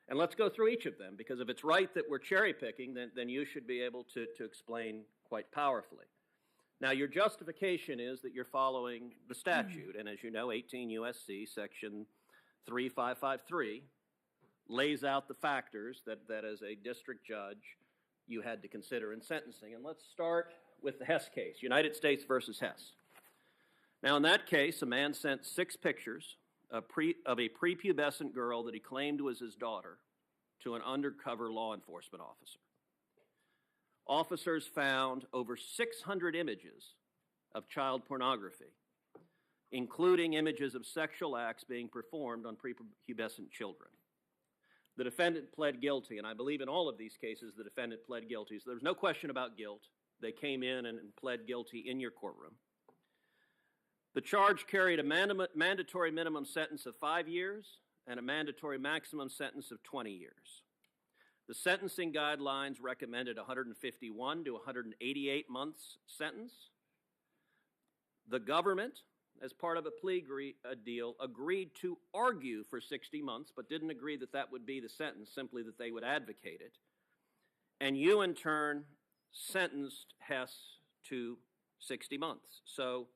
And let's go through each of them, because if it's right that we're cherry picking, then you should be able to explain quite powerfully. Now, your justification is that you're following the statute. And as you know, 18 U.S.C. section 3553 lays out the factors that as a district judge you had to consider in sentencing. And let's start with the Hess case, United States versus Hess. Now, in that case, a man sent 6 pictures of a prepubescent girl that he claimed was his daughter to an undercover law enforcement officer. Officers found over 600 images of child pornography, including images of sexual acts being performed on prepubescent children. The defendant pled guilty, and I believe in all of these cases the defendant pled guilty. So there's no question about guilt. They came in and pled guilty in your courtroom. The charge carried a mandatory minimum sentence of 5 years and a mandatory maximum sentence of 20 years. The sentencing guidelines recommended 151 to 188 months sentence. The government, as part of a plea deal, agreed to argue for 60 months, but didn't agree that that would be the sentence, simply that they would advocate it. And you, in turn, sentenced Hess to 60 months. So,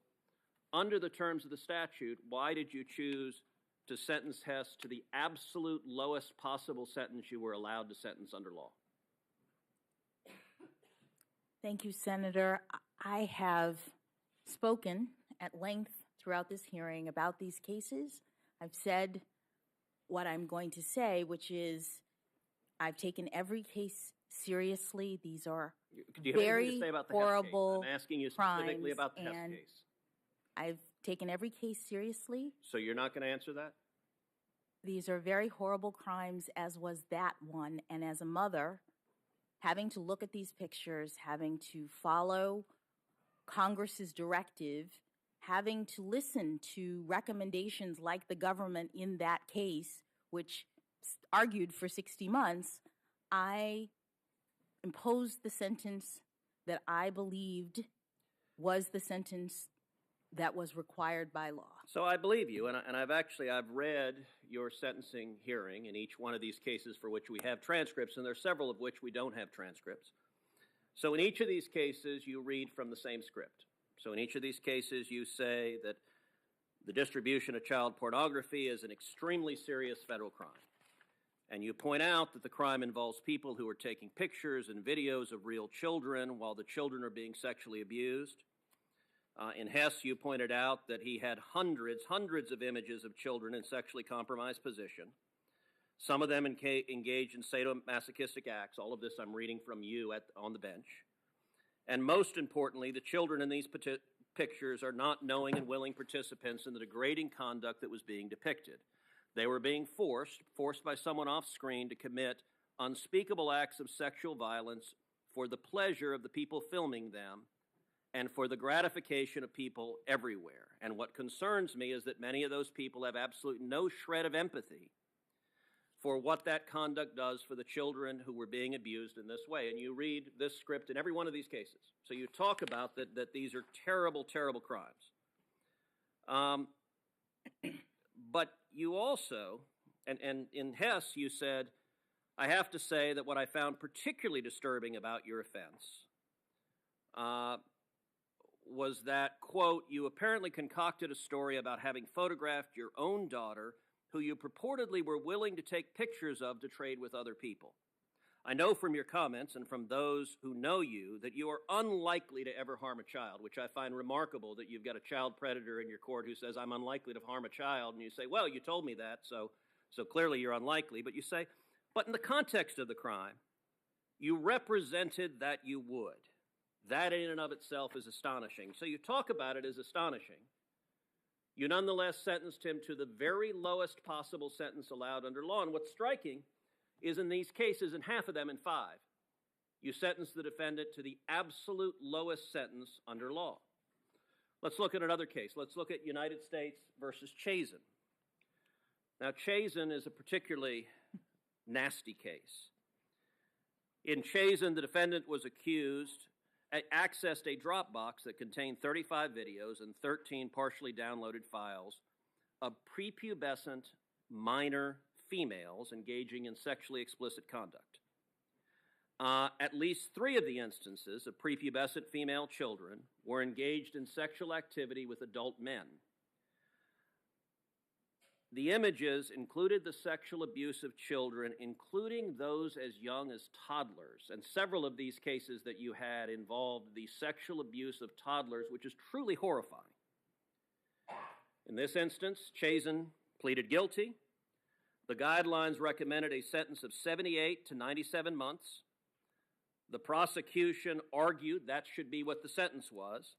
under the terms of the statute, why did you choose to sentence Hess to the absolute lowest possible sentence you were allowed to sentence under law? Thank you, Senator. I have spoken at length throughout this hearing about these cases. I've said what I'm going to say, which is I've taken every case seriously. These are very horrible crimes. I'm asking you specifically about the Hess case. I've taken every case seriously. So you're not going to answer that? These are very horrible crimes, as was that one. And as a mother, having to look at these pictures, having to follow Congress's directive, having to listen to recommendations like the government in that case, which argued for 60 months, I imposed the sentence that I believed was the sentence that was required by law. So I believe you, and I've read your sentencing hearing in each one of these cases for which we have transcripts, and there are several of which we don't have transcripts. So in each of these cases, you read from the same script. So in each of these cases, you say that the distribution of child pornography is an extremely serious federal crime. And you point out that the crime involves people who are taking pictures and videos of real children while the children are being sexually abused. In Hess, you pointed out that he had hundreds of images of children in sexually compromised position. Some of them engaged in sadomasochistic acts. All of this I'm reading from you on the bench. And most importantly, the children in these pictures are not knowing and willing participants in the degrading conduct that was being depicted. They were being forced by someone off screen to commit unspeakable acts of sexual violence for the pleasure of the people filming them and for the gratification of people everywhere. And what concerns me is that many of those people have absolutely no shred of empathy for what that conduct does for the children who were being abused in this way. And you read this script in every one of these cases. So you talk about that these are terrible, terrible crimes. But you also, and in Hess, you said, I have to say that what I found particularly disturbing about your offense was that, quote, you apparently concocted a story about having photographed your own daughter who you purportedly were willing to take pictures of to trade with other people. I know from your comments and from those who know you that you are unlikely to ever harm a child, which I find remarkable that you've got a child predator in your court who says, I'm unlikely to harm a child, and you say, well, you told me that, so clearly you're unlikely. But you say, but in the context of the crime, you represented that you would. That in and of itself is astonishing. So you talk about it as astonishing. You nonetheless sentenced him to the very lowest possible sentence allowed under law. And what's striking is in these cases, in half of them, in 5, you sentenced the defendant to the absolute lowest sentence under law. Let's look at another case. Let's look at United States versus Chazen. Now, Chazen is a particularly nasty case. In Chazen, the defendant was accessed a Dropbox that contained 35 videos and 13 partially downloaded files of prepubescent minor females engaging in sexually explicit conduct. At least 3 of the instances of prepubescent female children were engaged in sexual activity with adult men. The images included the sexual abuse of children, including those as young as toddlers. And several of these cases that you had involved the sexual abuse of toddlers, which is truly horrifying. In this instance, Chazen pleaded guilty. The guidelines recommended a sentence of 78 to 97 months. The prosecution argued that should be what the sentence was.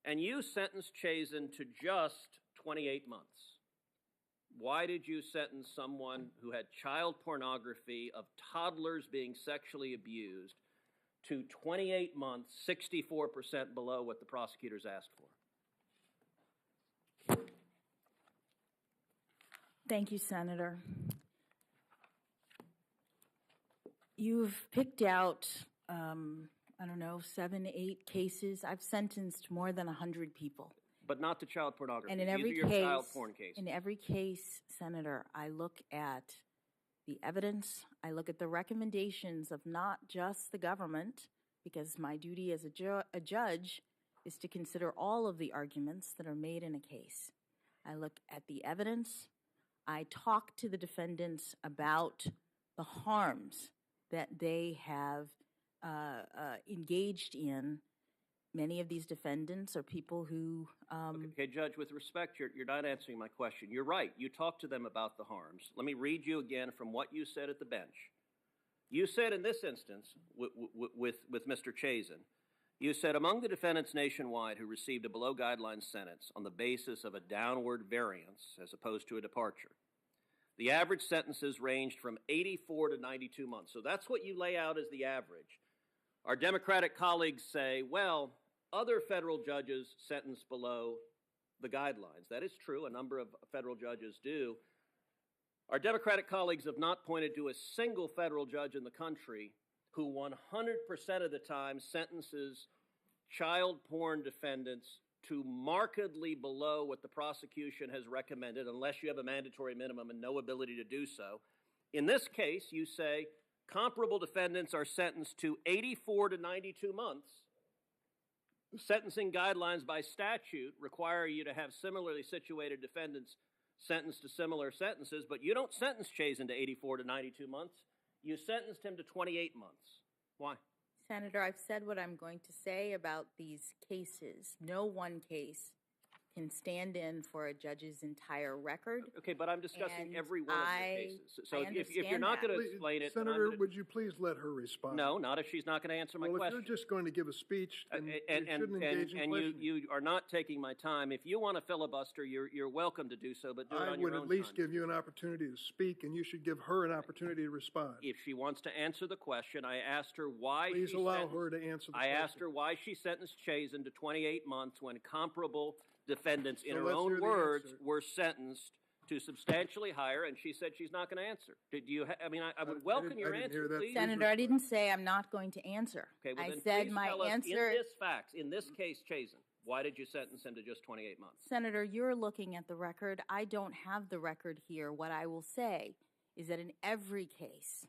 And you sentenced Chazen to just 28 months. Why did you sentence someone who had child pornography of toddlers being sexually abused to 28 months, 64% below what the prosecutors asked for? Thank you, Senator. You've picked out, 7, 8 cases. I've sentenced more than 100 people. But not to child pornography. And in every These are your child porn cases. In every case, Senator, I look at the evidence. I look at the recommendations of not just the government, because my duty as a judge is to consider all of the arguments that are made in a case. I look at the evidence. I talk to the defendants about the harms that they have engaged in. Many of these defendants are people who... Okay, Judge, with respect, you're not answering my question. You're right. You talked to them about the harms. Let me read you again from what you said at the bench. You said in this instance, with Mr. Chazen, you said, among the defendants nationwide who received a below-guideline sentence on the basis of a downward variance as opposed to a departure, the average sentences ranged from 84 to 92 months. So that's what you lay out as the average. Our Democratic colleagues say, well, other federal judges sentence below the guidelines. That is true. A number of federal judges do. Our Democratic colleagues have not pointed to a single federal judge in the country who 100% of the time sentences child porn defendants to markedly below what the prosecution has recommended, unless you have a mandatory minimum and no ability to do so. In this case, you say comparable defendants are sentenced to 84 to 92 months. Sentencing guidelines by statute require you to have similarly situated defendants sentenced to similar sentences, but you don't sentence Chazen to 84 to 92 months. You sentenced him to 28 months. Why? Senator, I've said what I'm going to say about these cases. No one case can stand in for a judge's entire record. Okay, but I'm discussing every one of the cases. So if you're not going to explain it, Senator, would you please let her respond? No, not if she's not going to answer my question. Well, if you're just going to give a speech, then you shouldn't engage in questioning. You are not taking my time. If you want to filibuster, you're welcome to do so, but do it on your own time. I would at least give you an opportunity to speak, and you should give her an opportunity to respond. If she wants to answer the question, I asked her why. Please allow her to answer the question. I asked her why she sentenced Chazen to 28 months when comparable defendants, in her own words, were sentenced to substantially higher, and she said she's not going to answer. Did you? I would welcome your answer, please. Senator, I didn't say I'm not going to answer. Okay, well, I then said please my tell us answer. in this case, Chazen, why did you sentence him to just 28 months? Senator, you're looking at the record. I don't have the record here. What I will say is that in every case,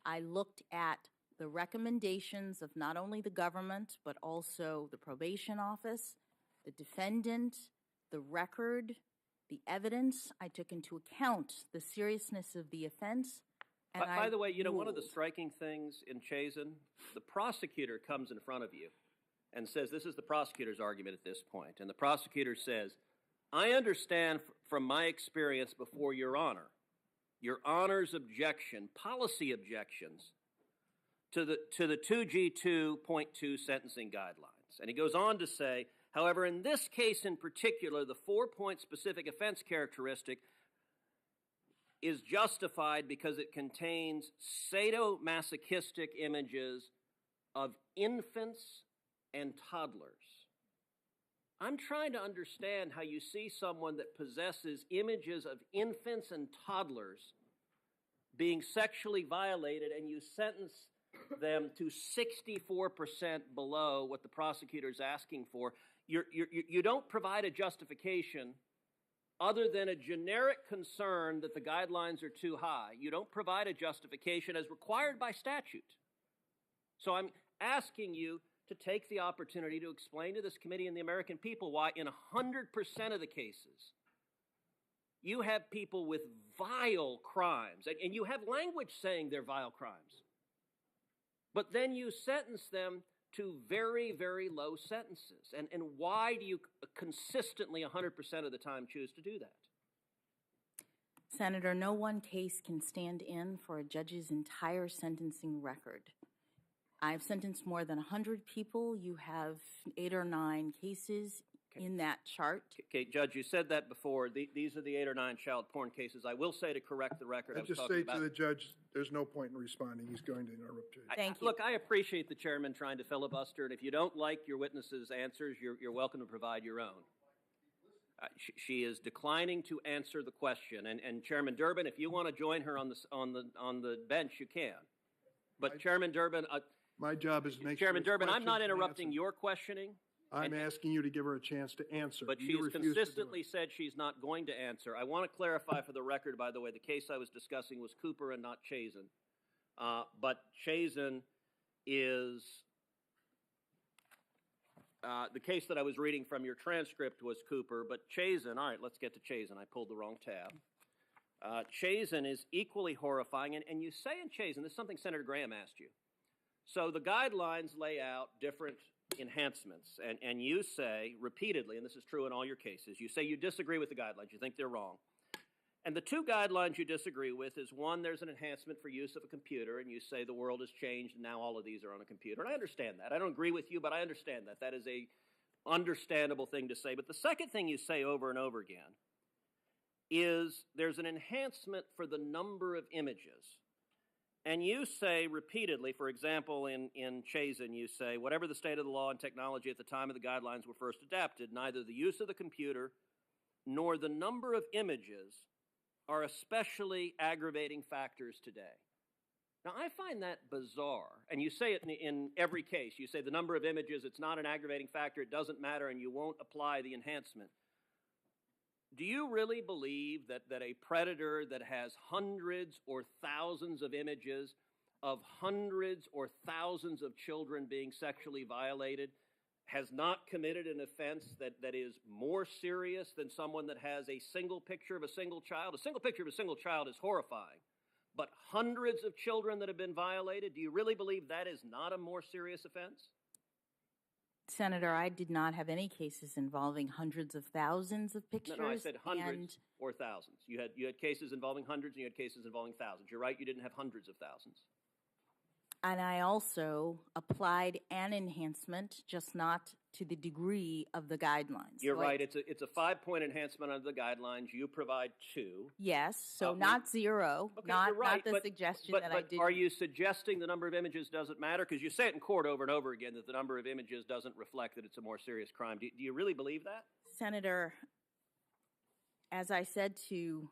I looked at the recommendations of not only the government, but also the probation office, the defendant, the record, the evidence. I took into account the seriousness of the offense. And By the way, one of the striking things in Chazen, the prosecutor comes in front of you and says, this is the prosecutor's argument at this point, and the prosecutor says, I understand from my experience before Your Honor's objection, policy objections to the 2G2.2 sentencing guidelines. And he goes on to say, however, in this case in particular, the 4-point specific offense characteristic is justified because it contains sadomasochistic images of infants and toddlers. I'm trying to understand how you see someone that possesses images of infants and toddlers being sexually violated and you sentence them to 64% below what the prosecutor is asking for. You don't provide a justification other than a generic concern that the guidelines are too high. You don't provide a justification as required by statute. So I'm asking you to take the opportunity to explain to this committee and the American people why in 100% of the cases you have people with vile crimes, and you have language saying they're vile crimes, but then you sentence them to very, very low sentences. And why do you consistently 100% of the time choose to do that? Senator, no one case can stand in for a judge's entire sentencing record. I've sentenced more than 100 people. You have 8 or 9 cases in that chart. Okay, Judge, you said that before. These are the 8 or 9 child porn cases. I will say, to correct the record, I just say to the judge, there's no point in responding. He's going to interrupt you. Thank you. Look, I appreciate the chairman trying to filibuster, and if you don't like your witness's answers, you're welcome to provide your own. She is declining to answer the question, and Chairman Durbin, if you want to join her on the bench, you can. But Chairman Durbin, my job is to make Chairman sure Durbin, I'm not questions interrupting your questioning. I'm asking you to give her a chance to answer. But she has consistently said she's not going to answer. I want to clarify for the record, by the way, the case I was discussing was Cooper and not Chazen. But Chazen is the case that I was reading from your transcript was Cooper, but Chazen, all right, let's get to Chazen. I pulled the wrong tab. Chazen is equally horrifying, and you say in Chazen, this is something Senator Graham asked you. So the guidelines lay out different enhancements, and you say repeatedly, and this is true in all your cases, you say you disagree with the guidelines, you think they're wrong. And the 2 guidelines you disagree with is, one, there's an enhancement for use of a computer, and you say the world has changed and now all of these are on a computer. And I understand that. I don't agree with you, but I understand that. That is a understandable thing to say. But the second thing you say over and over again is there's an enhancement for the number of images. And you say repeatedly, for example, in Chazen, you say, whatever the state of the law and technology at the time of the guidelines were first adapted, neither the use of the computer nor the number of images are especially aggravating factors today. Now, I find that bizarre. And you say it in every case. You say the number of images, it's not an aggravating factor, it doesn't matter, and you won't apply the enhancement. Do you really believe that a predator that has hundreds or thousands of images of hundreds or thousands of children being sexually violated has not committed an offense that is more serious than someone that has a single picture of a single child? A single picture of a single child is horrifying, but hundreds of children that have been violated, do you really believe that is not a more serious offense? Senator, I did not have any cases involving hundreds of thousands of pictures. No, I said hundreds or thousands. You had cases involving hundreds and you had cases involving thousands. You're right, you didn't have hundreds of thousands. And I also applied an enhancement, just not to the degree of the guidelines. You're right. It's a 5-point enhancement under the guidelines. You provide 2. Yes, so not 0. Okay, not, you're right, not the suggestion that I did. But are you suggesting the number of images doesn't matter? Because you say it in court over and over again that the number of images doesn't reflect that it's a more serious crime. Do you really believe that? Senator, as I said to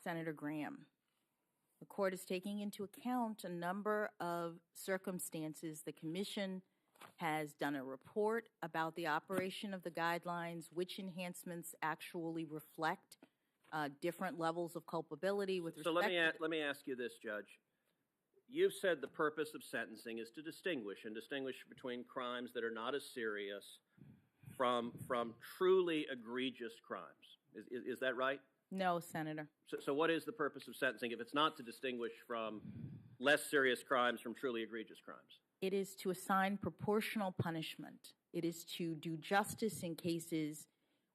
Senator Graham, the court is taking into account a number of circumstances. The commission has done a report about the operation of the guidelines, which enhancements actually reflect different levels of culpability with respect So let me ask you this, Judge. You've said the purpose of sentencing is to distinguish between crimes that are not as serious from truly egregious crimes. Is that right? No, Senator. So what is the purpose of sentencing if it's not to distinguish from less serious crimes from truly egregious crimes? It is to assign proportional punishment. It is to do justice in cases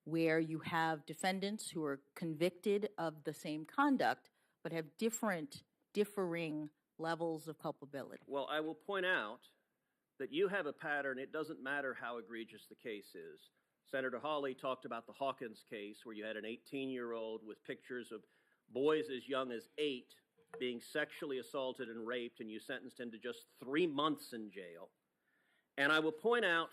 where you have defendants who are convicted of the same conduct but have differing levels of culpability. Well, I will point out that you have a pattern. It doesn't matter how egregious the case is. Senator Hawley talked about the Hawkins case where you had an 18-year-old with pictures of boys as young as 8 being sexually assaulted and raped, and you sentenced him to just 3 months in jail. And I will point out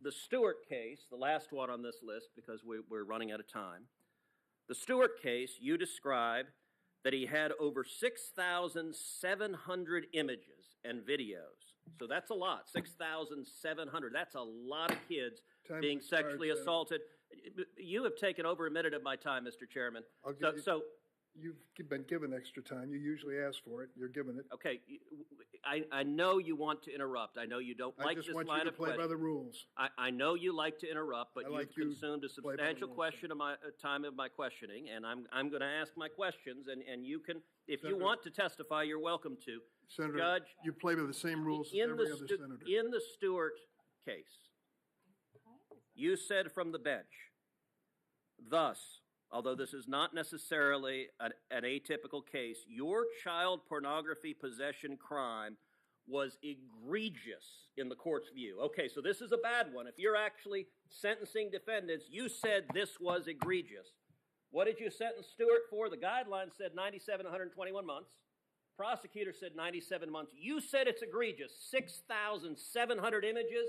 the Stewart case, the last one on this list because we're running out of time. The Stewart case, you describe that he had over 6,700 images and videos. So that's a lot, 6,700. That's a lot of kids being sexually assaulted. You have taken over a minute of my time, Mr. Chairman. You've been given extra time. You usually ask for it. You're given it. Okay, I know you want to interrupt. I know you don't like this line of I just want you to play by the rules. I know you like to interrupt, but you've consumed a substantial time of my questioning, and I'm going to ask my questions, and you can, if you want to testify, you're welcome to. Senator, Judge, you play by the same rules as every other senator. In the Stewart case, you said from the bench, thus, although this is not necessarily an atypical case, your child pornography possession crime was egregious in the court's view. Okay, so this is a bad one. If you're actually sentencing defendants, you said this was egregious. What did you sentence Stewart for? The guidelines said 97, 121 months. Prosecutor said 97 months. You said it's egregious. 6,700 images.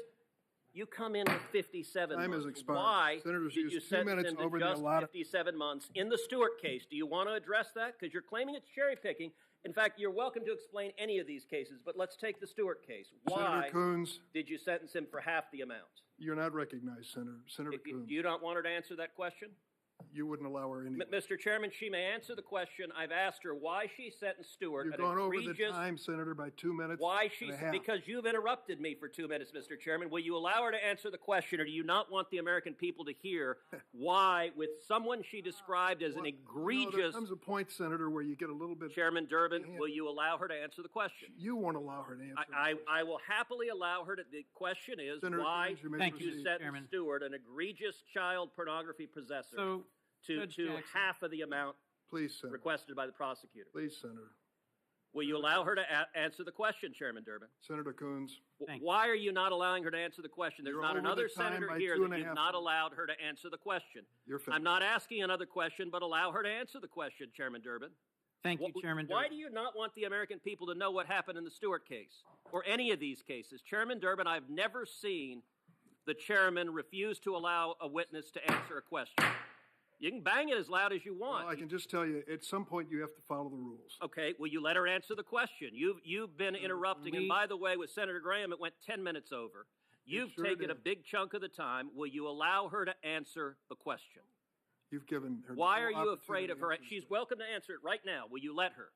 You come in with 57 months. Time has expired. Why Senators did you use 2 minutes sentence him over to the just allotted. 57 months in the Stewart case? Do you want to address that? Because you're claiming it's cherry picking. In fact, you're welcome to explain any of these cases, but let's take the Stewart case. Why Senator Coons, did you sentence him for half the amount? you're not recognized, Senator. Senator Coons. You don't want her to answer that question? You wouldn't allow her any. Mr. Chairman, she may answer the question. I've asked her why she sentenced Stewart. You've gone over the time, Senator, by 2 minutes. Why she? and a half. Because you've interrupted me for 2 minutes, Mr. Chairman. Will you allow her to answer the question, or do you not want the American people to hear why, with someone she described as an egregious? There comes a point, Senator, where you get a little bit. Chairman Durbin, will you allow her to answer the question? You won't allow her to answer. I will happily allow her to. The question is Senator why Coons, you sentenced Stewart, an egregious child pornography possessor, to half of the amount requested by the prosecutor. Please, Senator. Will you allow her to answer the question, Chairman Durbin? Senator Coons. Why are you not allowing her to answer the question? There's not another senator here that you've not allowed her to answer the question. I'm not asking another question, but allow her to answer the question, Chairman Durbin. Thank you, Chairman Durbin. Why do you not want the American people to know what happened in the Stewart case or any of these cases? Chairman Durbin, I've never seen the chairman refuse to allow a witness to answer a question. You can bang it as loud as you want. Well, I can just tell you, at some point you have to follow the rules. Okay, will you let her answer the question? You've been interrupting, and by the way, with Senator Graham, it went 10 minutes over. You've taken a big chunk of the time. Will you allow her to answer the question? You've given her. Why are you afraid of her? She's welcome to answer it right now. Will you let her?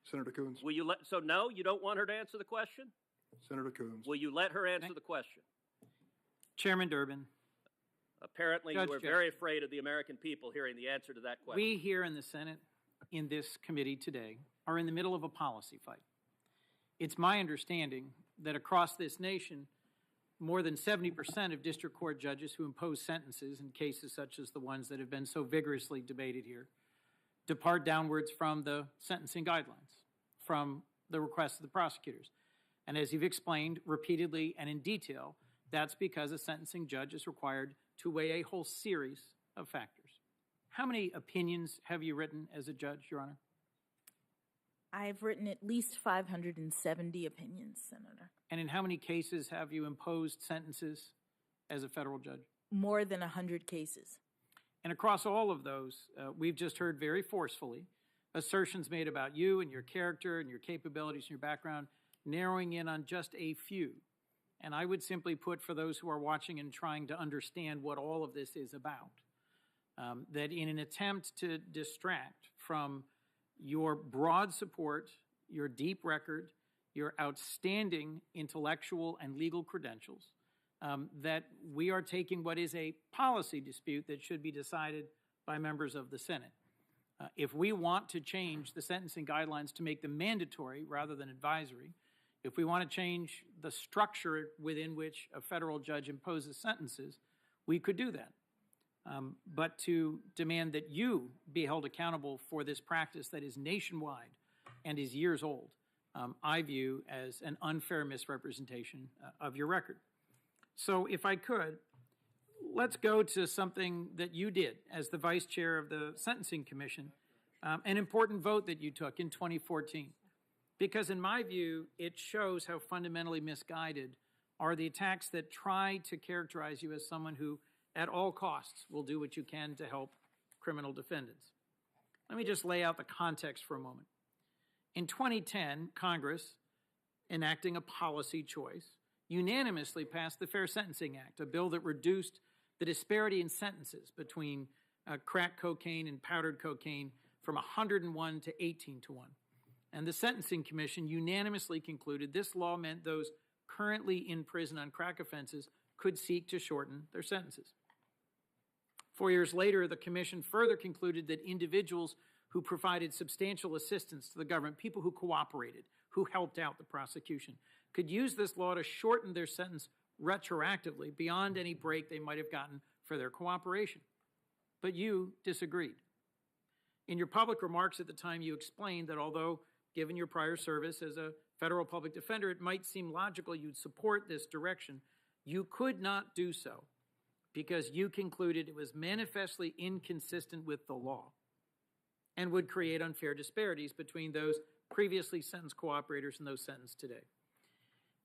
Senator Coons. Will you let? So no, you don't want her to answer the question? Senator Coons. Will you let her answer the question? Chairman Durbin. Apparently, you are very afraid of the American people hearing the answer to that question. We here in the Senate, in this committee today, are in the middle of a policy fight. It's my understanding that across this nation, more than 70% of district court judges who impose sentences in cases such as the ones that have been so vigorously debated here depart downwards from the sentencing guidelines, from the requests of the prosecutors. And as you've explained repeatedly and in detail, that's because a sentencing judge is required to weigh a whole series of factors. How many opinions have you written as a judge, Your Honor? I've written at least 570 opinions, Senator. And in how many cases have you imposed sentences as a federal judge? More than 100 cases. And across all of those, we've just heard very forcefully assertions made about you and your character and your capabilities and your background, narrowing in on just a few. And I would simply put, for those who are watching and trying to understand what all of this is about, that in an attempt to distract from your broad support, your deep record, your outstanding intellectual and legal credentials, that we are taking what is a policy dispute that should be decided by members of the Senate. If we want to change the sentencing guidelines to make them mandatory rather than advisory, if we want to change the structure within which a federal judge imposes sentences, we could do that. But to demand that you be held accountable for this practice that is nationwide and is years old, I view as an unfair misrepresentation of your record. So if I could, let's go to something that you did as the vice chair of the Sentencing Commission, an important vote that you took in 2014. Because in my view, it shows how fundamentally misguided are the attacks that try to characterize you as someone who, at all costs, will do what you can to help criminal defendants. Let me just lay out the context for a moment. In 2010, Congress, enacting a policy choice, unanimously passed the Fair Sentencing Act, a bill that reduced the disparity in sentences between crack cocaine and powdered cocaine from 101 to 18 to 1. And the Sentencing Commission unanimously concluded this law meant those currently in prison on crack offenses could seek to shorten their sentences. 4 years later, the Commission further concluded that individuals who provided substantial assistance to the government, people who cooperated, who helped out the prosecution, could use this law to shorten their sentence retroactively beyond any break they might have gotten for their cooperation. But you disagreed. In your public remarks at the time, you explained that although, given your prior service as a federal public defender, it might seem logical you'd support this direction, you could not do so because you concluded it was manifestly inconsistent with the law and would create unfair disparities between those previously sentenced cooperators and those sentenced today.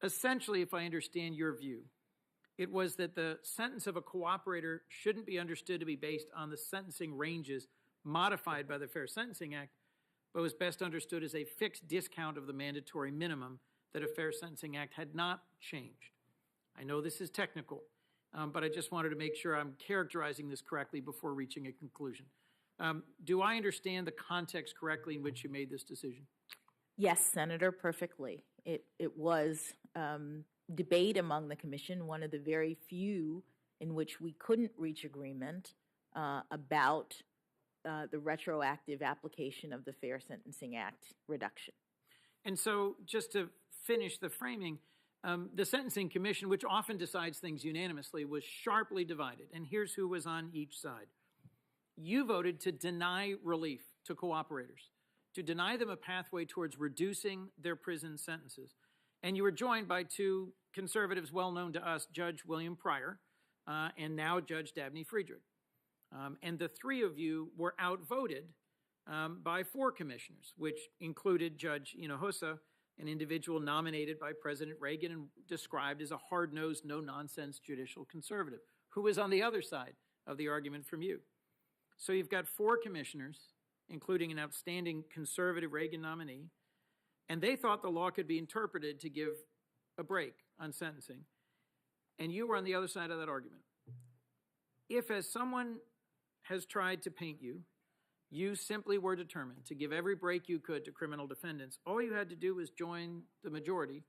Essentially, if I understand your view, it was that the sentence of a cooperator shouldn't be understood to be based on the sentencing ranges modified by the Fair Sentencing Act, but was best understood as a fixed discount of the mandatory minimum that a Fair Sentencing Act had not changed. I know this is technical, but I just wanted to make sure I'm characterizing this correctly before reaching a conclusion. Do I understand the context correctly in which you made this decision? Yes, Senator, perfectly. It was debate among the commission, one of the very few in which we couldn't reach agreement about the retroactive application of the Fair Sentencing Act reduction. And so just to finish the framing, the Sentencing Commission, which often decides things unanimously, was sharply divided. And here's who was on each side. You voted to deny relief to cooperators, to deny them a pathway towards reducing their prison sentences. And you were joined by two conservatives well known to us, Judge William Pryor and now Judge Dabney Friedrich. And the three of you were outvoted by four commissioners, which included Judge Hinojosa, an individual nominated by President Reagan and described as a hard-nosed, no-nonsense judicial conservative, who was on the other side of the argument from you. So you've got four commissioners, including an outstanding conservative Reagan nominee, and they thought the law could be interpreted to give a break on sentencing, and you were on the other side of that argument. If, as someone has tried to paint you, you simply were determined to give every break you could to criminal defendants, all you had to do was join the majority,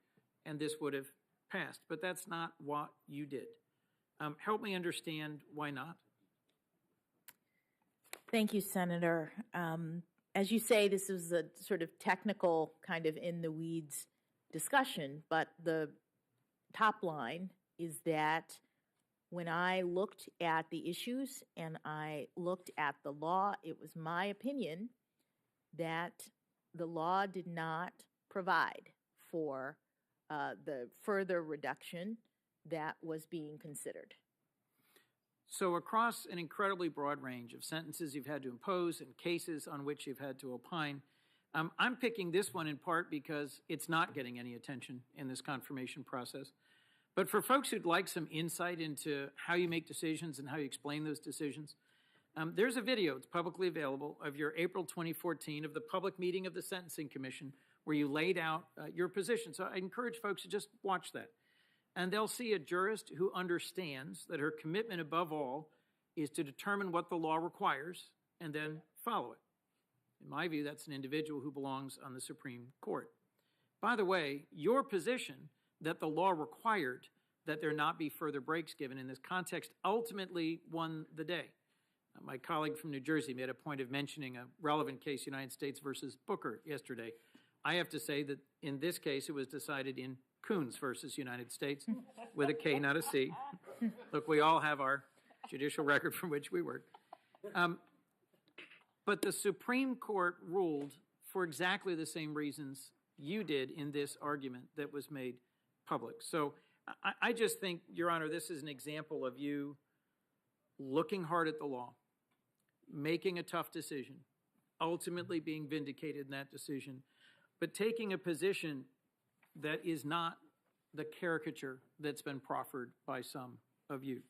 and this would have passed. But that's not what you did. Help me understand why not. Thank you, Senator. As you say, this is a sort of technical, kind of in-the-weeds discussion, but the top line is that when I looked at the issues and I looked at the law, it was my opinion that the law did not provide for the further reduction that was being considered. So across an incredibly broad range of sentences you've had to impose and cases on which you've had to opine, I'm picking this one in part because it's not getting any attention in this confirmation process. But for folks who'd like some insight into how you make decisions and how you explain those decisions, There's a video, it's publicly available, of your April 2014 of the public meeting of the Sentencing Commission where you laid out your position. So I encourage folks to just watch that. And they'll see a jurist who understands that her commitment above all is to determine what the law requires and then follow it. In my view, that's an individual who belongs on the Supreme Court. By the way, your position that the law required that there not be further breaks given in this context ultimately won the day. My colleague from New Jersey made a point of mentioning a relevant case, United States versus Booker, yesterday. I have to say that in this case, it was decided in Coons versus United States with a K, not a C. Look, we all have our judicial record from which we work. But the Supreme Court ruled for exactly the same reasons you did in this argument that was made public. So I just think, Your Honor, this is an example of you looking hard at the law, making a tough decision, ultimately being vindicated in that decision, but taking a position that is not the caricature that's been proffered by some of you.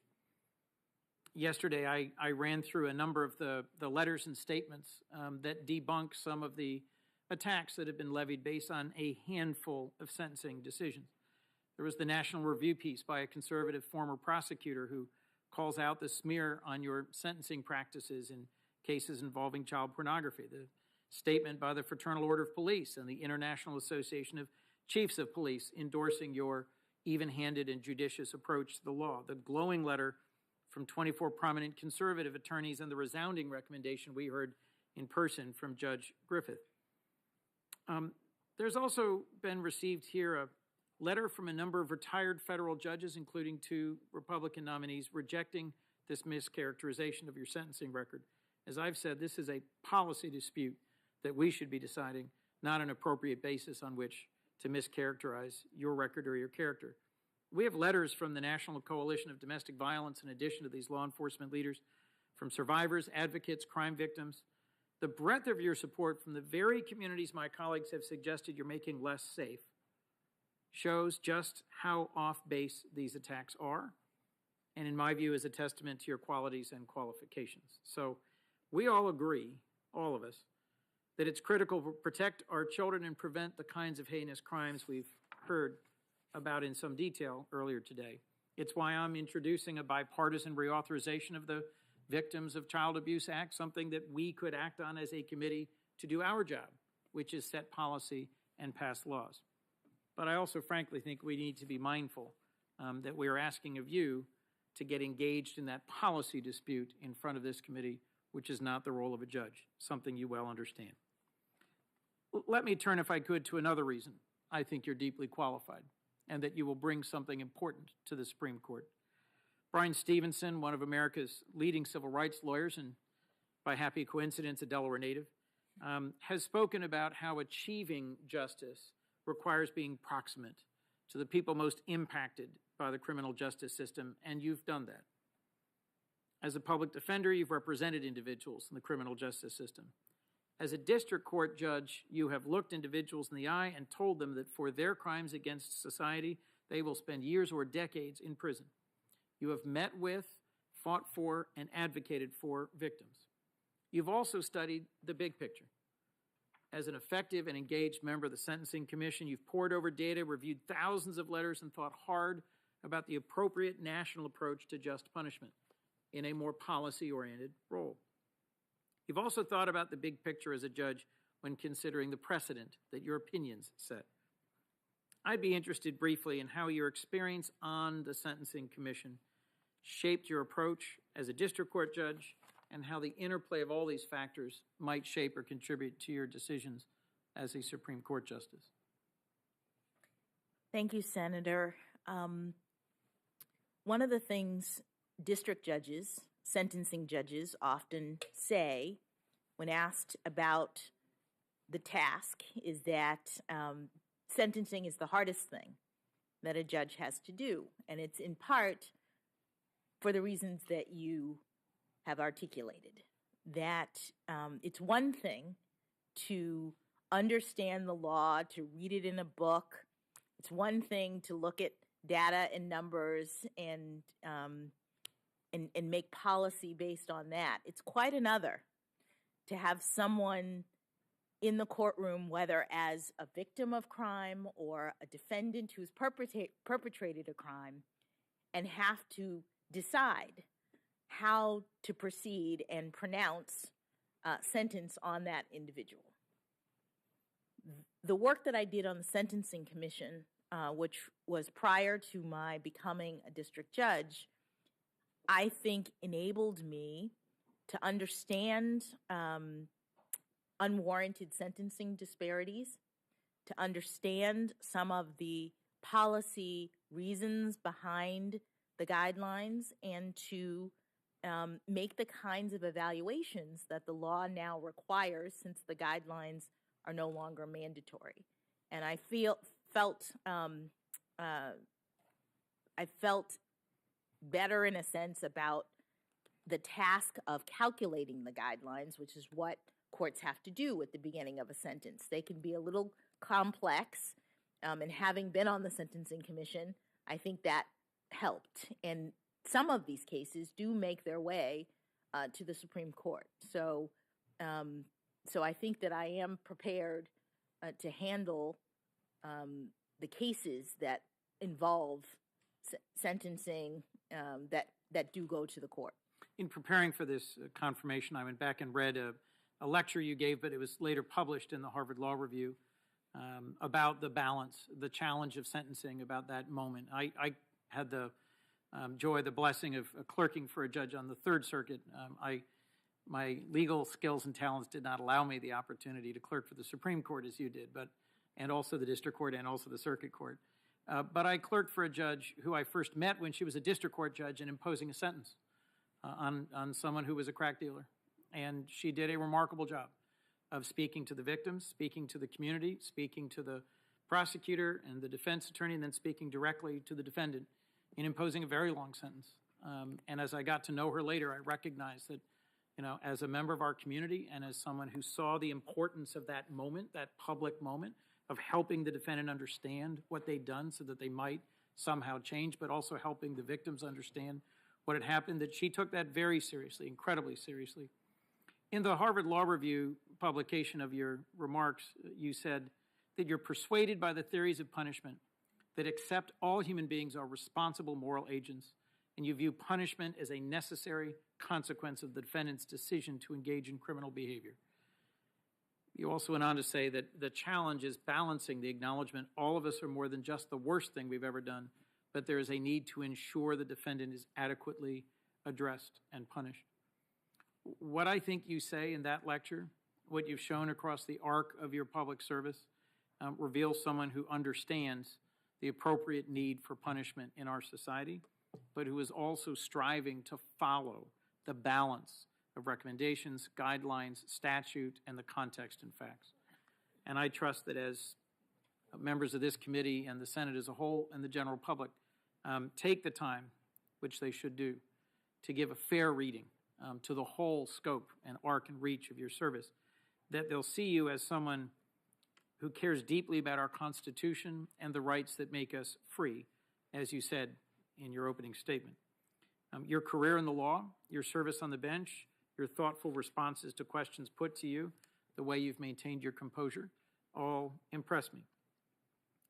Yesterday, I ran through a number of the letters and statements that debunk some of the attacks that have been levied based on a handful of sentencing decisions. There was the National Review piece by a conservative former prosecutor who calls out the smear on your sentencing practices in cases involving child pornography, the statement by the Fraternal Order of Police and the International Association of Chiefs of Police endorsing your even-handed and judicious approach to the law, the glowing letter from 24 prominent conservative attorneys, and the resounding recommendation we heard in person from Judge Griffith. There's also been received here a letter from a number of retired federal judges, including 2 Republican nominees, rejecting this mischaracterization of your sentencing record. As I've said, this is a policy dispute that we should be deciding, not an appropriate basis on which to mischaracterize your record or your character. We have letters from the National Coalition of Domestic Violence, in addition to these law enforcement leaders, from survivors, advocates, crime victims. The breadth of your support from the very communities my colleagues have suggested you're making less safe shows just how off base these attacks are, and in my view is a testament to your qualities and qualifications. So we all agree, all of us, that it's critical to protect our children and prevent the kinds of heinous crimes we've heard about in some detail earlier today. It's why I'm introducing a bipartisan reauthorization of the Victims of Child Abuse Act, something that we could act on as a committee to do our job, which is set policy and pass laws. But I also frankly think we need to be mindful that we are asking of you to get engaged in that policy dispute in front of this committee, which is not the role of a judge, something you well understand. Let me turn, if I could, to another reason I think you're deeply qualified and that you will bring something important to the Supreme Court. Brian Stevenson, one of America's leading civil rights lawyers and by happy coincidence a Delaware native, has spoken about how achieving justice requires being proximate to the people most impacted by the criminal justice system, and you've done that. As a public defender, you've represented individuals in the criminal justice system. As a district court judge, you have looked individuals in the eye and told them that for their crimes against society, they will spend years or decades in prison. You have met with, fought for, and advocated for victims. You've also studied the big picture. As an effective and engaged member of the Sentencing Commission, you've pored over data, reviewed thousands of letters, and thought hard about the appropriate national approach to just punishment in a more policy-oriented role. You've also thought about the big picture as a judge when considering the precedent that your opinions set. I'd be interested briefly in how your experience on the Sentencing Commission shaped your approach as a district court judge and how the interplay of all these factors might shape or contribute to your decisions as a Supreme Court justice. Thank you, Senator. One of the things district judges, sentencing judges often say when asked about the task is that sentencing is the hardest thing that a judge has to do. And it's in part for the reasons that you have articulated, that it's one thing to understand the law, to read it in a book. It's one thing to look at data and numbers and and make policy based on that. It's quite another to have someone in the courtroom, whether as a victim of crime or a defendant who's perpetrated a crime, and have to decide how to proceed and pronounce sentence on that individual. The work that I did on the Sentencing Commission, which was prior to my becoming a district judge, I think enabled me to understand unwarranted sentencing disparities, to understand some of the policy reasons behind the guidelines, and to make the kinds of evaluations that the law now requires, since the guidelines are no longer mandatory. And I felt better in a sense about the task of calculating the guidelines, which is what courts have to do at the beginning of a sentence. They can be a little complex, and having been on the Sentencing Commission, I think that helped. And some of these cases do make their way to the Supreme Court. So I think that I am prepared to handle the cases that involve sentencing that do go to the court. In preparing for this confirmation, I went back and read a lecture you gave, but it was later published in the Harvard Law Review, about the balance, the challenge of sentencing, about that moment. I had the joy, the blessing of clerking for a judge on the Third Circuit. My legal skills and talents did not allow me the opportunity to clerk for the Supreme Court as you did, and also the District Court and also the Circuit Court. But I clerked for a judge who I first met when she was a District Court judge and imposing a sentence on someone who was a crack dealer. And she did a remarkable job of speaking to the victims, speaking to the community, speaking to the prosecutor and the defense attorney, and then speaking directly to the defendant in imposing a very long sentence. And as I got to know her later, I recognized that, as a member of our community and as someone who saw the importance of that moment, that public moment, of helping the defendant understand what they'd done so that they might somehow change, but also helping the victims understand what had happened, that she took that very seriously, incredibly seriously. In the Harvard Law Review publication of your remarks, you said that you're persuaded by the theories of punishment that accept all human beings are responsible moral agents, and you view punishment as a necessary consequence of the defendant's decision to engage in criminal behavior. You also went on to say that the challenge is balancing the acknowledgement all of us are more than just the worst thing we've ever done, but there is a need to ensure the defendant is adequately addressed and punished. What I think you say in that lecture, what you've shown across the arc of your public service, reveals someone who understands the appropriate need for punishment in our society, but who is also striving to follow the balance of recommendations, guidelines, statute, and the context and facts. And I trust that as members of this committee and the Senate as a whole and the general public take the time, which they should do, to give a fair reading to the whole scope and arc and reach of your service, that they'll see you as someone who cares deeply about our Constitution and the rights that make us free, as you said in your opening statement. Your career in the law, your service on the bench, your thoughtful responses to questions put to you, the way you've maintained your composure, all impress me.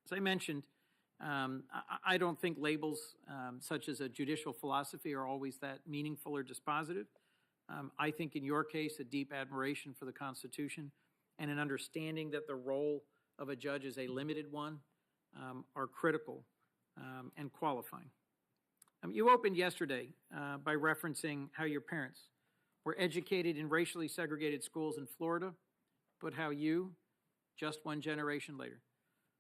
As I mentioned, I don't think labels such as a judicial philosophy are always that meaningful or dispositive. I think in your case, a deep admiration for the Constitution and an understanding that the role of a judge is a limited one are critical and qualifying. You opened yesterday by referencing how your parents were educated in racially segregated schools in Florida, but how you, just one generation later,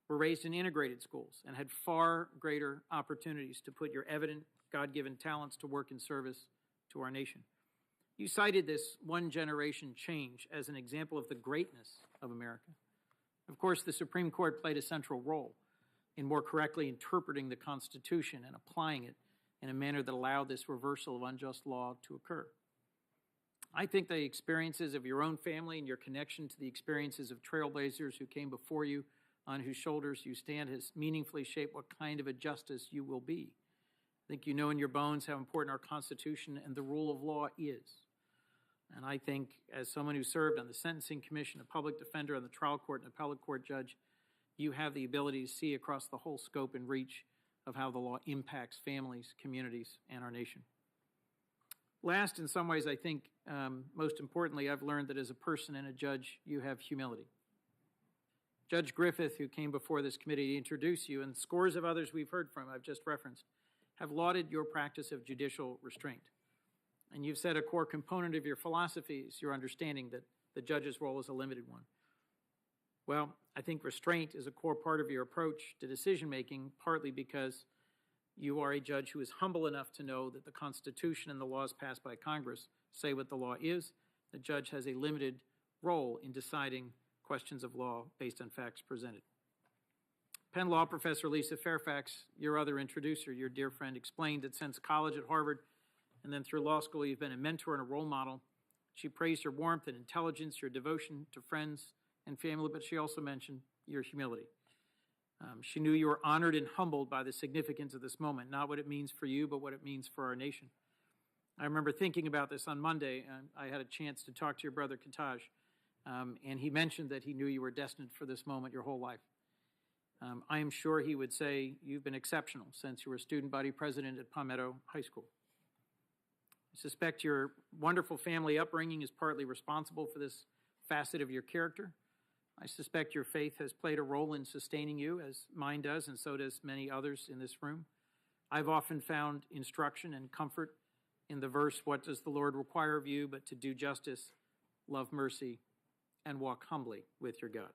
were raised in integrated schools and had far greater opportunities to put your evident God-given talents to work in service to our nation. You cited this one generation change as an example of the greatness of America. Of course, the Supreme Court played a central role in more correctly interpreting the Constitution and applying it in a manner that allowed this reversal of unjust law to occur. I think the experiences of your own family and your connection to the experiences of trailblazers who came before you, on whose shoulders you stand, has meaningfully shaped what kind of a justice you will be. I think you know in your bones how important our Constitution and the rule of law is. And I think, as someone who served on the Sentencing Commission, a public defender on the trial court, and appellate court judge, you have the ability to see across the whole scope and reach of how the law impacts families, communities, and our nation. Last, in some ways, I think, most importantly, I've learned that as a person and a judge, you have humility. Judge Griffith, who came before this committee to introduce you, and scores of others we've heard from, I've just referenced, have lauded your practice of judicial restraint. And you've said a core component of your philosophy is your understanding that the judge's role is a limited one. Well, I think restraint is a core part of your approach to decision-making, partly because you are a judge who is humble enough to know that the Constitution and the laws passed by Congress say what the law is. The judge has a limited role in deciding questions of law based on facts presented. Penn Law professor Lisa Fairfax, your other introducer, your dear friend, explained that since college at Harvard and then through law school, you've been a mentor and a role model. She praised your warmth and intelligence, your devotion to friends and family, but she also mentioned your humility. She knew you were honored and humbled by the significance of this moment, not what it means for you, but what it means for our nation. I remember thinking about this on Monday, and I had a chance to talk to your brother Ketanji, and he mentioned that he knew you were destined for this moment your whole life. I am sure he would say you've been exceptional since you were student body president at Palmetto High School. I suspect your wonderful family upbringing is partly responsible for this facet of your character. I suspect your faith has played a role in sustaining you, as mine does, and so does many others in this room. I've often found instruction and comfort in the verse, "What does the Lord require of you but to do justice, love mercy, and walk humbly with your God?"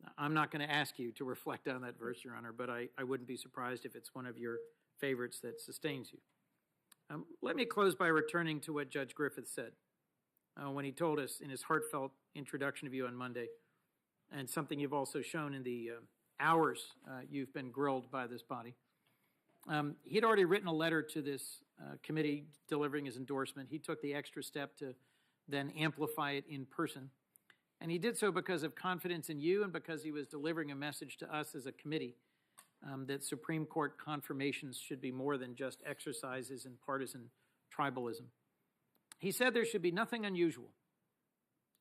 Now, I'm not going to ask you to reflect on that verse, Your Honor, but I wouldn't be surprised if it's one of your favorites that sustains you. Let me close by returning to what Judge Griffith said when he told us in his heartfelt introduction of you on Monday, and something you've also shown in the hours you've been grilled by this body. He'd already written a letter to this committee delivering his endorsement. He took the extra step to then amplify it in person. And he did so because of confidence in you and because he was delivering a message to us as a committee that Supreme Court confirmations should be more than just exercises in partisan tribalism. He said there should be nothing unusual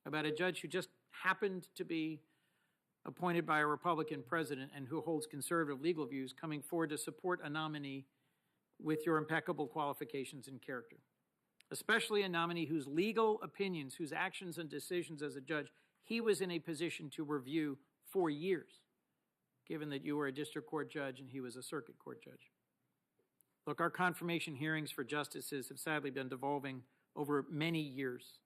about a judge who just happened to be appointed by a Republican president and who holds conservative legal views coming forward to support a nominee with your impeccable qualifications and character, especially a nominee whose legal opinions, whose actions and decisions as a judge, he was in a position to review for years, given that you were a district court judge and he was a circuit court judge. Look, our confirmation hearings for justices have sadly been devolving over many years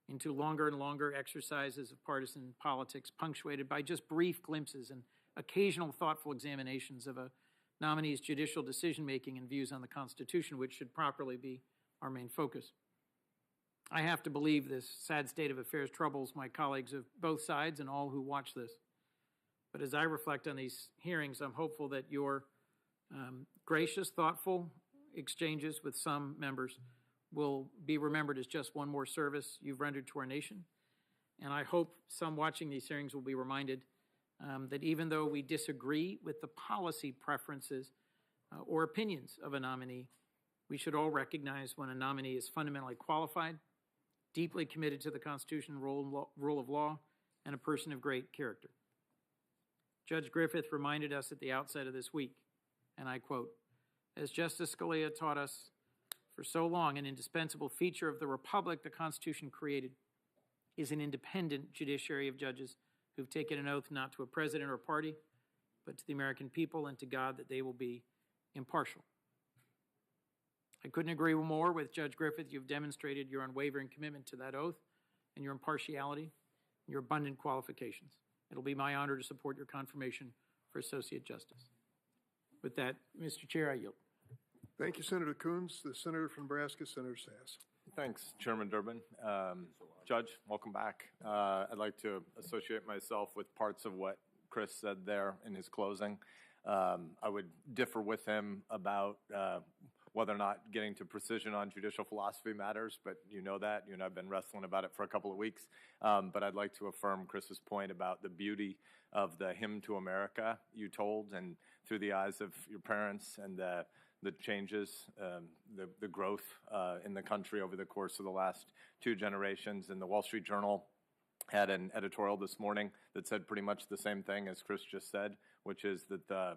into longer and longer exercises of partisan politics, punctuated by just brief glimpses and occasional thoughtful examinations of a nominee's judicial decision-making and views on the Constitution, which should properly be our main focus. I have to believe this sad state of affairs troubles my colleagues of both sides and all who watch this. But as I reflect on these hearings, I'm hopeful that your gracious, thoughtful exchanges with some members will be remembered as just one more service you've rendered to our nation. And I hope some watching these hearings will be reminded that even though we disagree with the policy preferences or opinions of a nominee, we should all recognize when a nominee is fundamentally qualified, deeply committed to the Constitution, rule of law, and a person of great character. Judge Griffith reminded us at the outset of this week, and I quote, "As Justice Scalia taught us for so long, an indispensable feature of the republic the Constitution created is an independent judiciary of judges who've taken an oath not to a president or a party, but to the American people and to God that they will be impartial." I couldn't agree more with Judge Griffith. You've demonstrated your unwavering commitment to that oath and your impartiality and your abundant qualifications. It'll be my honor to support your confirmation for Associate Justice. With that, Mr. Chair, I yield. Thank you, Senator Coons. The senator from Nebraska, Senator Sass. Thanks, Chairman Durbin. Judge, welcome back. I'd like to associate myself with parts of what Chris said there in his closing. I would differ with him about whether or not getting to precision on judicial philosophy matters, but you know that. You and I have been wrestling about it for a couple of weeks. But I'd like to affirm Chris's point about the beauty of the hymn to America you told, and through the eyes of your parents and the the changes, the growth in the country over the course of the last 2 generations. And the Wall Street Journal had an editorial this morning that said pretty much the same thing as Chris just said, which is that the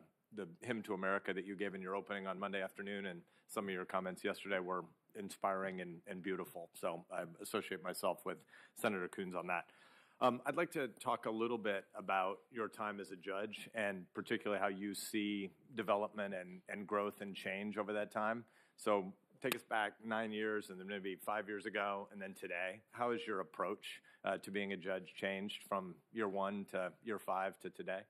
hymn to America that you gave in your opening on Monday afternoon and some of your comments yesterday were inspiring and beautiful. So I associate myself with Senator Coons on that. I'd like to talk a little bit about your time as a judge and particularly how you see development and growth and change over that time. So take us back 9 years and then maybe 5 years ago and then today. How has your approach to being a judge changed from year 1 to year 5 to today?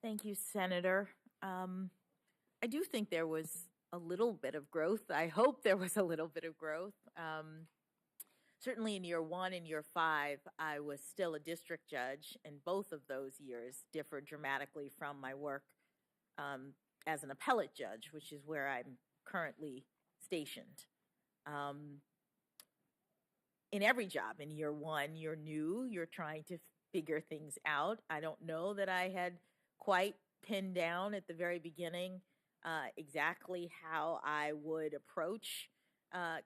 Thank you, Senator. I do think there was a little bit of growth. I hope there was a little bit of growth. Certainly in year 1 and year 5, I was still a district judge, and both of those years differed dramatically from my work as an appellate judge, which is where I'm currently stationed. In every job, in year 1, you're new, you're trying to figure things out. I don't know that I had quite pinned down at the very beginning exactly how I would approach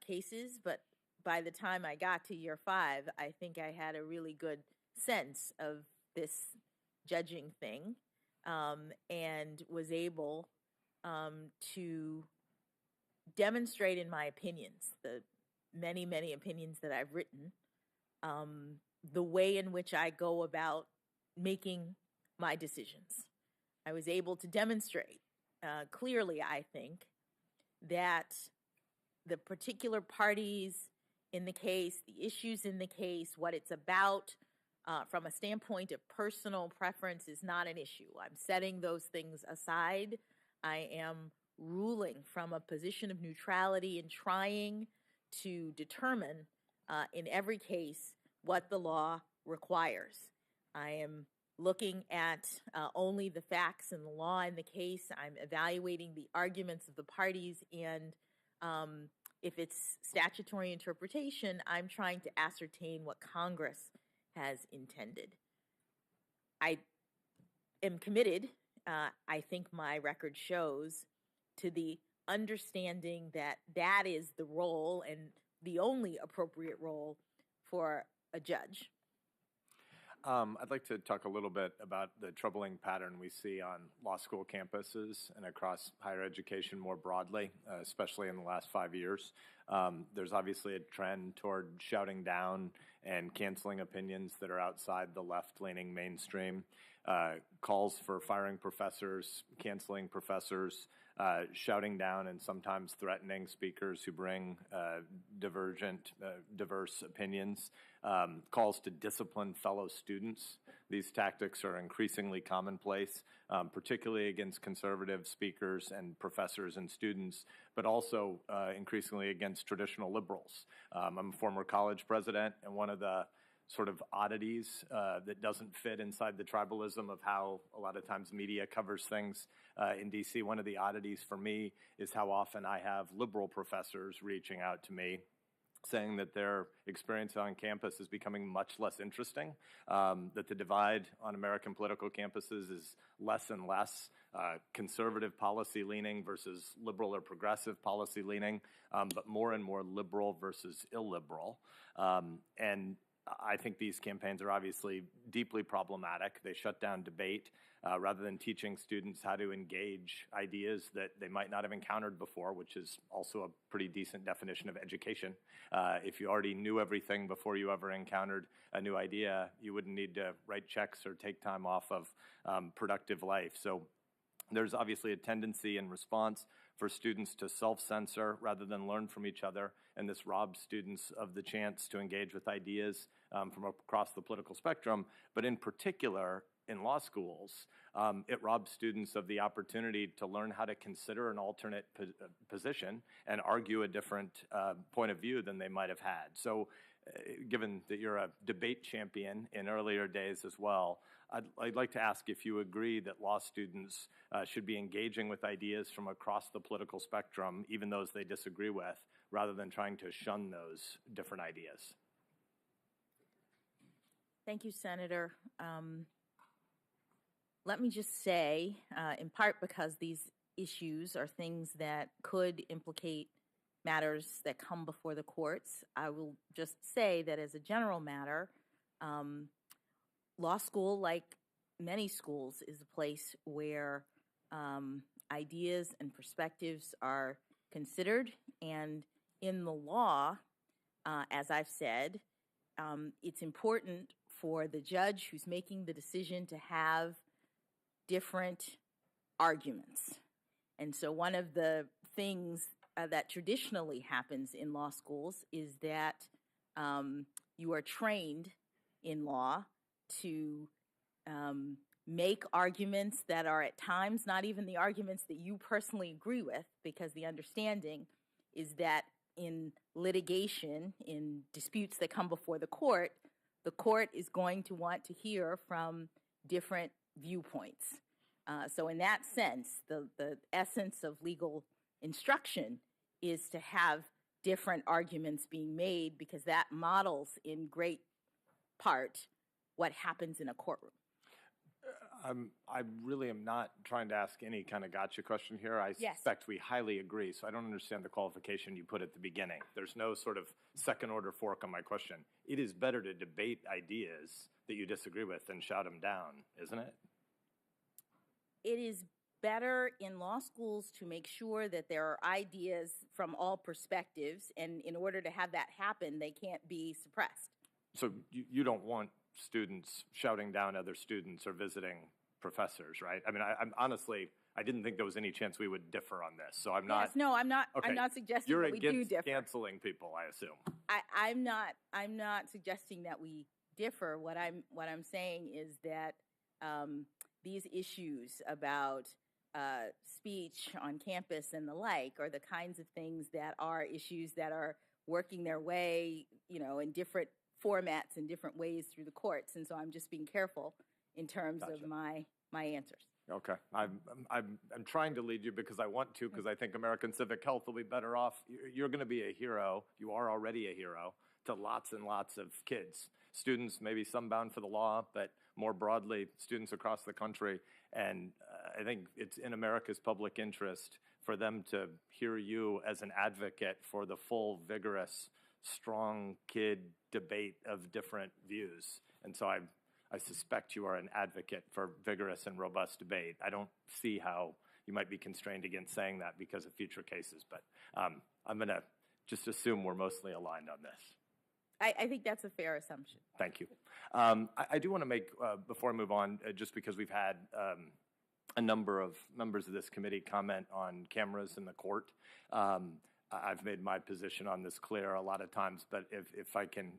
cases, but by the time I got to year 5, I think I had a really good sense of this judging thing and was able to demonstrate in my opinions, the many, many opinions that I've written, the way in which I go about making my decisions. I was able to demonstrate clearly, I think, that the particular parties in the case, the issues in the case, what it's about from a standpoint of personal preference is not an issue. I'm setting those things aside. I am ruling from a position of neutrality and trying to determine in every case what the law requires. I am looking at only the facts and the law in the case. I'm evaluating the arguments of the parties, and if it's statutory interpretation, I'm trying to ascertain what Congress has intended. I am committed, I think my record shows, to the understanding that that is the role and the only appropriate role for a judge. I'd like to talk a little bit about the troubling pattern we see on law school campuses and across higher education more broadly, especially in the last 5 years. There's obviously a trend toward shouting down and canceling opinions that are outside the left-leaning mainstream, calls for firing professors, canceling professors, shouting down and sometimes threatening speakers who bring diverse opinions, calls to discipline fellow students. These tactics are increasingly commonplace, particularly against conservative speakers and professors and students, but also increasingly against traditional liberals. I'm a former college president, and one of the sort of oddities that doesn't fit inside the tribalism of how a lot of times media covers things in DC. One of the oddities for me is how often I have liberal professors reaching out to me saying that their experience on campus is becoming much less interesting, that the divide on American political campuses is less and less conservative policy leaning versus liberal or progressive policy leaning, but more and more liberal versus illiberal. And I think these campaigns are obviously deeply problematic. They shut down debate rather than teaching students how to engage ideas that they might not have encountered before, which is also a pretty decent definition of education. If you already knew everything before you ever encountered a new idea, you wouldn't need to write checks or take time off of productive life. So there's obviously a tendency in response for students to self-censor rather than learn from each other, and this robs students of the chance to engage with ideas from across the political spectrum. But in particular, in law schools, it robs students of the opportunity to learn how to consider an alternate position and argue a different point of view than they might have had. So given that you're a debate champion in earlier days as well, I'd like to ask if you agree that law students should be engaging with ideas from across the political spectrum, even those they disagree with, rather than trying to shun those different ideas. Thank you, Senator. Let me just say, in part because these issues are things that could implicate matters that come before the courts. I will just say that as a general matter, law school, like many schools, is a place where ideas and perspectives are considered. And in the law, as I've said, it's important for the judge who's making the decision to have different arguments. And so one of the things that traditionally happens in law schools is that you are trained in law to make arguments that are at times not even the arguments that you personally agree with, because the understanding is that in litigation, in disputes that come before the court is going to want to hear from different viewpoints. So in that sense, the essence of legal instruction is to have different arguments being made, because that models in great part what happens in a courtroom. I really am not trying to ask any kind of gotcha question here. I suspect we highly agree, so I don't understand the qualification you put at the beginning. There's no sort of second-order fork on my question. It is better to debate ideas that you disagree with than shout them down, isn't it? It is better in law schools to make sure that there are ideas from all perspectives, and in order to have that happen, they can't be suppressed. So you don't want students shouting down other students or visiting professors, right? I mean, I'm honestly, I didn't think there was any chance we would differ on this, so I'm not. Yes, no, I'm not. Okay. I'm not suggesting You're that we do against differ. canceling people, I assume. I'm not suggesting that we differ. What I'm saying is that these issues about speech on campus and the like are the kinds of things that are issues that are working their way, in different formats and different ways through the courts. And so I'm just being careful in terms of my answers. Okay, I'm trying to lead you because I want to, because I think American civic health will be better off. You're going to be a hero. You are already a hero to lots and lots of kids, students, maybe some bound for the law, but more broadly, students across the country. And I think it's in America's public interest for them to hear you as an advocate for the full, vigorous, strong kid debate of different views. And so I suspect you are an advocate for vigorous and robust debate. I don't see how you might be constrained against saying that because of future cases, but I'm going to just assume we're mostly aligned on this. I think that's a fair assumption. Thank you. I do want to make, before I move on, just because we've had a number of members of this committee comment on cameras in the court. I've made my position on this clear a lot of times, but if I can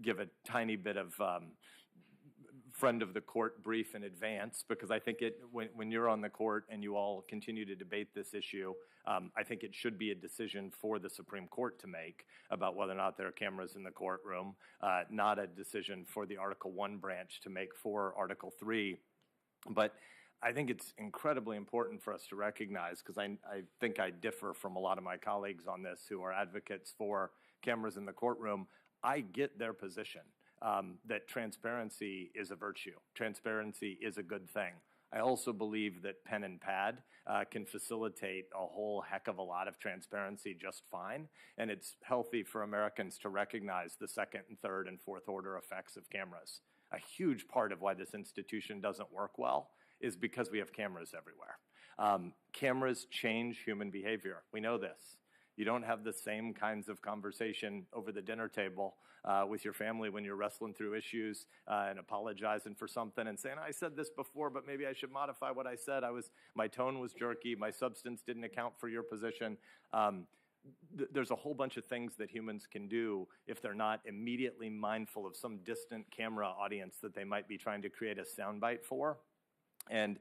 give a tiny bit of friend of the court brief in advance, because I think when you're on the court and you all continue to debate this issue, I think it should be a decision for the Supreme Court to make about whether or not there are cameras in the courtroom, not a decision for the Article I branch to make for Article III. But I think it's incredibly important for us to recognize, because I think I differ from a lot of my colleagues on this who are advocates for cameras in the courtroom. I get their position that transparency is a virtue. Transparency is a good thing. I also believe that pen and pad can facilitate a whole heck of a lot of transparency just fine, and it's healthy for Americans to recognize the second and third and fourth order effects of cameras. A huge part of why this institution doesn't work well is because we have cameras everywhere. Cameras change human behavior. We know this. You don't have the same kinds of conversation over the dinner table with your family when you're wrestling through issues and apologizing for something and saying, I said this before, but maybe I should modify what I said. My tone was jerky. My substance didn't account for your position. There's a whole bunch of things that humans can do if they're not immediately mindful of some distant camera audience that they might be trying to create a soundbite for. And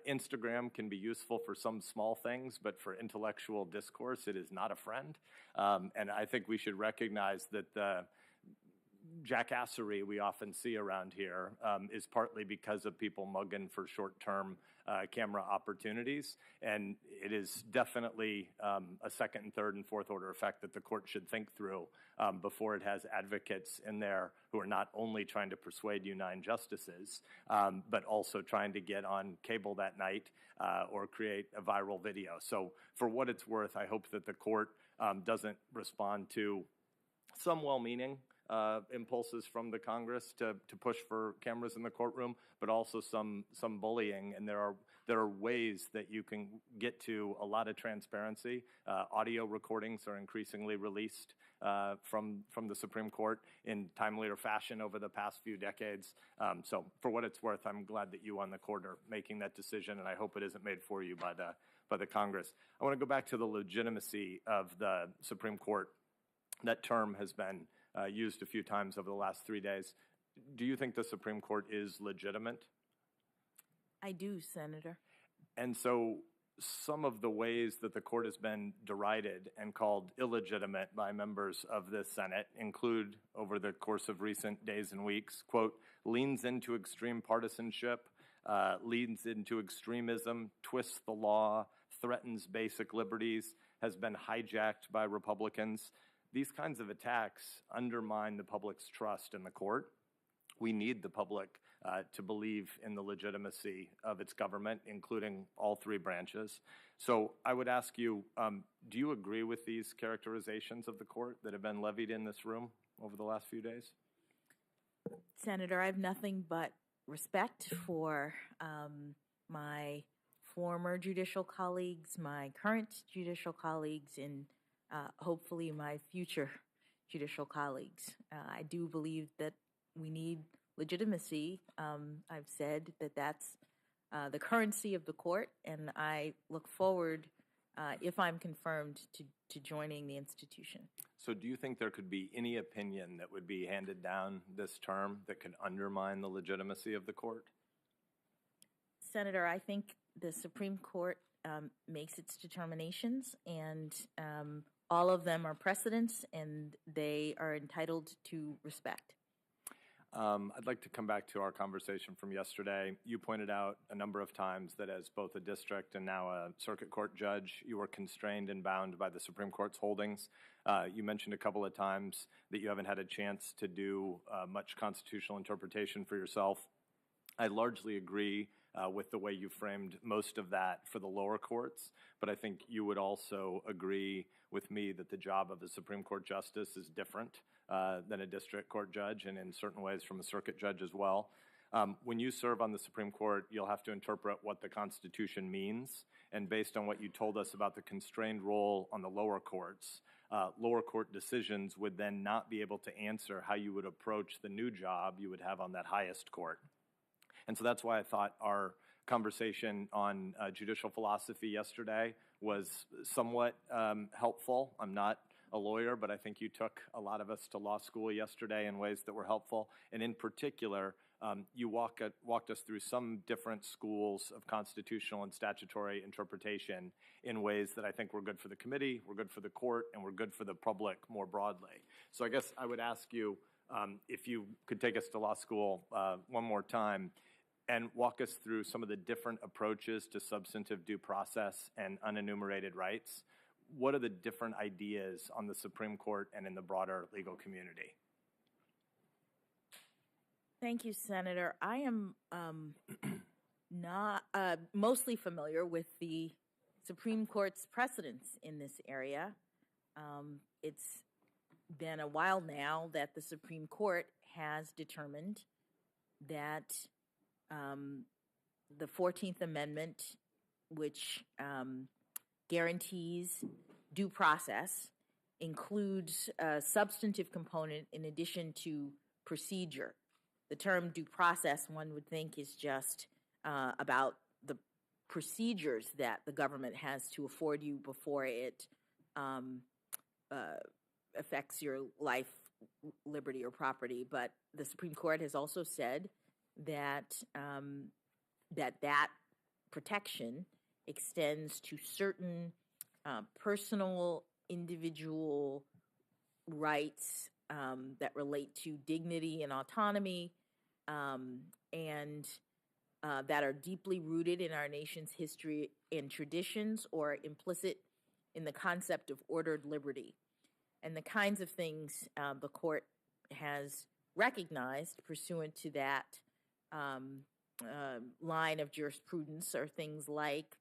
Instagram can be useful for some small things, but for intellectual discourse, it is not a friend. And I think we should recognize that jackassery we often see around here is partly because of people mugging for short-term camera opportunities, and it is definitely a second and third and fourth order effect that the court should think through before it has advocates in there who are not only trying to persuade you 9 justices, but also trying to get on cable that night or create a viral video. So for what it's worth, I hope that the court doesn't respond to some well-meaning impulses from the Congress to push for cameras in the courtroom, but also some bullying. And there are ways that you can get to a lot of transparency. Audio recordings are increasingly released from the Supreme Court in timelier fashion over the past few decades. So for what it's worth, I'm glad that you on the court are making that decision, and I hope it isn't made for you by the Congress. I want to go back to the legitimacy of the Supreme Court. That term has been used a few times over the last 3 days. Do you think the Supreme Court is legitimate? I do, Senator. And so some of the ways that the court has been derided and called illegitimate by members of the Senate include, over the course of recent days and weeks, quote, leans into extreme partisanship, leans into extremism, twists the law, threatens basic liberties, has been hijacked by Republicans. These kinds of attacks undermine the public's trust in the court. We need the public to believe in the legitimacy of its government, including all 3 branches. So I would ask you, do you agree with these characterizations of the court that have been levied in this room over the last few days? Senator, I have nothing but respect for my former judicial colleagues, my current judicial colleagues, and hopefully my future judicial colleagues. I do believe that we need legitimacy. I've said that that's the currency of the court, and I look forward, if I'm confirmed, to joining the institution. So do you think there could be any opinion that would be handed down this term that could undermine the legitimacy of the court? Senator, I think the Supreme Court makes its determinations, and all of them are precedents, and they are entitled to respect. I'd like to come back to our conversation from yesterday. You pointed out a number of times that as both a district and now a circuit court judge, you were constrained and bound by the Supreme Court's holdings. You mentioned a couple of times that you haven't had a chance to do much constitutional interpretation for yourself. I largely agree with the way you framed most of that for the lower courts, but I think you would also agree with me that the job of a Supreme Court justice is different than a district court judge, and in certain ways from a circuit judge as well. When you serve on the Supreme Court, you'll have to interpret what the Constitution means, and based on what you told us about the constrained role on the lower courts, lower court decisions would then not be able to answer how you would approach the new job you would have on that highest court. And so that's why I thought our conversation on judicial philosophy yesterday was somewhat helpful. I'm not a lawyer, but I think you took a lot of us to law school yesterday in ways that were helpful. And in particular, you walked us through some different schools of constitutional and statutory interpretation in ways that I think were good for the committee, were good for the court, and were good for the public more broadly. So I guess I would ask you if you could take us to law school one more time and walk us through some of the different approaches to substantive due process and unenumerated rights. What are the different ideas on the Supreme Court and in the broader legal community? Thank you, Senator. I am not mostly familiar with the Supreme Court's precedents in this area. It's been a while now that the Supreme Court has determined that the 14th Amendment, which guarantees due process, includes a substantive component in addition to procedure. The term due process, one would think, is just about the procedures that the government has to afford you before it affects your life, liberty, or property. But the Supreme Court has also said that that protection extends to certain personal, individual rights that relate to dignity and autonomy, and that are deeply rooted in our nation's history and traditions, or implicit in the concept of ordered liberty. And the kinds of things the court has recognized pursuant to that line of jurisprudence are things like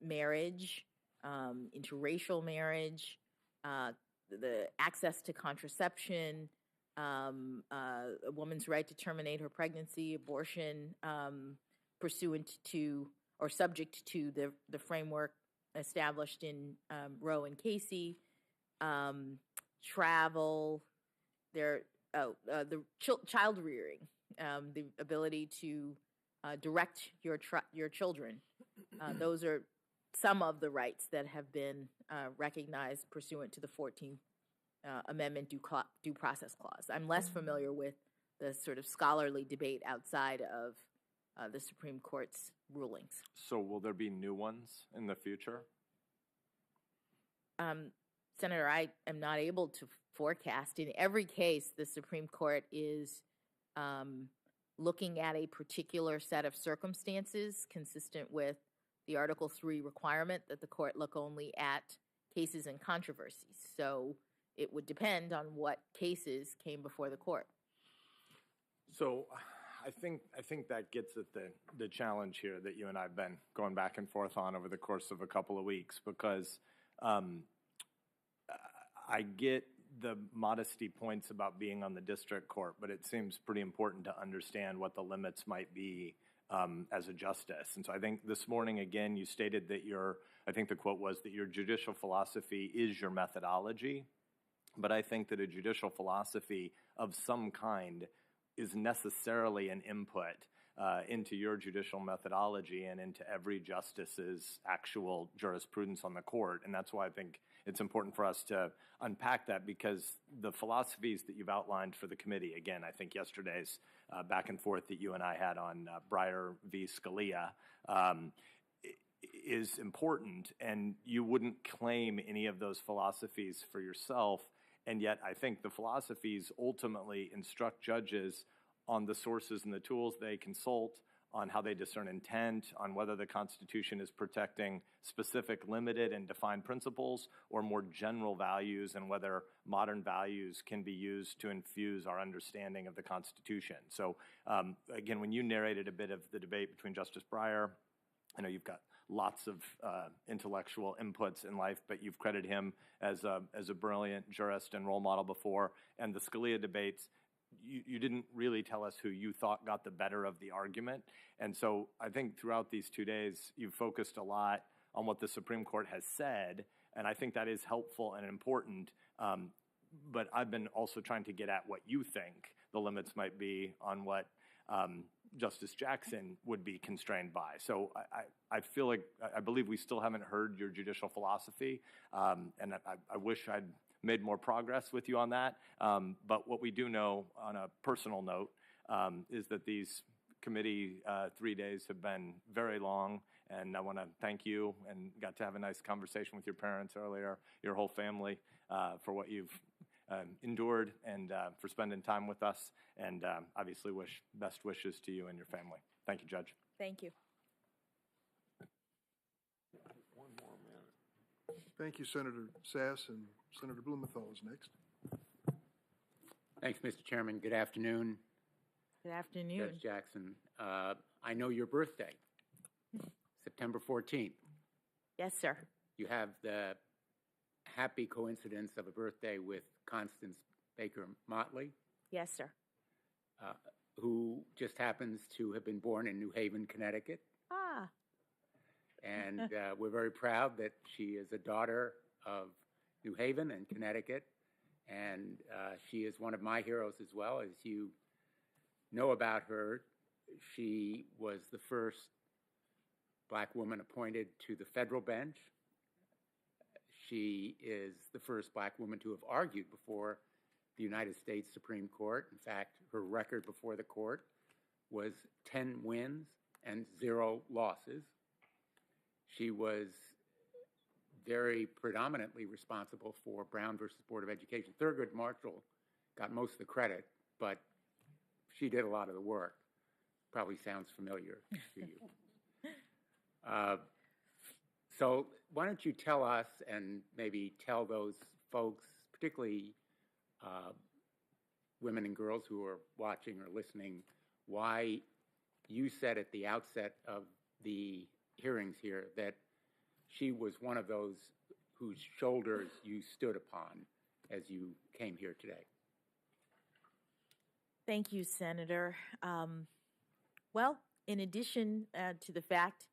marriage, interracial marriage, the access to contraception, a woman's right to terminate her pregnancy, abortion, pursuant to or subject to the framework established in Roe and Casey, travel, the child rearing, the ability to direct your children. Those are some of the rights that have been recognized pursuant to the 14th Amendment due process clause. I'm less familiar with the sort of scholarly debate outside of the Supreme Court's rulings. So will there be new ones in the future? Senator, I am not able to forecast. In every case, the Supreme Court is looking at a particular set of circumstances consistent with the Article 3 requirement that the court look only at cases and controversies. So it would depend on what cases came before the court. So I think that gets at the challenge here that you and I have been going back and forth on over the course of a couple of weeks, because I get the modesty points about being on the district court, but it seems pretty important to understand what the limits might be as a justice. And so I think this morning, again, you stated that I think the quote was that your judicial philosophy is your methodology. But I think that a judicial philosophy of some kind is necessarily an input into your judicial methodology and into every justice's actual jurisprudence on the court. And that's why I think it's important for us to unpack that, because the philosophies that you've outlined for the committee, again, I think yesterday's back and forth that you and I had on Breyer v. Scalia is important, and you wouldn't claim any of those philosophies for yourself. And yet I think the philosophies ultimately instruct judges on the sources and the tools they consult, on how they discern intent, on whether the Constitution is protecting specific limited and defined principles or more general values, and whether modern values can be used to infuse our understanding of the Constitution. So again, when you narrated a bit of the debate between Justice Breyer, I know you've got lots of intellectual inputs in life, but you've credited him as a brilliant jurist and role model before. And the Scalia debates, you didn't really tell us who you thought got the better of the argument. And so I think throughout these 2 days, you've focused a lot on what the Supreme Court has said, and I think that is helpful and important. But I've been also trying to get at what you think the limits might be on what Justice Jackson would be constrained by. So I feel like, I believe we still haven't heard your judicial philosophy, and I wish I'd made more progress with you on that. But what we do know on a personal note is that these committee 3 days have been very long, and I want to thank you, and got to have a nice conversation with your parents earlier, your whole family, for what you've endured and for spending time with us, and obviously wish best wishes to you and your family. Thank you, Judge. Thank you. One more minute. Thank you, Senator Sass, and Senator Blumenthal is next. Thanks, Mr. Chairman. Good afternoon. Good afternoon. Judge Jackson. I know your birthday, September 14th. Yes, sir. You have the happy coincidence of a birthday with Constance Baker Motley. Yes, sir. Who just happens to have been born in New Haven, Connecticut. Ah. And we're very proud that she is a daughter of New Haven and Connecticut. And she is one of my heroes as well. As you know about her, she was the first Black woman appointed to the federal bench. She is the first Black woman to have argued before the United States Supreme Court. In fact, her record before the court was 10 wins and 0 losses. She was very predominantly responsible for Brown versus Board of Education. Thurgood Marshall got most of the credit, but she did a lot of the work. Probably sounds familiar to you. So why don't you tell us, and maybe tell those folks, particularly women and girls who are watching or listening, why you said at the outset of the hearings here that she was one of those whose shoulders you stood upon as you came here today. Thank you, Senator. Well, in addition to the fact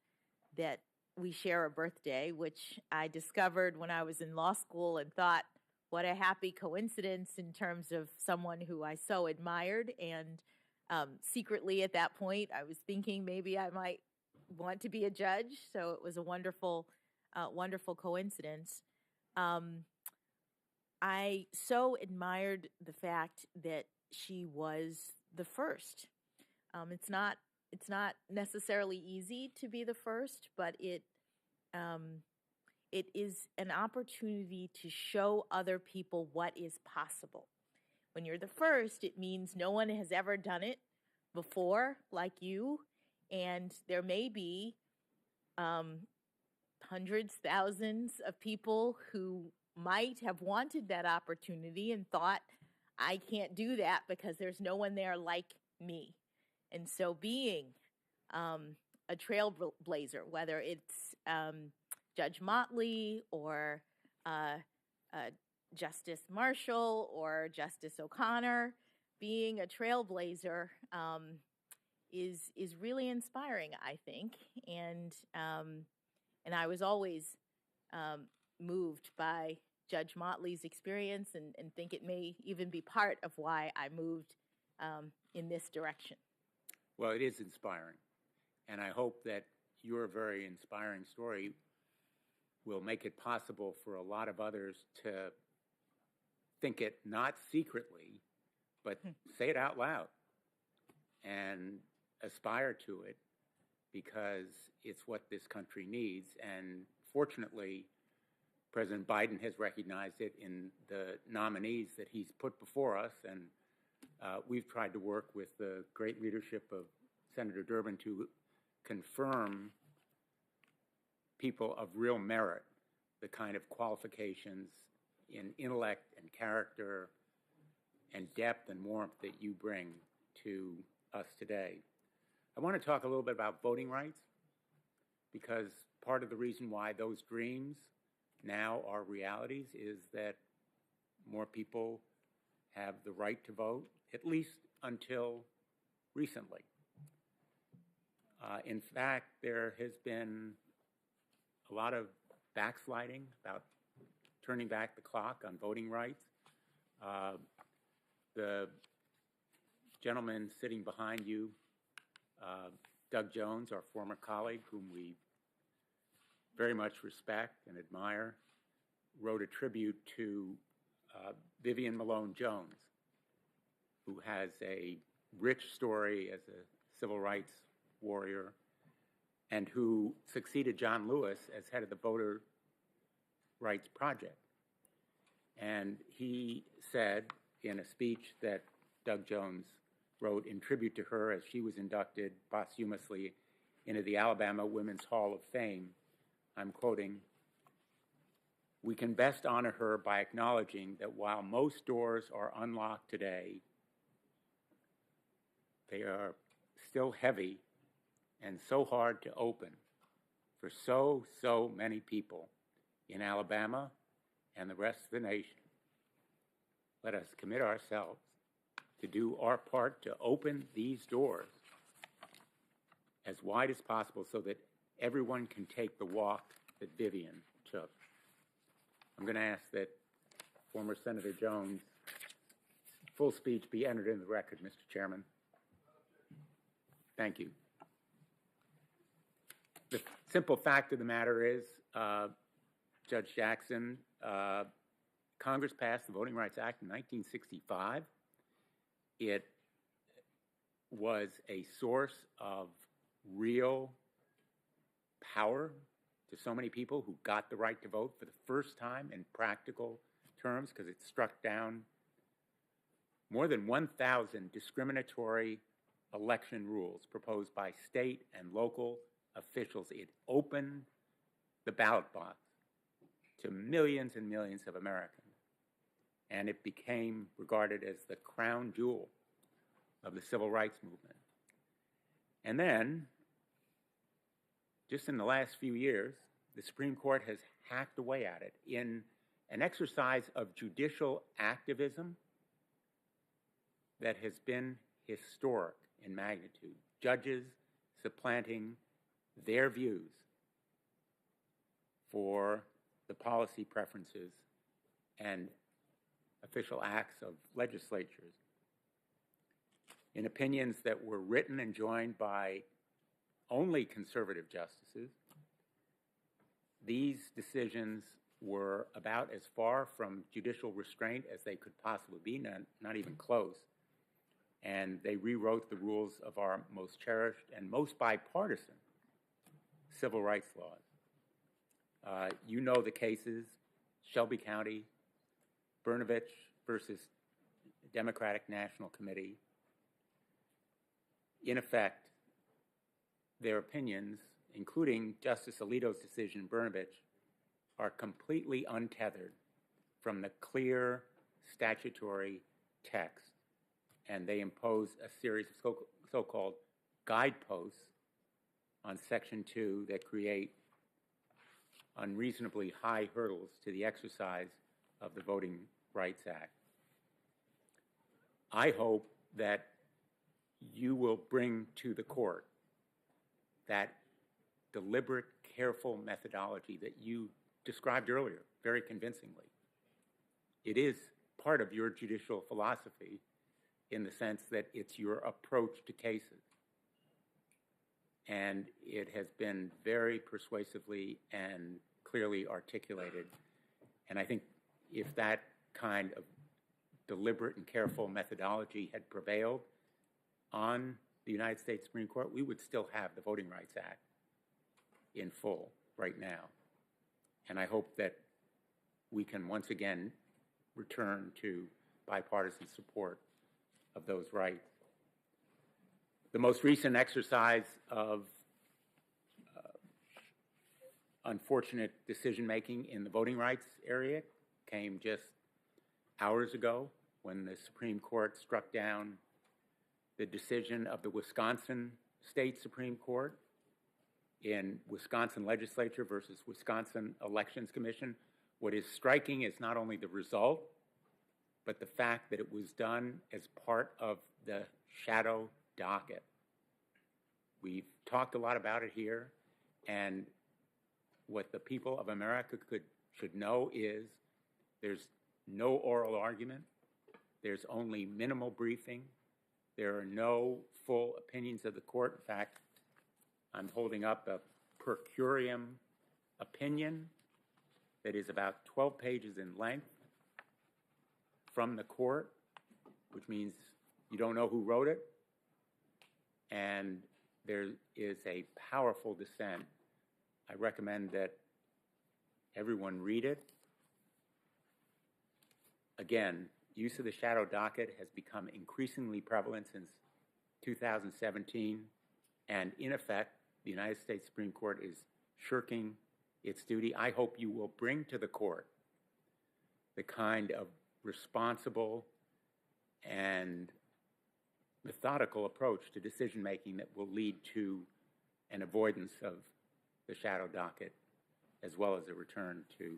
that we share a birthday, which I discovered when I was in law school and thought, what a happy coincidence in terms of someone who I so admired. And secretly at that point, I was thinking maybe I might want to be a judge. So it was a wonderful, wonderful coincidence. I so admired the fact that she was the first. It's not necessarily easy to be the first, but it is an opportunity to show other people what is possible. When you're the first, it means no one has ever done it before like you, and there may be hundreds, thousands of people who might have wanted that opportunity and thought, I can't do that because there's no one there like me. And so being a trailblazer, whether it's Judge Motley or Justice Marshall or Justice O'Connor, being a trailblazer is really inspiring, I think. And I was always moved by Judge Motley's experience and think it may even be part of why I moved in this direction. Well, it is inspiring. And I hope that your very inspiring story will make it possible for a lot of others to think it not secretly, but say it out loud and aspire to it, because it's what this country needs. And fortunately, President Biden has recognized it in the nominees that he's put before us, and we've tried to work with the great leadership of Senator Durbin to confirm people of real merit, the kind of qualifications in intellect and character and depth and warmth that you bring to us today. I want to talk a little bit about voting rights, because part of the reason why those dreams now are realities is that more people have the right to vote, at least until recently. In fact, there has been a lot of backsliding about turning back the clock on voting rights. The gentleman sitting behind you, Doug Jones, our former colleague, whom we very much respect and admire, wrote a tribute to Vivian Malone Jones, who has a rich story as a civil rights warrior and who succeeded John Lewis as head of the Voter Rights Project. And he said in a speech that Doug Jones wrote in tribute to her as she was inducted posthumously into the Alabama Women's Hall of Fame, I'm quoting, "We can best honor her by acknowledging that while most doors are unlocked today, they are still heavy and so hard to open for so many people in Alabama and the rest of the nation. Let us commit ourselves to do our part to open these doors as wide as possible so that everyone can take the walk that Vivian took." I'm going to ask that former Senator Jones' full speech be entered in the record, Mr. Chairman. Thank you. The simple fact of the matter is, Judge Jackson, Congress passed the Voting Rights Act in 1965. It was a source of real power to so many people who got the right to vote for the first time in practical terms, because it struck down more than 1,000 discriminatory election rules proposed by state and local officials. It opened the ballot box to millions and millions of Americans, and it became regarded as the crown jewel of the civil rights movement. And then, just in the last few years, the Supreme Court has hacked away at it in an exercise of judicial activism that has been historic in magnitude. Judges supplanting their views for the policy preferences and official acts of legislatures. In opinions that were written and joined by only conservative justices, these decisions were about as far from judicial restraint as they could possibly be, not even close. And they rewrote the rules of our most cherished and most bipartisan civil rights laws. You know the cases: Shelby County, Brnovich versus Democratic National Committee. In effect, their opinions, including Justice Alito's decision in Brnovich, are completely untethered from the clear statutory text, and they impose a series of so-called guideposts on Section 2 that create unreasonably high hurdles to the exercise of the Voting Rights Act. I hope that you will bring to the court that deliberate, careful methodology that you described earlier very convincingly. It is part of your judicial philosophy in the sense that it's your approach to cases. And it has been very persuasively and clearly articulated. And I think if that kind of deliberate and careful methodology had prevailed on the United States Supreme Court, we would still have the Voting Rights Act in full right now. And I hope that we can once again return to bipartisan support of those rights. The most recent exercise of unfortunate decision-making in the voting rights area came just hours ago when the Supreme Court struck down the decision of the Wisconsin State Supreme Court in Wisconsin Legislature versus Wisconsin Elections Commission. What is striking is not only the result, but the fact that it was done as part of the shadow docket. We've talked a lot about it here, and what the people of America should know is there's no oral argument, there's only minimal briefing, there are no full opinions of the court. In fact, I'm holding up a per curiam opinion that is about 12 pages in length from the court, which means you don't know who wrote it, and there is a powerful dissent. I recommend that everyone read it. Again, use of the shadow docket has become increasingly prevalent since 2017, and in effect, the United States Supreme Court is shirking its duty. I hope you will bring to the court the kind of responsible and methodical approach to decision-making that will lead to an avoidance of the shadow docket, as well as a return to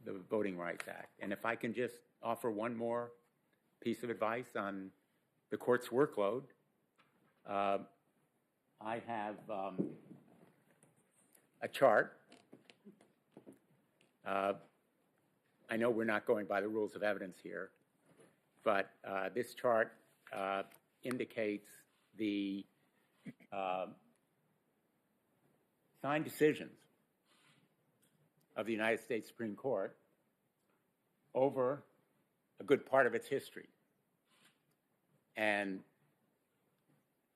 the Voting Rights Act. And if I can just offer one more piece of advice on the court's workload, I have a chart. I know we're not going by the rules of evidence here, but this chart indicates the signed decisions of the United States Supreme Court over a good part of its history. And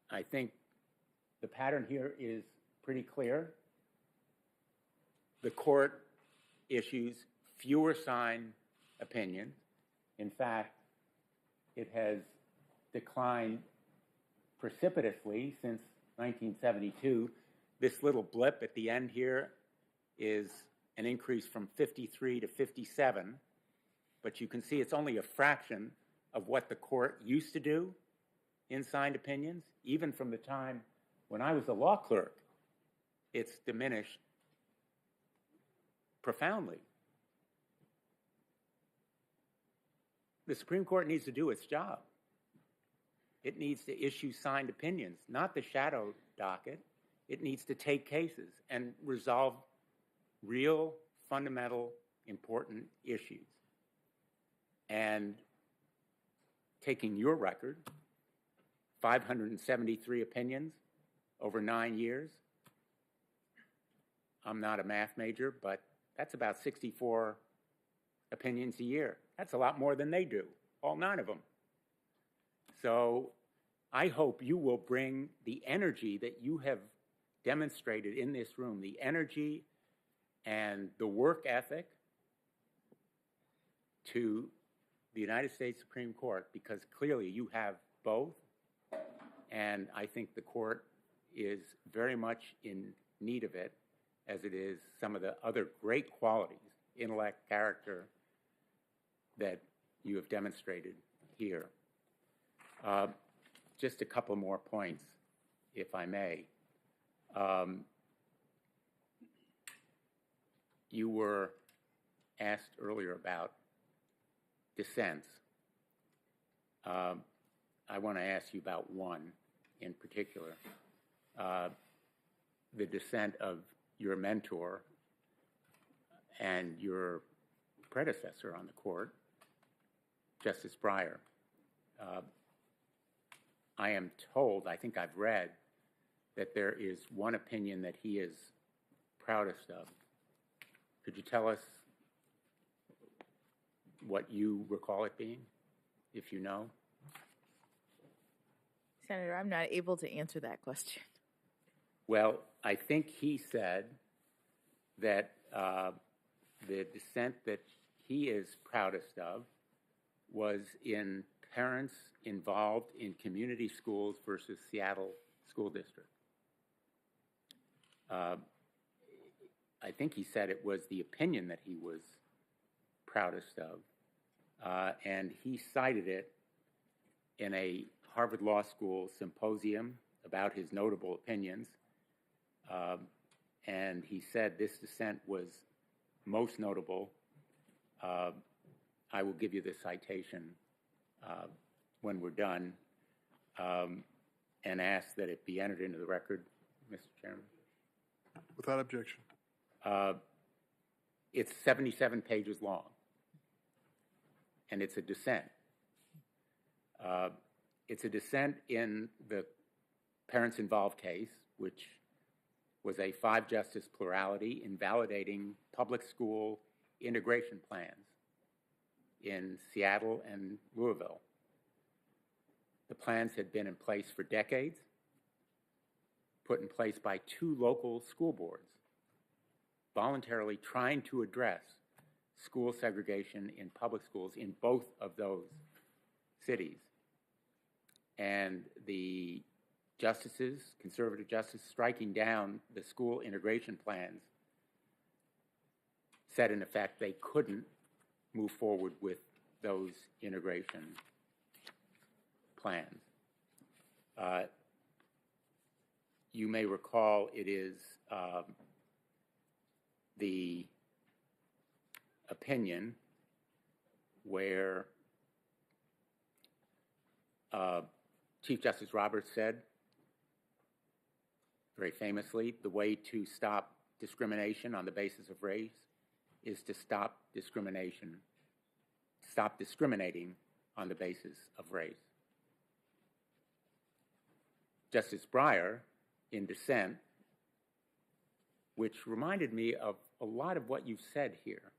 I think the pattern here is pretty clear. the court issues fewer signed opinions. In fact, it has declined precipitously since 1972. This little blip at the end here is an increase from 53 to 57, but you can see it's only a fraction of what the court used to do in signed opinions. Even from the time when I was a law clerk, it's diminished profoundly. The Supreme Court needs to do its job. It needs to issue signed opinions, not the shadow docket. It needs to take cases and resolve real, fundamental, important issues. And taking your record, 573 opinions over 9 years. I'm not a math major, but that's about 64 opinions a year. That's a lot more than they do, all 9 of them. So I hope you will bring the energy that you have demonstrated in this room, the energy and the work ethic to the United States Supreme Court, because clearly you have both, and I think the court is very much in need of it, as it is some of the other great qualities, intellect, character, that you have demonstrated here. Just a couple more points, if I may. You were asked earlier about dissents. I want to ask you about one in particular. The dissent of your mentor and your predecessor on the court, Justice Breyer. I am told, I think I've read, that there is one opinion that he is proudest of. Could you tell us what you recall it being, if you know? Senator, I'm not able to answer that question. Well, I think he said that the dissent that he is proudest of was in parents involved in community schools versus Seattle School District. I think he said it was the opinion that he was proudest of, and he cited it in a Harvard Law School symposium about his notable opinions, and he said this dissent was most notable. I will give you the citation when we're done, and ask that it be entered into the record, Mr. Chairman. Without objection. It's 77 pages long, and it's a dissent. It's a dissent in the parents involved case, which was a 5-justice plurality invalidating public school integration plans in Seattle and Louisville. The plans had been in place for decades, put in place by 2 local school boards, voluntarily trying to address school segregation in public schools in both of those cities. And the justices, conservative justices, striking down the school integration plans, said in effect they couldn't move forward with those integration plans. You may recall it is the opinion where Chief Justice Roberts said, very famously, the way to stop discrimination on the basis of race is to stop discriminating on the basis of race. Justice Breyer, in dissent, which reminded me of a lot of what you've said here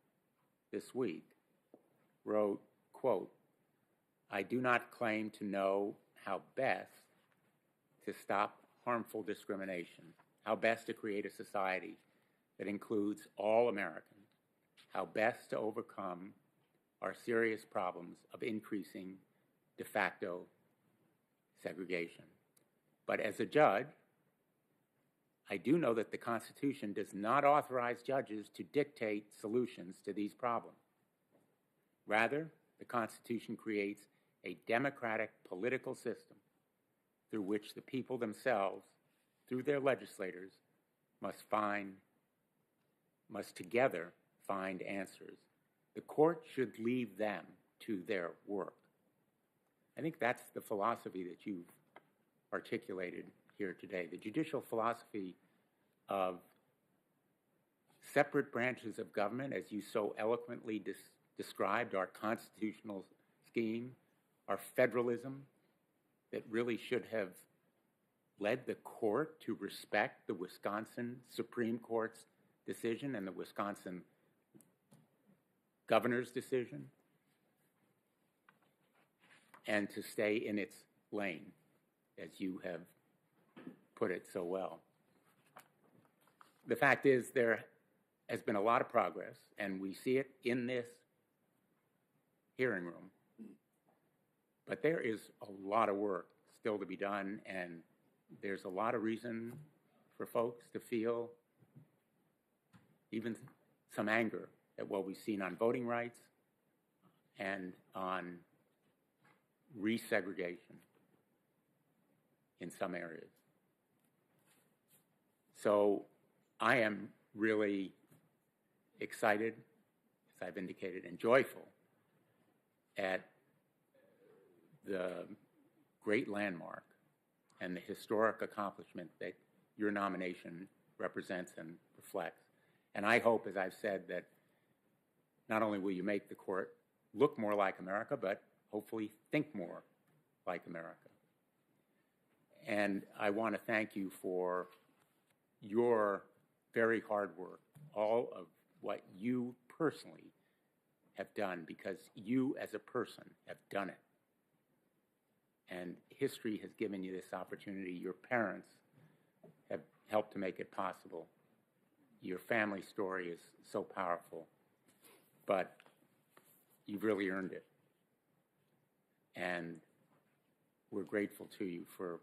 this week, wrote, quote, "I do not claim to know how best to stop harmful discrimination, how best to create a society that includes all Americans how best to overcome our serious problems of increasing de facto segregation. But as a judge, I do know that the Constitution does not authorize judges to dictate solutions to these problems. Rather, the Constitution creates a democratic political system through which the people themselves, through their legislators, must together find answers. The court should leave them to their work. I think that's the philosophy that you've articulated here today, the judicial philosophy of separate branches of government, as you so eloquently described our constitutional scheme, our federalism that really should have led the court to respect the Wisconsin Supreme Court's decision and the Wisconsin governor's decision, and to stay in its lane, as you have put it so well. The fact is, there has been a lot of progress, and we see it in this hearing room. But there is a lot of work still to be done, and there's a lot of reason for folks to feel even some anger at what we've seen on voting rights and on resegregation in some areas. So I am really excited, as I've indicated, and joyful at the great landmark and the historic accomplishment that your nomination represents and reflects. And I hope, as I've said, that not only will you make the court look more like America, but hopefully think more like America. And I want to thank you for your very hard work, all of what you personally have done, because you as a person have done it. And history has given you this opportunity. Your parents have helped to make it possible. Your family story is so powerful, but you've really earned it. And we're grateful to you for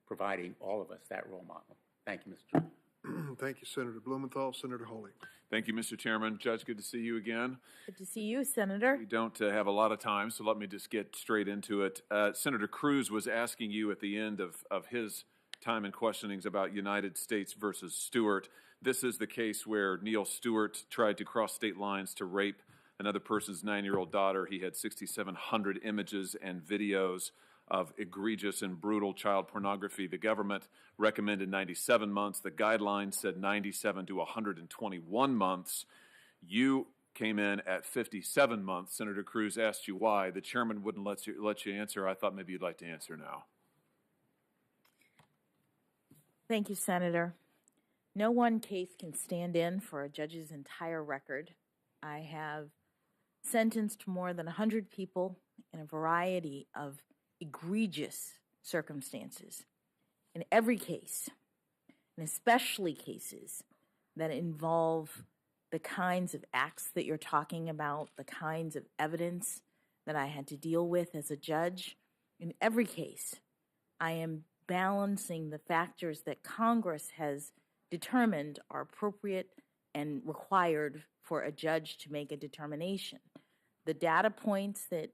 providing all of us that role model. Thank you, Mr. Chairman. Thank you, Senator Blumenthal. Senator Hawley. Thank you, Mr. Chairman. Judge, good to see you again. Good to see you, Senator. We don't have a lot of time, so let me just get straight into it. Senator Cruz was asking you at the end of his time and questionings about United States versus Stewart. This is the case where Neil Stewart tried to cross state lines to rape another person's 9-year-old daughter. He had 6,700 images and videos of egregious and brutal child pornography. The government recommended 97 months. The guidelines said 97 to 121 months. You came in at 57 months. Senator Cruz asked you why. The chairman wouldn't let you answer. I thought maybe you'd like to answer now. Thank you, Senator. No one case can stand in for a judge's entire record. I have sentenced more than 100 people in a variety of egregious circumstances. In every case, and especially cases that involve the kinds of acts that you're talking about, the kinds of evidence that I had to deal with as a judge, in every case, I am balancing the factors that Congress has determined are appropriate and required for a judge to make a determination. The data points that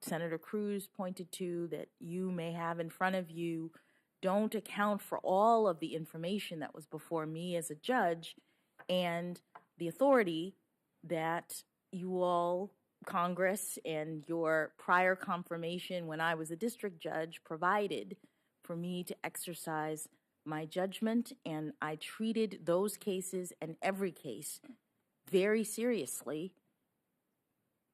Senator Cruz pointed to that you may have in front of you don't account for all of the information that was before me as a judge and the authority that you all, Congress, and your prior confirmation when I was a district judge provided for me to exercise my judgment, and I treated those cases and every case very seriously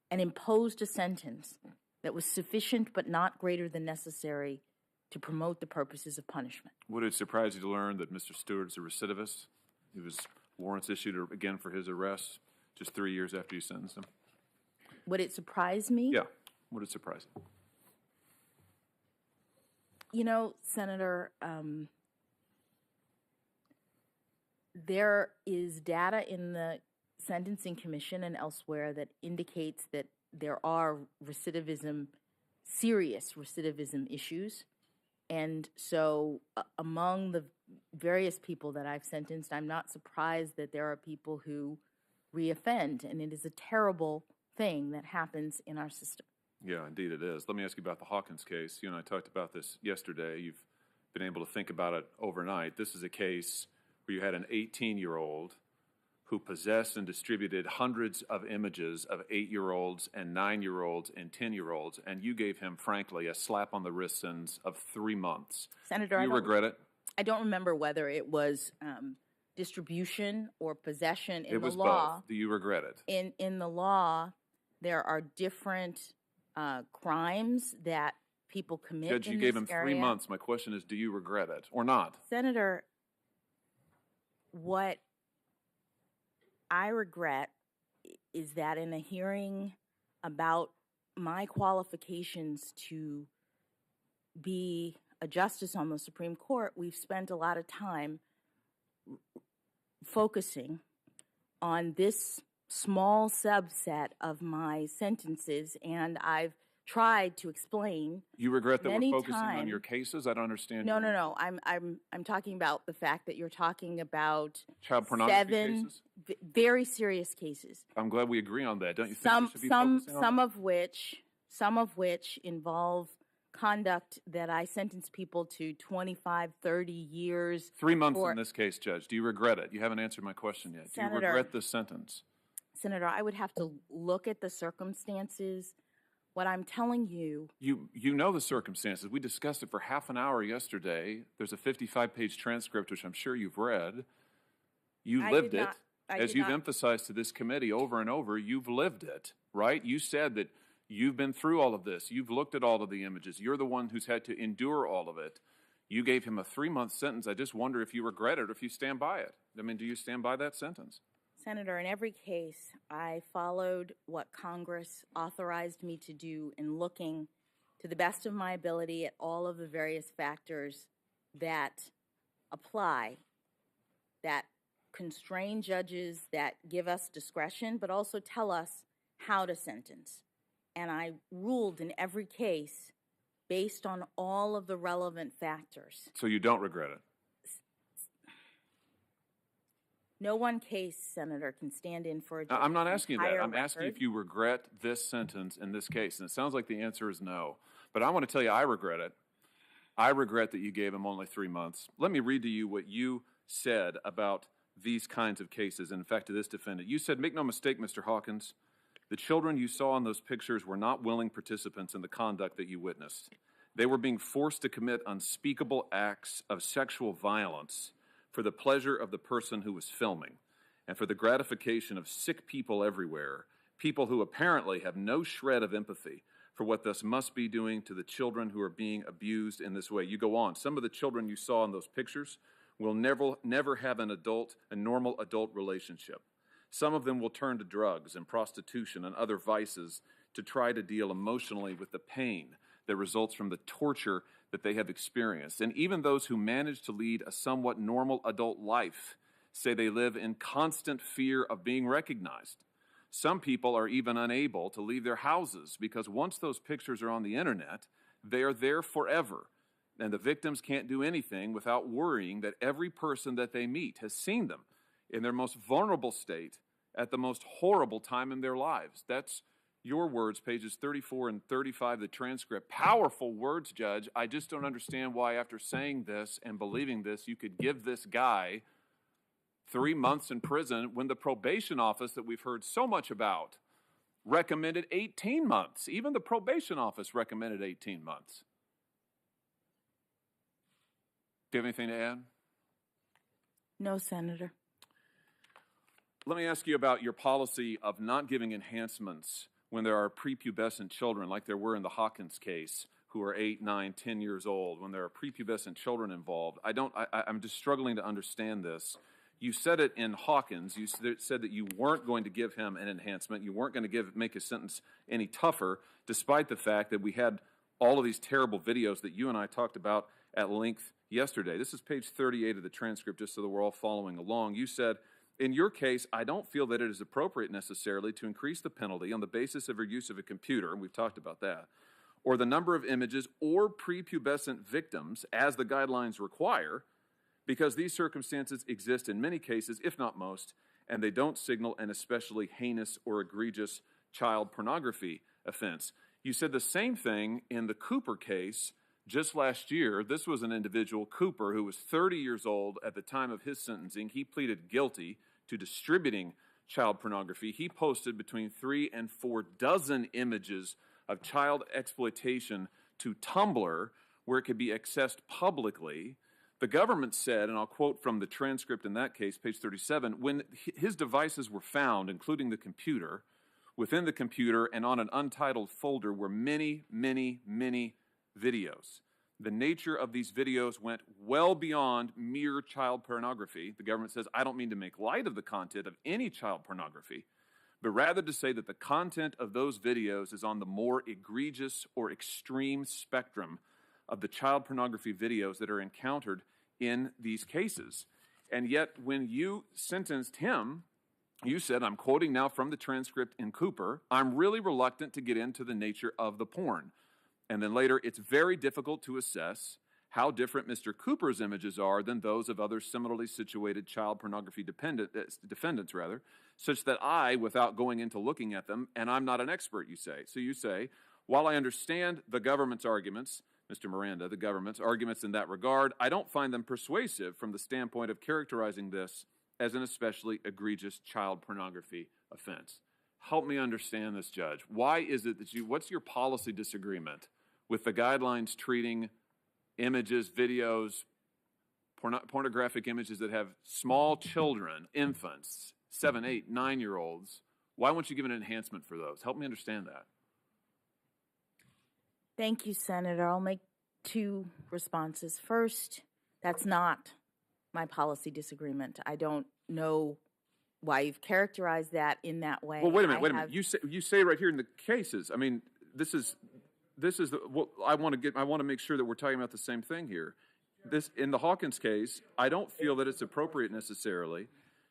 and imposed a sentence that was sufficient but not greater than necessary to promote the purposes of punishment. Would it surprise you to learn that Mr. Stewart is a recidivist? He was warrants issued again for his arrest just 3 years after you sentenced him. Would it surprise me? Yeah, would it surprise you? You know, Senator, There is data in the Sentencing Commission and elsewhere that indicates that there are recidivism, serious recidivism issues. And so among the various people that I've sentenced, I'm not surprised that there are people who reoffend, and it is a terrible thing that happens in our system. Yeah, indeed it is. Let me ask you about the Hawkins case. You and I talked about this yesterday. You've been able to think about it overnight. This is a case where you had an 18-year-old who possessed and distributed hundreds of images of 8-year-olds and 9-year-olds and 10-year-olds, and you gave him, frankly, a slap on the wrist sentence of 3 months. Senator, Do you regret it? I don't remember whether it was distribution or possession. In It was the law, both. Do you regret it? In the law, there are different crimes that people commit. Judge, you gave him 3 months. My question is, do you regret it or not? Senator, what I regret is that in a hearing about my qualifications to be a justice on the Supreme Court, we've spent a lot of time focusing on this small subset of my sentences, and I've tried to explain. You regret that many we're focusing on times- your cases? I don't understand. No. I'm talking about the fact that you're talking about Child pornography 7 cases? very serious cases. I'm glad we agree on that. Don't you think Some we should be focusing on that? some of which involve conduct that I sentence people to 25, 30 years. 3 months for- in this case, Judge. Do you regret it? You haven't answered my question yet. Do you Senator- regret this sentence? Senator, I would have to look at the circumstances. What I'm telling you, You know the circumstances. We discussed it for half an hour yesterday. There's a 55-page transcript, which I'm sure you've read. You I lived did it. not- I As did you've not- emphasized to this committee over and over, you've lived it, right? You said that you've been through all of this. You've looked at all of the images. You're the one who's had to endure all of it. You gave him a 3-month sentence. I just wonder if you regret it or if you stand by it. I mean, do you stand by that sentence? Senator, in every case, I followed what Congress authorized me to do in looking to the best of my ability at all of the various factors that apply, that constrain judges, that give us discretion, but also tell us how to sentence. And I ruled in every case based on all of the relevant factors. So you don't regret it? No one case, Senator, can stand in for a judge's I'm not asking you that. entire I'm asking you record. if you regret this sentence in this case. And it sounds like the answer is no. But I want to tell you I regret it. I regret that you gave him only 3 months. Let me read to you what you said about these kinds of cases. In fact, to this defendant, you said, "Make no mistake, Mr. Hawkins, the children you saw in those pictures were not willing participants in the conduct that you witnessed. They were being forced to commit unspeakable acts of sexual violence for the pleasure of the person who was filming and for the gratification of sick people everywhere, people who apparently have no shred of empathy for what this must be doing to the children who are being abused in this way." You go on. Some of the children you saw in those pictures will never have a normal adult relationship. Some of them will turn to drugs and prostitution and other vices to try to deal emotionally with the pain that results from the torture that they have experienced. And even those who manage to lead a somewhat normal adult life say they live in constant fear of being recognized. Some people are even unable to leave their houses because once those pictures are on the internet, they are there forever. And the victims can't do anything without worrying that every person that they meet has seen them in their most vulnerable state at the most horrible time in their lives. That's your words, pages 34 and 35 of the transcript. Powerful words, Judge. I just don't understand why after saying this and believing this, you could give this guy 3 months in prison when the probation office that we've heard so much about recommended 18 months. Even the probation office recommended 18 months. Do you have anything to add? No, Senator. Let me ask you about your policy of not giving enhancements when there are prepubescent children, like there were in the Hawkins case, who are 8, 9, 10 years old, when there are prepubescent children involved. I'm just struggling to understand this. You said it in Hawkins. You said that you weren't going to give him an enhancement. You weren't going to make his sentence any tougher, despite the fact that we had all of these terrible videos that you and I talked about at length yesterday. This is page 38 of the transcript, just so that we're all following along. You said, in your case, I don't feel that it is appropriate necessarily to increase the penalty on the basis of your use of a computer, and we've talked about that, or the number of images or prepubescent victims as the guidelines require, because these circumstances exist in many cases, if not most, and they don't signal an especially heinous or egregious child pornography offense. You said the same thing in the Cooper case just last year. This was an individual, Cooper, who was 30 years old at the time of his sentencing. He pleaded guilty to distributing child pornography. He posted between 3 and 4 dozen images of child exploitation to Tumblr, where it could be accessed publicly. The government said, and I'll quote from the transcript in that case, page 37, when his devices were found, including the computer, within the computer and on an untitled folder were many, many, many videos. The nature of these videos went well beyond mere child pornography. The government says, I don't mean to make light of the content of any child pornography, but rather to say that the content of those videos is on the more egregious or extreme spectrum of the child pornography videos that are encountered in these cases. And yet, when you sentenced him, you said, I'm quoting now from the transcript in Cooper, I'm really reluctant to get into the nature of the porn. And then later, it's very difficult to assess how different Mr. Cooper's images are than those of other similarly situated child pornography defendants, such that I, without going into looking at them, and I'm not an expert, you say. So you say, while I understand the government's arguments, Mr. Miranda, the government's arguments in that regard, I don't find them persuasive from the standpoint of characterizing this as an especially egregious child pornography offense. Help me understand this, Judge. Why is it that what's your policy disagreement with the guidelines treating images, videos, pornographic images that have small children, infants, 7, 8, 9-year-olds? Why won't you give an enhancement for those? Help me understand that. Thank you, Senator. I'll make 2 responses. First, that's not my policy disagreement. I don't know why you've characterized that in that way. Well, wait a minute. You say right here in the cases. I mean, this is what I want to make sure that we're talking about the same thing here. This in the Hawkins case, I don't feel that it's appropriate necessarily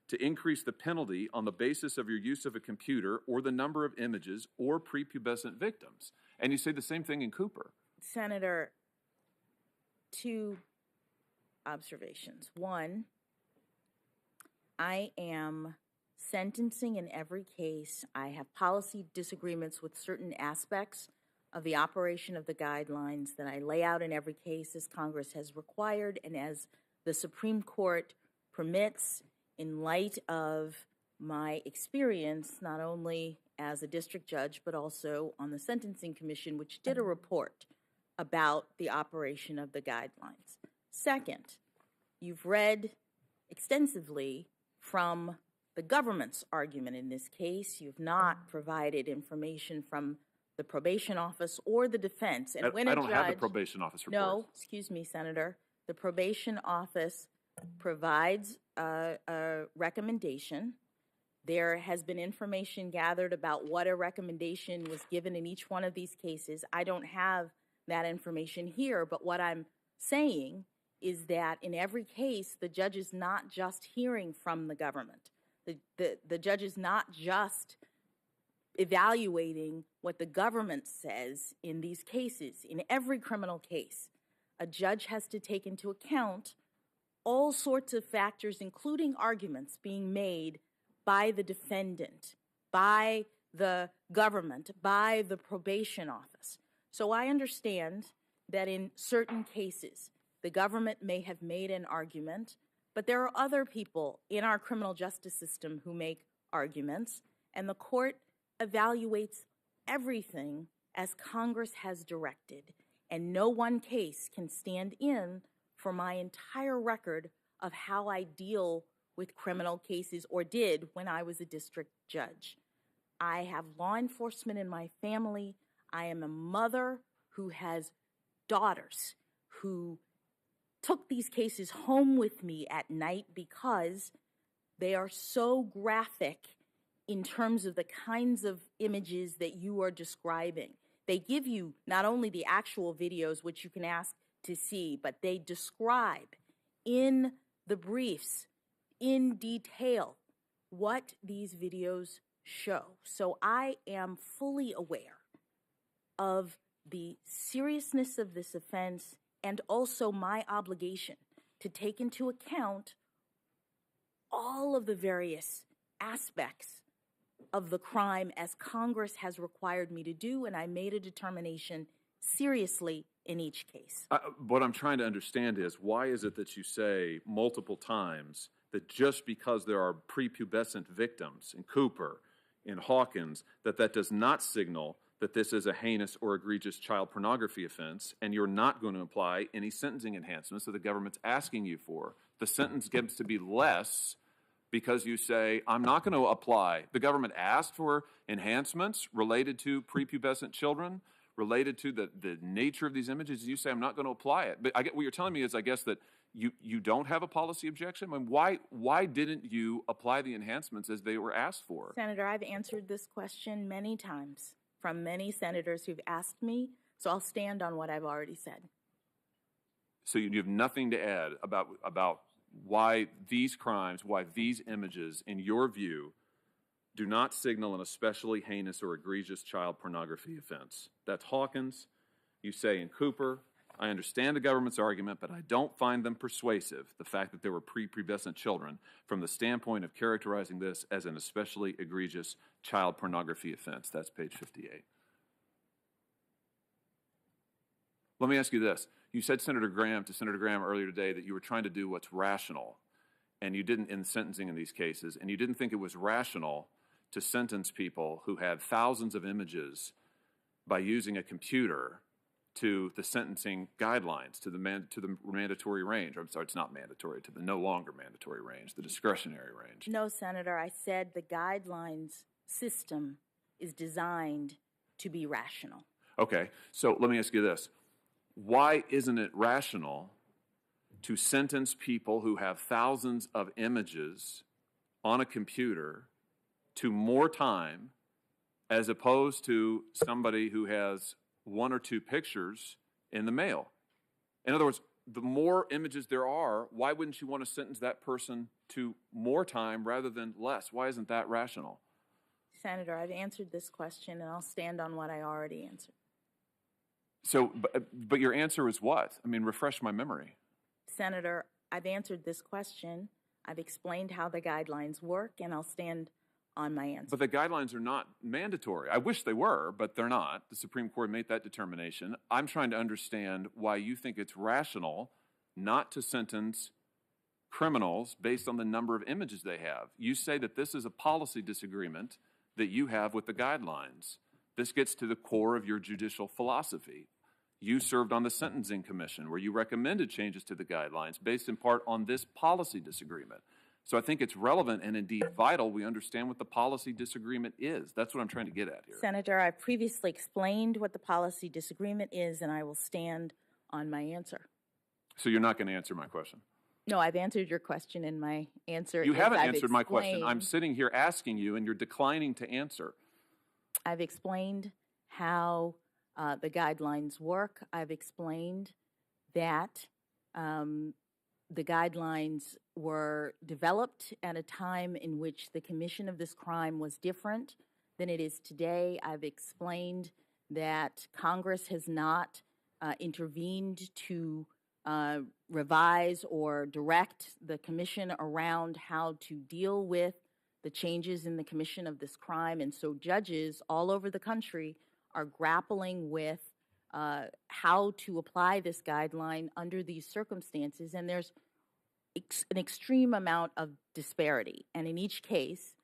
to increase the penalty on the basis of your use of a computer or the number of images or prepubescent victims. And you say the same thing in Cooper. Senator, 2 observations. 1, I am sentencing in every case. I have policy disagreements with certain aspects of the operation of the guidelines that I lay out in every case as Congress has required and as the Supreme Court permits in light of my experience, not only as a district judge, but also on the Sentencing Commission, which did a report about the operation of the guidelines. Second, you've read extensively from the government's argument in this case. You've not provided information from the probation office or the defense. And when I don't have the probation office report. No, excuse me, Senator. The probation office provides a recommendation. There has been information gathered about what a recommendation was given in each one of these cases. I don't have that information here, but what I'm saying is that in every case, the judge is not just hearing from the government. The judge is not just evaluating what the government says in these cases. In every criminal case, a judge has to take into account all sorts of factors, including arguments being made by the defendant, by the government, by the probation office. So I understand that in certain cases, the government may have made an argument, but there are other people in our criminal justice system who make arguments, and the court evaluates everything as Congress has directed, and no one case can stand in for my entire record of how I deal with criminal cases, or did when I was a district judge. I have law enforcement in my family. I am a mother who has daughters who took these cases home with me at night because they are so graphic in terms of the kinds of images that you are describing. They give you not only the actual videos, which you can ask to see, but they describe in the briefs in detail what these videos show. So I am fully aware of the seriousness of this offense and also my obligation to take into account all of the various aspects of the crime as Congress has required me to do, and I made a determination seriously in each case. What I'm trying to understand is, why is it that you say multiple times that just because there are prepubescent victims in Cooper, in Hawkins, that does not signal that this is a heinous or egregious child pornography offense, and you're not going to apply any sentencing enhancements that the government's asking you for? The sentence gets to be less because you say, I'm not going to apply. The government asked for enhancements related to prepubescent children, related to the nature of these images. You say, I'm not going to apply it. But what you're telling me is, I guess, that you don't have a policy objection? I mean, why didn't you apply the enhancements as they were asked for? Senator, I've answered this question many times from many senators who've asked me, so I'll stand on what I've already said. So you have nothing to add about why these crimes, why these images, in your view, do not signal an especially heinous or egregious child pornography offense. That's Hawkins. You say in Cooper, I understand the government's argument, but I don't find them persuasive, the fact that there were prepubescent children, from the standpoint of characterizing this as an especially egregious child pornography offense. That's page 58. Let me ask you this. You said to Senator Graham earlier today that you were trying to do what's rational, and you didn't in sentencing in these cases, and you didn't think it was rational to sentence people who had thousands of images by using a computer to the sentencing guidelines, to the mandatory range. I'm sorry, it's not mandatory, to the no longer mandatory range, the discretionary range. No, Senator, I said the guidelines system is designed to be rational. Okay, so let me ask you this. Why isn't it rational to sentence people who have thousands of images on a computer to more time as opposed to somebody who has one or two pictures in the mail? In other words, the more images there are, why wouldn't you want to sentence that person to more time rather than less? Why isn't that rational? Senator, I've answered this question, and I'll stand on what I already answered. So, but your answer is what? I mean, refresh my memory. Senator, I've answered this question. I've explained how the guidelines work, and I'll stand on my answer. But the guidelines are not mandatory. I wish they were, but they're not. The Supreme Court made that determination. I'm trying to understand why you think it's rational not to sentence criminals based on the number of images they have. You say that this is a policy disagreement that you have with the guidelines. This gets to the core of your judicial philosophy. You served on the Sentencing Commission, where you recommended changes to the guidelines based in part on this policy disagreement. So I think it's relevant and indeed vital we understand what the policy disagreement is. That's what I'm trying to get at here. Senator, I previously explained what the policy disagreement is, and I will stand on my answer. So you're not going to answer my question? No, I've answered your question, and my answer You is haven't I've answered my question. explained- I'm sitting here asking you, and you're declining to answer. I've explained how the guidelines work. I've explained that the guidelines were developed at a time in which the commission of this crime was different than it is today. I've explained that Congress has not intervened to revise or direct the commission around how to deal with the changes in the commission of this crime. And so judges all over the country are grappling with how to apply this guideline under these circumstances. And there's an extreme amount of disparity. And in each case,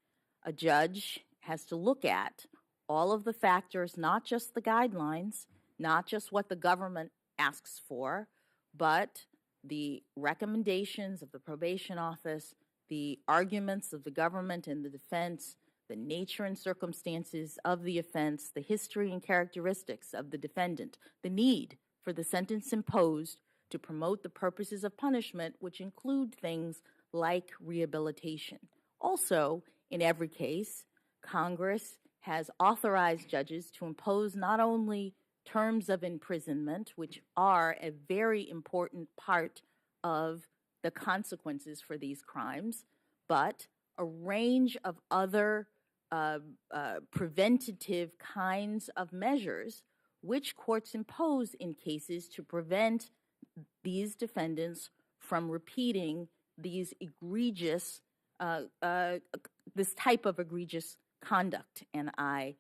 a judge has to look at all of the factors, not just the guidelines, not just what the government asks for, but the recommendations of the probation office, the arguments of the government and the defense, the nature and circumstances of the offense, the history and characteristics of the defendant, the need for the sentence imposed to promote the purposes of punishment, which include things like rehabilitation. Also, in every case, Congress has authorized judges to impose not only terms of imprisonment, which are a very important part of the consequences for these crimes, but a range of other preventative kinds of measures which courts impose in cases to prevent these defendants from repeating these egregious, this type of egregious conduct. And I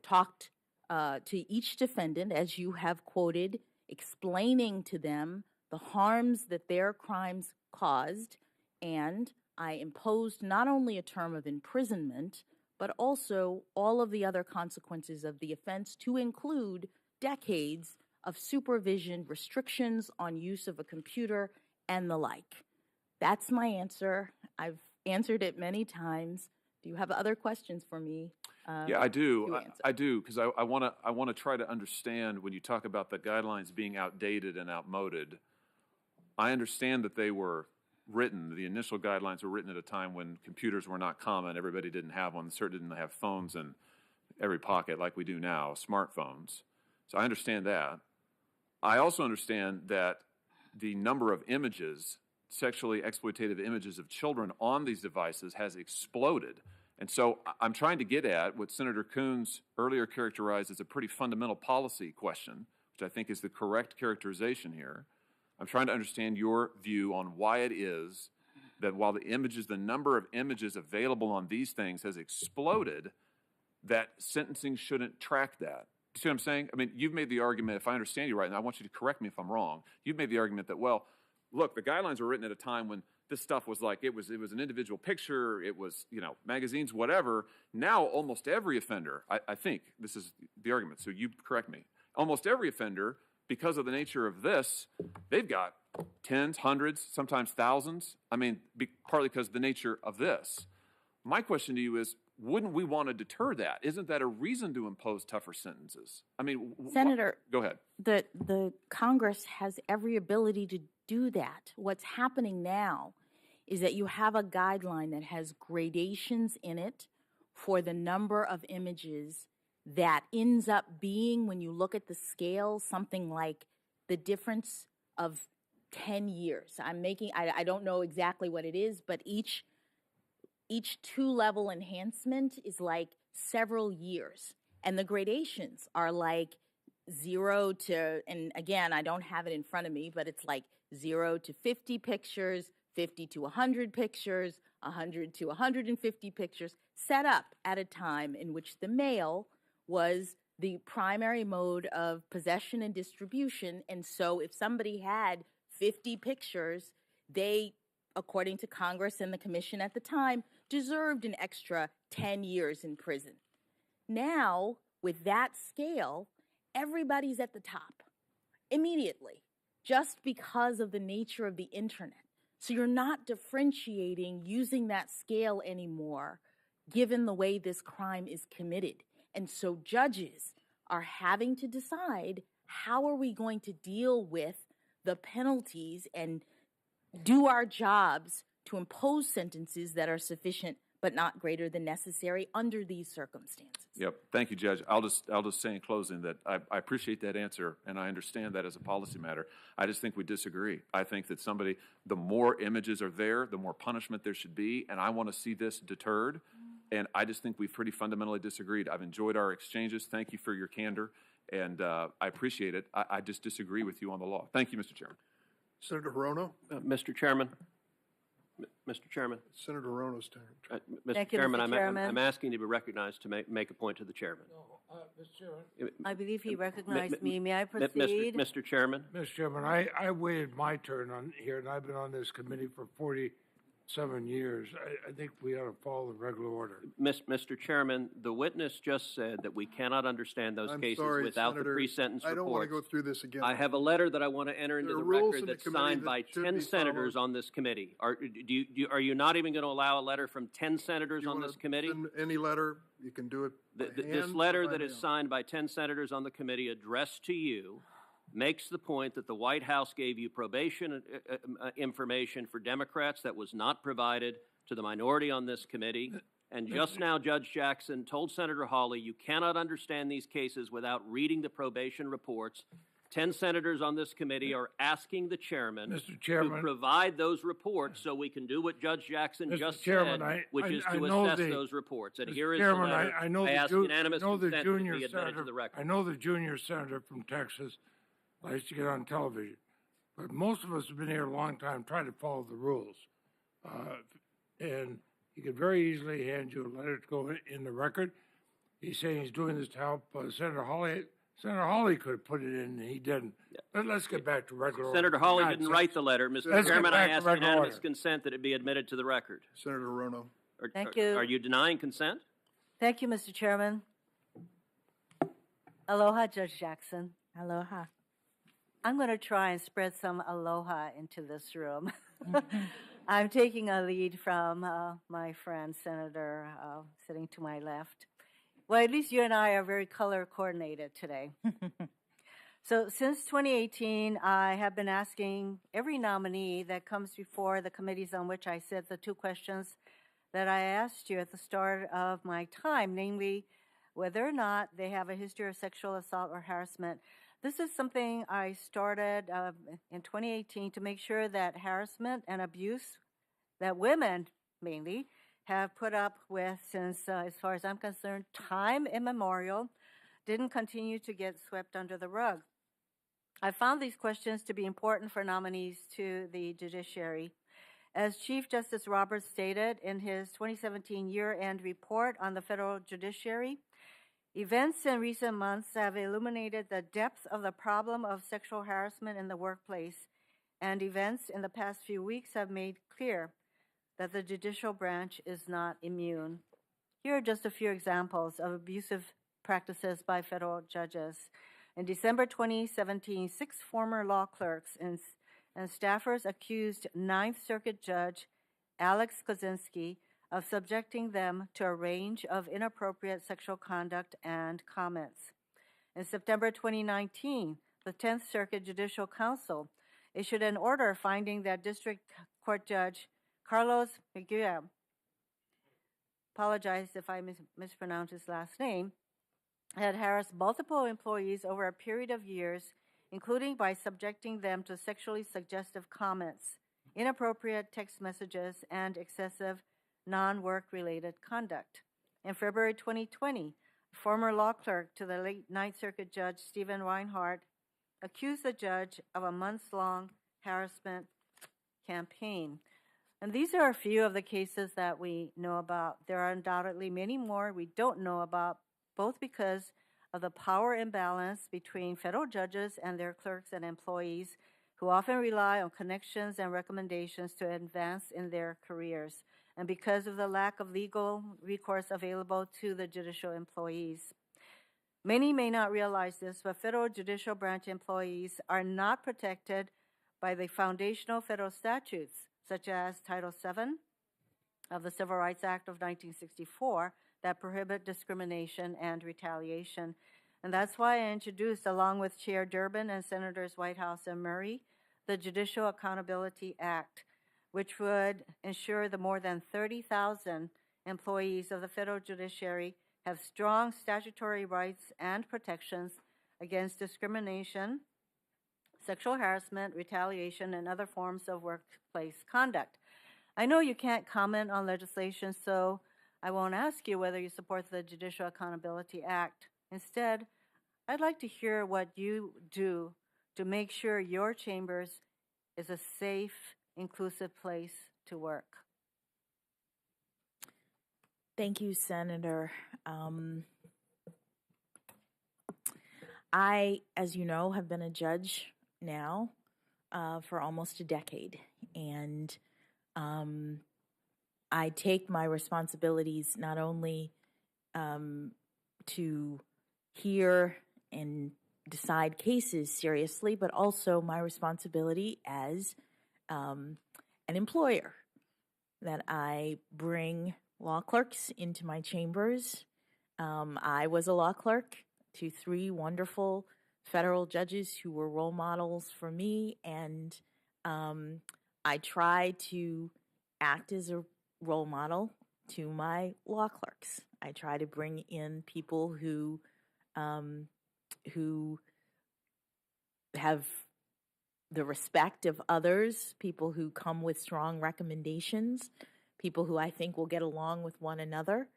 talked to each defendant, as you have quoted, explaining to them the harms that their crimes caused, and I imposed not only a term of imprisonment, but also all of the other consequences of the offense, to include decades of supervision, restrictions on use of a computer, and the like. That's my answer. I've answered it many times. Do you have other questions for me? Yeah, I do. I do, because I want to try to understand when you talk about the guidelines being outdated and outmoded. I understand that they were written, the initial guidelines were written at a time when computers were not common. Everybody didn't have one. Certainly didn't have phones in every pocket like we do now, smartphones. So I understand that. I also understand that the number of images, sexually exploitative images of children on these devices has exploded. And so I'm trying to get at what Senator Coons earlier characterized as a pretty fundamental policy question, which I think is the correct characterization here. I'm trying to understand your view on why it is that while the number of images available on these things has exploded, that sentencing shouldn't track that. You see what I'm saying? I mean, you've made the argument, if I understand you right, and I want you to correct me if I'm wrong, you've made the argument that, well, look, the guidelines were written at a time when this stuff was like, it was an individual picture, it was, magazines, whatever. Now, almost every offender, I think this is the argument, so you correct me, almost every offender, because of the nature of this, they've got tens, hundreds, sometimes thousands. I mean, partly because of the nature of this. My question to you is, wouldn't we want to deter that? Isn't that a reason to impose tougher sentences? I mean, Senator, go ahead. The Congress has every ability to do that. What's happening now is that you have a guideline that has gradations in it for the number of images that ends up being, when you look at the scale, something like the difference of 10 years. I don't know exactly what it is, but each two-level enhancement is like several years. And the gradations are like 0 to, and again, I don't have it in front of me, but it's like 0 to 50 pictures, 50 to 100 pictures, 100 to 150 pictures, set up at a time in which the mail was the primary mode of possession and distribution. And so if somebody had 50 pictures, they, according to Congress and the commission at the time, deserved an extra 10 years in prison. Now, with that scale, everybody's at the top immediately, just because of the nature of the internet. So you're not differentiating using that scale anymore, given the way this crime is committed. And so judges are having to decide, how are we going to deal with the penalties and do our jobs to impose sentences that are sufficient but not greater than necessary under these circumstances? Yep. Thank you, Judge. I'll just say in closing that I appreciate that answer, and I understand that as a policy matter. I just think we disagree. I think that the more images are there, the more punishment there should be, and I want to see this deterred. And I just think we've pretty fundamentally disagreed. I've enjoyed our exchanges. Thank you for your candor, and I appreciate it. I just disagree with you on the law. Thank you, Mr. Chairman. Senator Hirono? Mr. Chairman. Mr. Chairman. Senator Hirono's turn. Mr. Chairman, I'm asking to be recognized to make a point to the chairman. Mr. Chairman. I believe he recognized me. May I proceed? Mr. Chairman. Mr. Chairman, I waited my turn on here, and I've been on this committee for 47 years. I think we ought to follow the regular order. Mr. Chairman, the witness just said that we cannot understand those cases without Senator, the pre-sentence reports. I don't want to go through this again. I have a letter that I want to enter into the record that's signed by 10 senators on this committee. Are you not even going to allow a letter from 10 senators on this committee? Send any letter, you can do it by This hand letter or by that is mail. signed by 10 senators on the committee addressed to you makes the point that the White House gave you probation information for Democrats that was not provided to the minority on this committee. And just now, Judge Jackson told Senator Hawley, you cannot understand these cases without reading the probation reports. 10 senators on this committee are asking the chairman to provide those reports so we can do what Judge Jackson just said, which is to assess those reports. And here is the letter. I ask unanimous consent to be admitted to the record. I know the junior senator from Texas likes to get on television, but most of us have been here a long time trying to follow the rules. And he could very easily hand you a letter to go in the record. He's saying he's doing this to help Senator Hawley. Senator Hawley could have put it in, and he didn't. But let's get back to regular Senator order. Hawley didn't write the letter. Mr. Chairman, I ask unanimous consent that it be admitted to the record. Senator Rono. Thank you. Are you denying consent? Thank you, Mr. Chairman. Aloha, Judge Jackson. Aloha. I'm going to try and spread some aloha into this room. I'm taking a lead from my friend, Senator, sitting to my left. Well, at least you and I are very color coordinated today. So since 2018, I have been asking every nominee that comes before the committees on which I sit the two questions that I asked you at the start of my time, namely whether or not they have a history of sexual assault or harassment. This is something I started in 2018 to make sure that harassment and abuse that women mainly have put up with since, as far as I'm concerned, time immemorial, didn't continue to get swept under the rug. I found these questions to be important for nominees to the judiciary. As Chief Justice Roberts stated in his 2017 year-end report on the federal judiciary, events in recent months have illuminated the depth of the problem of sexual harassment in the workplace, and events in the past few weeks have made clear that the judicial branch is not immune. Here are just a few examples of abusive practices by federal judges. In December 2017, 6 former law clerks and staffers accused Ninth Circuit Judge Alex Kozinski of subjecting them to a range of inappropriate sexual conduct and comments. In September 2019, the 10th Circuit Judicial Council issued an order finding that District Court Judge Carlos Mejia, apologize if I mispronounce his last name, had harassed multiple employees over a period of years, including by subjecting them to sexually suggestive comments, inappropriate text messages, and excessive non-work-related conduct. In February 2020, former law clerk to the late Ninth Circuit Judge Stephen Reinhardt accused the judge of a months-long harassment campaign. And these are a few of the cases that we know about. There are undoubtedly many more we don't know about, both because of the power imbalance between federal judges and their clerks and employees, who often rely on connections and recommendations to advance in their careers, and because of the lack of legal recourse available to the judicial employees. Many may not realize this, but federal judicial branch employees are not protected by the foundational federal statutes, such as Title VII of the Civil Rights Act of 1964, that prohibit discrimination and retaliation. And that's why I introduced, along with Chair Durbin and Senators Whitehouse and Murray, the Judicial Accountability Act, which would ensure the more than 30,000 employees of the federal judiciary have strong statutory rights and protections against discrimination, sexual harassment, retaliation, and other forms of workplace conduct. I know you can't comment on legislation, so I won't ask you whether you support the Judicial Accountability Act. Instead, I'd like to hear what you do to make sure your chambers is a safe, inclusive place to work. Thank you, Senator. I, as you know, have been a judge now for almost a decade, and I take my responsibilities not only to hear and decide cases seriously, but also my responsibility as an employer, that I bring law clerks into my chambers. I was a law clerk to 3 wonderful federal judges who were role models for me, and I try to act as a role model to my law clerks. I try to bring in people who have the respect of others, people who come with strong recommendations, people who I think will get along with one another,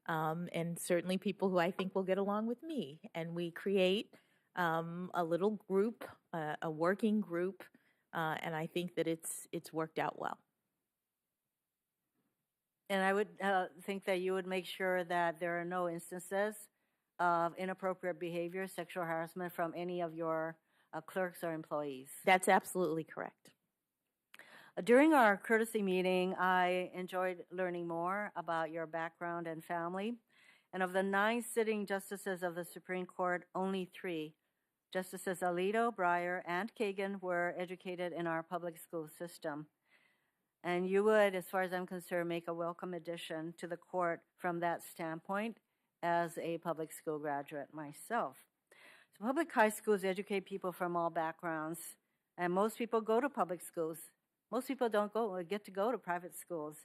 and certainly people who I think will get along with me. And we create a little group, a working group, and I think that it's worked out well. And I would think that you would make sure that there are no instances of inappropriate behavior, sexual harassment from any of your clerks or employees. That's absolutely correct. During our courtesy meeting, I enjoyed learning more about your background and family. And of the 9 sitting justices of the Supreme Court, only 3, Justices Alito, Breyer, and Kagan, were educated in our public school system. And you would, as far as I'm concerned, make a welcome addition to the court from that standpoint as a public school graduate myself. So public high schools educate people from all backgrounds, and most people go to public schools. Most people don't get to go to private schools.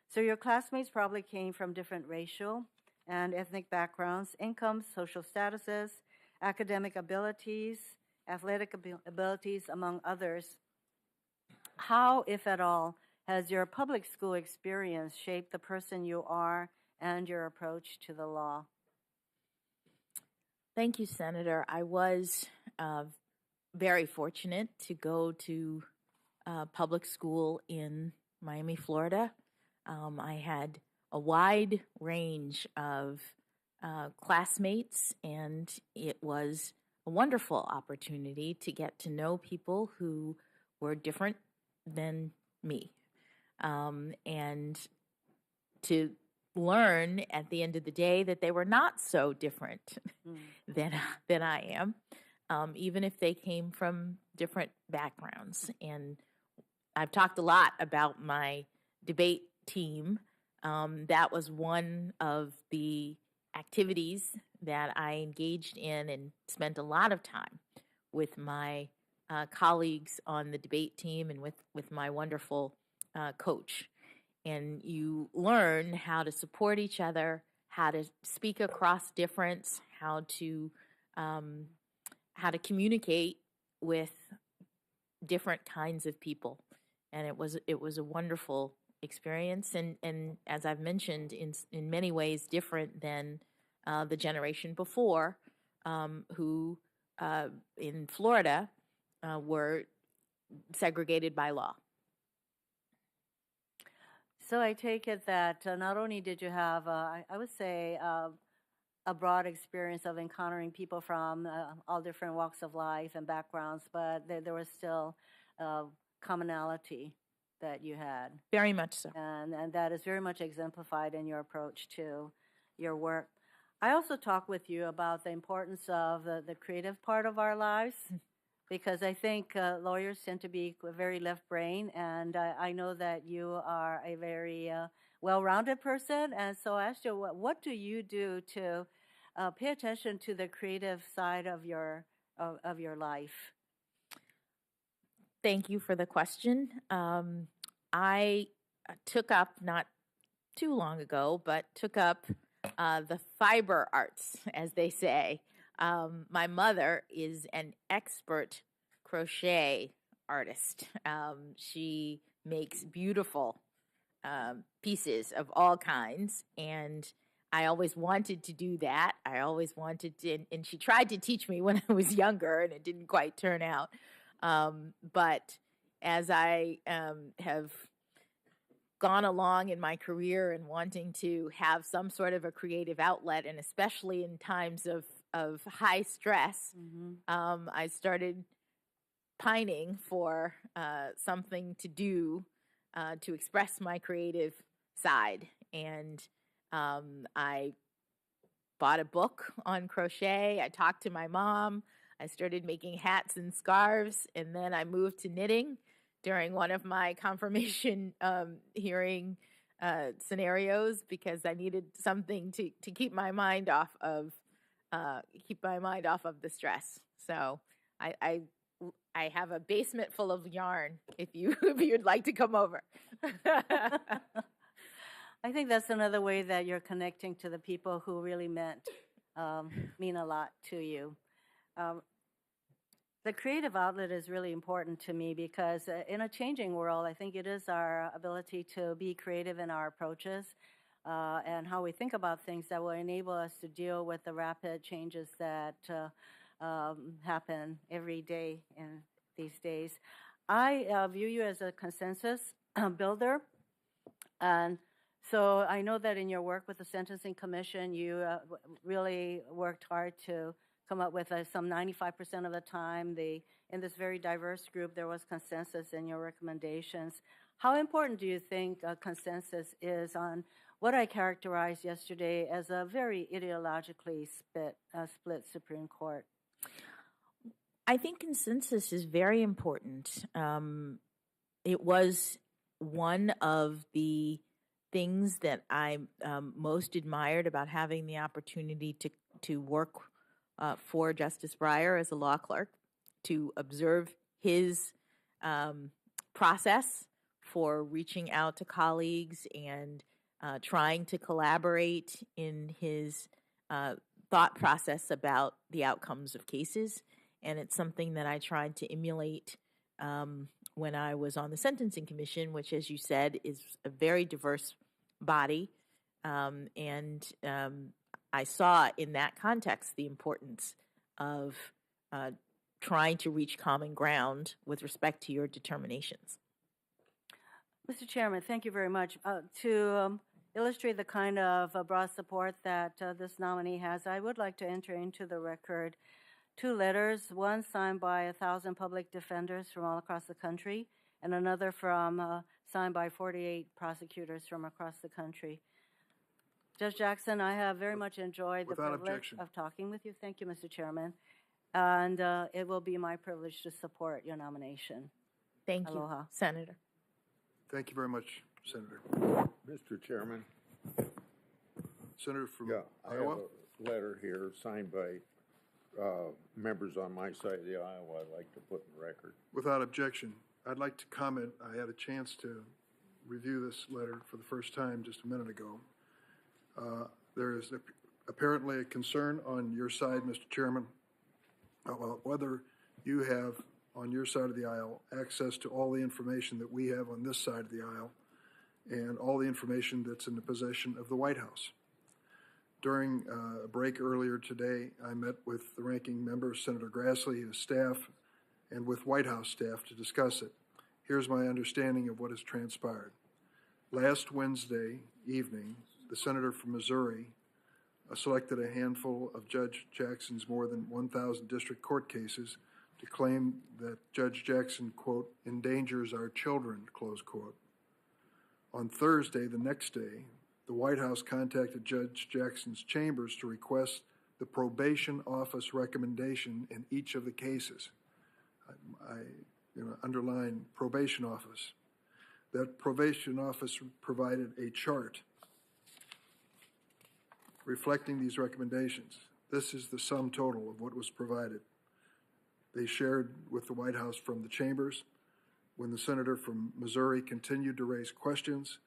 So your classmates probably came from different racial and ethnic backgrounds, incomes, social statuses, academic abilities, athletic abilities, among others. How, if at all, has your public school experience shaped the person you are and your approach to the law? Thank you, Senator. I was very fortunate to go to public school in Miami, Florida. I had a wide range of classmates, and it was a wonderful opportunity to get to know people who were different than me, and to learn at the end of the day that they were not so different than I am, even if they came from different backgrounds. And I've talked a lot about my debate team. That was one of the activities that I engaged in and spent a lot of time with my colleagues on the debate team and with my wonderful coach. And you learn how to support each other, how to speak across difference, how to communicate with different kinds of people. And it was a wonderful experience, and as I've mentioned, in many ways different than the generation before, who in Florida were segregated by law. So I take it that not only did you have, I would say, a broad experience of encountering people from all different walks of life and backgrounds, but there was still commonality that you had. Very much so. And that is very much exemplified in your approach to your work. I also talk with you about the importance of the creative part of our lives, because I think lawyers tend to be very left-brain, and I know that you are a very well-rounded person. And so I asked you, what do you do to pay attention to the creative side of your life? Thank you for the question. I took up, not too long ago, but took up the fiber arts, as they say. My mother is an expert crochet artist. She makes beautiful pieces of all kinds, and I always wanted to do that. I always wanted to, and she tried to teach me when I was younger, and it didn't quite turn out. But as I have gone along in my career and wanting to have some sort of a creative outlet, and especially in times of high stress, I started pining for something to do to express my creative side. And I bought a book on crochet. I talked to my mom. I started making hats and scarves, and then I moved to knitting during one of my confirmation hearing scenarios, because I needed something to keep my mind off of the stress. So I have a basement full of yarn if you'd like to come over. I think that's another way that you're connecting to the people who really mean a lot to you. The creative outlet is really important to me because in a changing world, I think it is our ability to be creative in our approaches and how we think about things that will enable us to deal with the rapid changes that happen every day in these days. I view you as a consensus builder, and so I know that in your work with the Sentencing Commission, you really worked hard to come up with some 95% of the time. In this very diverse group, there was consensus in your recommendations. How important do you think consensus is on what I characterized yesterday as a very ideologically split Supreme Court? I think consensus is very important. It was one of the things that I most admired about having the opportunity to work for Justice Breyer as a law clerk, to observe his process for reaching out to colleagues and trying to collaborate in his thought process about the outcomes of cases. And it's something that I tried to emulate when I was on the Sentencing Commission, which, as you said, is a very diverse body. I saw in that context the importance of trying to reach common ground with respect to your determinations. Mr. Chairman, thank you very much. To illustrate the kind of broad support that this nominee has, I would like to enter into the record 2 letters, one signed by 1,000 public defenders from all across the country, and another signed by 48 prosecutors from across the country. Judge Jackson, I have very much enjoyed the privilege of talking with you. Thank you, Mr. Chairman. And it will be my privilege to support your nomination. Thank you, Aloha. Senator. Thank you very much, Senator. Mr. Chairman. Senator from I have a letter here signed by members on my side of the aisle I'd like to put in the record. Without objection, I'd like to comment. I had a chance to review this letter for the first time just a minute ago. There is apparently a concern on your side, Mr. Chairman, about whether you have on your side of the aisle access to all the information that we have on this side of the aisle and all the information that's in the possession of the White House. During a break earlier today, I met with the ranking member, Senator Grassley, his staff, and with White House staff to discuss it. Here's my understanding of what has transpired. Last Wednesday evening, the senator from Missouri selected a handful of Judge Jackson's more than 1,000 district court cases to claim that Judge Jackson, quote, endangers our children, close quote. On Thursday, the next day, the White House contacted Judge Jackson's chambers to request the probation office recommendation in each of the cases. I underline probation office. That probation office provided a chart reflecting these recommendations. This is the sum total of what was provided. They shared with the White House from the chambers. When the senator from Missouri continued to raise questions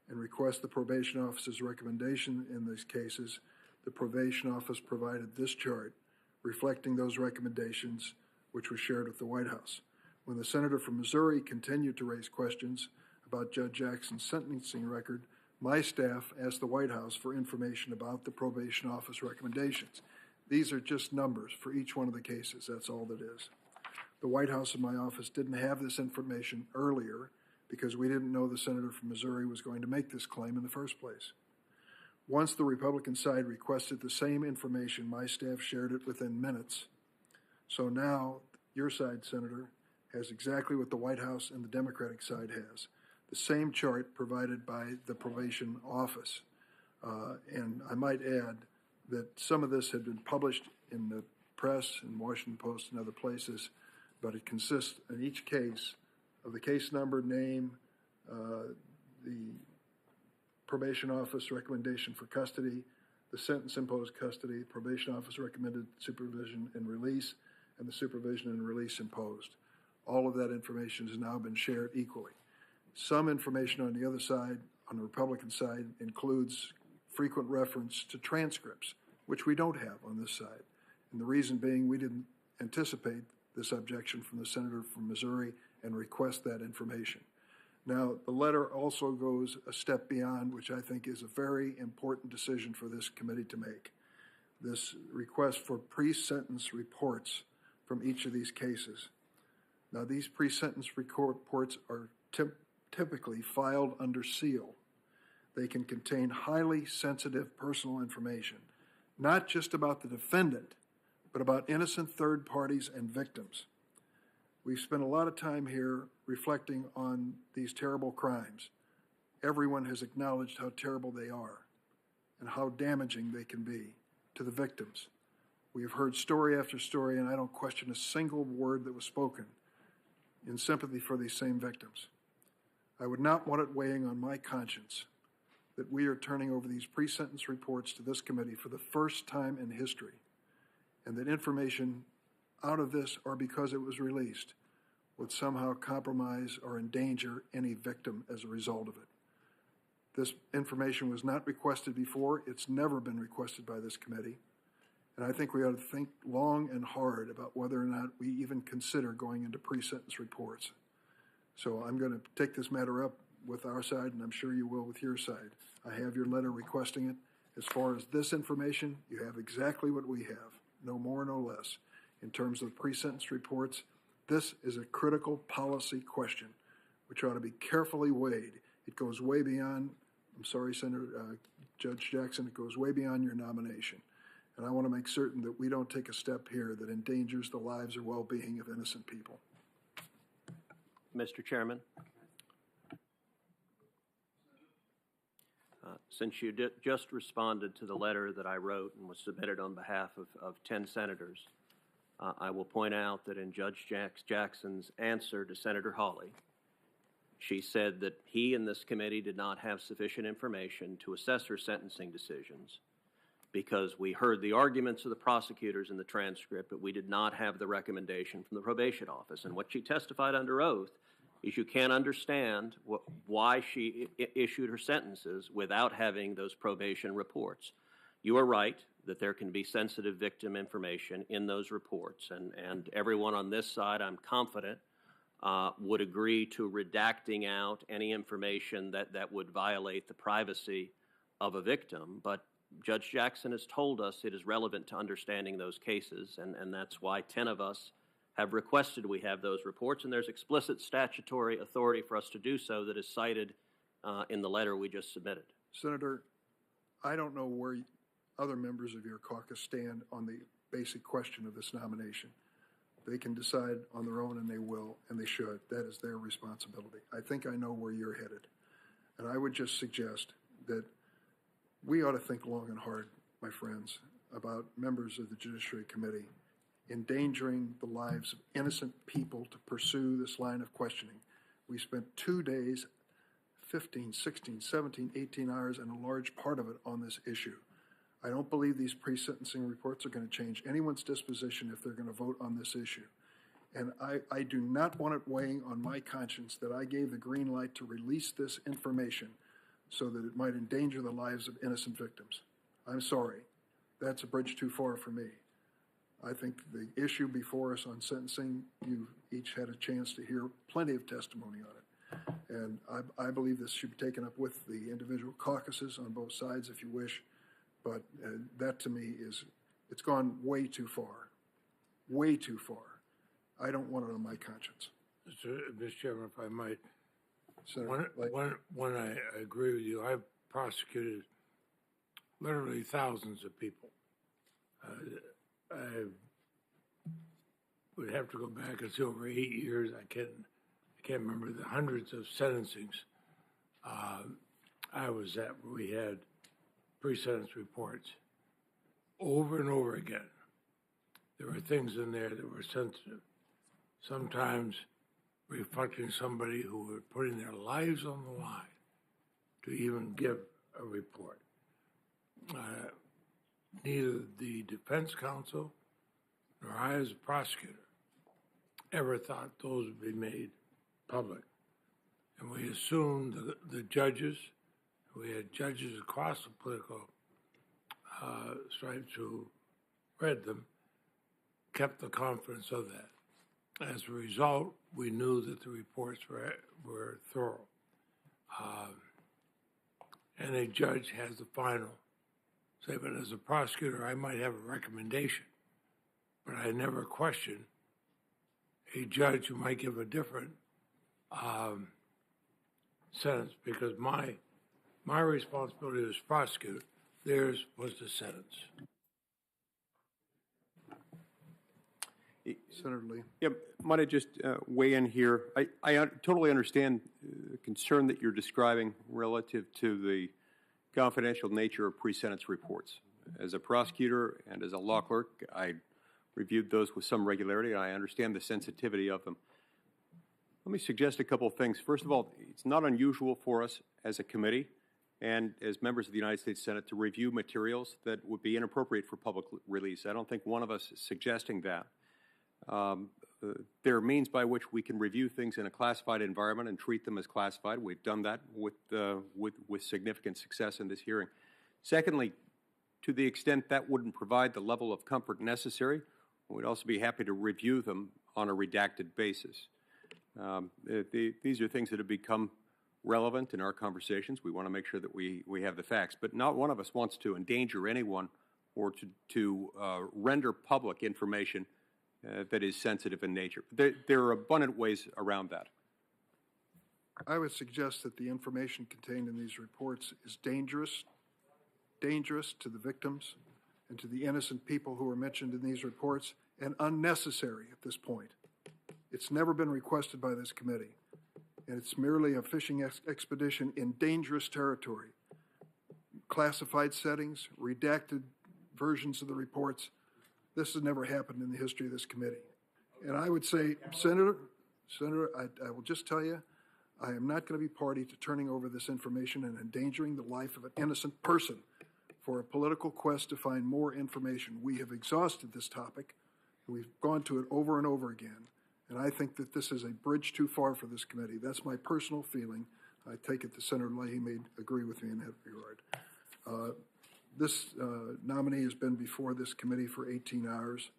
and request the probation office's recommendation in these cases, the probation office provided this chart reflecting those recommendations, which was shared with the White House. When the senator from Missouri continued to raise questions about Judge Jackson's sentencing record, my staff asked the White House for information about the probation office recommendations. These are just numbers for each one of the cases. That's all that is. The White House and my office didn't have this information earlier because we didn't know the senator from Missouri was going to make this claim in the first place. Once the Republican side requested the same information, my staff shared it within minutes. So now your side, Senator, has exactly what the White House and the Democratic side has. The same chart provided by the probation office. And I might add that some of this had been published in the press, in Washington Post and other places, but it consists in each case of the case number, name, the probation office recommendation for custody, the sentence imposed custody, probation office recommended supervision and release, and the supervision and release imposed. All of that information has now been shared equally. Some information on the other side on the Republican side includes frequent reference to transcripts, which we don't have on this side. And the reason being, we didn't anticipate this objection from the senator from Missouri and request that information. Now, the letter also goes a step beyond, which I think is a very important decision for this committee to make. This request for pre-sentence reports from each of these cases. Now, these pre-sentence reports are typically filed under seal. They can contain highly sensitive personal information, not just about the defendant, but about innocent third parties and victims. We've spent a lot of time here reflecting on these terrible crimes. Everyone has acknowledged how terrible they are and how damaging they can be to the victims. We have heard story after story, and I don't question a single word that was spoken in sympathy for these same victims. I would not want it weighing on my conscience that we are turning over these pre-sentence reports to this committee for the first time in history, and that information out of this, or because it was released, would somehow compromise or endanger any victim as a result of it. This information was not requested before. It's never been requested by this committee. And I think we ought to think long and hard about whether or not we even consider going into pre-sentence reports. So I'm going to take this matter up with our side, and I'm sure you will with your side. I have your letter requesting it. As far as this information, you have exactly what we have, no more, no less. In terms of pre-sentence reports, this is a critical policy question, which ought to be carefully weighed. It goes way beyond, I'm sorry, Senator Judge Jackson, it goes way beyond your nomination. And I want to make certain that we don't take a step here that endangers the lives or well-being of innocent people. Mr. Chairman, since you just responded to the letter that I wrote and was submitted on behalf of 10 senators, I will point out that in Judge Jackson's answer to Senator Hawley, she said that he and this committee did not have sufficient information to assess her sentencing decisions because we heard the arguments of the prosecutors in the transcript, but we did not have the recommendation from the probation office. And what she testified under oath is you can't understand why she issued her sentences without having those probation reports. You are right that there can be sensitive victim information in those reports, and everyone on this side, I'm confident, would agree to redacting out any information that would violate the privacy of a victim. But Judge Jackson has told us it is relevant to understanding those cases, and that's why 10 of us have requested we have those reports, and there's explicit statutory authority for us to do so that is cited in the letter we just submitted. Senator, I don't know where other members of your caucus stand on the basic question of this nomination. They can decide on their own, and they will, and they should. That is their responsibility. I think I know where you're headed. And I would just suggest that we ought to think long and hard, my friends, about members of the Judiciary Committee endangering the lives of innocent people to pursue this line of questioning. We spent 2 days, 15, 16, 17, 18 hours, and a large part of it on this issue. I don't believe these pre-sentencing reports are going to change anyone's disposition if they're going to vote on this issue. And I do not want it weighing on my conscience that I gave the green light to release this information so that it might endanger the lives of innocent victims. I'm sorry. That's a bridge too far for me. I think the issue before us on sentencing, you each had a chance to hear plenty of testimony on it. And I believe this should be taken up with the individual caucuses on both sides, if you wish. But that to me it's gone way too far. Way too far. I don't want it on my conscience. Mr. Chairman, if I might, Senator, when I agree with you, I've prosecuted literally thousands of people. I would have to go back. It's over 8 years. I can't remember the hundreds of sentencings I was at where we had pre-sentence reports over and over again. There were things in there that were sensitive, sometimes reflecting somebody who were putting their lives on the line to even give a report. Neither the defense counsel nor I as a prosecutor ever thought those would be made public. And we assumed the judges We had judges across the political stripes who read them, kept the confidence of that. As a result, we knew that the reports were thorough. And a judge has the final say, but as a prosecutor, I might have a recommendation, but I never question a judge who might give a different sentence, because my responsibility was prosecute, theirs was the sentence. Senator Lee. Yeah, might I just weigh in here? I totally understand the concern that you're describing relative to the confidential nature of pre-sentence reports. As a prosecutor and as a law clerk, I reviewed those with some regularity, and I understand the sensitivity of them. Let me suggest a couple of things. First of all, it's not unusual for us as a committee and as members of the United States Senate to review materials that would be inappropriate for public release. I don't think one of us is suggesting that. There are means by which we can review things in a classified environment and treat them as classified. We've done that with significant success in this hearing. Secondly, to the extent that wouldn't provide the level of comfort necessary, we'd also be happy to review them on a redacted basis. These are things that have become relevant in our conversations. We want to make sure that we have the facts, but not one of us wants to endanger anyone or to render public information that is sensitive in nature. There are abundant ways around that. I would suggest that the information contained in these reports is dangerous to the victims and to the innocent people who are mentioned in these reports, and unnecessary at this point. It's never been requested by this committee, and it's merely a fishing expedition in dangerous territory. Classified settings, redacted versions of the reports. This has never happened in the history of this committee. And I would say, Senator, I will just tell you, I am not going to be party to turning over this information and endangering the life of an innocent person for a political quest to find more information. We have exhausted this topic. We've gone to it over and over again. And I think that this is a bridge too far for this committee. That's my personal feeling. I take it that Senator Leahy may agree with me in that regard. This nominee has been before this committee for 18 hours.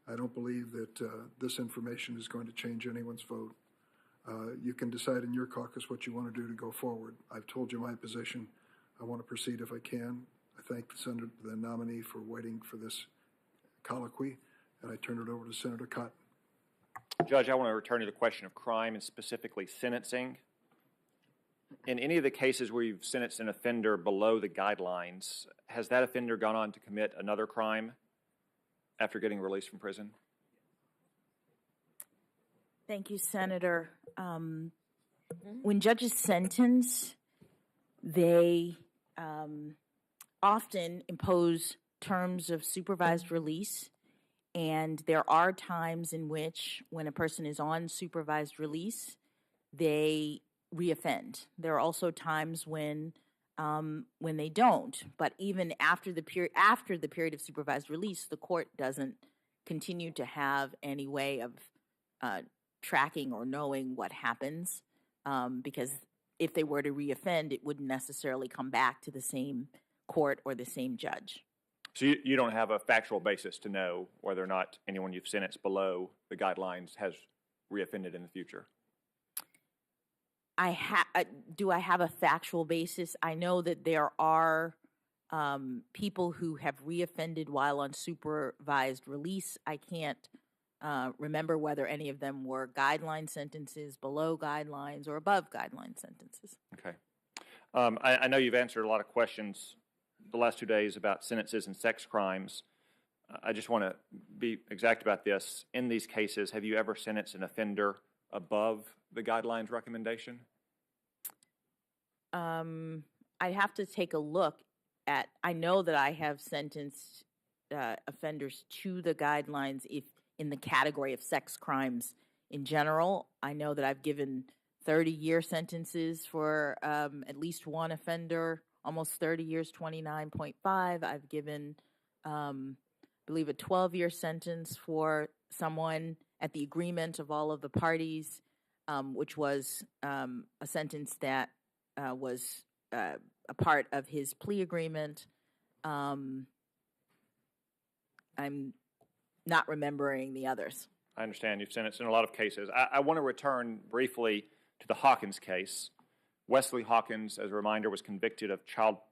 I don't believe that this information is going to change anyone's vote. You can decide in your caucus what you want to do to go forward. I've told you my position. I want to proceed if I can. I thank the nominee for waiting for this colloquy, and I turn it over to Senator Cotton. Judge, I want to return to the question of crime and specifically sentencing. In any of the cases where you've sentenced an offender below the guidelines, has that offender gone on to commit another crime after getting released from prison? Thank you, Senator. When judges sentence, they often impose terms of supervised release, and there are times in which, when a person is on supervised release, they reoffend. There are also times when they don't. But even after the period of supervised release, the court doesn't continue to have any way of tracking or knowing what happens, because if they were to reoffend, it wouldn't necessarily come back to the same court or the same judge. So you don't have a factual basis to know whether or not anyone you've sentenced below the guidelines has reoffended in the future? Do I have a factual basis? I know that there are people who have reoffended while on supervised release. I can't remember whether any of them were guideline sentences, below guidelines, or above guideline sentences. Okay. I know you've answered a lot of questions the last 2 days about sentences and sex crimes. I just want to be exact about this. In these cases, have you ever sentenced an offender above the guidelines recommendation? I'd have to take a look at, I know that I have sentenced offenders to the guidelines if in the category of sex crimes in general. I know that I've given 30-year sentences for at least one offender, almost 30 years, 29.5. I've given, I believe, a 12-year sentence for someone at the agreement of all of the parties, which was a sentence that was a part of his plea agreement. I'm not remembering the others. I understand you've sentenced in a lot of cases. I want to return briefly to the Hawkins case. Wesley Hawkins, as a reminder, was convicted of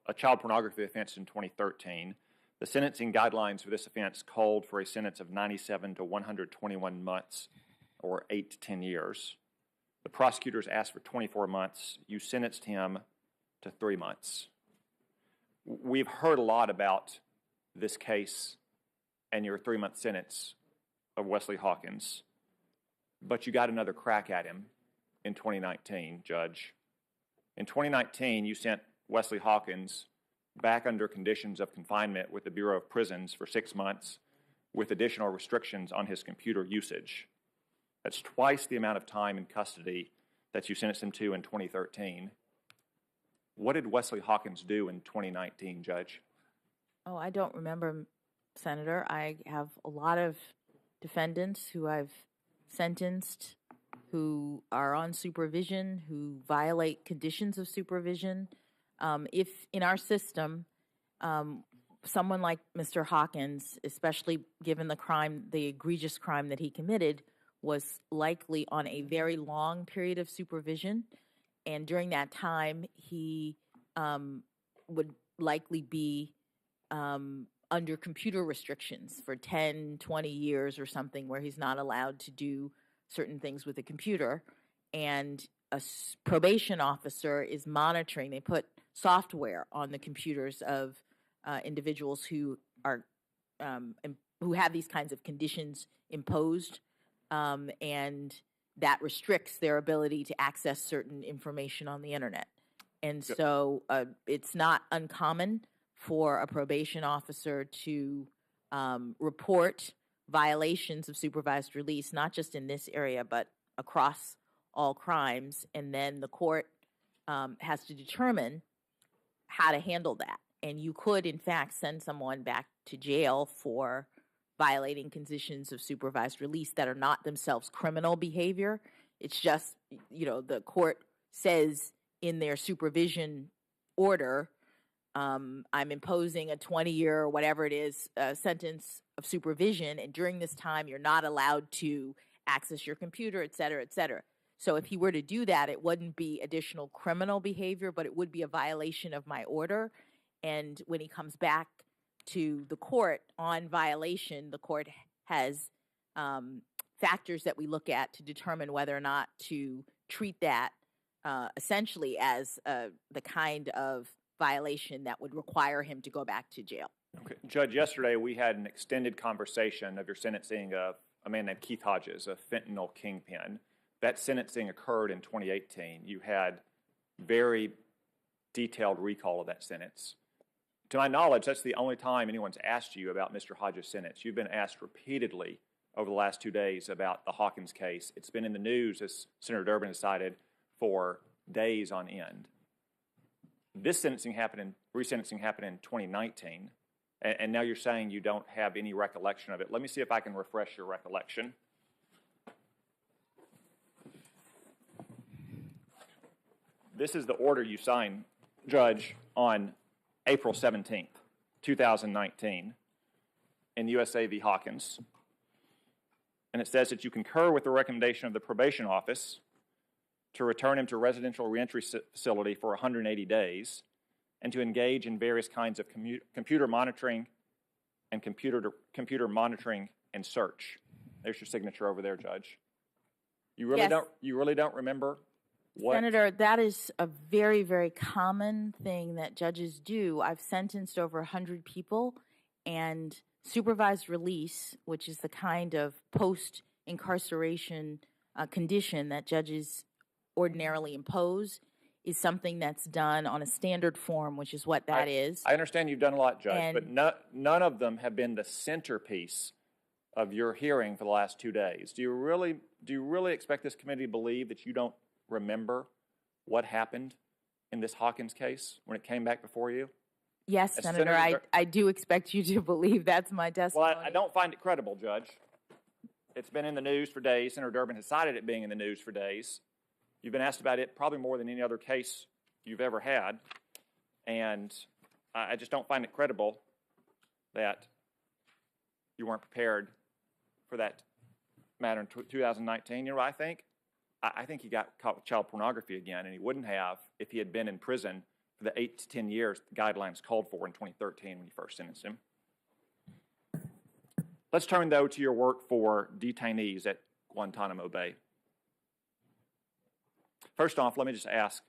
a child pornography offense in 2013. The sentencing guidelines for this offense called for a sentence of 97 to 121 months, or 8 to 10 years. The prosecutors asked for 24 months. You sentenced him to 3 months. We've heard a lot about this case and your 3-month sentence of Wesley Hawkins, but you got another crack at him in 2019, Judge. In 2019, you sent Wesley Hawkins back under conditions of confinement with the Bureau of Prisons for 6 months with additional restrictions on his computer usage. That's twice the amount of time in custody that you sentenced him to in 2013. What did Wesley Hawkins do in 2019, Judge? Oh, I don't remember, Senator. I have a lot of defendants who I've sentenced who are on supervision, who violate conditions of supervision. If in our system, someone like Mr. Hawkins, especially given the crime, the egregious crime that he committed, was likely on a very long period of supervision, and during that time, he would likely be under computer restrictions for 10, 20 years or something, where he's not allowed to do certain things with a computer. And a probation officer is monitoring. They put software on the computers of individuals who are who have these kinds of conditions imposed, and that restricts their ability to access certain information on the internet. And so it's not uncommon for a probation officer to report violations of supervised release, not just in this area, but across all crimes. And then the court has to determine how to handle that. And you could, in fact, send someone back to jail for violating conditions of supervised release that are not themselves criminal behavior. It's just, the court says in their supervision order, I'm imposing a 20-year or whatever it is sentence of supervision, and during this time you're not allowed to access your computer, et cetera, et cetera. So if he were to do that, it wouldn't be additional criminal behavior, but it would be a violation of my order. And when he comes back to the court on violation, the court has factors that we look at to determine whether or not to treat that essentially as the kind of violation that would require him to go back to jail. Okay. Judge, yesterday we had an extended conversation of your sentencing of a man named Keith Hodges, a fentanyl kingpin. That sentencing occurred in 2018. You had very detailed recall of that sentence. To my knowledge, that's the only time anyone's asked you about Mr. Hodges' sentence. You've been asked repeatedly over the last 2 days about the Hawkins case. It's been in the news, as Senator Durbin has cited, for days on end. This resentencing happened in 2019, and now you're saying you don't have any recollection of it. Let me see if I can refresh your recollection. This is the order you signed, Judge, on April 17th, 2019, in USA v. Hawkins. And it says that you concur with the recommendation of the probation office to return him to a residential reentry facility for 180 days and to engage in various kinds of computer monitoring and computer monitoring and search. There's your signature over there, Judge. You really don't remember what? Senator, that is a very, very common thing that judges do. I've sentenced over 100 people, and supervised release, which is the kind of post-incarceration condition that judges ordinarily impose, is something that's done on a standard form, which is what that is. I understand you've done a lot, Judge, but none of them have been the centerpiece of your hearing for the last 2 days. Do you really expect this committee to believe that you don't remember what happened in this Hawkins case when it came back before you? Yes, Senator, I do expect you to believe that's my testimony. Well, I don't find it credible, Judge. It's been in the news for days. Senator Durbin has cited it being in the news for days. You've been asked about it probably more than any other case you've ever had. And I just don't find it credible that you weren't prepared for that matter in 2019. You know what I think? I think he got caught with child pornography again, and he wouldn't have if he had been in prison for the 8 to 10 years the guidelines called for in 2013 when you first sentenced him. Let's turn, though, to your work for detainees at Guantanamo Bay. First off, let me just ask,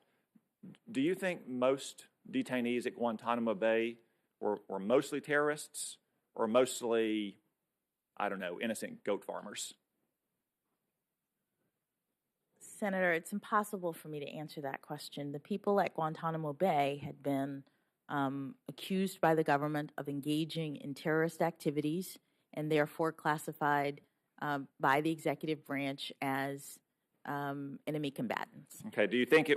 do you think most detainees at Guantanamo Bay were mostly terrorists or mostly, I don't know, innocent goat farmers? Senator, it's impossible for me to answer that question. The people at Guantanamo Bay had been accused by the government of engaging in terrorist activities and therefore classified by the executive branch as enemy combatants. Okay, do you think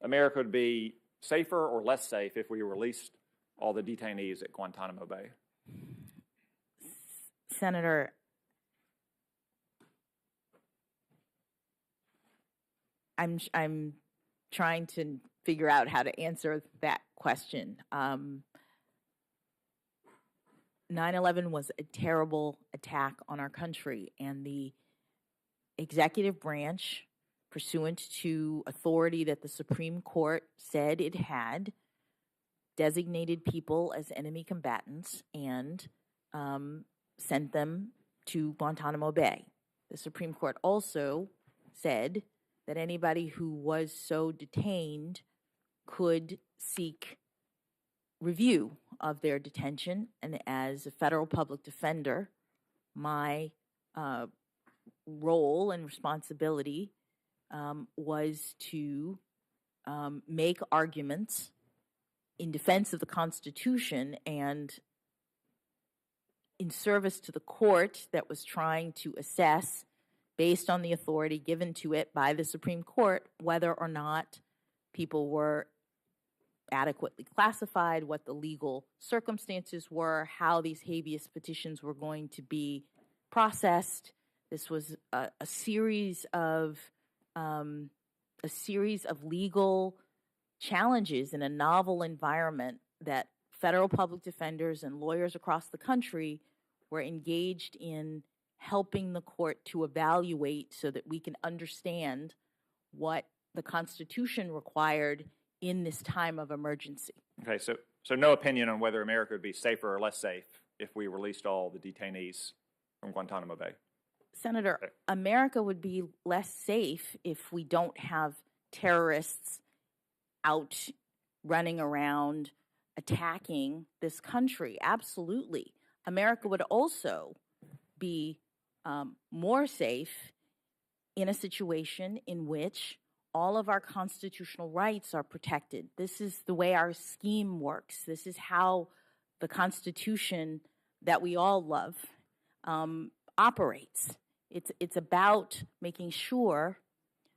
America would be safer or less safe if we released all the detainees at Guantanamo Bay? Senator, I'm trying to figure out how to answer that question. 9/11 was a terrible attack on our country, and the executive branch, pursuant to authority that the Supreme Court said it had, designated people as enemy combatants and sent them to Guantanamo Bay. The Supreme Court also said that anybody who was so detained could seek review of their detention. And as a federal public defender, my role and responsibility was to make arguments in defense of the Constitution and in service to the court that was trying to assess, based on the authority given to it by the Supreme Court, whether or not people were adequately classified, what the legal circumstances were, how these habeas petitions were going to be processed. This was a series of legal challenges in a novel environment that federal public defenders and lawyers across the country were engaged in helping the court to evaluate so that we can understand what the Constitution required in this time of emergency. Okay, so no opinion on whether America would be safer or less safe if we released all the detainees from Guantanamo Bay? Senator, okay. America would be less safe if we don't have terrorists out running around attacking this country. Absolutely. America would also be more safe in a situation in which all of our constitutional rights are protected. This is the way our scheme works. This is how the Constitution that we all love operates. It's about making sure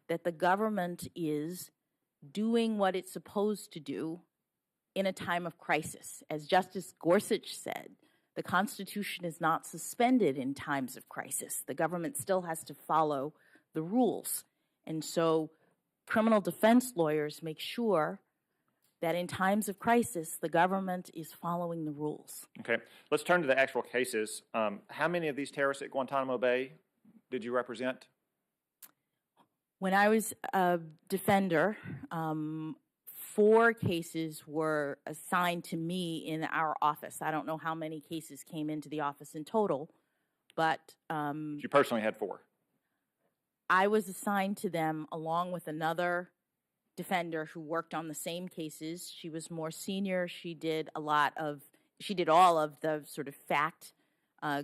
that the government is doing what it's supposed to do in a time of crisis. As Justice Gorsuch said, the Constitution is not suspended in times of crisis. The government still has to follow the rules. And so criminal defense lawyers make sure that in times of crisis, the government is following the rules. Okay, let's turn to the actual cases. How many of these terrorists at Guantanamo Bay did you represent? When I was a defender, 4 cases were assigned to me in our office. I don't know how many cases came into the office in total, but you personally had 4. I was assigned to them along with another defender who worked on the same cases. She was more senior. She did all of the sort of fact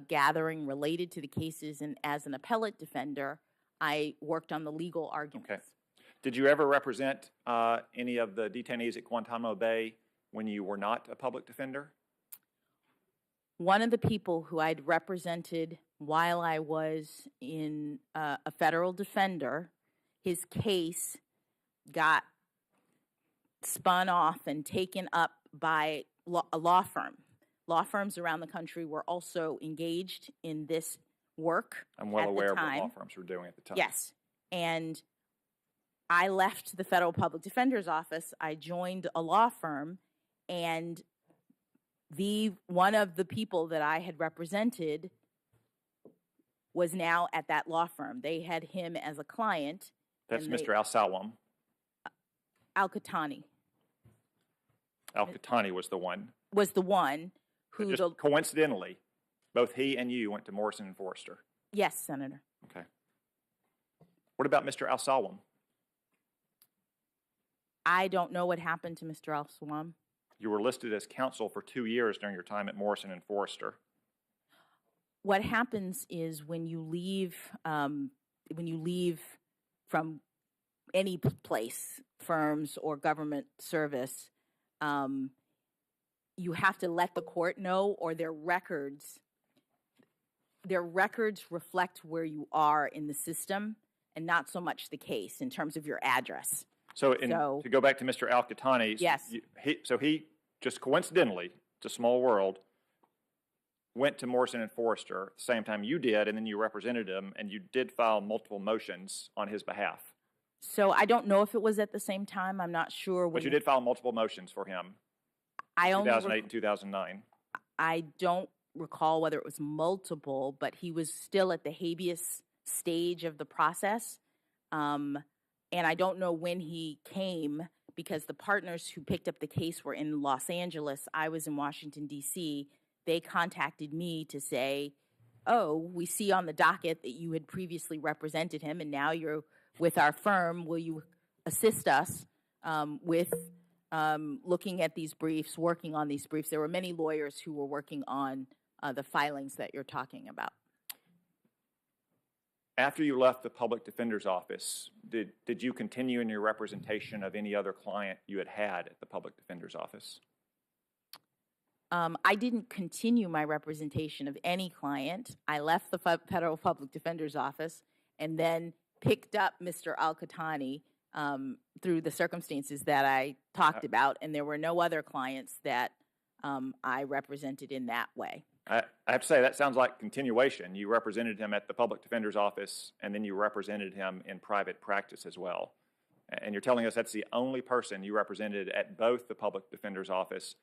gathering related to the cases, and as an appellate defender, I worked on the legal arguments. Okay. Did you ever represent any of the detainees at Guantanamo Bay when you were not a public defender? One of the people who I'd represented while I was in a federal defender, his case got spun off and taken up by a law firm. Law firms around the country were also engaged in this work. I'm well aware of what law firms were doing at the time. Yes. And I left the federal public defender's office. I joined a law firm, And one of the people that I had represented was now at that law firm. They had him as a client. That's and Mr. Al-Salwam. Al-Qatani. Al-Qatani was the one. Was the one who... Just coincidentally, both he and you went to Morrison and Foerster. Yes, Senator. Okay. What about Mr. Al-Salwam? I don't know what happened to Mr. Al-Salwam. You were listed as counsel for 2 years during your time at Morrison and Foerster. What happens is when you leave from any place, firms or government service, you have to let the court know, or their records reflect where you are in the system, and not so much the case in terms of your address. So to go back to Mr. Al-Qatani, yes. He just coincidentally, it's a small world, went to Morrison and Foerster at the same time you did, and then you represented him, and you did file multiple motions on his behalf. So I don't know if it was at the same time. I'm not sure. But you did file multiple motions for him. 2008 and 2009. I don't recall whether it was multiple, but he was still at the habeas stage of the process. And I don't know when he came, because the partners who picked up the case were in Los Angeles. I was in Washington, D.C. They contacted me to say, oh, we see on the docket that you had previously represented him, and now you're with our firm. Will you assist us with looking at these briefs, working on these briefs? There were many lawyers who were working on the filings that you're talking about. After you left the public defender's office, did you continue in your representation of any other client you had at the public defender's office? I didn't continue my representation of any client. I left the federal public defender's office and then picked up Mr. Al-Qatani through the circumstances that I talked about, and there were no other clients that I represented in that way. I have to say, that sounds like continuation. You represented him at the public defender's office, and then you represented him in private practice as well. And you're telling us that's the only person you represented at both the public defender's office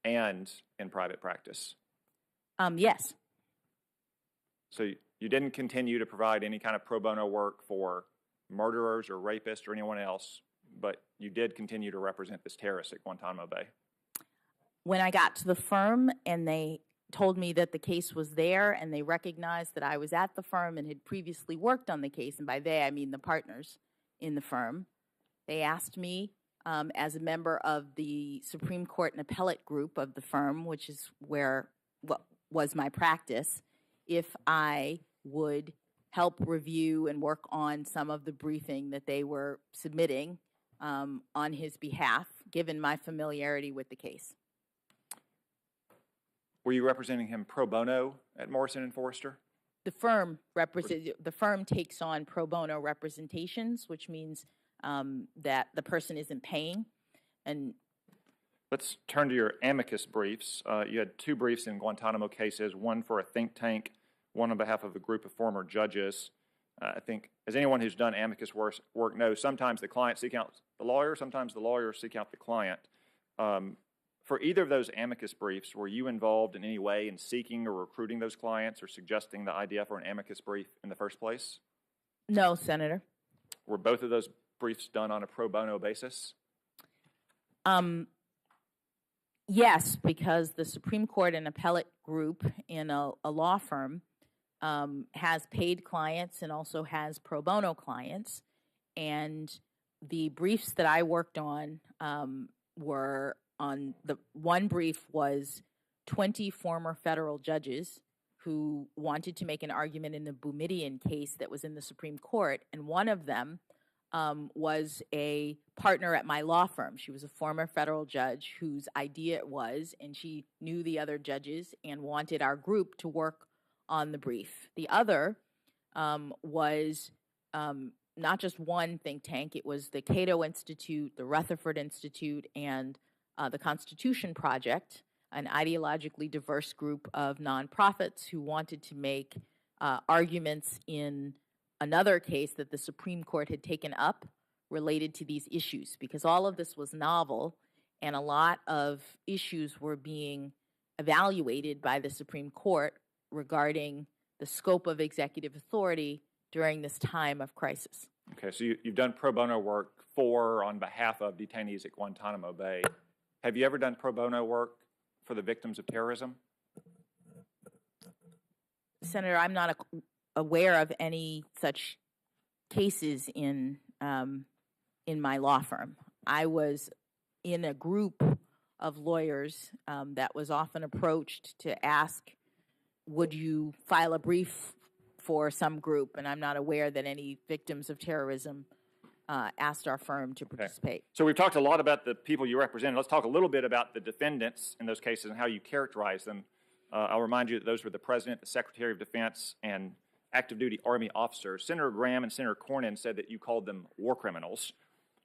and in private practice? Yes. So you didn't continue to provide any kind of pro bono work for murderers or rapists or anyone else, but you did continue to represent this terrorist at Guantanamo Bay? When I got to the firm and they told me that the case was there, and they recognized that I was at the firm and had previously worked on the case, and by they I mean the partners in the firm, they asked me as a member of the Supreme Court and appellate group of the firm, which is what was my practice, if I would help review and work on some of the briefing that they were submitting on his behalf, given my familiarity with the case. Were you representing him pro bono at Morrison and Foerster? The firm takes on pro bono representations, which means that the person isn't paying. And let's turn to your amicus briefs. You had 2 briefs in Guantanamo cases, one for a think tank, one on behalf of a group of former judges. I think, as anyone who's done amicus work knows, sometimes the client seeks out the lawyer, sometimes the lawyer seeks out the client. For either of those amicus briefs, were you involved in any way in seeking or recruiting those clients or suggesting the idea for an amicus brief in the first place? No, Senator. Were both of those briefs done on a pro bono basis? Yes, because the Supreme Court and appellate group in a law firm has paid clients and also has pro bono clients. And the briefs that I worked on were on the one brief was 20 former federal judges who wanted to make an argument in the Boumediene case that was in the Supreme Court. And one of them was a partner at my law firm. She was a former federal judge whose idea it was, and she knew the other judges and wanted our group to work on the brief. The other was not just one think tank. It was the Cato Institute, the Rutherford Institute, and the Constitution Project, an ideologically diverse group of nonprofits who wanted to make arguments in another case that the Supreme Court had taken up related to these issues, because all of this was novel and a lot of issues were being evaluated by the Supreme Court regarding the scope of executive authority during this time of crisis. Okay, so you've done pro bono work on behalf of detainees at Guantanamo Bay. Have you ever done pro bono work for the victims of terrorism? Senator, I'm not aware of any such cases in my law firm. I was in a group of lawyers that was often approached to ask, would you file a brief for some group? And I'm not aware that any victims of terrorism asked our firm to participate. Okay. So we've talked a lot about the people you represent. Let's talk a little bit about the defendants in those cases and how you characterize them. I'll remind you that those were the President, the Secretary of Defense, and active duty Army officers. Senator Graham and Senator Cornyn said that you called them war criminals.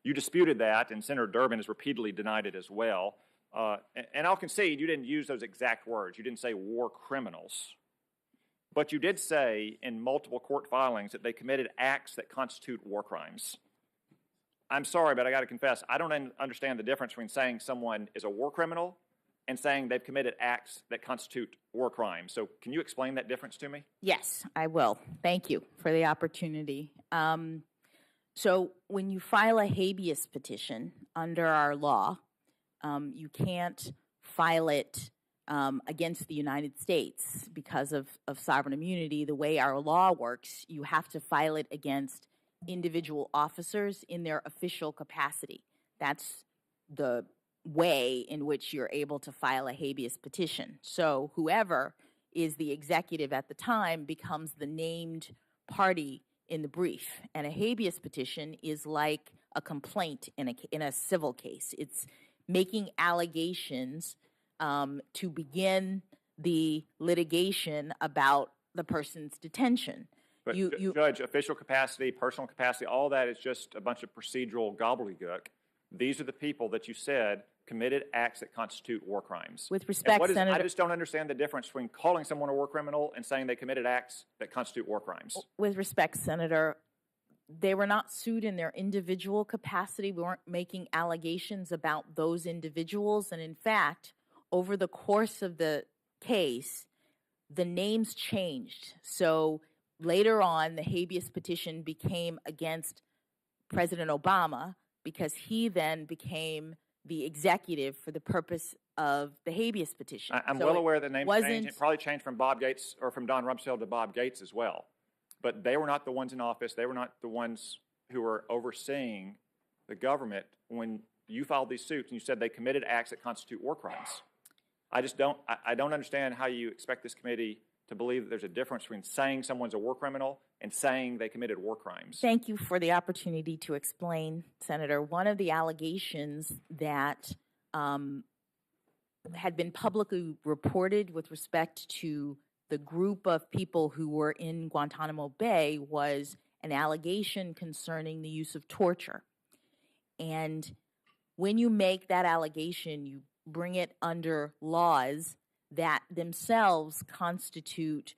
You disputed that, and Senator Durbin has repeatedly denied it as well. And I'll concede you didn't use those exact words. You didn't say war criminals. But you did say in multiple court filings that they committed acts that constitute war crimes. I'm sorry, but I got to confess, I don't understand the difference between saying someone is a war criminal and saying they've committed acts that constitute war crimes. So can you explain that difference to me? Yes, I will. Thank you for the opportunity. So when you file a habeas petition under our law, you can't file it against the United States because of sovereign immunity. The way our law works, you have to file it against individual officers in their official capacity. That's the way in which you're able to file a habeas petition. So whoever is the executive at the time becomes the named party in the brief. And a habeas petition is like a complaint in a civil case. It's making allegations to begin the litigation about the person's detention. But Judge, official capacity, personal capacity, all that is just a bunch of procedural gobbledygook. These are the people that you said committed acts that constitute war crimes. With respect, Senator, I just don't understand the difference between calling someone a war criminal and saying they committed acts that constitute war crimes. With respect, Senator, they were not sued in their individual capacity. We weren't making allegations about those individuals. And in fact, over the course of the case, the names changed. So later on, the habeas petition became against President Obama because he then became the executive for the purpose of the habeas petition. I'm well aware that names changed. It probably changed from Bob Gates or from Don Rumsfeld to Bob Gates as well. But they were not the ones in office. They were not the ones who were overseeing the government when you filed these suits and you said they committed acts that constitute war crimes. I don't understand how you expect this committee to believe that there's a difference between saying someone's a war criminal and saying they committed war crimes. Thank you for the opportunity to explain, Senator. One of the allegations that had been publicly reported with respect to the group of people who were in Guantanamo Bay was an allegation concerning the use of torture. And when you make that allegation, you bring it under laws that themselves constitute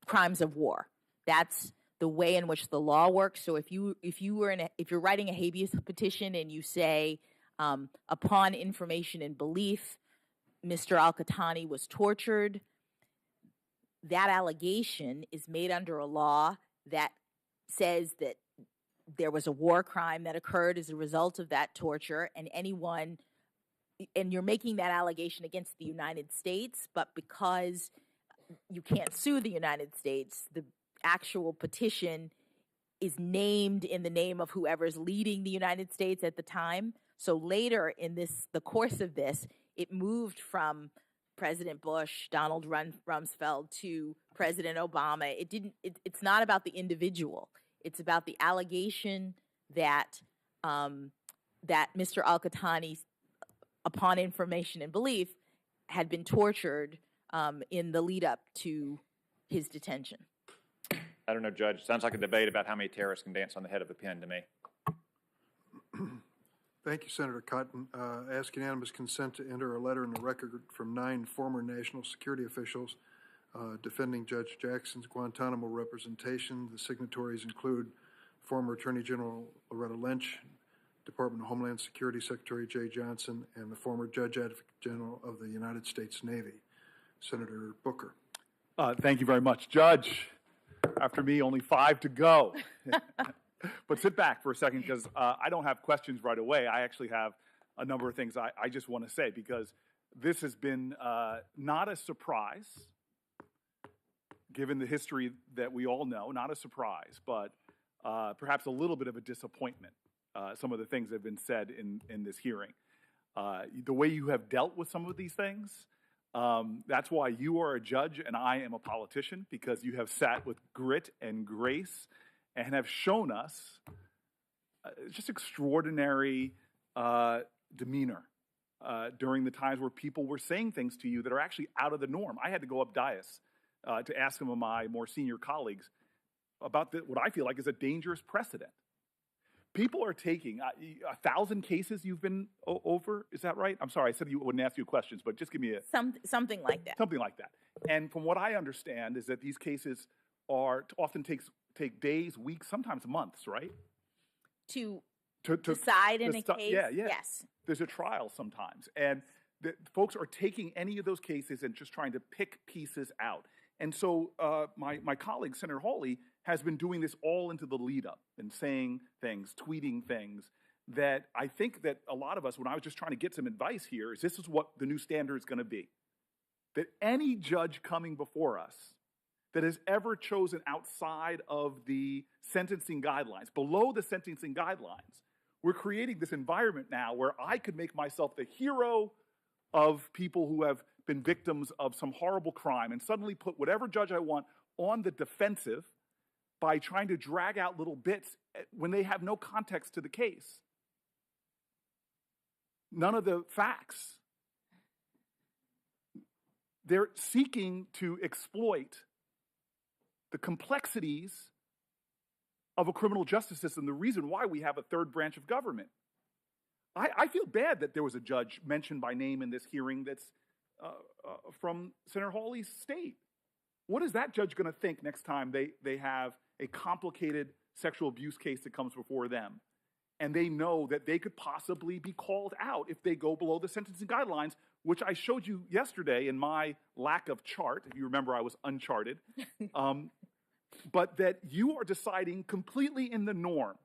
crimes of war. That's the way in which the law works. So if you're writing a habeas petition and you say, upon information and belief, Mr. Al-Qahtani was tortured, that allegation is made under a law that says that there was a war crime that occurred as a result of that torture, and you're making that allegation against the United States, but because you can't sue the United States, the actual petition is named in the name of whoever's leading the United States at the time. So later in the course of this, it moved from President Bush, Donald Rumsfeld to President Obama. It's not about the individual. It's about the allegation that Mr. Al-Qahtani, upon information and belief, had been tortured in the lead up to his detention. I don't know, Judge. Sounds like a debate about how many terrorists can dance on the head of a pin to me. Thank you, Senator Cotton. Ask unanimous consent to enter a letter in the record from 9 former national security officials defending Judge Jackson's Guantanamo representation. The signatories include former Attorney General Loretta Lynch, Department of Homeland Security Secretary Jay Johnson, and the former Judge Advocate General of the United States Navy, Senator Booker. Thank you very much. Judge, after me, only 5 to go. But sit back for a second, because I don't have questions right away. I actually have a number of things I just want to say, because this has been not a surprise, given the history that we all know, not a surprise, but perhaps a little bit of a disappointment, some of the things that have been said in this hearing. The way you have dealt with some of these things, that's why you are a judge and I am a politician, because you have sat with grit and grace and have shown us just extraordinary demeanor during the times where people were saying things to you that are actually out of the norm. I had to go up dais to ask some of my more senior colleagues about what I feel like is a dangerous precedent. People are taking 1,000 cases you've been over. Is that right? I'm sorry, I said you wouldn't ask you questions, but just give me something like that. Something like that. And from what I understand is that these cases often take days, weeks, sometimes months, right? To decide in a case? Yeah. Yes. There's a trial sometimes. And folks are taking any of those cases and just trying to pick pieces out. And so my colleague, Senator Hawley, has been doing this all into the lead up and saying things, tweeting things that I think that a lot of us, when I was just trying to get some advice here, is this is what the new standard is going to be. That any judge coming before us that has ever chosen outside of the sentencing guidelines, below the sentencing guidelines, we're creating this environment now where I could make myself the hero of people who have been victims of some horrible crime and suddenly put whatever judge I want on the defensive by trying to drag out little bits when they have no context to the case. None of the facts. They're seeking to exploit the complexities of a criminal justice system, the reason why we have a third branch of government. I feel bad that there was a judge mentioned by name in this hearing that's from Senator Hawley's state. What is that judge going to think next time they have a complicated sexual abuse case that comes before them, and they know that they could possibly be called out if they go below the sentencing guidelines, which I showed you yesterday in my lack of chart. If you remember, I was uncharted. But that you are deciding completely in the norm.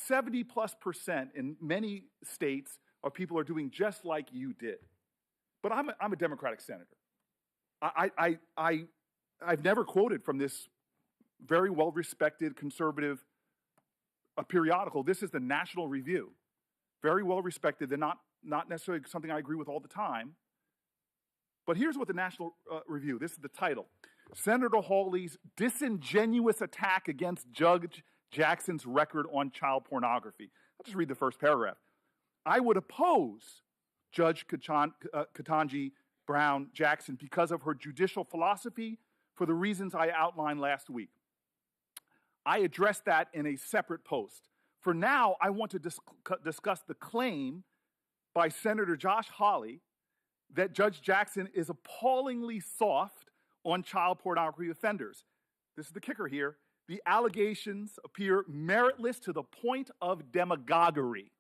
70+% in many states of people are doing just like you did. But I'm a Democratic senator. I've never quoted from this very well-respected conservative periodical. This is the National Review. Very well-respected. They're not necessarily something I agree with all the time. But here's what the National Review, this is the title. Senator Hawley's disingenuous attack against Judge Jackson's record on child pornography. I'll just read the first paragraph. I would oppose Judge Ketanji Brown Jackson because of her judicial philosophy for the reasons I outlined last week. I addressed that in a separate post. For now, I want to discuss the claim by Senator Josh Hawley that Judge Jackson is appallingly soft on child pornography offenders. This is the kicker here. The allegations appear meritless to the point of demagoguery.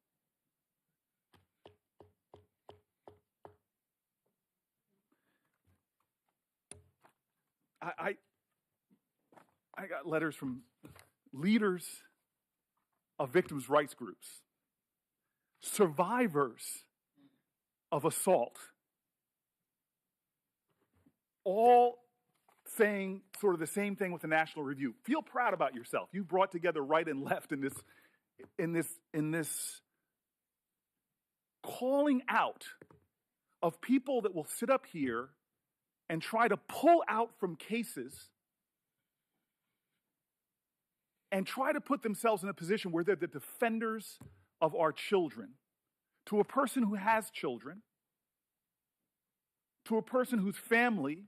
I got letters from leaders of victims' rights groups, survivors of assault, all saying sort of the same thing with the National Review. Feel proud about yourself. You brought together right and left in this calling out of people that will sit up here and try to pull out from cases and try to put themselves in a position where they're the defenders of our children. To a person who has children, to a person whose family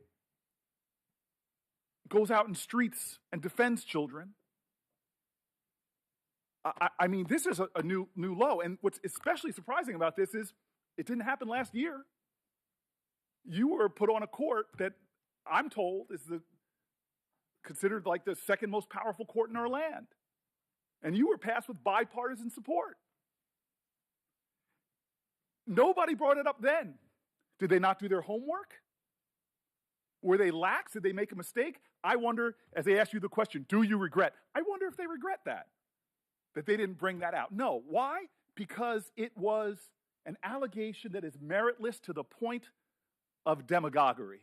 goes out in streets and defends children. I mean, this is a new low. And what's especially surprising about this is it didn't happen last year. You were put on a court that I'm told is considered like the second most powerful court in our land. And you were passed with bipartisan support. Nobody brought it up then. Did they not do their homework? Were they lax? Did they make a mistake? I wonder, as they ask you the question, do you regret? I wonder if they regret that they didn't bring that out. No. Why? Because it was an allegation that is meritless to the point of demagoguery.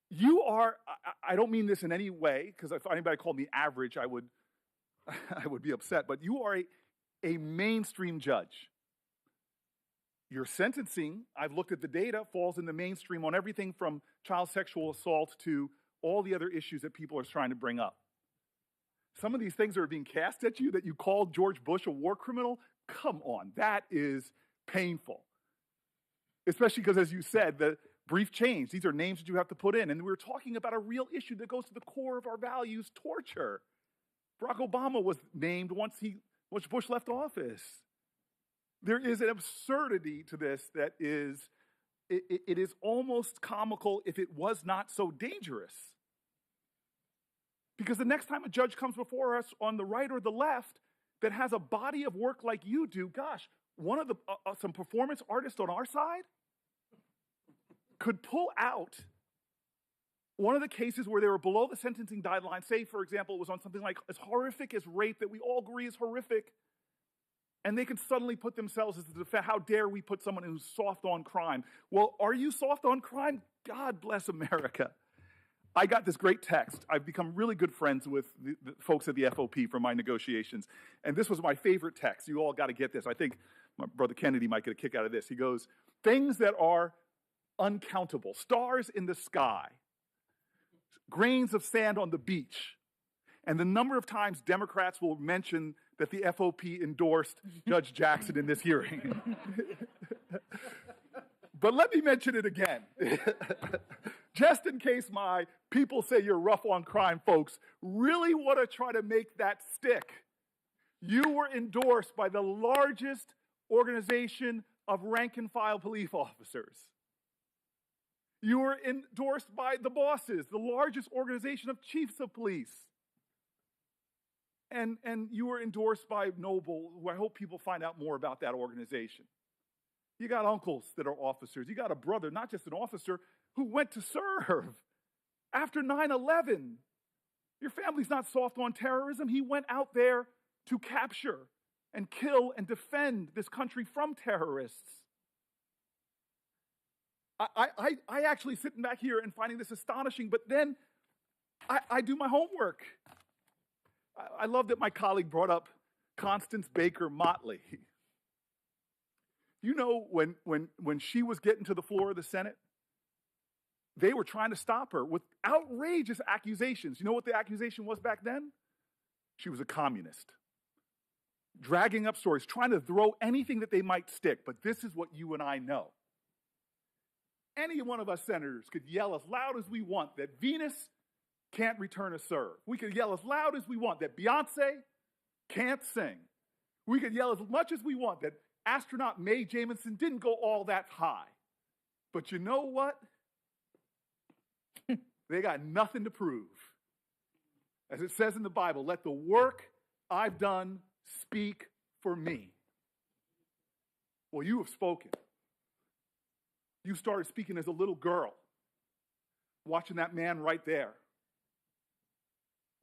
You are, I don't mean this in any way, because if anybody called me average, I would be upset, but you are a mainstream judge. Your sentencing, I've looked at the data, falls in the mainstream on everything from child sexual assault to all the other issues that people are trying to bring up. Some of these things that are being cast at you, that you called George Bush a war criminal, come on, that is painful. Especially because, as you said, the brief change, these are names that you have to put in. And we're talking about a real issue that goes to the core of our values, torture. Barack Obama was named once Bush left office. There is an absurdity to this that is, it is almost comical if it was not so dangerous. Because the next time a judge comes before us on the right or the left that has a body of work like you do, gosh, one of the some performance artists on our side could pull out one of the cases where they were below the sentencing guideline. Say, for example, it was on something like as horrific as rape that we all agree is horrific, and they can suddenly put themselves as the defense. How dare we put someone who's soft on crime? Well, are you soft on crime? God bless America. I got this great text. I've become really good friends with the folks at the FOP from my negotiations. And this was my favorite text. You all got to get this. I think my brother Kennedy might get a kick out of this. He goes, things that are uncountable, stars in the sky, grains of sand on the beach, and the number of times Democrats will mention that the FOP endorsed Judge Jackson in this hearing. But let me mention it again. Just in case my people say you're rough on crime folks really want to try to make that stick. You were endorsed by the largest organization of rank and file police officers. You were endorsed by the bosses, the largest organization of chiefs of police. And you were endorsed by Noble, who I hope people find out more about that organization. You got uncles that are officers. You got a brother, not just an officer, who went to serve after 9/11. Your family's not soft on terrorism. He went out there to capture and kill and defend this country from terrorists. I actually sitting back here and finding this astonishing, but then I do my homework. I love that my colleague brought up Constance Baker Motley. You know, when she was getting to the floor of the Senate, they were trying to stop her with outrageous accusations. You know what the accusation was back then? She was a communist. Dragging up stories, trying to throw anything that they might stick. But this is what you and I know. Any one of us senators could yell as loud as we want that Venus can't return a serve. We could yell as loud as we want that Beyonce can't sing. We could yell as much as we want that astronaut Mae Jemison didn't go all that high. But you know what? They got nothing to prove. As it says in the Bible, let the work I've done speak for me. Well, you have spoken. You started speaking as a little girl, watching that man right there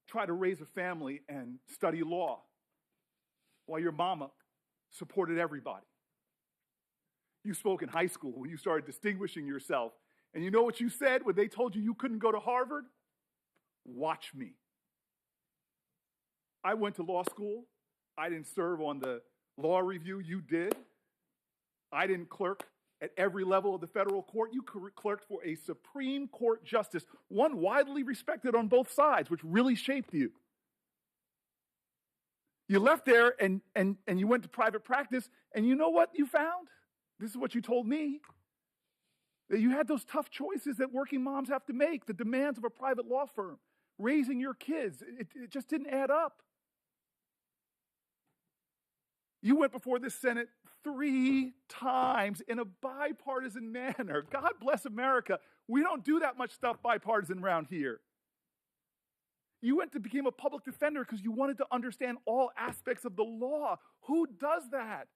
try to raise a family and study law while your mama supported everybody. You spoke in high school when you started distinguishing yourself. And you know what you said when they told you you couldn't go to Harvard? Watch me. I went to law school. I didn't serve on the law review. You did. I didn't clerk at every level of the federal court. You clerked for a Supreme Court justice, one widely respected on both sides, which really shaped you. You left there and you went to private practice, and you know what you found? This is what you told me. That you had those tough choices that working moms have to make, the demands of a private law firm, raising your kids. It just didn't add up. You went before this Senate 3 times in a bipartisan manner. God bless America. We don't do that much stuff bipartisan around here. You went to become a public defender because you wanted to understand all aspects of the law. Who does that?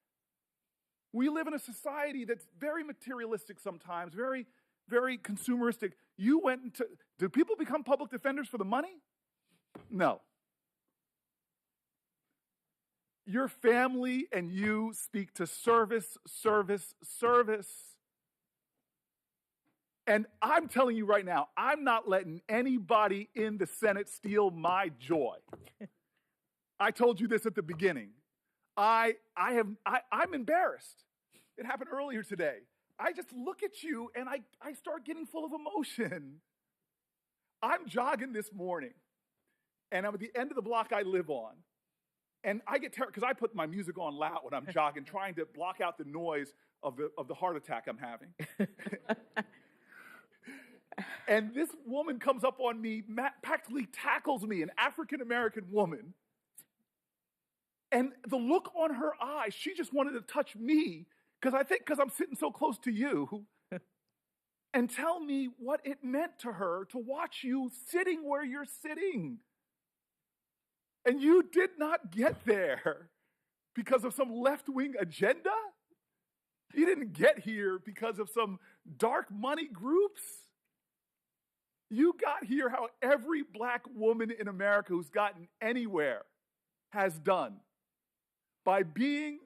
We live in a society that's very materialistic sometimes, very, very consumeristic. You went into, do people become public defenders for the money? No. Your family and you speak to service, service, service. And I'm telling you right now, I'm not letting anybody in the Senate steal my joy. I told you this at the beginning. I'm embarrassed. It happened earlier today. I just look at you and I start getting full of emotion. I'm jogging this morning, and I'm at the end of the block I live on. And I get terrified because I put my music on loud when I'm jogging, trying to block out the noise of the heart attack I'm having. And this woman comes up on me, practically tackles me, an African-American woman. And the look on her eye, she just wanted to touch me because I'm sitting so close to you, and tell me what it meant to her to watch you sitting where you're sitting. And you did not get there because of some left-wing agenda. You didn't get here because of some dark money groups. You got here how every black woman in America who's gotten anywhere has done, by being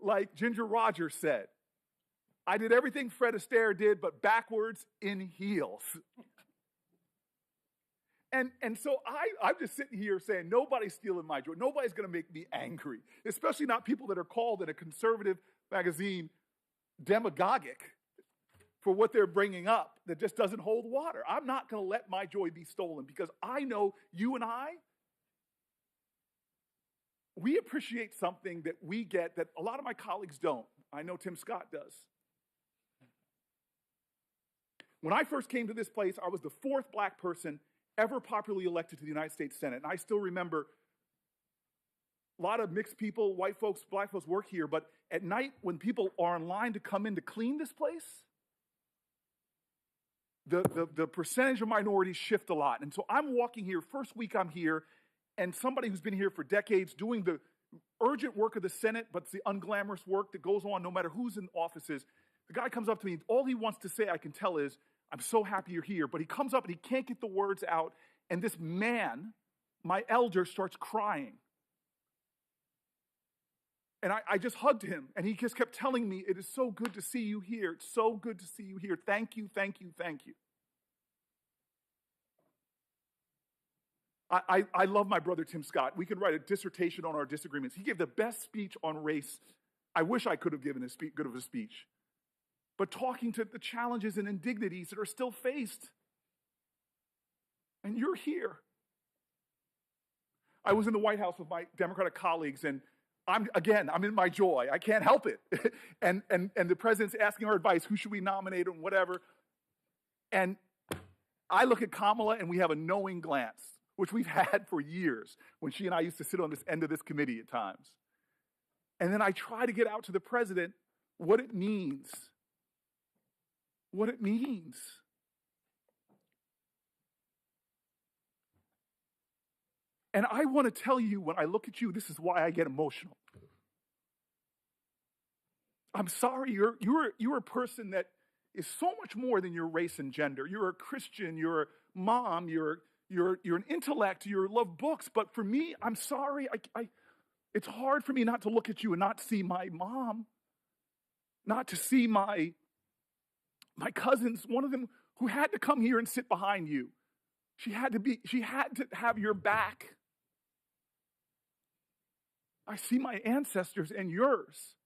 like Ginger Rogers said, I did everything Fred Astaire did, but backwards in heels. And so I'm just sitting here saying, nobody's stealing my joy. Nobody's going to make me angry, especially not people that are called in a conservative magazine demagogic for what they're bringing up that just doesn't hold water. I'm not going to let my joy be stolen because I know you and we appreciate something that we get that a lot of my colleagues don't. I know Tim Scott does. When I first came to this place, I was the 4th black person ever popularly elected to the United States Senate. And I still remember a lot of mixed people, white folks, black folks work here, but at night when people are in line to come in to clean this place, the percentage of minorities shift a lot. And so I'm walking here, first week I'm here, and somebody who's been here for decades doing the urgent work of the Senate, but it's the unglamorous work that goes on no matter who's in offices. The guy comes up to me, all he wants to say, I can tell, is, I'm so happy you're here. But he comes up and he can't get the words out, and this man, my elder, starts crying. And I just hugged him, and he just kept telling me, it is so good to see you here. It's so good to see you here. Thank you, thank you, thank you. I love my brother Tim Scott. We could write a dissertation on our disagreements. He gave the best speech on race. I wish I could have given good of a speech. But talking to the challenges and indignities that are still faced. And you're here. I was in the White House with my Democratic colleagues, and I'm in my joy. I can't help it. and the president's asking our advice, who should we nominate and whatever. And I look at Kamala and we have a knowing glance, which we've had for years when she and I used to sit on this end of this committee at times. And then I try to get out to the president what it means. What it means. And I want to tell you, when I look at you, this is why I get emotional. I'm sorry, you're a person that is so much more than your race and gender. You're a Christian, you're a mom, you're an intellect, you love books. But for me, I'm sorry, it's hard for me not to look at you and not see my mom, not to see my cousins, one of them who had to come here and sit behind you. She had to have your back. I see my ancestors and yours.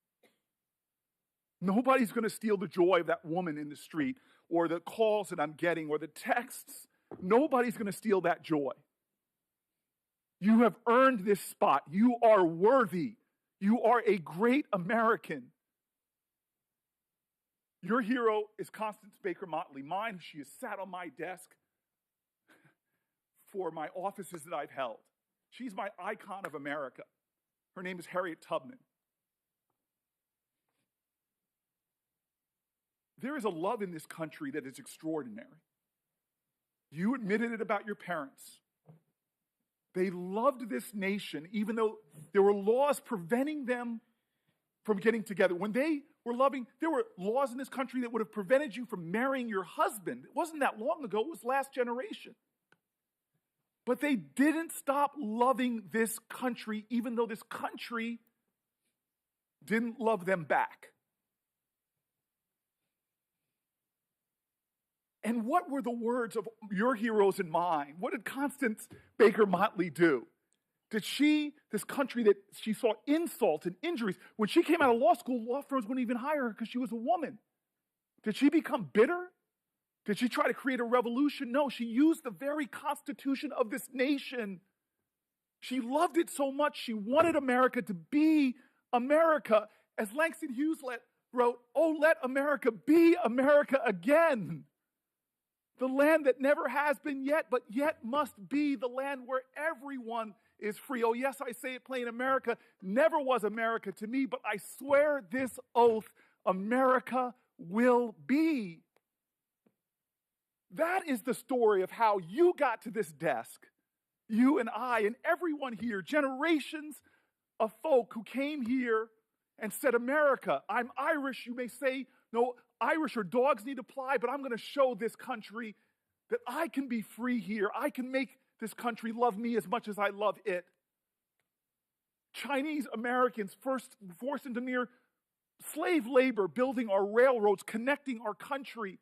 Nobody's going to steal the joy of that woman in the street or the calls that I'm getting or the texts. Nobody's going to steal that joy. You have earned this spot. You are worthy. You are a great American. Your hero is Constance Baker Motley. Mine, she has sat on my desk for my offices that I've held. She's my icon of America. Her name is Harriet Tubman. There is a love in this country that is extraordinary. You admitted it about your parents. They loved this nation, even though there were laws preventing them from getting together. When they were loving, there were laws in this country that would have prevented you from marrying your husband. It wasn't that long ago, it was last generation. But they didn't stop loving this country, even though this country didn't love them back. And what were the words of your heroes and mine? What did Constance Baker Motley do? Did she, this country that she saw insult and injuries, when she came out of law school, law firms wouldn't even hire her because she was a woman. Did she become bitter? Did she try to create a revolution? No, she used the very constitution of this nation. She loved it so much, she wanted America to be America. As Langston Hughes wrote, "Oh, let America be America again. The land that never has been yet, but yet must be the land where everyone is free." Oh, yes, I say it plain, America never was America to me, but I swear this oath, America will be. That is the story of how you got to this desk, you and I and everyone here, generations of folk who came here and said, America, I'm Irish. You may say, no, Irish or dogs need to fly, but I'm going to show this country that I can be free here. I can make this country love me as much as I love it. Chinese Americans forced into near slave labor, building our railroads, connecting our country,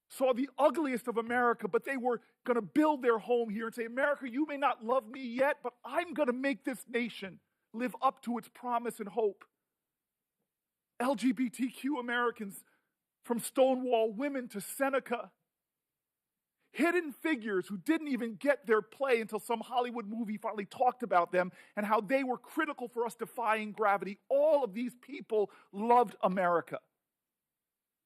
saw the ugliest of America, but they were going to build their home here and say, America, you may not love me yet, but I'm going to make this nation live up to its promise and hope. LGBTQ Americans, from Stonewall women to Seneca, hidden figures who didn't even get their play until some Hollywood movie finally talked about them and how they were critical for us defying gravity. All of these people loved America.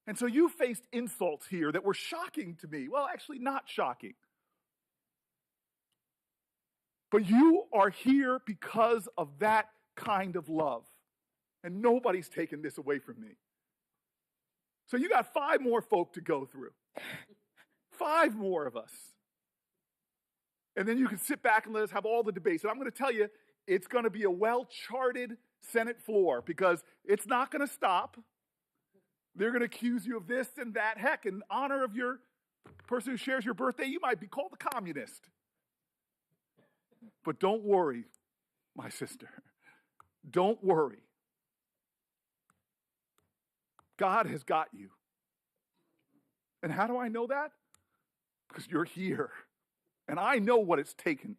And so you faced insults here that were shocking to me. Well, actually not shocking. But you are here because of that kind of love. And nobody's taken this away from me. So you got 5 more folk to go through. 5 more of us. And then you can sit back and let us have all the debates. And I'm going to tell you, it's going to be a well-charted Senate floor because it's not going to stop. They're going to accuse you of this and that. Heck, in honor of your person who shares your birthday, you might be called a communist. But don't worry, my sister. Don't worry. God has got you. And how do I know that? Because you're here. And I know what it's taken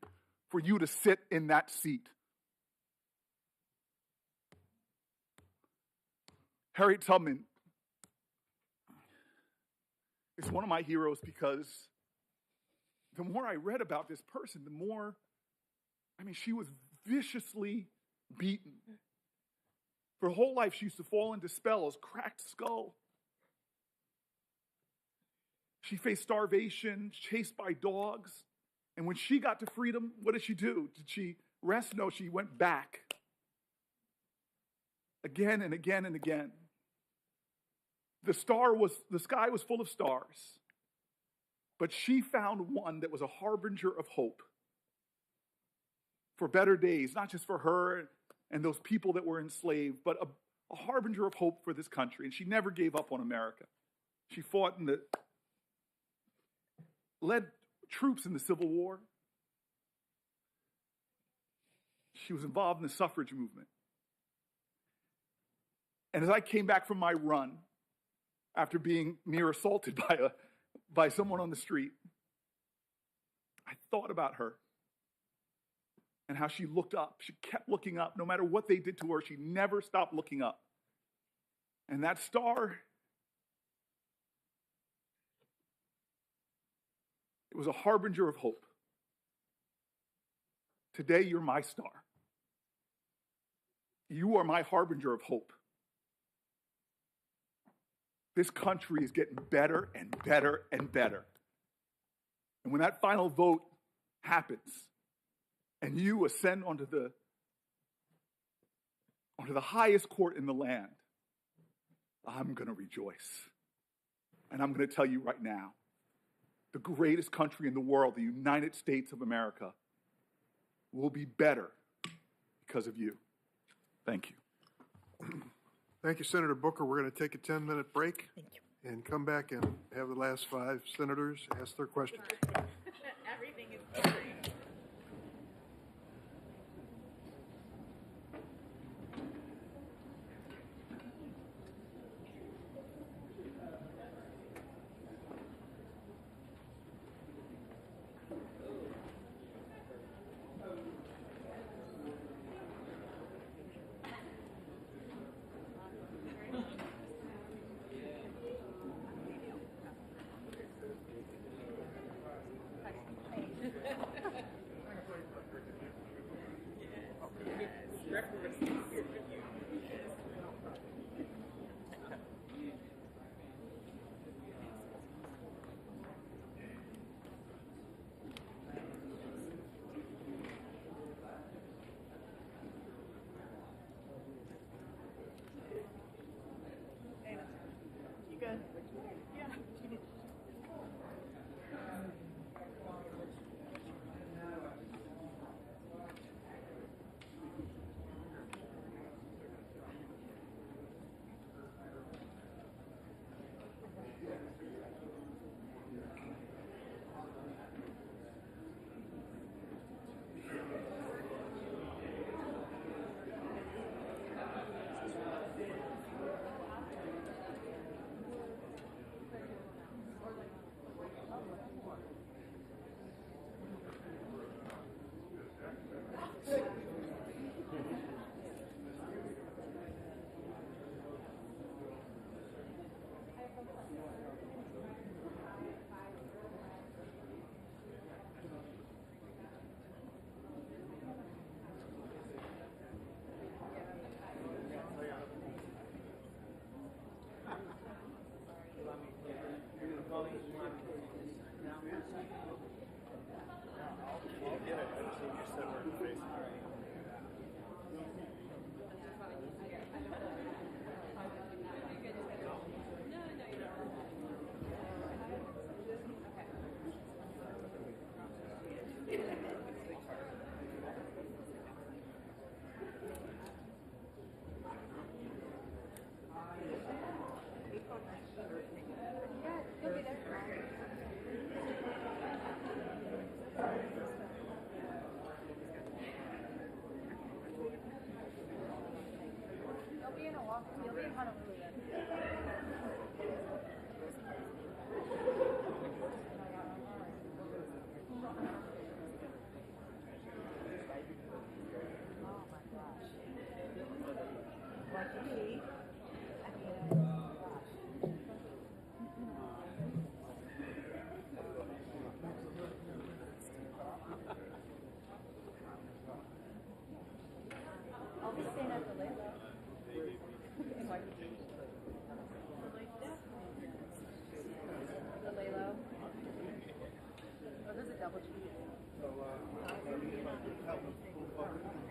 for you to sit in that seat. Harriet Tubman is one of my heroes because the more I read about this person, the more, she was viciously beaten. For her whole life, she used to fall into spells, cracked skull. She faced starvation, chased by dogs. And when she got to freedom, what did she do? Did she rest? No, she went back. Again and again and again. The sky was full of stars. But she found one that was a harbinger of hope for better days, not just for her and those people that were enslaved, but a harbinger of hope for this country. And she never gave up on America. She fought led troops in the Civil War. She was involved in the suffrage movement. And as I came back from my run, after being near assaulted by someone on the street, I thought about her and how she looked up. She kept looking up. No matter what they did to her, she never stopped looking up. And that star, it was a harbinger of hope. Today, you're my star. You are my harbinger of hope. This country is getting better and better and better. And when that final vote happens and you ascend onto the highest court in the land, I'm going to rejoice. And I'm going to tell you right now, the greatest country in the world, the United States of America, will be better because of you. Thank you. Thank you, Senator Booker. We're going to take a 10-minute break. Thank you. And come back and have the last 5 senators ask their questions. Everything is great.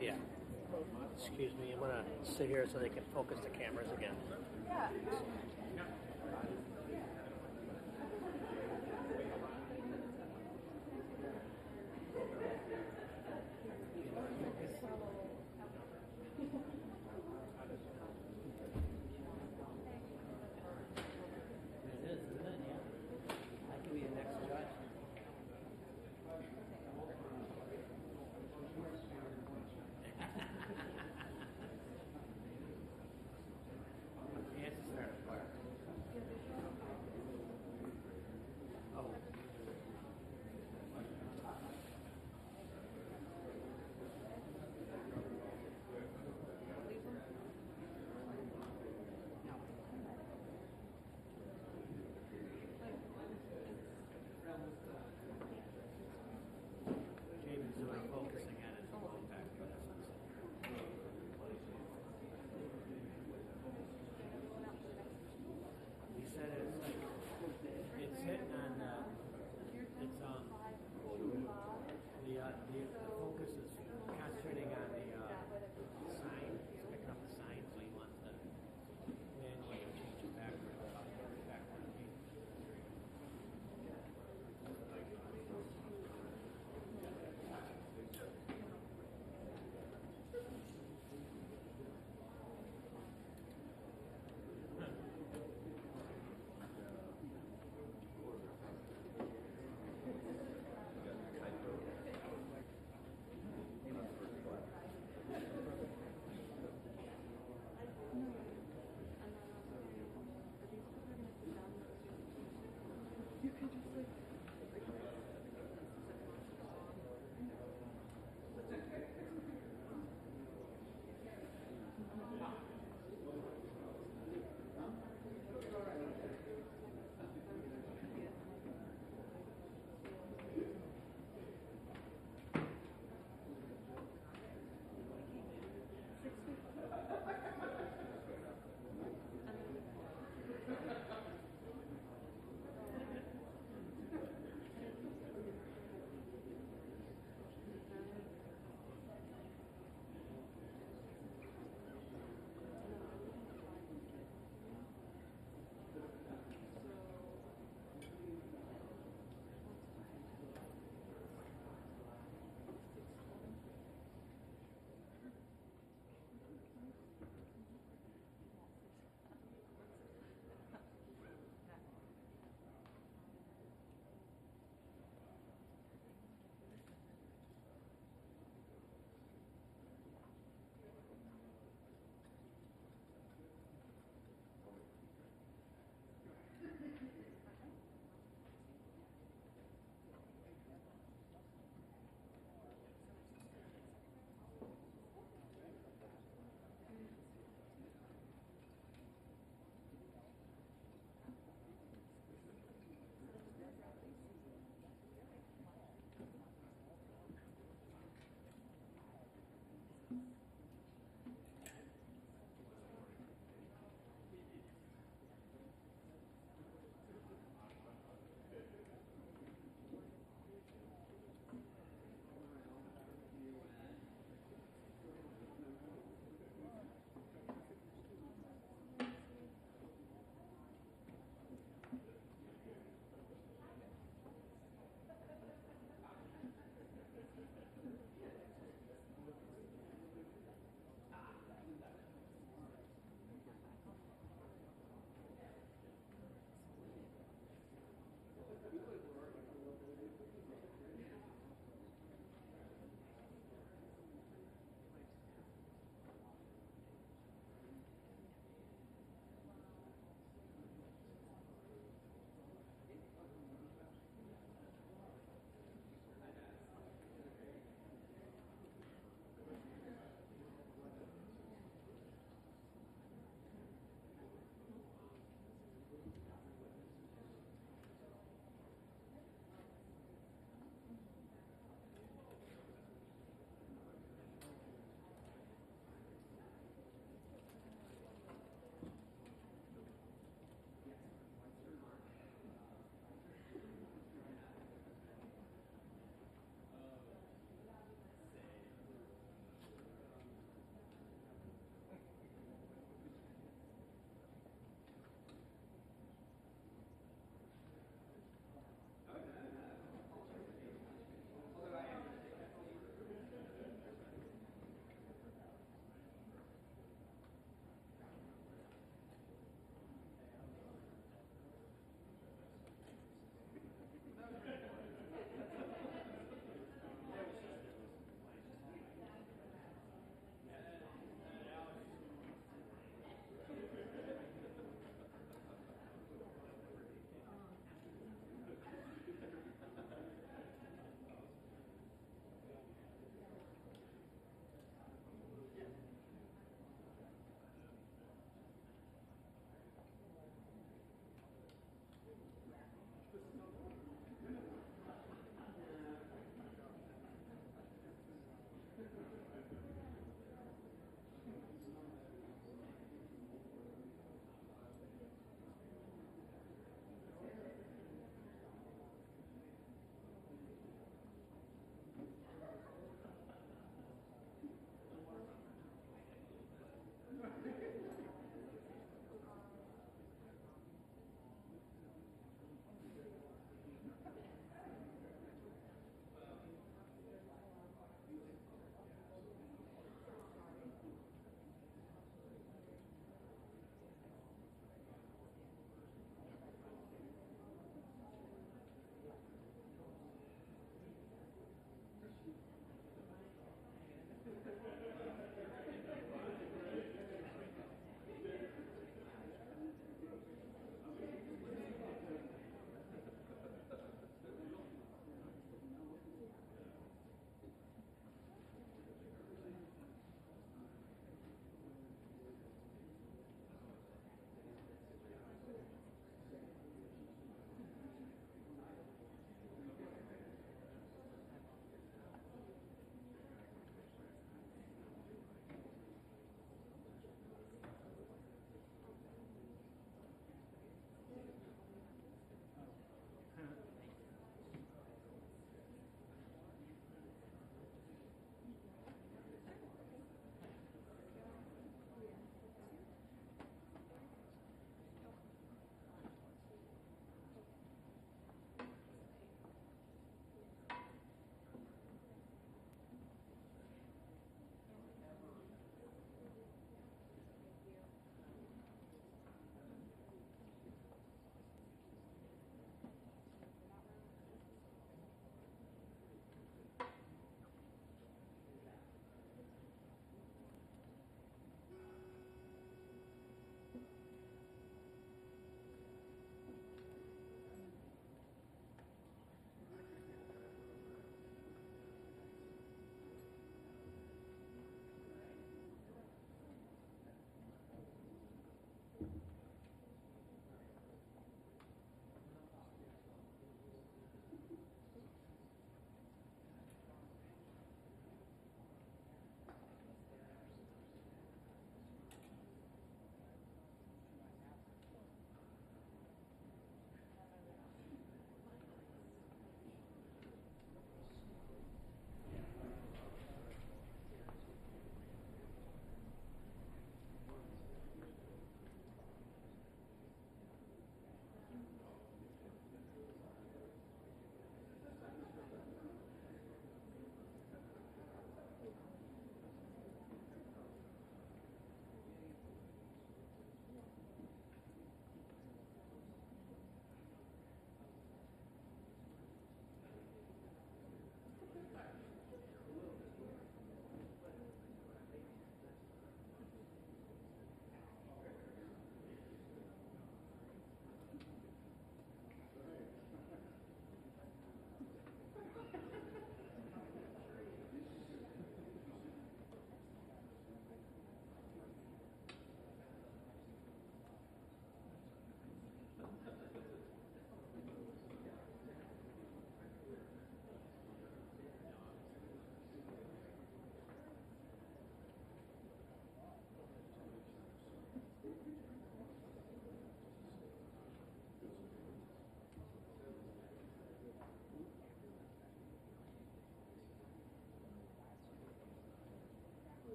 Yeah. Excuse me, I'm gonna sit here so they can focus the cameras again. Yeah. Yes, sir.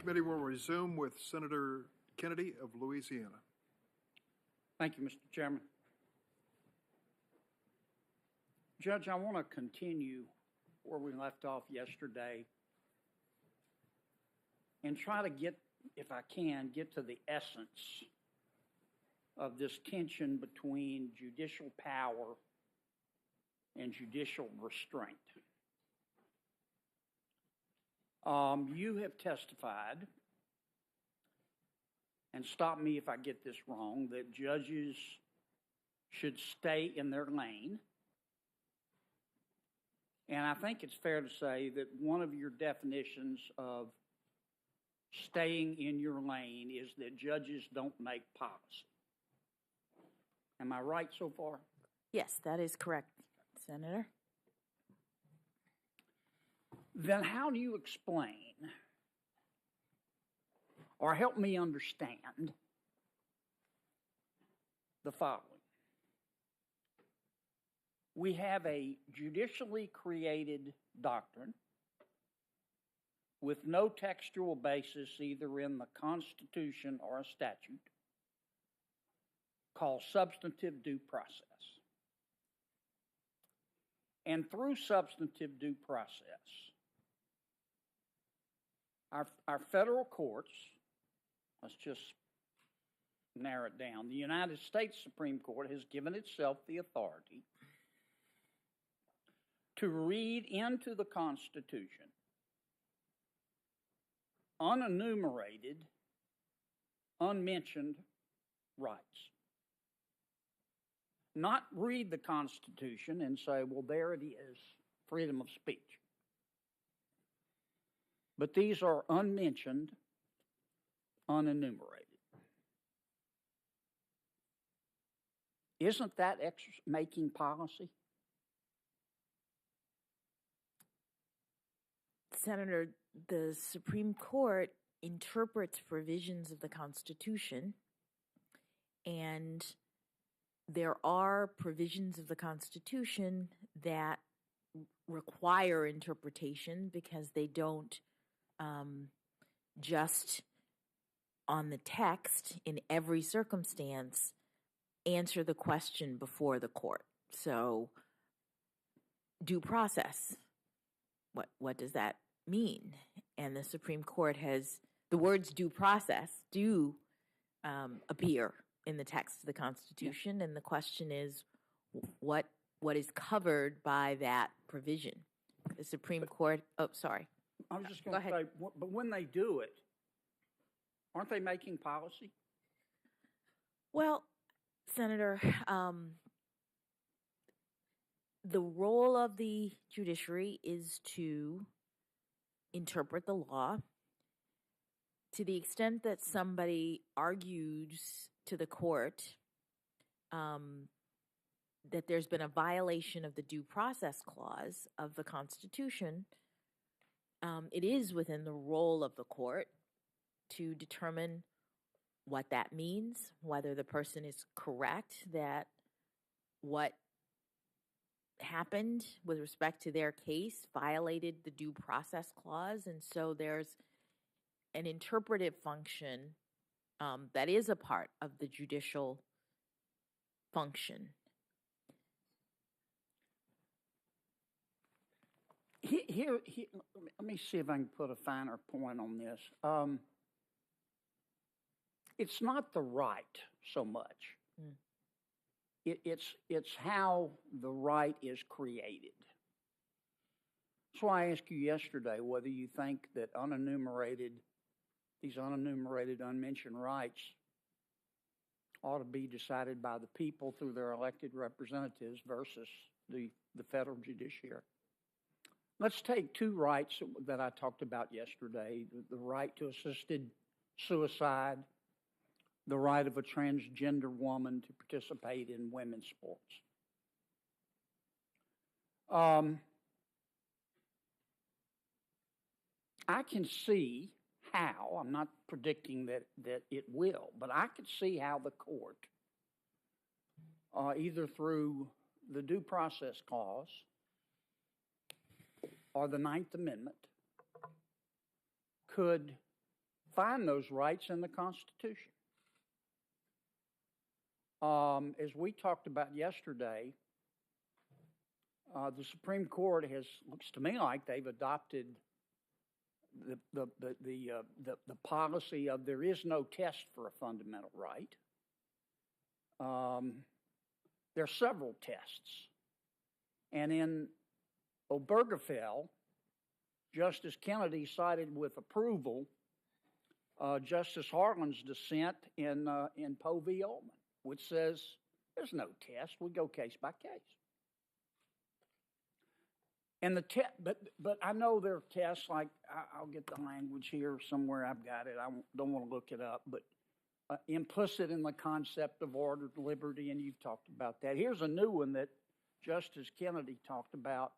Committee will resume with Senator Kennedy of Louisiana. Thank you, Mr. Chairman. Judge, I want to continue where we left off yesterday and try to get, if I can, get to the essence of this tension between judicial power and judicial restraint. You have testified, and stop me if I get this wrong, that judges should stay in their lane. And I think it's fair to say that one of your definitions of staying in your lane is that judges don't make policy. Am I right so far? Yes, that is correct, Senator. Then how do you explain or help me understand the following? We have a judicially created doctrine with no textual basis either in the Constitution or a statute called substantive due process. And through substantive due process, our federal courts, let's just narrow it down, the United States Supreme Court has given itself the authority to read into the Constitution unenumerated, unmentioned rights. Not read the Constitution and say, well, there it is, freedom of speech. But these are unmentioned, unenumerated. Isn't that making policy? Senator, the Supreme Court interprets provisions of the Constitution, and there are provisions of the Constitution that require interpretation because they don't just on the text in every circumstance answer the question before the court. So due process, what does that mean? And the Supreme Court has, the words due process do appear in the text of the Constitution, and the question is what is covered by that provision? The Supreme Court, oh, sorry. I was just going to say, but when they do it, aren't they making policy? Well, Senator, the role of the judiciary is to interpret the law. To the extent that somebody argues to the court that there's been a violation of the due process clause of the Constitution, it is within the role of the court to determine what that means, whether the person is correct that what happened with respect to their case violated the due process clause. And so there's an interpretive function that is a part of the judicial function. Here, let me see if I can put a finer point on this. It's not the right so much. It's how the right is created. That's why I asked you yesterday whether you think that these unenumerated, unmentioned rights ought to be decided by the people through their elected representatives versus the federal judiciary. Let's take two rights that I talked about yesterday, the right to assisted suicide, the right of a transgender woman to participate in women's sports. I can see how, I'm not predicting that it will, but I could see how the court, either through the due process clause or the Ninth Amendment, could define those rights in the Constitution. As we talked about yesterday, the Supreme Court looks to me like they've adopted the policy of there is no test for a fundamental right. There are several tests. And in Obergefell, Justice Kennedy cited with approval Justice Harlan's dissent in Poe v. Ullman, which says there's no test. We go case by case. And but I know there are tests like I'll get the language here somewhere. I've got it. I don't want to look it up, but implicit in the concept of ordered liberty, and you've talked about that. Here's a new one that Justice Kennedy talked about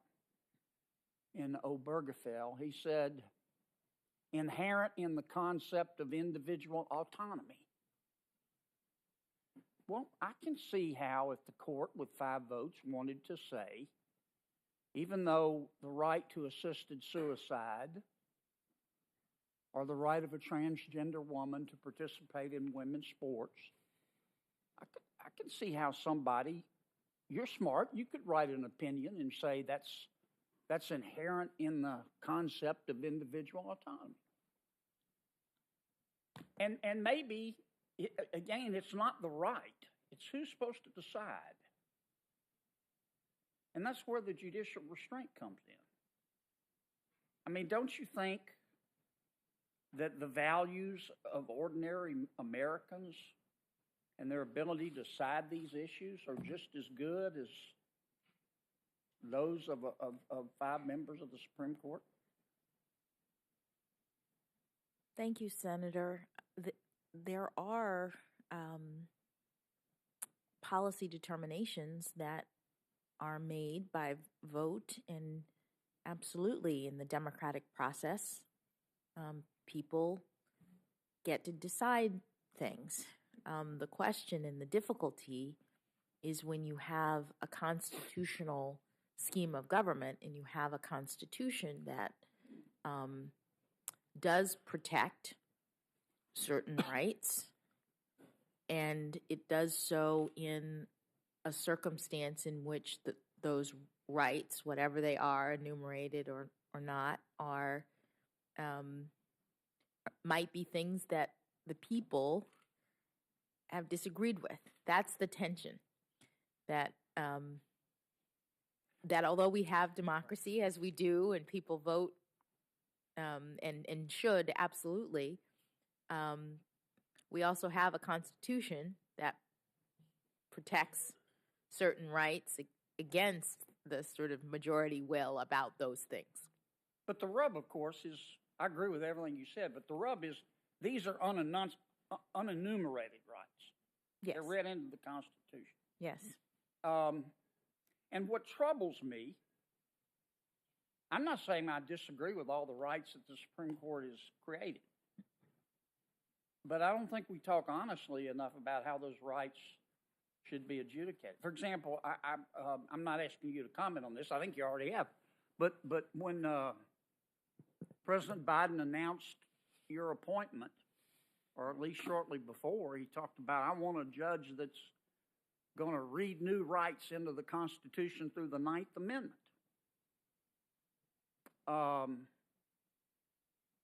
in Obergefell. He said, inherent in the concept of individual autonomy. Well, I can see how if the court with 5 votes wanted to say, even though the right to assisted suicide or the right of a transgender woman to participate in women's sports, I can see how somebody, you're smart, you could write an opinion and say that's inherent in the concept of individual autonomy. And maybe, again, it's not the right. It's who's supposed to decide. And that's where the judicial restraint comes in. I mean, don't you think that the values of ordinary Americans and their ability to decide these issues are just as good as those of 5 members of the Supreme Court? Thank you, Senator. There are policy determinations that are made by vote, and absolutely in the democratic process, people get to decide things. The question and the difficulty is when you have a constitutional scheme of government and you have a constitution that does protect certain rights, and it does so in a circumstance in which those rights, whatever they are, enumerated or not, are might be things that the people have disagreed with. That's the tension. That that although we have democracy as we do, and people vote and should absolutely, we also have a constitution that protects certain rights against the sort of majority will about those things. But the rub, of course, is, I agree with everything you said, but the rub is these are unenumerated rights. Yes. They're read into the Constitution. Yes. And what troubles me, I'm not saying I disagree with all the rights that the Supreme Court has created, but I don't think we talk honestly enough about how those rights should be adjudicated. For example, I'm not asking you to comment on this. I think you already have. But when President Biden announced your appointment, or at least shortly before, he talked about, I want a judge that's going to read new rights into the Constitution through the 9th Amendment. And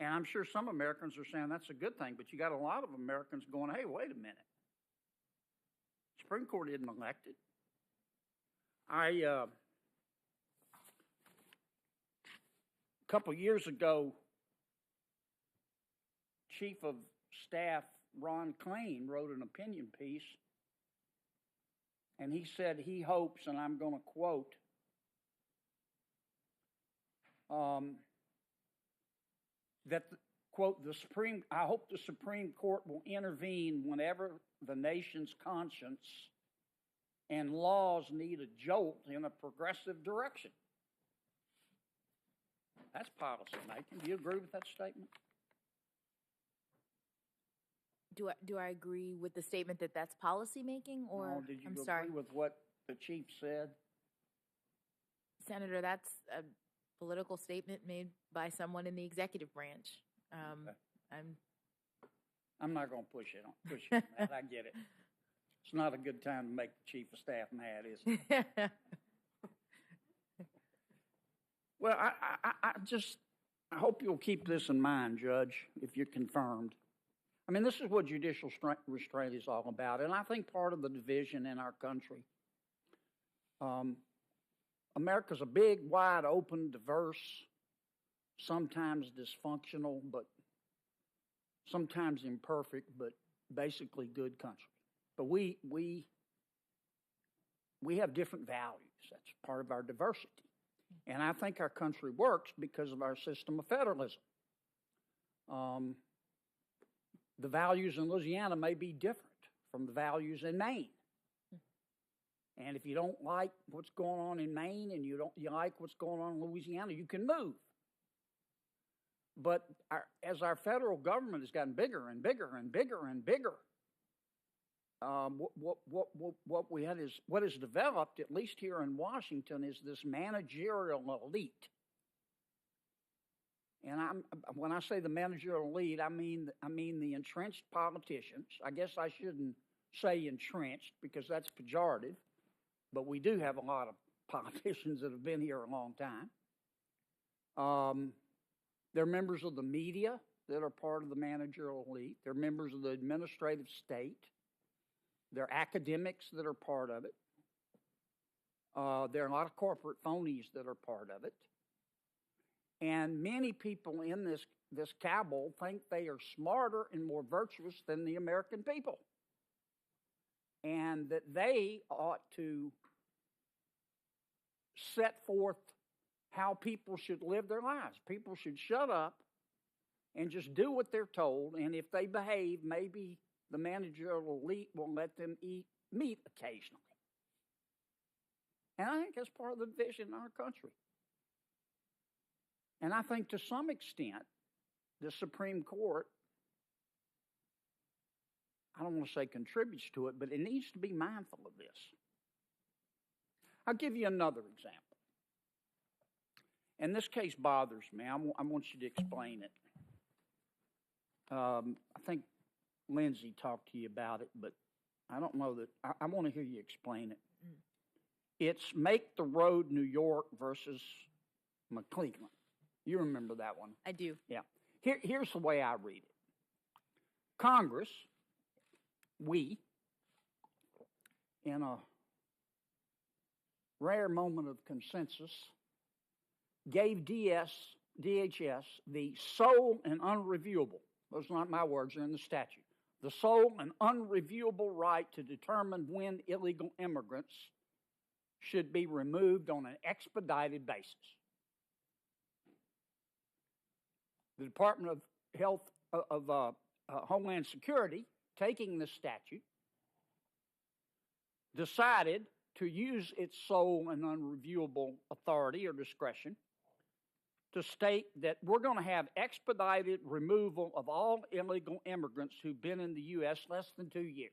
I'm sure some Americans are saying that's a good thing, but you got a lot of Americans going, hey, wait a minute. Supreme Court isn't elected. A couple years ago, Chief of Staff Ron Klain wrote an opinion piece, and he said he hopes, and I'm going to quote, that, quote, I hope the Supreme Court will intervene whenever the nation's conscience and laws need a jolt in a progressive direction. That's policy making. Do you agree with that statement? Do I agree with the statement that that's policy making, or No, did you I'm agree sorry, with what the chief said? Senator? That's a political statement made by someone in the executive branch. Okay. I'm I'm not going to push it on that. I get it. It's not a good time to make the chief of staff mad, is it? Well, I hope you'll keep this in mind, Judge, if you're confirmed. I mean, this is what judicial restraint is all about, and I think part of the division in our country. America's a big, wide open, diverse, sometimes dysfunctional, but sometimes imperfect, but basically good country. But we have different values. That's part of our diversity. And I think our country works because of our system of federalism. The values in Louisiana may be different from the values in Maine. And if you don't like what's going on in Maine and you like what's going on in Louisiana, you can move. But as our federal government has gotten bigger and bigger and bigger and bigger, what is developed, at least here in Washington, is this managerial elite. And when I say the managerial elite, I mean the entrenched politicians. I guess I shouldn't say entrenched because that's pejorative, but we do have a lot of politicians that have been here a long time. They're members of the media that are part of the managerial elite. They're members of the administrative state. They're academics that are part of it. There are a lot of corporate phonies that are part of it. And many people in this cabal think they are smarter and more virtuous than the American people. And that they ought to set forth how people should live their lives. People should shut up and just do what they're told. And if they behave, maybe the managerial elite will let them eat meat occasionally. And I think that's part of the division in our country. And I think to some extent, the Supreme Court, I don't want to say contributes to it, but it needs to be mindful of this. I'll give you another example. And this case bothers me. I want you to explain it. I think Lindsay talked to you about it, but I don't know that. I want to hear you explain it. It's Make the Road New York versus McClellan. You remember that one? I do. Yeah. Here's the way I read it. Congress, we, in a rare moment of consensus, gave DHS the sole and unreviewable, those are not my words, they're in the statute, the sole and unreviewable right to determine when illegal immigrants should be removed on an expedited basis. The Department of Health of Homeland Security, taking this statute, decided to use its sole and unreviewable authority or discretion to state that we're going to have expedited removal of all illegal immigrants who've been in the U.S. less than 2 years.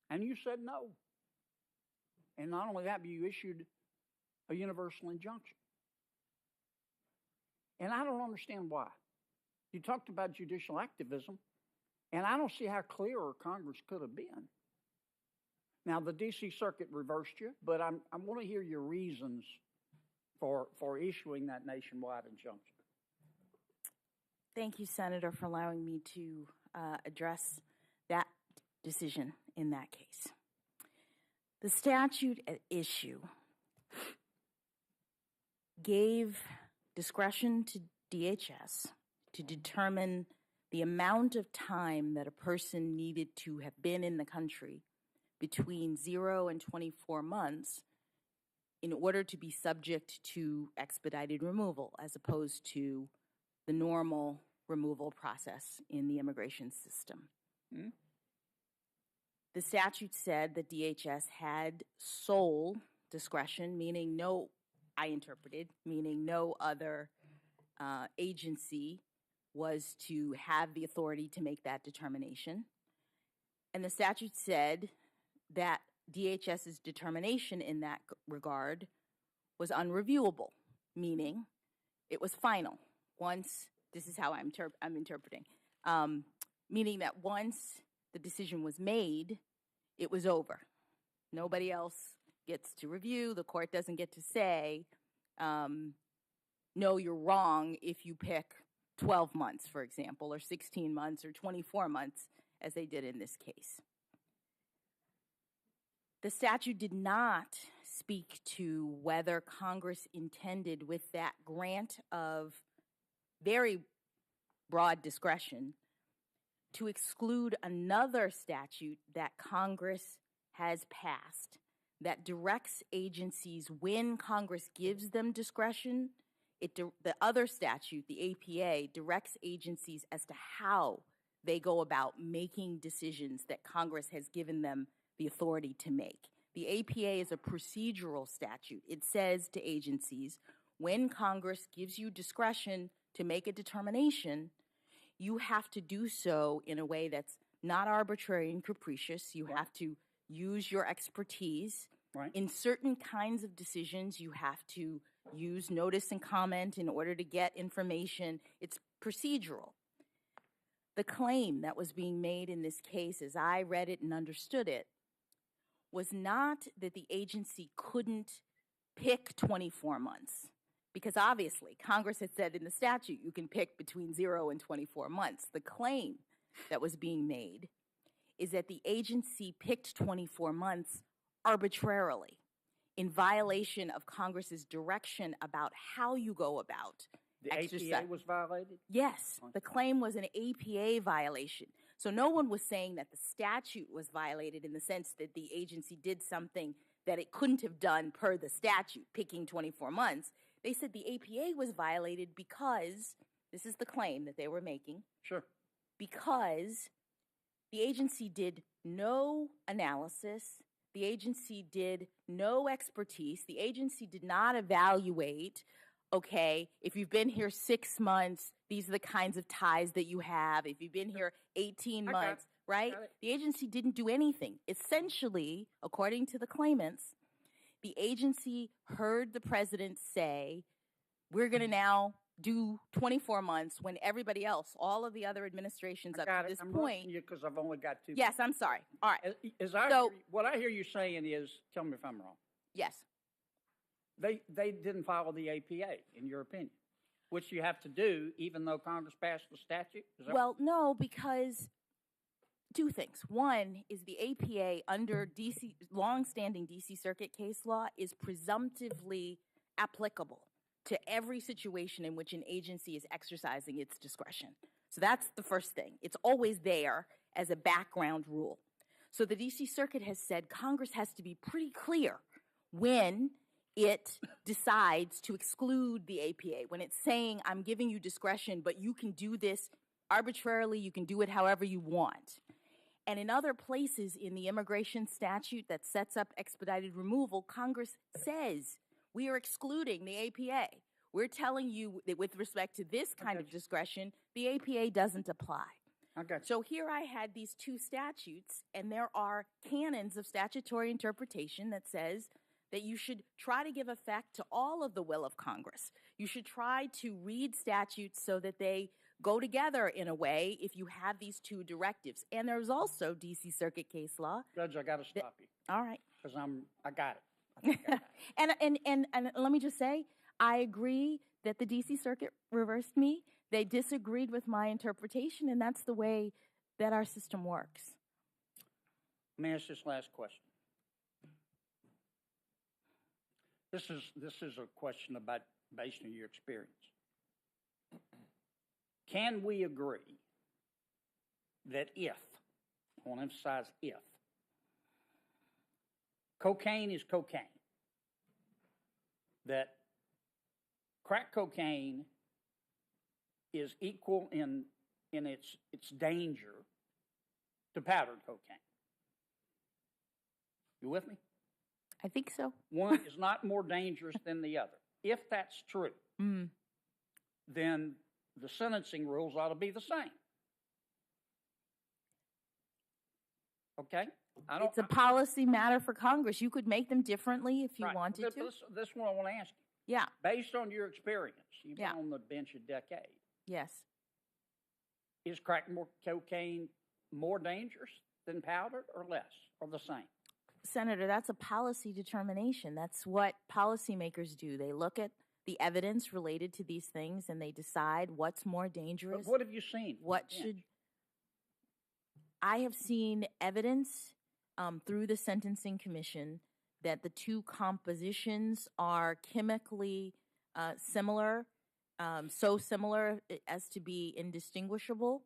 And you said no. And not only that, but you issued a universal injunction. And I don't understand why. You talked about judicial activism, and I don't see how clearer Congress could have been. Now, the D.C. Circuit reversed you, but I want to hear your reasons for issuing that nationwide injunction. Thank you, Senator, for allowing me to address that decision in that case. The statute at issue gave discretion to DHS to determine the amount of time that a person needed to have been in the country between 0 and 24 months in order to be subject to expedited removal, as opposed to the normal removal process in the immigration system. Mm-hmm. The statute said that DHS had sole discretion, meaning no, I interpreted, meaning no other agency was to have the authority to make that determination. And the statute said that DHS's determination in that regard was unreviewable, meaning it was final. Once This is how I'm interpreting. Meaning that once the decision was made, it was over. Nobody else gets to review. The court doesn't get to say, no, you're wrong if you pick 12 months, for example, or 16 months or 24 months, as they did in this case. The statute did not speak to whether Congress intended, with that grant of very broad discretion, to exclude another statute that Congress has passed that directs agencies, when Congress gives them discretion, the other statute, the APA, directs agencies as to how they go about making decisions that Congress has given them the authority to make. The APA is a procedural statute. It says to agencies, when Congress gives you discretion to make a determination, you have to do so in a way that's not arbitrary and capricious. You have to use your expertise. In certain kinds of decisions, you have to use notice and comment in order to get information. It's procedural. The claim that was being made in this case, as I read it and understood it, was not that the agency couldn't pick 24 months. Because obviously, Congress had said in the statute you can pick between 0 and 24 months. The claim that was being made is that the agency picked 24 months arbitrarily, in violation of Congress's direction about how you go about The exercise. APA was violated? Yes, the claim was an APA violation. So no one was saying that the statute was violated in the sense that the agency did something that it couldn't have done per the statute, picking 24 months. They said the APA was violated because, this is the claim that they were making, Sure. because the agency did no analysis, the agency did no expertise, the agency did not evaluate, okay, if you've been here 6 months, these are the kinds of ties that you have. If you've been here 18 months, right? The agency didn't do anything. Essentially, according to the claimants, the agency heard the president say, we're going to now do 24 months when everybody else, all of the other administrations up to this point. Because I've only got 2. Yes, I'm sorry. All right. What I hear you saying is, tell me if I'm wrong. Yes. They didn't follow the APA, in your opinion, which you have to do even though Congress passed the statute? Well, no, because two things. One is the APA under DC, longstanding DC Circuit case law is presumptively applicable to every situation in which an agency is exercising its discretion. So that's the first thing. It's always there as a background rule. So the DC Circuit has said Congress has to be pretty clear when it decides to exclude the APA, when it's saying, I'm giving you discretion, but you can do this arbitrarily, you can do it however you want. And in other places in the immigration statute that sets up expedited removal, Congress says, we are excluding the APA. We're telling you that with respect to this kind of discretion, the APA doesn't apply. So here I had these two statutes, and there are canons of statutory interpretation that says that you should try to give effect to all of the will of Congress. You should try to read statutes so that they go together in a way if you have these two directives. And there's also DC Circuit case law. Judge, I got to stop you. All right. Because I got it. And let me just say, I agree that the DC Circuit reversed me. They disagreed with my interpretation, and that's the way that our system works. Let me ask this last question. This is a question about based on your experience. Can we agree that if, I want to emphasize if, cocaine is cocaine, that crack cocaine is equal in its danger to powdered cocaine? You with me? I think so. One is not more dangerous than the other. If that's true, then the sentencing rules ought to be the same. Okay? It's a policy matter for Congress. You could make them differently if you wanted to. This one I want to ask you. Yeah. Based on your experience, you've been on the bench a decade. Yes. Is crack more cocaine more dangerous than powder or less or the same? Senator, that's a policy determination. That's what policymakers do. They look at the evidence related to these things and they decide what's more dangerous. But what have you seen? What should. I have seen evidence through the Sentencing Commission that the two compositions are chemically similar, so similar as to be indistinguishable.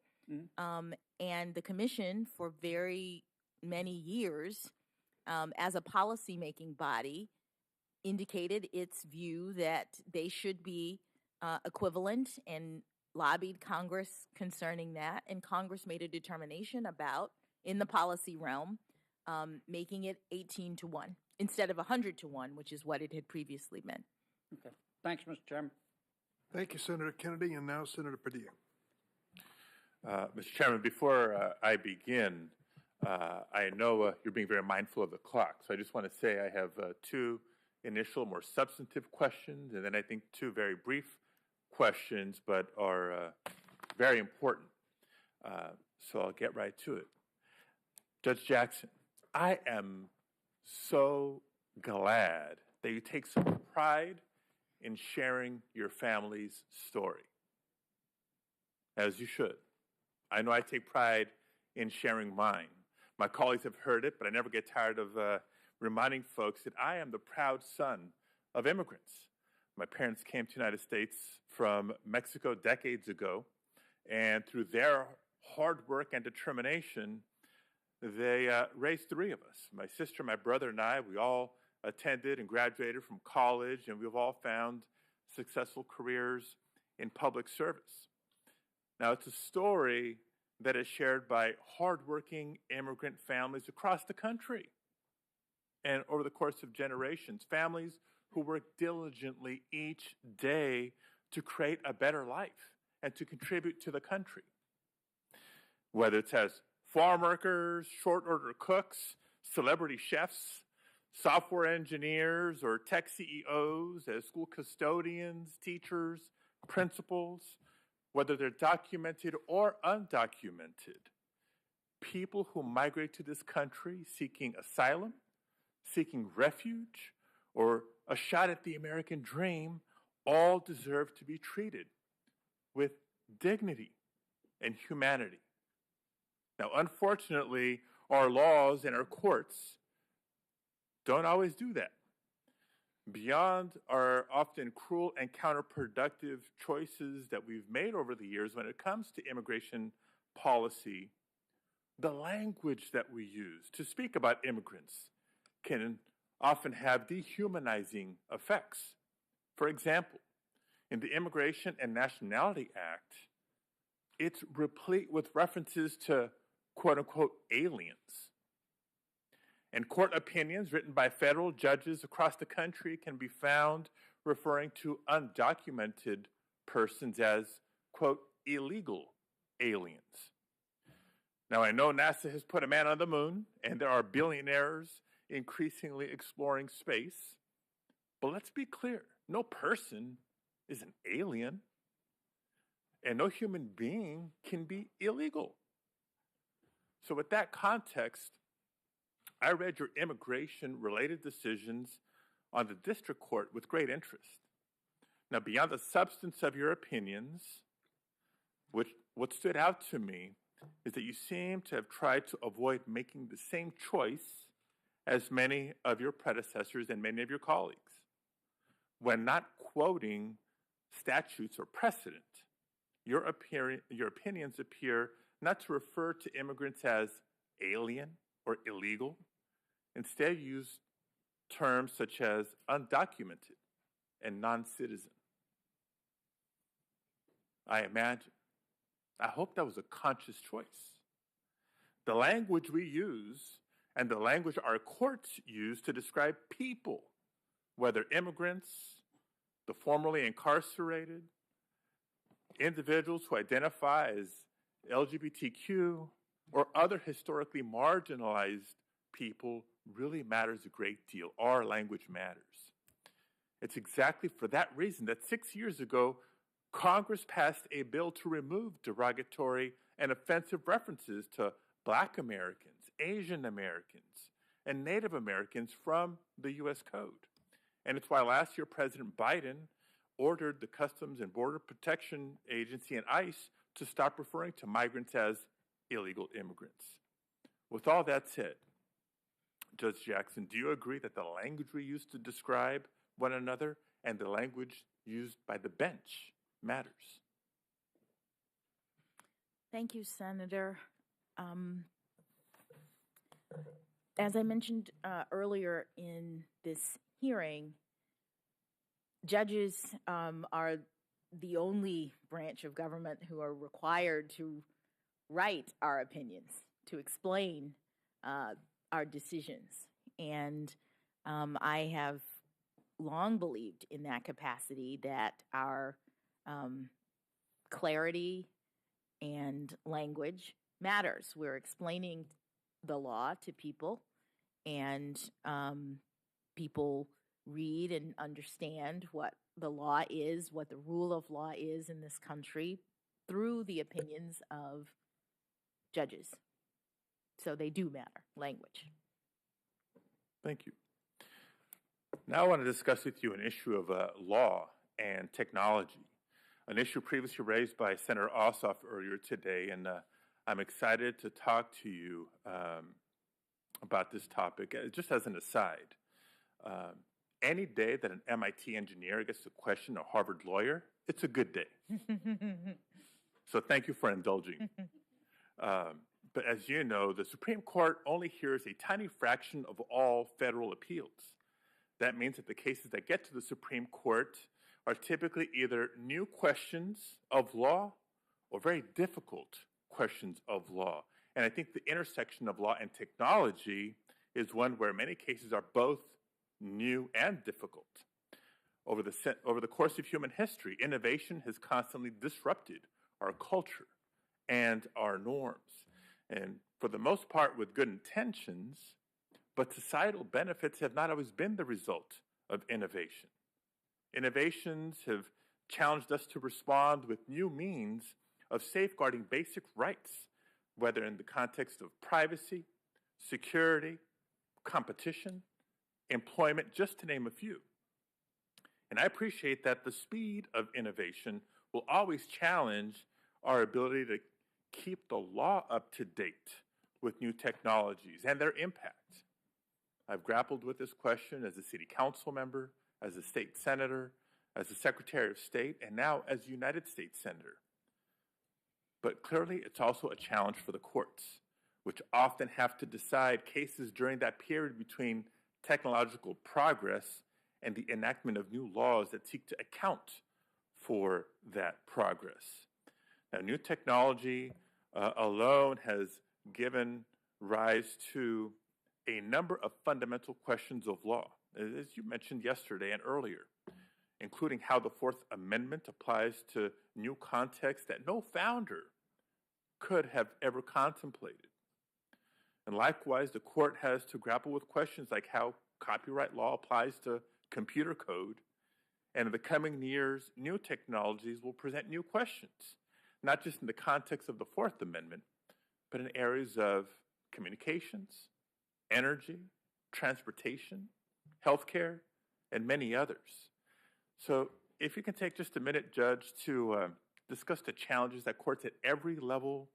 And the Commission, for very many years, as a policymaking body, indicated its view that they should be equivalent and lobbied Congress concerning that. And Congress made a determination about, in the policy realm, making it 18-1 instead of 100-1, which is what it had previously been. Okay. Thanks, Mr. Chairman. Thank you, Senator Kennedy, and now Senator Padilla. Mr. Chairman, before I begin, I know you're being very mindful of the clock, so I just want to say I have two initial, more substantive questions, and then I think two very brief questions, but are very important. So I'll get right to it. Judge Jackson, I am so glad that you take some pride in sharing your family's story, as you should. I know I take pride in sharing mine. My colleagues have heard it, but I never get tired of reminding folks that I am the proud son of immigrants. My parents came to the United States from Mexico decades ago, and through their hard work and determination, they raised three of us. My sister, my brother, and I, we all attended and graduated from college, and we've all found successful careers in public service. Now, it's a story that is shared by hardworking immigrant families across the country and over the course of generations, families who work diligently each day to create a better life and to contribute to the country. Whether it's as farm workers, short order cooks, celebrity chefs, software engineers, or tech CEOs, as school custodians, teachers, principals, whether they're documented or undocumented, people who migrate to this country seeking asylum, seeking refuge, or a shot at the American dream, all deserve to be treated with dignity and humanity. Now, unfortunately, our laws and our courts don't always do that. Beyond our often cruel and counterproductive choices that we've made over the years when it comes to immigration policy, the language that we use to speak about immigrants can often have dehumanizing effects. For example, in the Immigration and Nationality Act, it's replete with references to quote-unquote aliens. And court opinions written by federal judges across the country can be found referring to undocumented persons as, quote, illegal aliens. Now, I know NASA has put a man on the moon, and there are billionaires increasingly exploring space, but let's be clear, no person is an alien, and no human being can be illegal. So with that context, I read your immigration-related decisions on the district court with great interest. Now, beyond the substance of your opinions, what stood out to me is that you seem to have tried to avoid making the same choice as many of your predecessors and many of your colleagues. When not quoting statutes or precedent, your opinions appear not to refer to immigrants as alien or illegal. Instead, use terms such as undocumented and non-citizen. I hope that was a conscious choice. The language we use and the language our courts use to describe people, whether immigrants, the formerly incarcerated, individuals who identify as LGBTQ, or other historically marginalized people, really matters a great deal. Our language matters. It's exactly for that reason that 6 years ago, Congress passed a bill to remove derogatory and offensive references to Black Americans, Asian Americans, and Native Americans from the U.S. Code. And it's why last year President Biden ordered the Customs and Border Protection Agency and ICE to stop referring to migrants as illegal immigrants. With all that said, Judge Jackson, do you agree that the language we use to describe one another and the language used by the bench matters? Thank you, Senator. As I mentioned earlier in this hearing, judges are the only branch of government who are required to write our opinions, to explain our decisions. And I have long believed in that capacity, that our clarity and language matters. We're explaining the law to people, and people read and understand what the law is, what the rule of law is in this country through the opinions of judges. So they do matter, language. Thank you. Now I want to discuss with you an issue of law and technology, an issue previously raised by Senator Ossoff earlier today, and I'm excited to talk to you about this topic. Just as an aside, any day that an MIT engineer gets to question a Harvard lawyer, it's a good day. So thank you for indulging. But as you know, the Supreme Court only hears a tiny fraction of all federal appeals. That means that the cases that get to the Supreme Court are typically either new questions of law or very difficult questions of law. And I think the intersection of law and technology is one where many cases are both new and difficult. Over the course of human history, innovation has constantly disrupted our culture and our norms. And for the most part, with good intentions, but societal benefits have not always been the result of innovation. Innovations have challenged us to respond with new means of safeguarding basic rights, whether in the context of privacy, security, competition, employment, just to name a few. And I appreciate that the speed of innovation will always challenge our ability to keep the law up to date with new technologies and their impact. I've grappled with this question as a city council member, as a state senator, as a secretary of state, and now as United States Senator. But clearly, it's also a challenge for the courts, which often have to decide cases during that period between technological progress and the enactment of new laws that seek to account for that progress. Now, new technology alone has given rise to a number of fundamental questions of law, as you mentioned yesterday and earlier, including how the Fourth Amendment applies to new contexts that no founder could have ever contemplated. And likewise, the court has to grapple with questions like how copyright law applies to computer code. And in the coming years, new technologies will present new questions, not just in the context of the Fourth Amendment, but in areas of communications, energy, transportation, healthcare, and many others. So if you can take just a minute, Judge, to discuss the challenges that courts at every level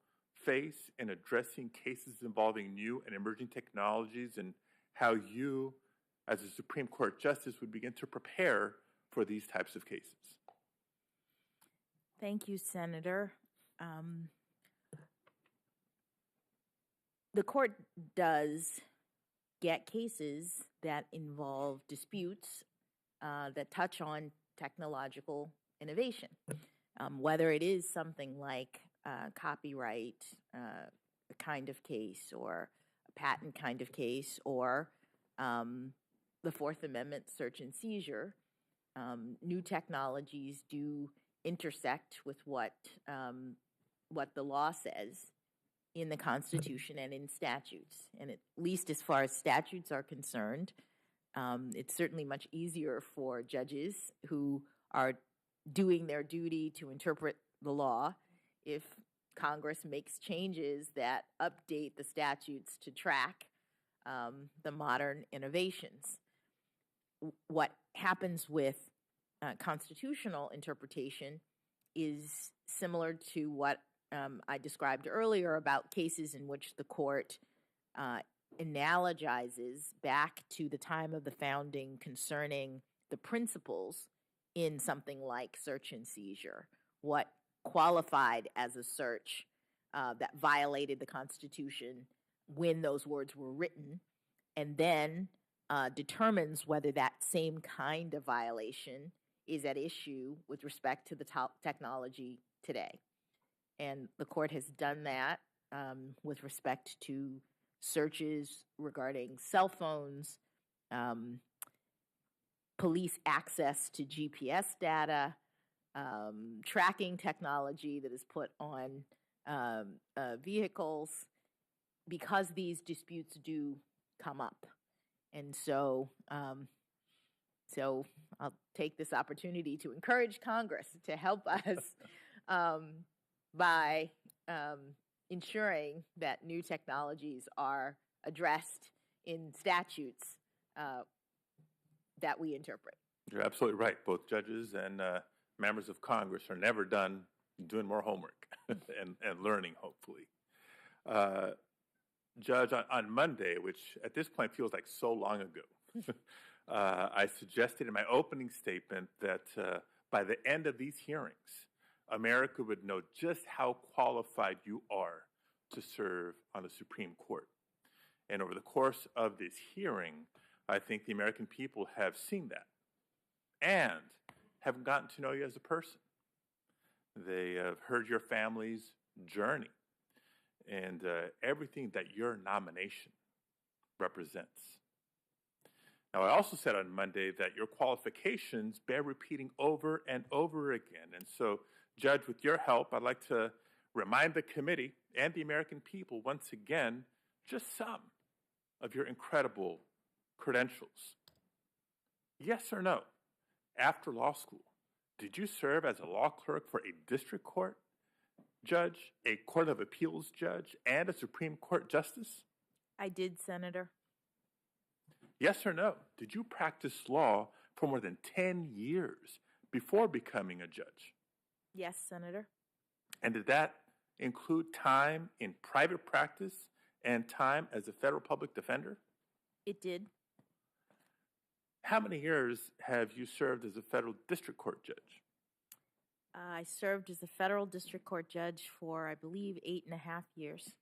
face in addressing cases involving new and emerging technologies, and how you, as a Supreme Court justice, would begin to prepare for these types of cases. Thank you, Senator. The court does get cases that involve disputes that touch on technological innovation, whether it is something like copyright kind of case, or a patent kind of case, or the Fourth Amendment search and seizure. New technologies do intersect with what the law says in the Constitution and in statutes. And at least as far as statutes are concerned, it's certainly much easier for judges who are doing their duty to interpret the law if Congress makes changes that update the statutes to track the modern innovations. What happens with constitutional interpretation is similar to what I described earlier about cases in which the court analogizes back to the time of the founding concerning the principles in something like search and seizure. What qualified as a search that violated the Constitution when those words were written, and then determines whether that same kind of violation is at issue with respect to the technology today. And the court has done that with respect to searches regarding cell phones, police access to GPS data, tracking technology that is put on vehicles, because these disputes do come up. And so, so I'll take this opportunity to encourage Congress to help us by ensuring that new technologies are addressed in statutes that we interpret. You're absolutely right. Both judges and members of Congress are never done doing more homework and learning, hopefully. Judge, on Monday, which at this point feels like so long ago, I suggested in my opening statement that by the end of these hearings, America would know just how qualified you are to serve on the Supreme Court. And over the course of this hearing, I think the American people have seen that and have gotten to know you as a person. They have heard your family's journey and everything that your nomination represents. Now, I also said on Monday that your qualifications bear repeating over and over again. And so, Judge, with your help, I'd like to remind the committee and the American people once again just some of your incredible credentials. Yes or no, after law school, did you serve as a law clerk for a district court judge, a court of appeals judge, and a Supreme Court justice? I did, Senator. Yes or no, did you practice law for more than 10 years before becoming a judge? Yes, Senator. And did that include time in private practice and time as a federal public defender? It did. How many years have you served as a federal district court judge? I served as a federal district court judge for, I believe, 8.5 years.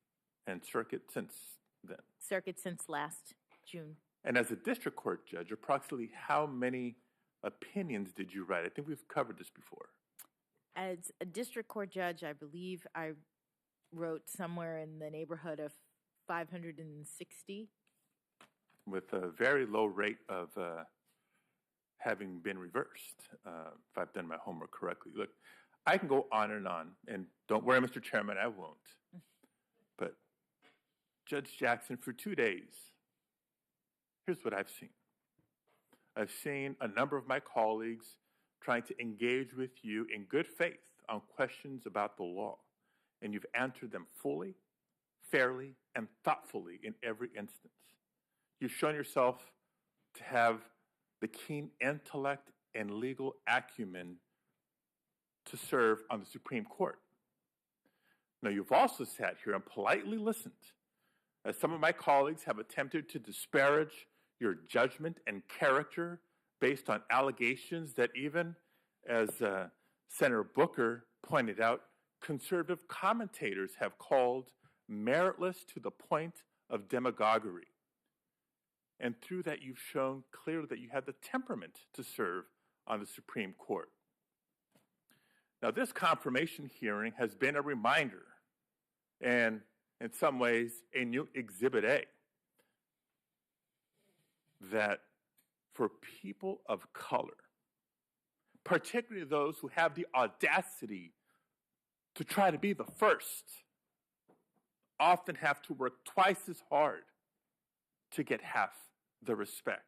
And circuit since then? Circuit since last June. And as a district court judge, approximately how many opinions did you write? I think we've covered this before. As a district court judge, I believe I wrote somewhere in the neighborhood of 560. With a very low rate of having been reversed, if I've done my homework correctly. Look, I can go on, and don't worry, Mr. Chairman, I won't. But Judge Jackson, for 2 days, here's what I've seen. I've seen a number of my colleagues trying to engage with you in good faith on questions about the law, and you've answered them fully, fairly, and thoughtfully in every instance. You've shown yourself to have the keen intellect and legal acumen to serve on the Supreme Court. Now, you've also sat here and politely listened as some of my colleagues have attempted to disparage your judgment and character based on allegations that, even as Senator Booker pointed out, conservative commentators have called meritless to the point of demagoguery. And through that, you've shown clearly that you have the temperament to serve on the Supreme Court. Now, this confirmation hearing has been a reminder, and in some ways, a new Exhibit A, that for people of color, particularly those who have the audacity to try to be the first, often have to work twice as hard to get half the respect.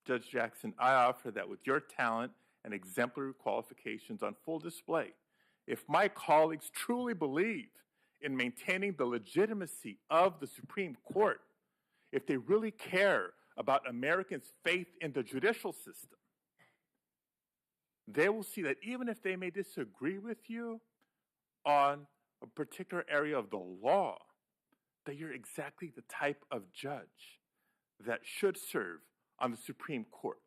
Judge Jackson, I offer that with your talent and exemplary qualifications on full display. If my colleagues truly believe in maintaining the legitimacy of the Supreme Court, if they really care about Americans' faith in the judicial system, they will see that even if they may disagree with you on a particular area of the law, that you're exactly the type of judge that should serve on the Supreme Court.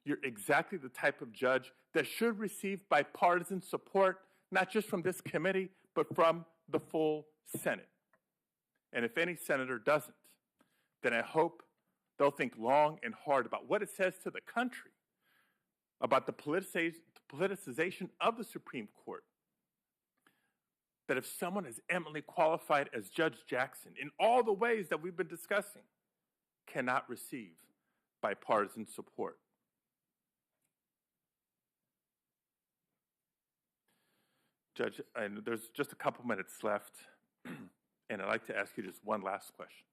You're exactly the type of judge that should receive bipartisan support, not just from this committee, but from the full Senate. And if any senator doesn't, then I hope they'll think long and hard about what it says to the country about the politicization of the Supreme Court. That if someone is eminently qualified as Judge Jackson in all the ways that we've been discussing, cannot receive bipartisan support. Judge, I know there's just a couple minutes left, and I'd like to ask you just one last question.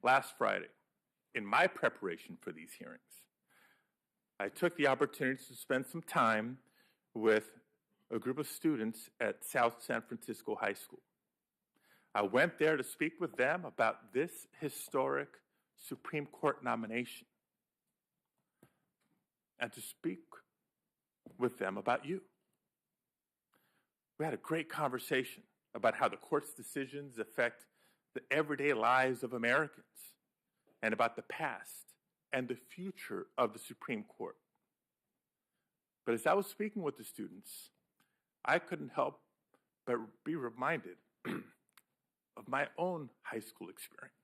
Last Friday, in my preparation for these hearings, I took the opportunity to spend some time with a group of students at South San Francisco High School. I went there to speak with them about this historic Supreme Court nomination and to speak with them about you. We had a great conversation about how the court's decisions affect the everyday lives of Americans and about the past and the future of the Supreme Court. But as I was speaking with the students, I couldn't help but be reminded of my own high school experience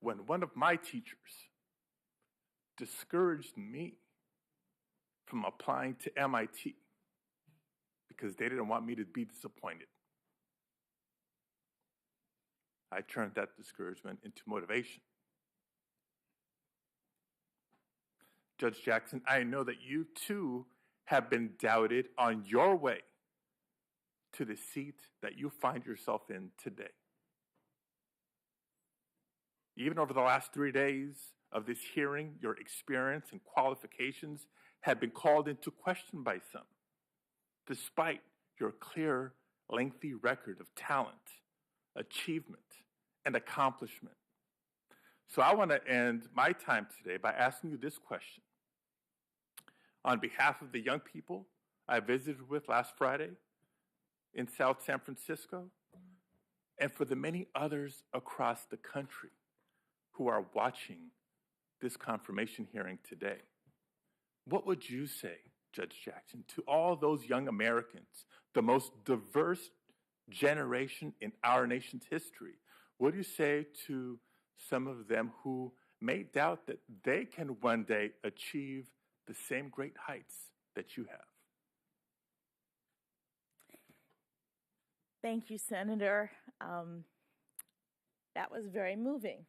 when one of my teachers discouraged me from applying to MIT because they didn't want me to be disappointed. I turned that discouragement into motivation. Judge Jackson, I know that you too have been doubted on your way to the seat that you find yourself in today. Even over the last 3 days of this hearing, your experience and qualifications have been called into question by some, despite your clear, lengthy record of talent, achievement, and accomplishment. So I want to end my time today by asking you this question. On behalf of the young people I visited with last Friday in South San Francisco, and for the many others across the country who are watching this confirmation hearing today, what would you say, Judge Jackson, to all those young Americans, the most diverse generation in our nation's history? What do you say to some of them who may doubt that they can one day achieve the same great heights that you have? Thank you, Senator. That was very moving.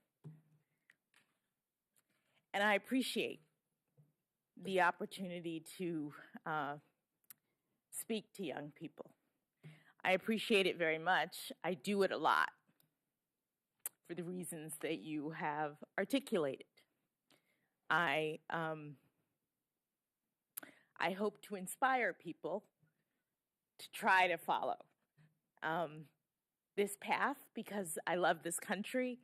And I appreciate the opportunity to speak to young people. I appreciate it very much. I do it a lot for the reasons that you have articulated. I hope to inspire people to try to follow this path because I love this country,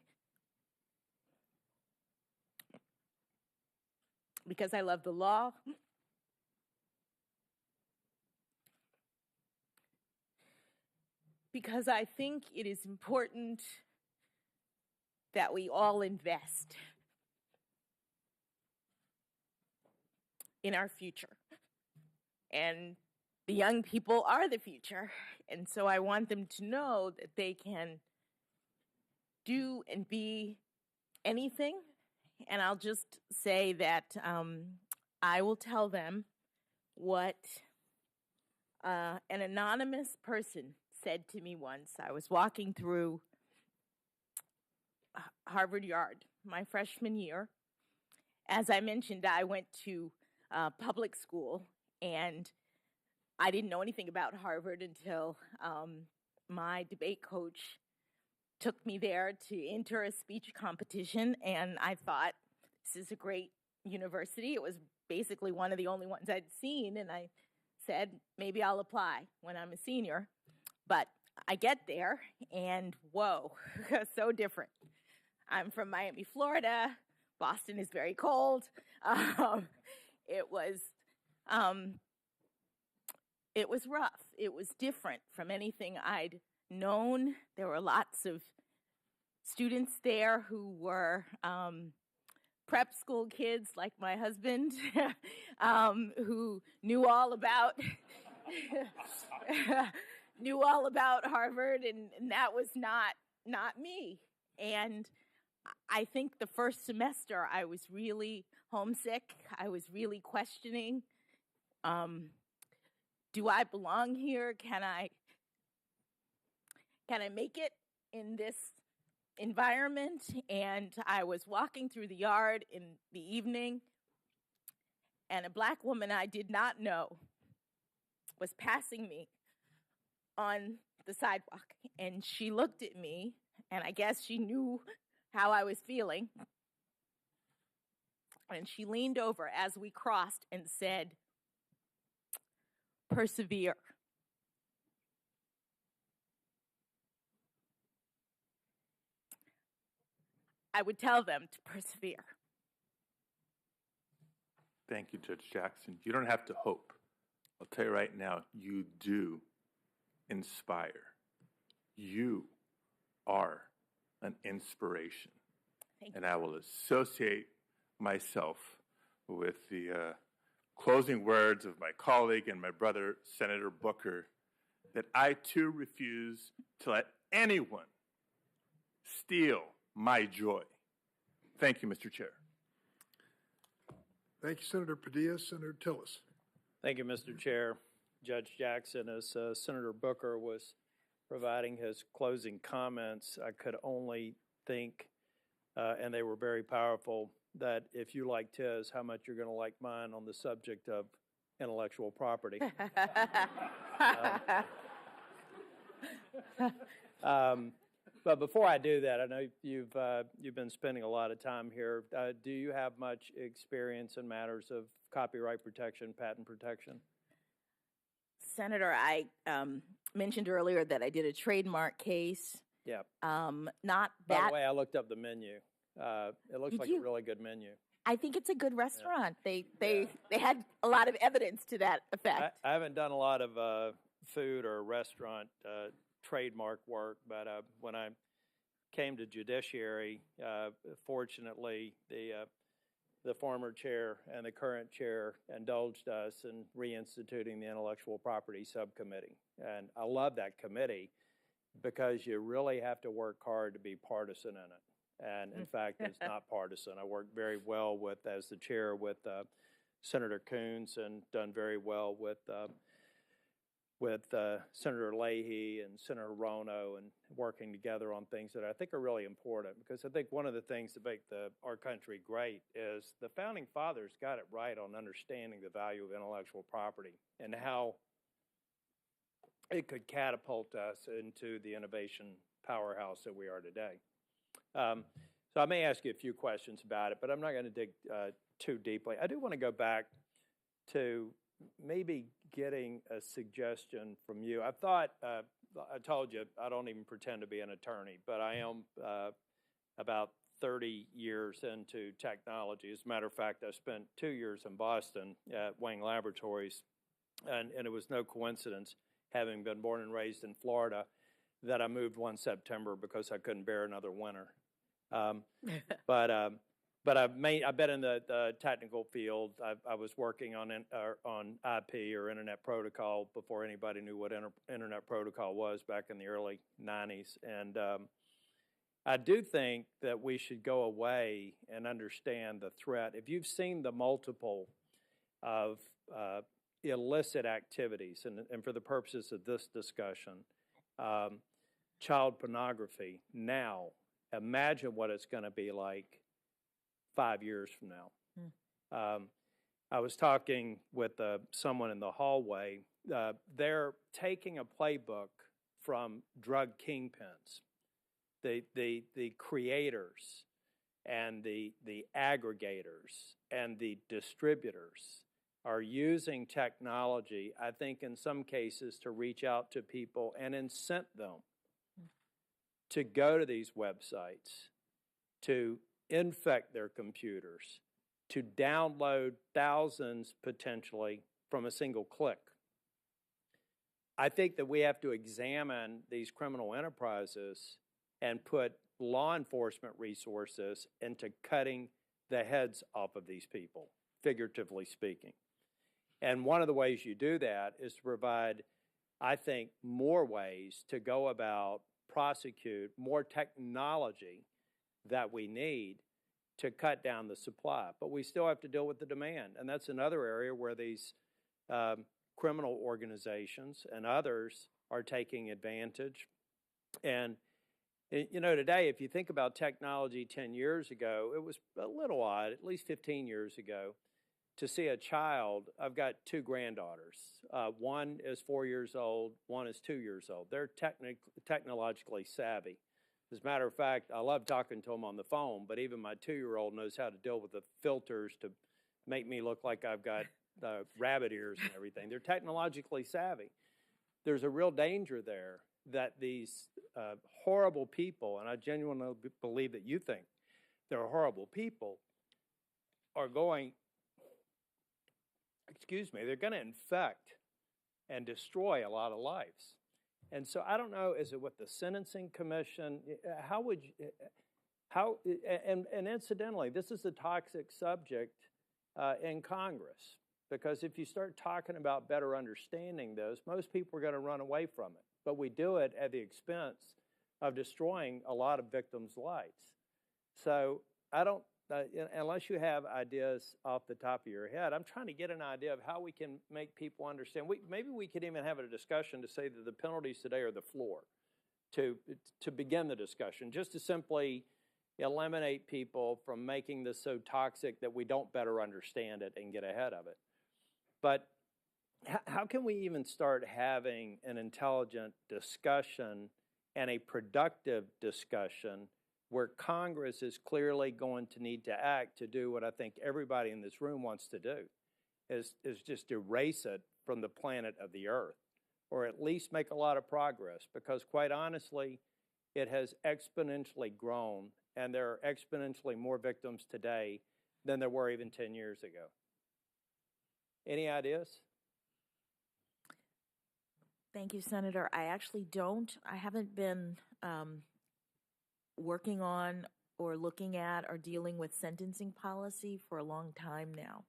because I love the law, because I think it is important that we all invest in our future. And the young people are the future. And so I want them to know that they can do and be anything. And I'll just say that I will tell them what an anonymous person said to me once. I was walking through Harvard Yard my freshman year. As I mentioned, I went to public school, and I didn't know anything about Harvard until my debate coach took me there to enter a speech competition, and I thought, this is a great university. It was basically one of the only ones I'd seen, and I said, maybe I'll apply when I'm a senior. But I get there, and whoa, so different. I'm from Miami, Florida. Boston is very cold. It was rough. It was different from anything I'd known. There were lots of students there who were prep school kids like my husband, who knew all about Harvard, and that was not me. And I think the first semester I was really homesick. I was really questioning, do I belong here? Can I make it in this environment? And I was walking through the yard in the evening, and a Black woman I did not know was passing me on the sidewalk, and she looked at me, and I guess she knew how I was feeling, and she leaned over as we crossed and said, "Persevere." I would tell them to persevere. Thank you, Judge Jackson. You don't have to hope. I'll tell you right now, you do inspire. You are an inspiration. Thank and I will associate myself with the closing words of my colleague and my brother, Senator Booker, that I too refuse to let anyone steal my joy. Thank you, Mr. Chair. Thank you, Senator Padilla. Senator Tillis. Thank you, Mr. Chair. Judge Jackson, as Senator Booker was providing his closing comments, I could only think, and they were very powerful, that if you liked his, how much you're going to like mine on the subject of intellectual property. But before I do that, I know you've been spending a lot of time here. Do you have much experience in matters of copyright protection, patent protection? Senator, I mentioned earlier that I did a trademark case. Yeah. Not By that. the way, I looked up the menu. It looks like a really good menu. I think it's a good restaurant. Yeah. They had a lot of evidence to that effect. I haven't done a lot of food or restaurant trademark work, but when I came to Judiciary, fortunately, the former chair and the current chair indulged us in reinstituting the Intellectual Property Subcommittee. And I love that committee because you really have to work hard to be partisan in it. And in fact, it's not partisan. I worked very well with, as the chair, with Senator Coons, and done very well with Senator Leahy and Senator Rono, and working together on things that I think are really important, because I think one of the things that make our country great is the Founding Fathers got it right on understanding the value of intellectual property and how it could catapult us into the innovation powerhouse that we are today. So I may ask you a few questions about it, but I'm not going to dig too deeply. I do want to go back to maybe getting a suggestion from you. I thought, I told you, I don't even pretend to be an attorney, but I am about 30 years into technology. As a matter of fact, I spent 2 years in Boston at Wang Laboratories, and it was no coincidence, having been born and raised in Florida, that I moved one September because I couldn't bear another winter. But I've been in the technical field. I was working on IP, or Internet Protocol, before anybody knew what Internet Protocol was back in the early 90s. And I do think that we should go away and understand the threat. If you've seen the multiple of illicit activities, and for the purposes of this discussion, child pornography now, imagine what it's going to be like 5 years from now. I was talking with someone in the hallway. They're taking a playbook from drug kingpins, the creators and the aggregators and the distributors are using technology, I think in some cases, to reach out to people and incent them to go to these websites, to infect their computers, to download thousands potentially from a single click. I think that we have to examine these criminal enterprises and put law enforcement resources into cutting the heads off of these people, figuratively speaking. And one of the ways you do that is to provide, I think, more ways to go about prosecute, more technology that we need to cut down the supply. But we still have to deal with the demand. And that's another area where these criminal organizations and others are taking advantage. And, you know, today, if you think about technology 10 years ago, it was a little odd, at least 15 years ago, to see a child. I've got two granddaughters. One is 4 years old, one is 2 years old. They're technologically savvy. As a matter of fact, I love talking to them on the phone, but even my 2-year-old knows how to deal with the filters to make me look like I've got rabbit ears and everything. They're technologically savvy. There's a real danger there that these horrible people, and I genuinely believe that you think they're horrible people, are going, they're going to infect and destroy a lot of lives. And so I don't know, is it with the Sentencing Commission? And incidentally, this is a toxic subject in Congress, because if you start talking about better understanding this, most people are going to run away from it. But we do it at the expense of destroying a lot of victims' lives. So I don't, unless you have ideas off the top of your head, I'm trying to get an idea of how we can make people understand. Maybe we could even have a discussion to say that the penalties today are the floor to begin the discussion, just to simply eliminate people from making this so toxic that we don't better understand it and get ahead of it. But how can we even start having an intelligent discussion and a productive discussion where Congress is clearly going to need to act to do what I think everybody in this room wants to do, is just erase it from the planet of the earth, or at least make a lot of progress, because quite honestly, it has exponentially grown, and there are exponentially more victims today than there were even 10 years ago. Any ideas? Thank you, Senator. I actually don't. I haven't been working on or looking at or dealing with sentencing policy for a long time now.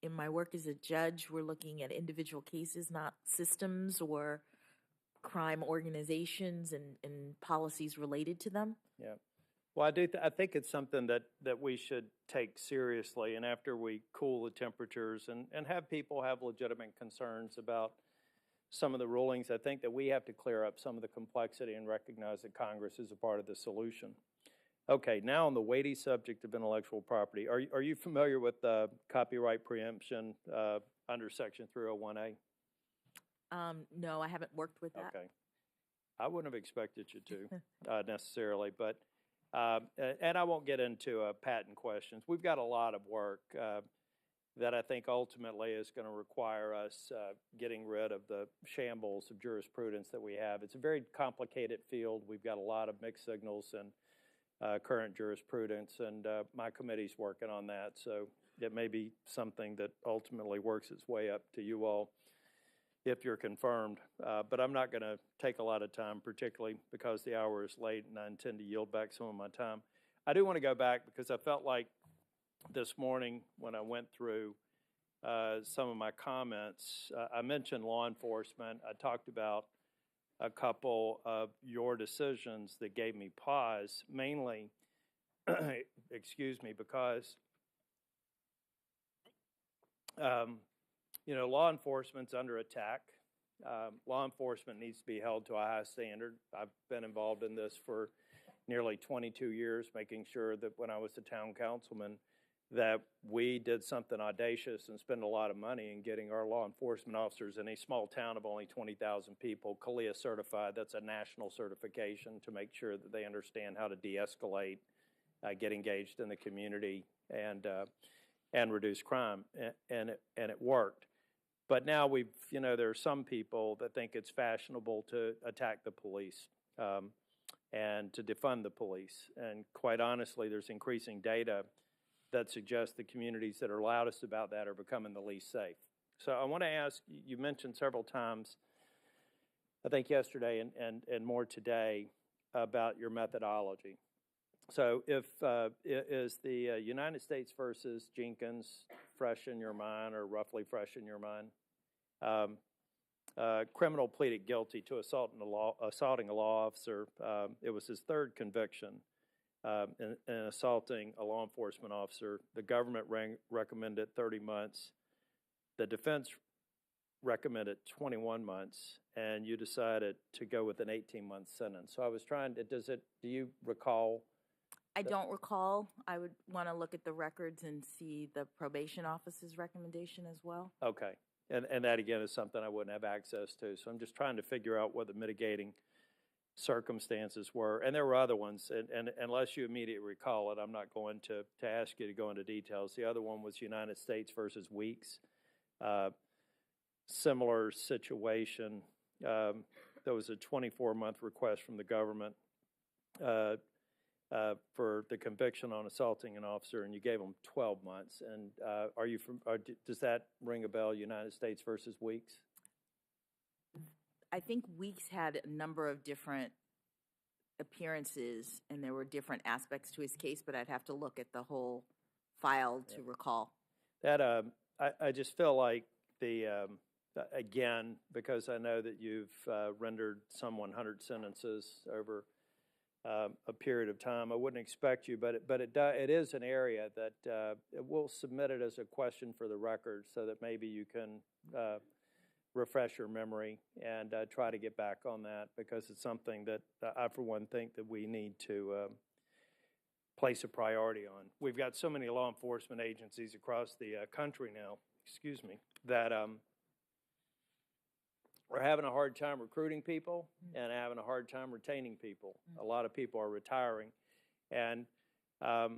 In my work as a judge, we're looking at individual cases, not systems or crime organizations and policies related to them. Yeah. Well, I think it's something that we should take seriously, and after we cool the temperatures and have people have legitimate concerns about some of the rulings, I think that we have to clear up some of the complexity and recognize that Congress is a part of the solution. Okay, now on the weighty subject of intellectual property, are you familiar with copyright preemption under Section 301A? No, I haven't worked with that. Okay. I wouldn't have expected you to necessarily, but and I won't get into patent questions. We've got a lot of work that I think ultimately is going to require us getting rid of the shambles of jurisprudence that we have. It's a very complicated field. We've got a lot of mixed signals and current jurisprudence, and my committee's working on that. So it may be something that ultimately works its way up to you all if you're confirmed. But I'm not going to take a lot of time, particularly because the hour is late and I intend to yield back some of my time. I do want to go back because I felt like this morning when I went through some of my comments, I mentioned law enforcement. I talked about a couple of your decisions that gave me pause, mainly, because law enforcement's under attack. Law enforcement needs to be held to a high standard. I've been involved in this for nearly 22 years, making sure that when I was a town councilman, that we did something audacious and spend a lot of money in getting our law enforcement officers in a small town of only 20,000 people, CALEA certified. That's a national certification to make sure that they understand how to de-escalate get engaged in the community and reduce crime, and it worked. But now there are some people that think it's fashionable to attack the police and to defund the police. And quite honestly, there's increasing data that suggests the communities that are loudest about that are becoming the least safe. So I want to ask, you mentioned several times, I think yesterday and more today, about your methodology. So is the United States versus Jenkins fresh in your mind, or roughly fresh in your mind? Criminal pleaded guilty to assaulting a law officer. It was his third conviction in assaulting a law enforcement officer. The government recommended 30 months. The defense recommended 21 months, and you decided to go with an 18-month sentence. So I was trying to, do you recall? I don't recall. I would want to look at the records and see the probation office's recommendation as well. Okay. And that, again, is something I wouldn't have access to. So I'm just trying to figure out what the mitigating circumstances were. And there were other ones. And unless you immediately recall it, I'm not going to ask you to go into details. The other one was United States versus Weeks. Similar situation. There was a 24-month request from the government for the conviction on assaulting an officer, and you gave them 12 months. And does that ring a bell, United States versus Weeks? I think Weeks had a number of different appearances, and there were different aspects to his case, but I'd have to look at the whole file to recall. That I just feel like again, because I know that you've rendered some 100 sentences over a period of time. I wouldn't expect you, but it is an area that we'll submit it as a question for the record, so that maybe you can refresh your memory and try to get back on that, because it's something that I, for one, think that we need to place a priority on. We've got so many law enforcement agencies across the country now, that we're having a hard time recruiting people and having a hard time retaining people. A lot of people are retiring. And, I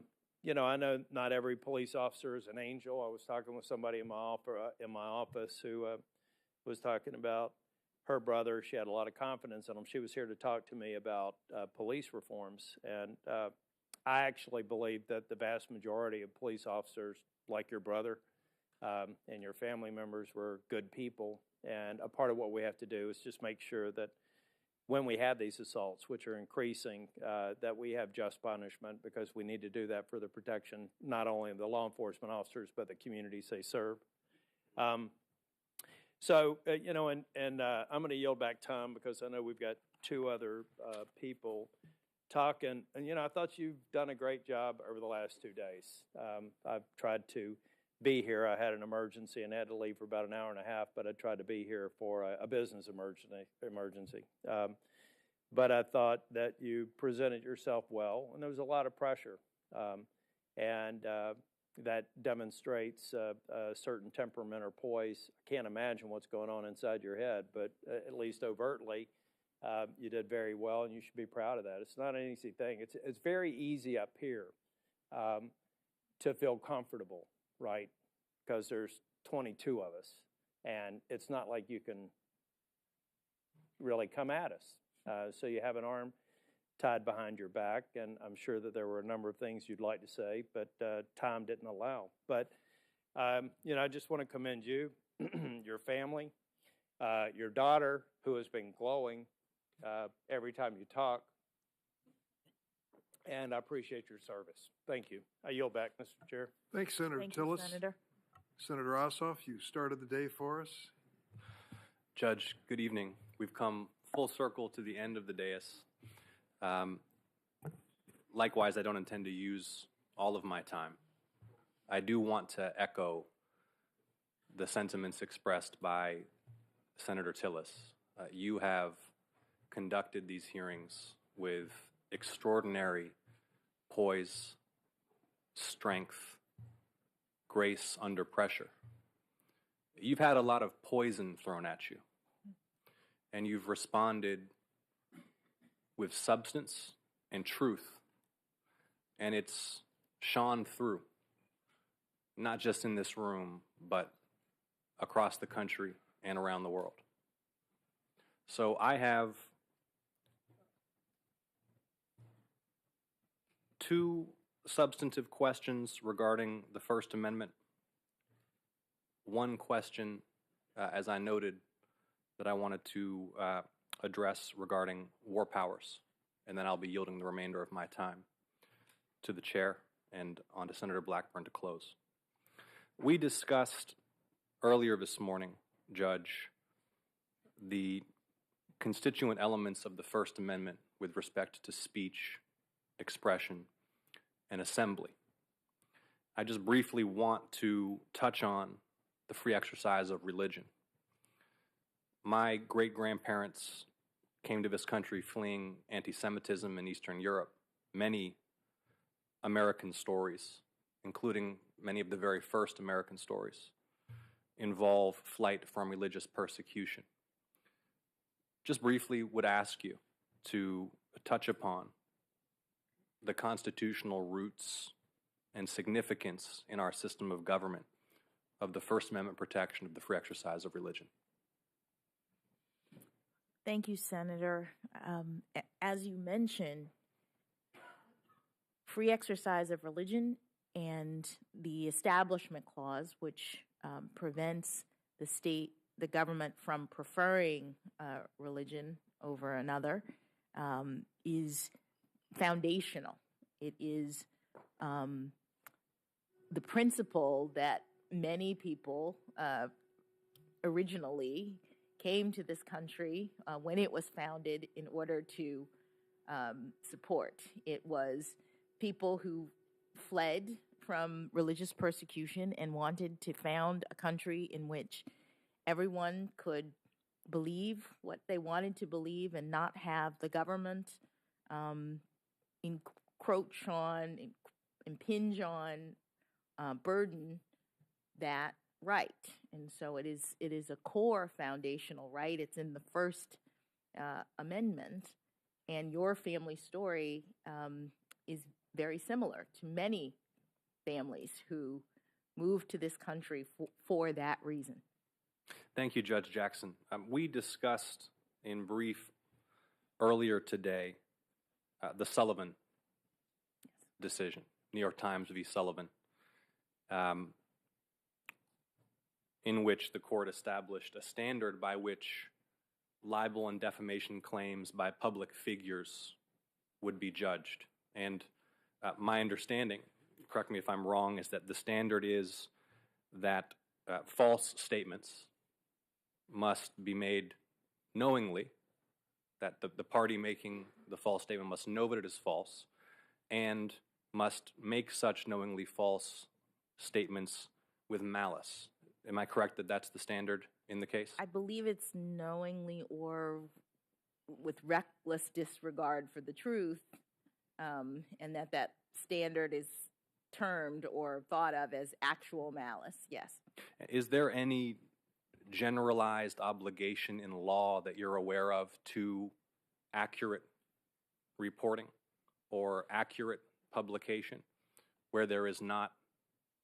know not every police officer is an angel. I was talking with somebody in my office who was talking about her brother. She had a lot of confidence in him. She was here to talk to me about police reforms. And I actually believe that the vast majority of police officers, like your brother and your family members, were good people. And a part of what we have to do is just make sure that when we have these assaults, which are increasing, that we have just punishment, because we need to do that for the protection not only of the law enforcement officers, but the communities they serve. I'm going to yield back time, because I know we've got two other people talking. And, I thought you've done a great job over the last 2 days. I've tried to be here. I had an emergency and had to leave for about an hour and a half, but I tried to be here for a business emergency. But I thought that you presented yourself well, and there was a lot of pressure. That demonstrates a certain temperament or poise. I can't imagine what's going on inside your head, but at least overtly, you did very well, and you should be proud of that. It's not an easy thing. It's very easy up here to feel comfortable, right? Because there's 22 of us, and it's not like you can really come at us. So you have an arm tied behind your back, and I'm sure that there were a number of things you'd like to say, but time didn't allow. But, I just want to commend you, your family, your daughter, who has been glowing every time you talk, and I appreciate your service. Thank you. I yield back, Mr. Chair. Thanks, Senator Tillis. Thank you, Senator. Senator Ossoff, you started the day for us. Judge, good evening. We've come full circle to the end of the dais. Likewise, I don't intend to use all of my time. I do want to echo the sentiments expressed by Senator Tillis. You have conducted these hearings with extraordinary poise, strength, grace under pressure. You've had a lot of poison thrown at you, and you've responded with substance and truth and it's shone through, not just in this room, but across the country and around the world. So I have two substantive questions regarding the First Amendment. One question, as I noted, that I wanted to address regarding war powers, and then I'll be yielding the remainder of my time to the chair and on to Senator Blackburn to close. We discussed earlier this morning, Judge, the constituent elements of the First Amendment with respect to speech, expression, and assembly. I just briefly want to touch on the free exercise of religion. My great-grandparents came to this country fleeing anti-Semitism in Eastern Europe. Many American stories, including many of the very first American stories, involve flight from religious persecution. Just briefly would ask you to touch upon the constitutional roots and significance in our system of government of the First Amendment protection of the free exercise of religion. Thank you, Senator. As you mentioned, free exercise of religion and the Establishment Clause, which prevents the government from preferring religion over another, is foundational. It is the principle that many people originally came to this country when it was founded in order to support. It was people who fled from religious persecution and wanted to found a country in which everyone could believe what they wanted to believe and not have the government encroach on, impinge on, burden that right. And so it is a core foundational right. It's in the First Amendment, and your family story is very similar to many families who moved to this country for that reason. Thank you, Judge Jackson. We discussed in brief earlier today the Sullivan decision, New York Times v. Sullivan, in which the court established a standard by which libel and defamation claims by public figures would be judged. And my understanding, correct me if I'm wrong, is that the standard is that false statements must be made knowingly, that the party making the false statement must know that it is false, and must make such knowingly false statements with malice. Am I correct that that's the standard in the case? I believe it's knowingly or with reckless disregard for the truth, and that standard is termed or thought of as actual malice, yes. Is there any generalized obligation in law that you're aware of to accurate reporting or accurate publication where there is not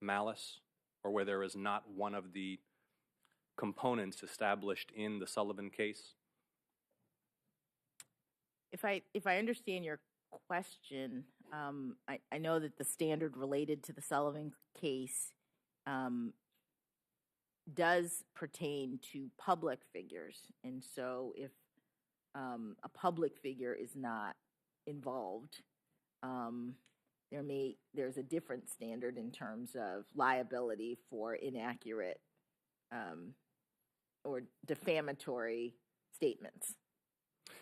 malice or where there is not one of the components established in the Sullivan case? If I understand your question, I know that the standard related to the Sullivan case does pertain to public figures, and so if a public figure is not involved, there's a different standard in terms of liability for inaccurate or defamatory statements.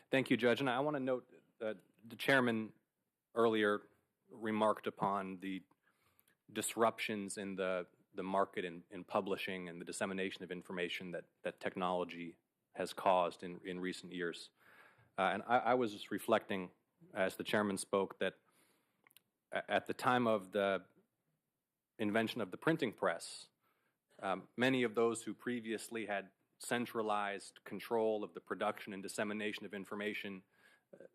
Thank you, Judge. And I want to note that the chairman earlier remarked upon the disruptions in the market in publishing and the dissemination of information that technology has caused in recent years. And I was just reflecting, as the chairman spoke, that at the time of the invention of the printing press, many of those who previously had centralized control of the production and dissemination of information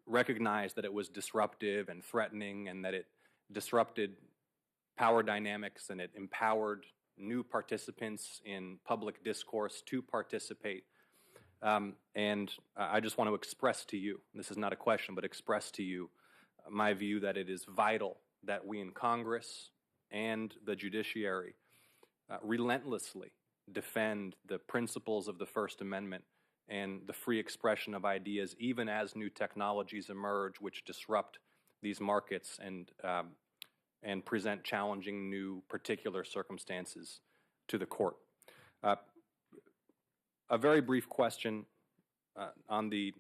recognized that it was disruptive and threatening, and that it disrupted power dynamics, and it empowered new participants in public discourse to participate. And I just want to express to you, this is not a question, but express to you my view that it is vital that we in Congress and the judiciary relentlessly defend the principles of the First Amendment and the free expression of ideas, even as new technologies emerge which disrupt these markets and present challenging new particular circumstances to the court. A very brief question on the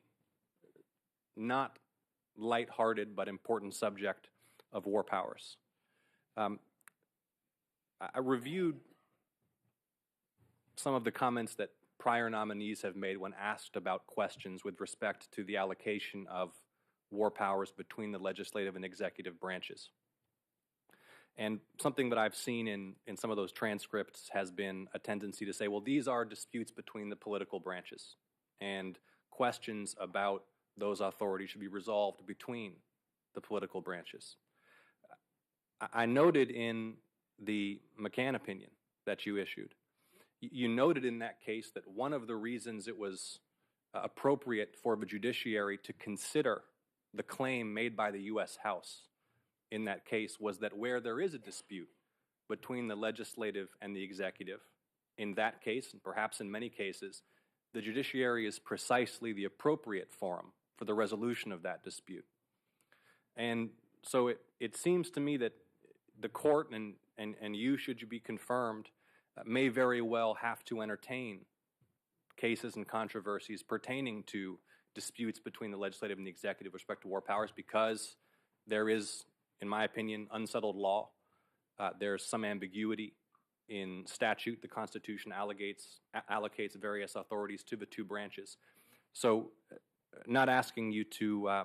not lighthearted but important subject of war powers. I reviewed some of the comments that prior nominees have made when asked about questions with respect to the allocation of war powers between the legislative and executive branches. And something that I've seen in some of those transcripts has been a tendency to say, well, these are disputes between the political branches, and questions about those authorities should be resolved between the political branches. I noted in the McCann opinion that you issued, you noted in that case that one of the reasons it was appropriate for the judiciary to consider the claim made by the U.S. House in that case was that where there is a dispute between the legislative and the executive, in that case, and perhaps in many cases, the judiciary is precisely the appropriate forum for the resolution of that dispute. And so it seems to me that the court and you, should you be confirmed, may very well have to entertain cases and controversies pertaining to disputes between the legislative and the executive with respect to war powers, because there is, in my opinion, unsettled law. There's some ambiguity in statute. The Constitution allocates various authorities to the two branches. So not asking you to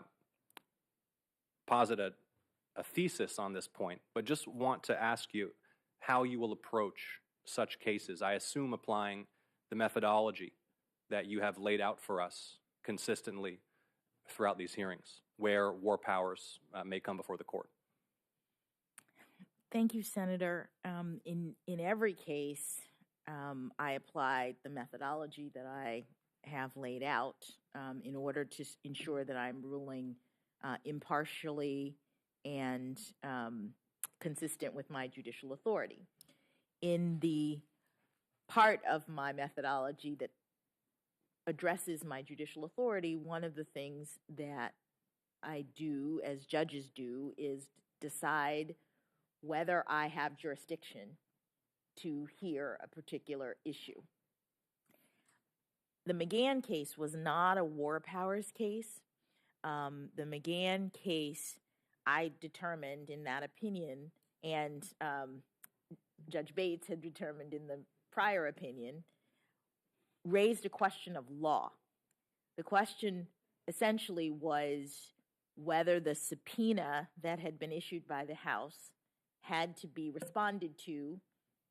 posit a thesis on this point, but just want to ask you how you will approach such cases. I assume applying the methodology that you have laid out for us consistently throughout these hearings, where war powers may come before the court. Thank you, Senator. In every case, I applied the methodology that I have laid out in order to ensure that I'm ruling impartially and consistent with my judicial authority. In the part of my methodology that addresses my judicial authority, one of the things that I do, as judges do, is decide whether I have jurisdiction to hear a particular issue. The McGahn case was not a war powers case. The McGahn case, I determined in that opinion, and Judge Bates had determined in the prior opinion, raised a question of law. The question essentially was whether the subpoena that had been issued by the House had to be responded to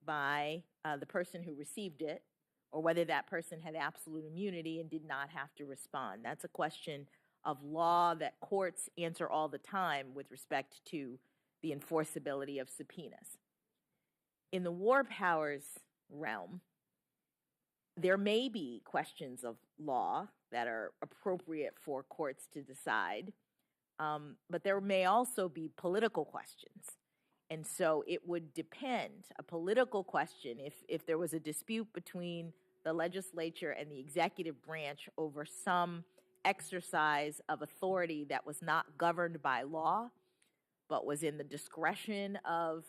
by the person who received it, or whether that person had absolute immunity and did not have to respond. That's a question of law that courts answer all the time with respect to the enforceability of subpoenas. In the war powers realm, there may be questions of law that are appropriate for courts to decide, but there may also be political questions. And so it would depend, a political question, if there was a dispute between the legislature and the executive branch over some exercise of authority that was not governed by law, but was in the discretion of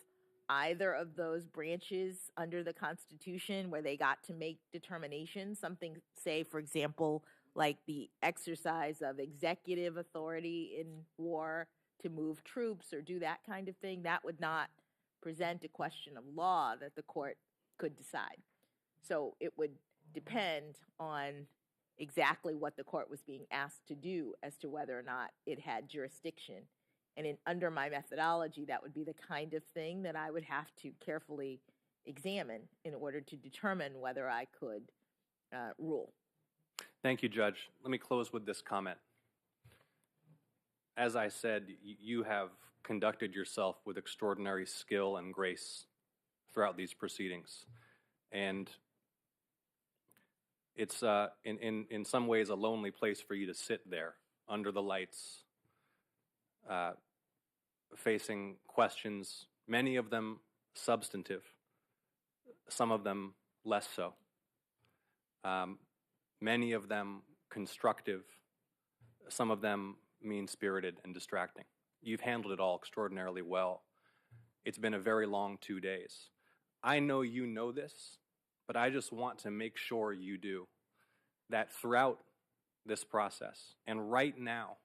either of those branches under the Constitution, where they got to make determinations, something, say, for example, like the exercise of executive authority in war to move troops or do that kind of thing, that would not present a question of law that the court could decide. So it would depend on exactly what the court was being asked to do as to whether or not it had jurisdiction. And under my methodology, that would be the kind of thing that I would have to carefully examine in order to determine whether I could rule. Thank you, Judge. Let me close with this comment. As I said, you have conducted yourself with extraordinary skill and grace throughout these proceedings. And it's in some ways a lonely place for you to sit there under the lights, facing questions, many of them substantive, some of them less so, many of them constructive, some of them mean-spirited and distracting. You've handled it all extraordinarily well. It's been a very long 2 days. I know you know this, but I just want to make sure you do, that throughout this process, and right now,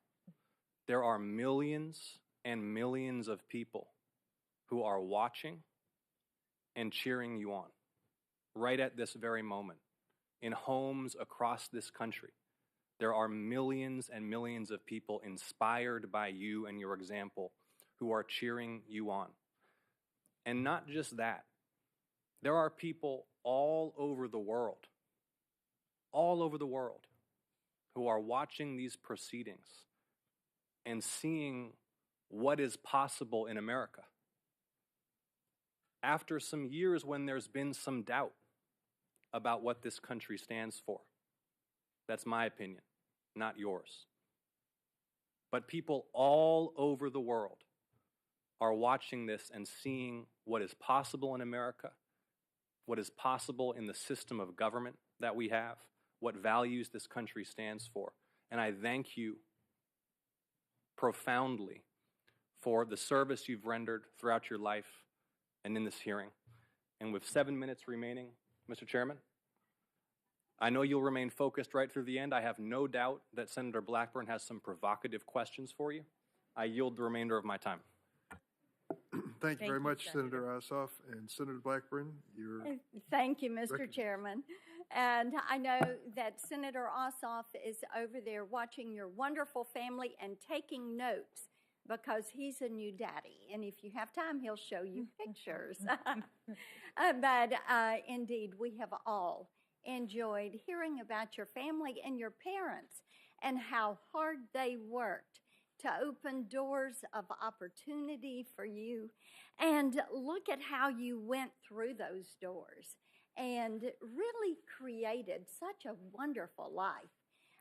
there are millions and millions of people who are watching and cheering you on, right at this very moment, in homes across this country. There are millions and millions of people inspired by you and your example who are cheering you on. And not just that, there are people all over the world, who are watching these proceedings and seeing what is possible in America. After some years when there's been some doubt about what this country stands for. That's my opinion, not yours. But people all over the world are watching this and seeing what is possible in America, what is possible in the system of government that we have, what values this country stands for. And I thank you profoundly for the service you've rendered throughout your life and in this hearing. And with 7 minutes remaining, Mr. Chairman, I know you'll remain focused right through the end. I have no doubt that Senator Blackburn has some provocative questions for you. I yield the remainder of my time. Thank you very much, Senator Ossoff. And Senator Blackburn, your... Thank you, Mr. Chairman. And I know that Senator Ossoff is over there watching your wonderful family and taking notes because he's a new daddy. And if you have time, he'll show you pictures. But indeed, we have all enjoyed hearing about your family and your parents and how hard they worked to open doors of opportunity for you. And look at how you went through those doors and really created such a wonderful life.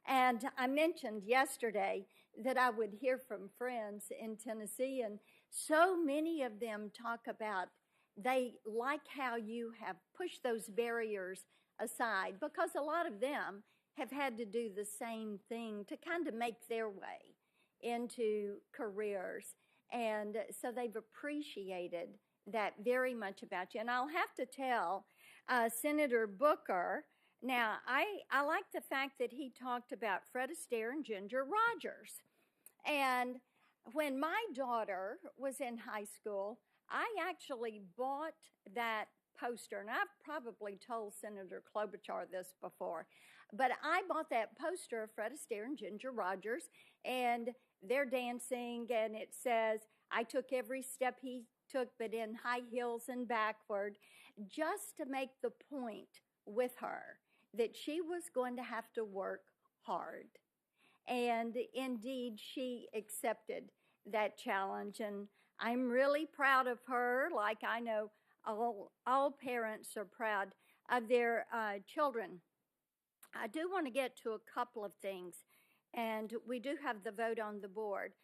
And I mentioned yesterday that I would hear from friends in Tennessee, and so many of them talk about they like how you have pushed those barriers aside, because a lot of them have had to do the same thing to kind of make their way into careers. And so they've appreciated that very much about you. And I'll have to tell Senator Booker, now I like the fact that he talked about Fred Astaire and Ginger Rogers. And when my daughter was in high school, I actually bought that poster, and I've probably told Senator Klobuchar this before, but I bought that poster of Fred Astaire and Ginger Rogers, and they're dancing, and it says, "I took every step he took, but in high heels and backward," just to make the point with her that she was going to have to work hard. And indeed, she accepted that challenge, and I'm really proud of her, like I know all parents are proud of their children. I do want to get to a couple of things, and we do have the vote on the board.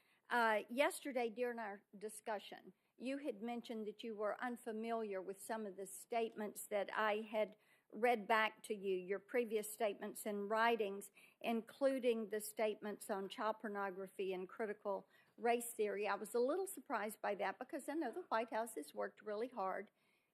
Yesterday, during our discussion, you had mentioned that you were unfamiliar with some of the statements that I had read back to you, your previous statements and writings, including the statements on child pornography and critical race theory. I was a little surprised by that because I know the White House has worked really hard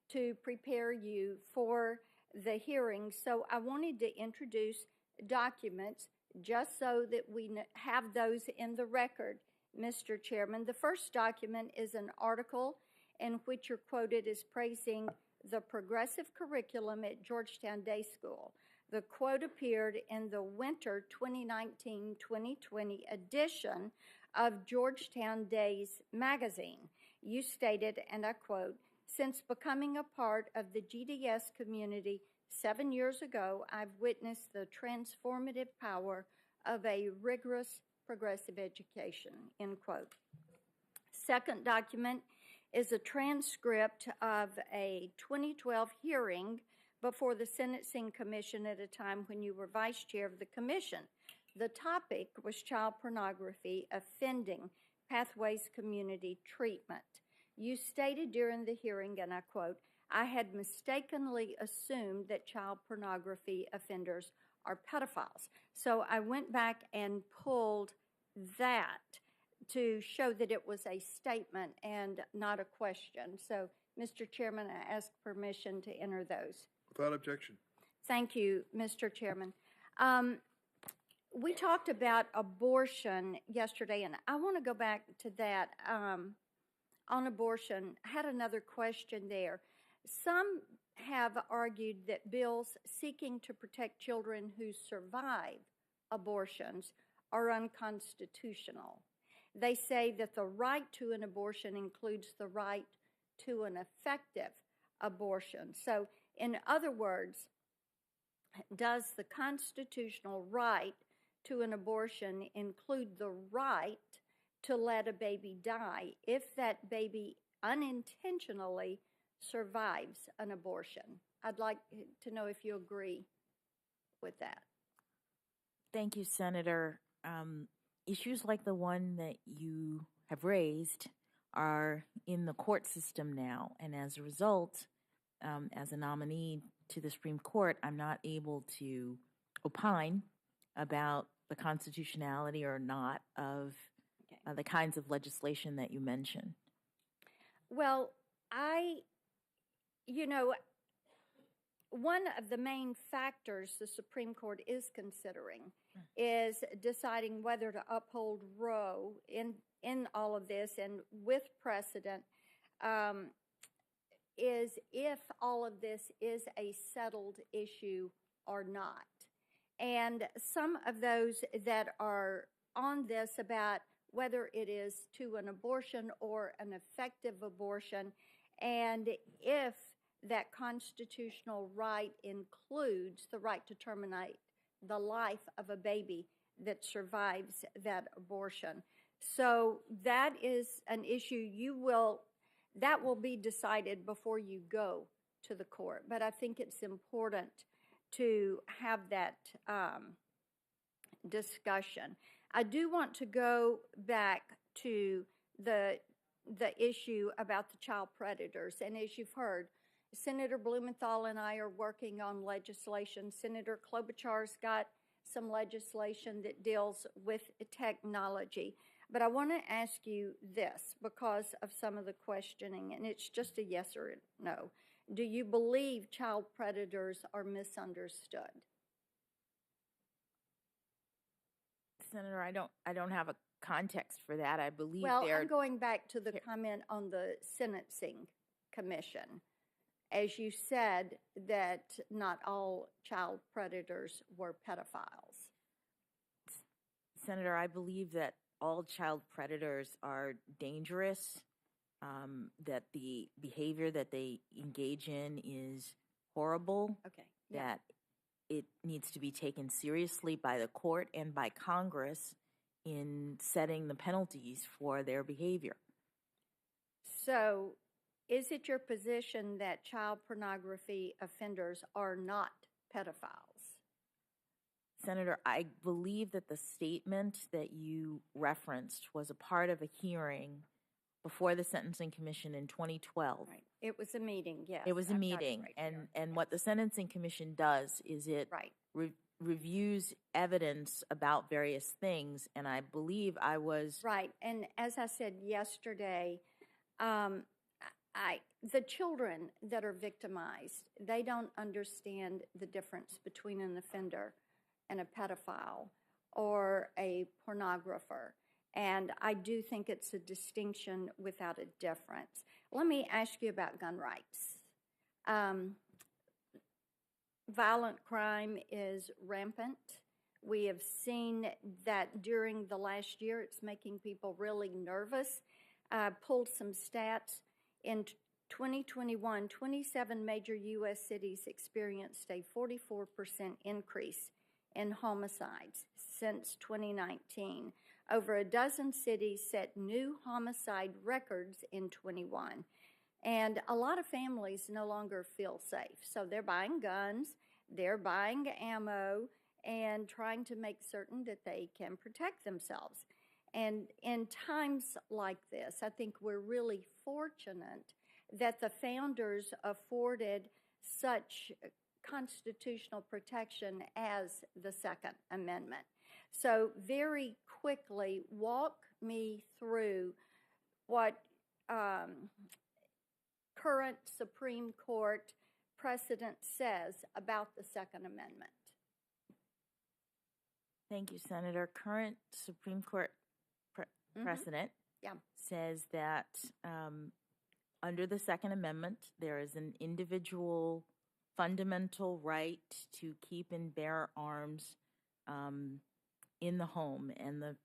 to prepare you for the hearing. So I wanted to introduce documents just so that we have those in the record, Mr. Chairman. The first document is an article in which you're quoted as praising the progressive curriculum at Georgetown Day School. The quote appeared in the winter 2019-2020 edition of Georgetown Days magazine. You stated, and I quote, "Since becoming a part of the GDS community 7 years ago, I've witnessed the transformative power of a rigorous progressive education," end quote. Second document is a transcript of a 2012 hearing before the Sentencing Commission at a time when you were vice chair of the commission. The topic was child pornography offending pathways community treatment. You stated during the hearing, and I quote, "I had mistakenly assumed that child pornography offenders are pedophiles." So I went back and pulled that to show that it was a statement and not a question. So, Mr. Chairman, I ask permission to enter those. Without objection. Thank you, Mr. Chairman. We talked about abortion yesterday, and I want to go back to that. On abortion, I had another question there. Some have argued that bills seeking to protect children who survive abortions are unconstitutional. They say that the right to an abortion includes the right to an effective abortion. So, in other words, does the constitutional right to an abortion include the right to let a baby die if that baby unintentionally survives an abortion? I'd like to know if you agree with that. Thank you, Senator. Issues like the one that you have raised are in the court system now, and as a result, as a nominee to the Supreme Court, I'm not able to opine about the constitutionality or not of the kinds of legislation that you mentioned. Well, one of the main factors the Supreme Court is considering is deciding whether to uphold Roe in all of this and with precedent, is if all of this is a settled issue or not. And some of those that are on this about whether it is to an abortion or an effective abortion, and if that constitutional right includes the right to terminate the life of a baby that survives that abortion. So that is an issue that will be decided before you go to the court. But I think it's important to have that discussion. I do want to go back to the issue about the child predators. And as you've heard, Senator Blumenthal and I are working on legislation. Senator Klobuchar's got some legislation that deals with technology. But I want to ask you this because of some of the questioning, and it's just a yes or no. Do you believe child predators are misunderstood? Senator, I don't have a context for that. I believe I'm going back to the comment on the Sentencing Commission. As you said, that not all child predators were pedophiles. Senator, I believe that all child predators are dangerous, that the behavior that they engage in is horrible, that it needs to be taken seriously by the court and by Congress in setting the penalties for their behavior. So, is it your position that child pornography offenders are not pedophiles? Senator, I believe that the statement that you referenced was a part of a hearing before the Sentencing Commission in 2012. Right. It was a meeting, yes. It was a meeting, and what the Sentencing Commission does is it reviews evidence about various things, and I believe I was... Right, and as I said yesterday, the children that are victimized, they don't understand the difference between an offender and a pedophile or a pornographer. And I do think it's a distinction without a difference. Let me ask you about gun rights. Violent crime is rampant. We have seen that during the last year. It's making people really nervous. I pulled some stats. In 2021, 27 major U.S. cities experienced a 44% increase in homicides since 2019. Over a dozen cities set new homicide records in 21. And a lot of families no longer feel safe. So they're buying guns, they're buying ammo, and trying to make certain that they can protect themselves. And in times like this, I think we're really fortunate that the founders afforded such constitutional protection as the Second Amendment. So very quickly, walk me through what current Supreme Court precedent says about the Second Amendment. Thank you, Senator. Current Supreme Court precedent says that under the Second Amendment, there is an individual fundamental right to keep and bear arms in the home, and the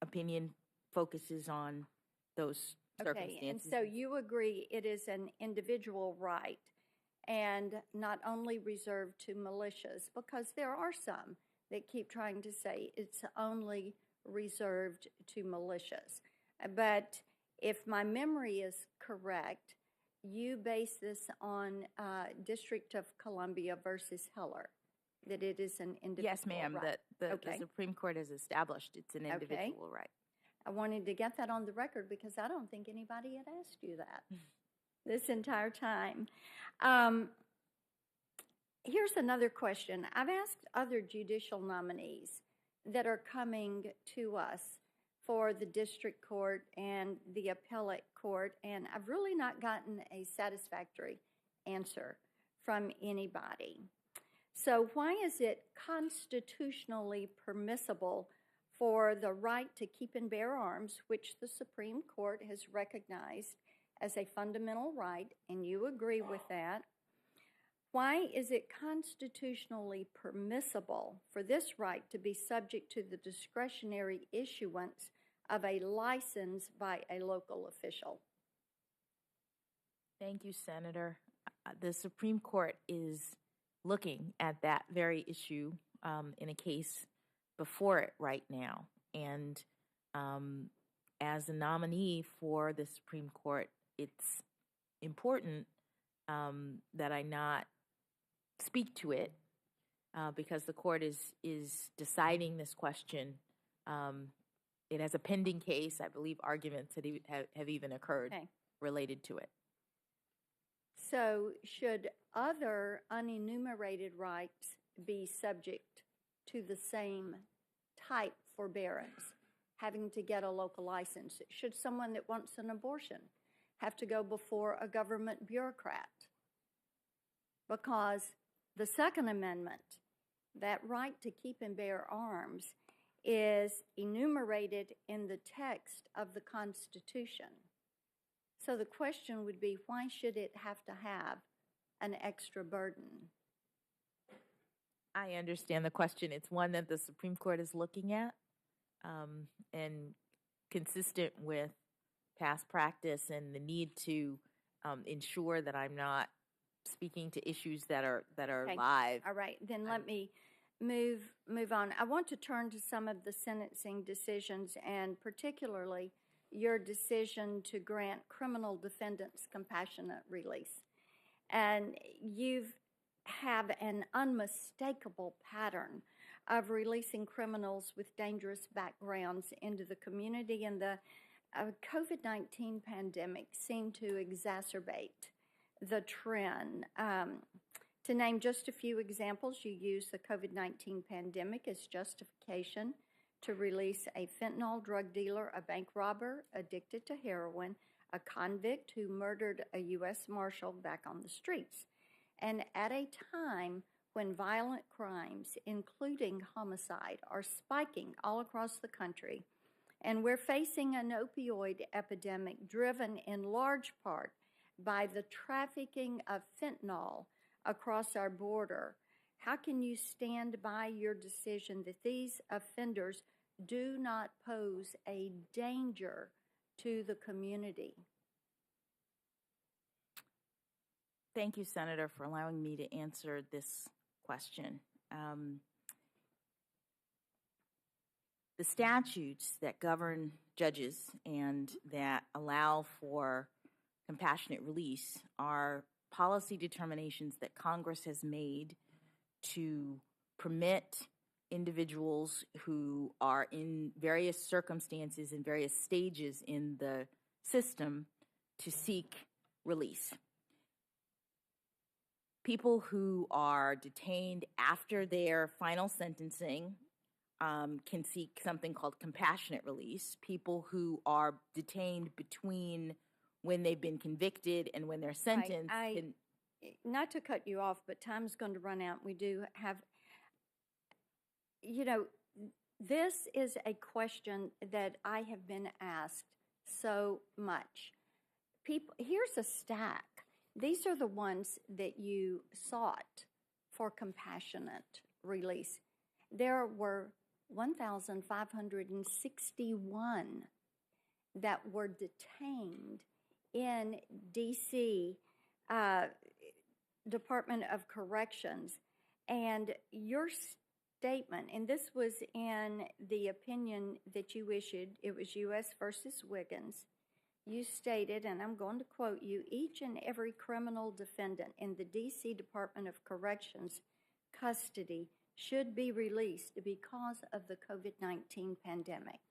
opinion focuses on those circumstances. Okay, and so you agree it is an individual right and not only reserved to militias, because there are some that keep trying to say it's only reserved to militias. But if my memory is correct, you base this on District of Columbia versus Heller, that it is an individual Yes, ma'am, right. that the Supreme Court has established it's an individual right. I wanted to get that on the record because I don't think anybody had asked you that this entire time. Here's another question. I've asked other judicial nominees that are coming to us for the district court and the appellate court, and I've really not gotten a satisfactory answer from anybody. So why is it constitutionally permissible for the right to keep and bear arms, which the Supreme Court has recognized as a fundamental right, and you agree with that? Why is it constitutionally permissible for this right to be subject to the discretionary issuance of a license by a local official? Thank you, Senator. The Supreme Court is looking at that very issue in a case before it right now. And as a nominee for the Supreme Court, it's important that I not speak to it because the court is deciding this question. It has a pending case. I believe arguments have even occurred related to it. So should other unenumerated rights be subject to the same type forbearance, having to get a local license? Should someone that wants an abortion have to go before a government bureaucrat? Because the Second Amendment, that right to keep and bear arms, is enumerated in the text of the Constitution. So the question would be, why should it have to have an extra burden? I understand the question. It's one that the Supreme Court is looking at, and consistent with past practice and the need to ensure that I'm not speaking to issues that are live. All right, then let me move on. I want to turn to some of the sentencing decisions, and particularly your decision to grant criminal defendants compassionate release. And you have an unmistakable pattern of releasing criminals with dangerous backgrounds into the community, and the COVID-19 pandemic seemed to exacerbate the trend. To name just a few examples, you use the COVID-19 pandemic as justification to release a fentanyl drug dealer, a bank robber addicted to heroin, a convict who murdered a U.S. Marshal back on the streets. And at a time when violent crimes, including homicide, are spiking all across the country, and we're facing an opioid epidemic driven in large part by the trafficking of fentanyl across our border, how can you stand by your decision that these offenders do not pose a danger to the community? Thank you, Senator, for allowing me to answer this question. the statutes that govern judges and that allow for compassionate release are policy determinations that Congress has made to permit individuals who are in various circumstances and various stages in the system to seek release. People who are detained after their final sentencing can seek something called compassionate release. People who are detained between when they've been convicted and when they're sentenced can. Not to cut you off, but time's going to run out. We do have, you know, this is a question that I have been asked so much. People, here's a stack. These are the ones that you sought for compassionate release. There were 1,561 that were detained in D.C. Department of Corrections. And your statement, and this was in the opinion that you issued, it was U.S. versus Wiggins. You stated, and I'm going to quote you, each and every criminal defendant in the D.C. Department of Corrections custody should be released because of the COVID-19 pandemic.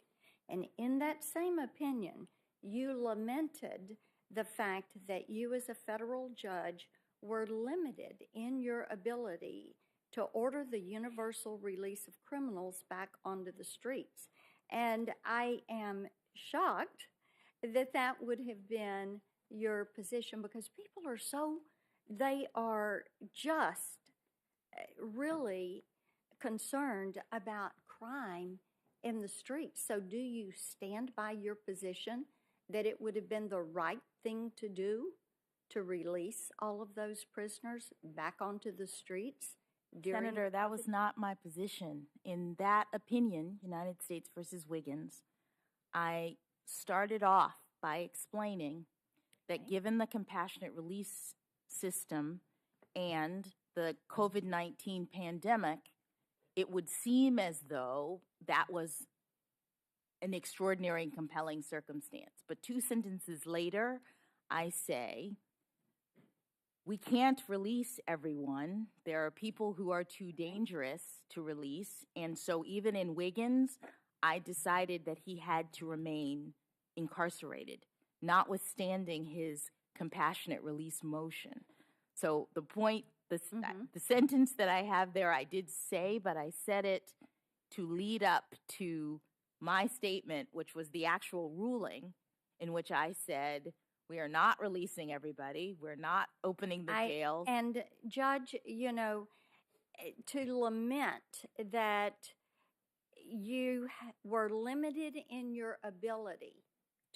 And in that same opinion, you lamented the fact that you as a federal judge were limited in your ability to order the universal release of criminals back onto the streets. And I am shocked that that would have been your position, because people are so, they are just really concerned about crime in the streets. So do you stand by your position that it would have been the right thing to do to release all of those prisoners back onto the streets? Senator, that was not my position. In that opinion, United States versus Wiggins, I started off by explaining that given the compassionate release system and the COVID-19 pandemic, it would seem as though that was an extraordinary and compelling circumstance. But 2 sentences later, I say, we can't release everyone. There are people who are too dangerous to release. And so even in Wiggins, I decided that he had to remain incarcerated, notwithstanding his compassionate release motion. So the point, the sentence that I have there, I did say, but I said it to lead up to my statement, which was the actual ruling, in which I said, we are not releasing everybody. We're not opening the jails. And Judge, you know, to lament that you were limited in your ability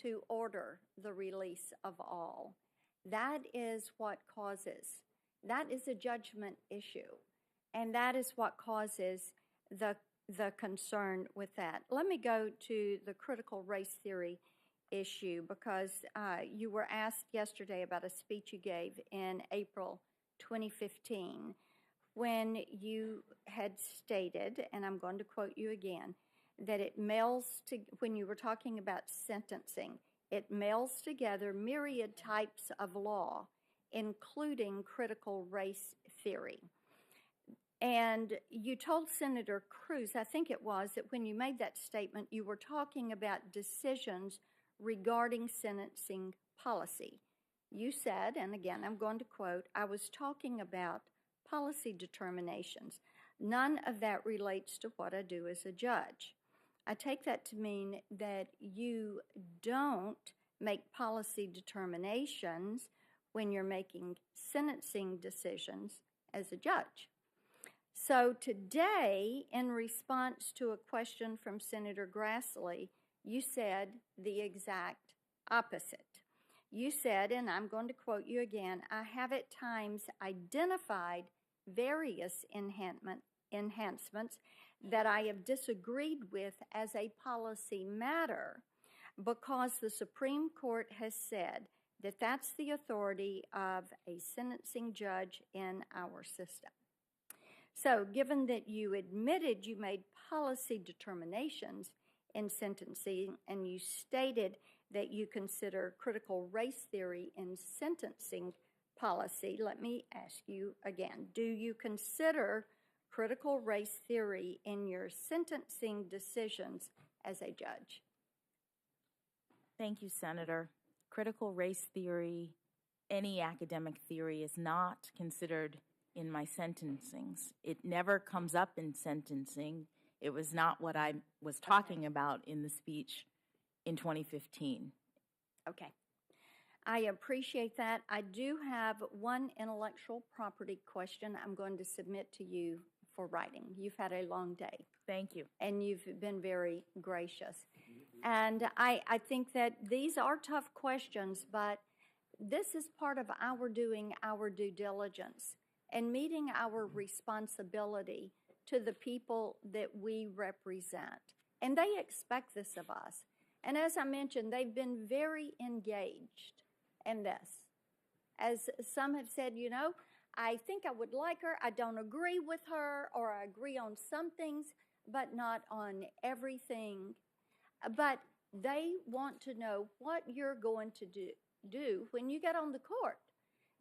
to order the release of all, that is what causes, that is a judgment issue. And that is what causes the concern with that. Let me go to the critical race theory issue, because you were asked yesterday about a speech you gave in April 2015 when you had stated, and I'm going to quote you again, that it melds to, when you were talking about sentencing, it melds together myriad types of law, including critical race theory. And you told Senator Cruz, I think it was, that when you made that statement, you were talking about decisions regarding sentencing policy. You said, and again, I'm going to quote, I was talking about policy determinations. None of that relates to what I do as a judge. I take that to mean that you don't make policy determinations when you're making sentencing decisions as a judge. So today, in response to a question from Senator Grassley, you said the exact opposite. You said, and I'm going to quote you again, I have at times identified various enhancements that I have disagreed with as a policy matter because the Supreme Court has said that that's the authority of a sentencing judge in our system. So given that you admitted you made policy determinations, in sentencing, and you stated that you consider critical race theory in sentencing policy. Let me ask you again. Do you consider critical race theory in your sentencing decisions as a judge? Thank you, Senator. Critical race theory, any academic theory, is not considered in my sentencings. It never comes up in sentencing. It was not what I was talking about in the speech in 2015. Okay. I appreciate that. I do have one intellectual property question I'm going to submit to you for writing. You've had a long day. Thank you. And you've been very gracious. And I think that these are tough questions, but this is part of our doing our due diligence and meeting our responsibility to the people that we represent. And they expect this of us. And as I mentioned, they've been very engaged in this. As some have said, you know, I think I would like her, I don't agree with her, or I agree on some things, but not on everything. But they want to know what you're going to do when you get on the court,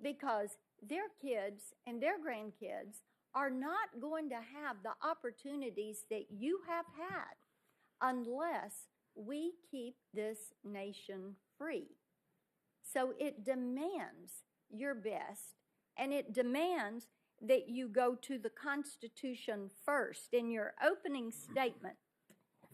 because their kids and their grandkids are not going to have the opportunities that you have had unless we keep this nation free. So it demands your best, and it demands that you go to the Constitution first. In your opening statement,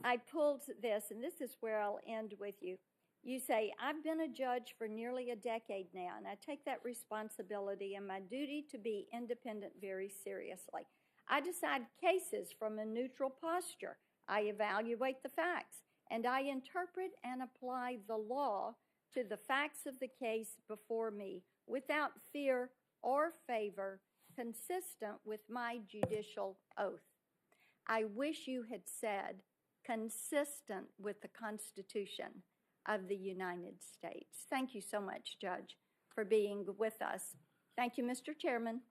I pulled this, and this is where I'll end with you. You say, I've been a judge for nearly a decade now, and I take that responsibility and my duty to be independent very seriously. I decide cases from a neutral posture. I evaluate the facts, and I interpret and apply the law to the facts of the case before me without fear or favor, consistent with my judicial oath. I wish you had said consistent with the Constitution of the United States. Thank you so much, Judge, for being with us. Thank you, Mr. Chairman.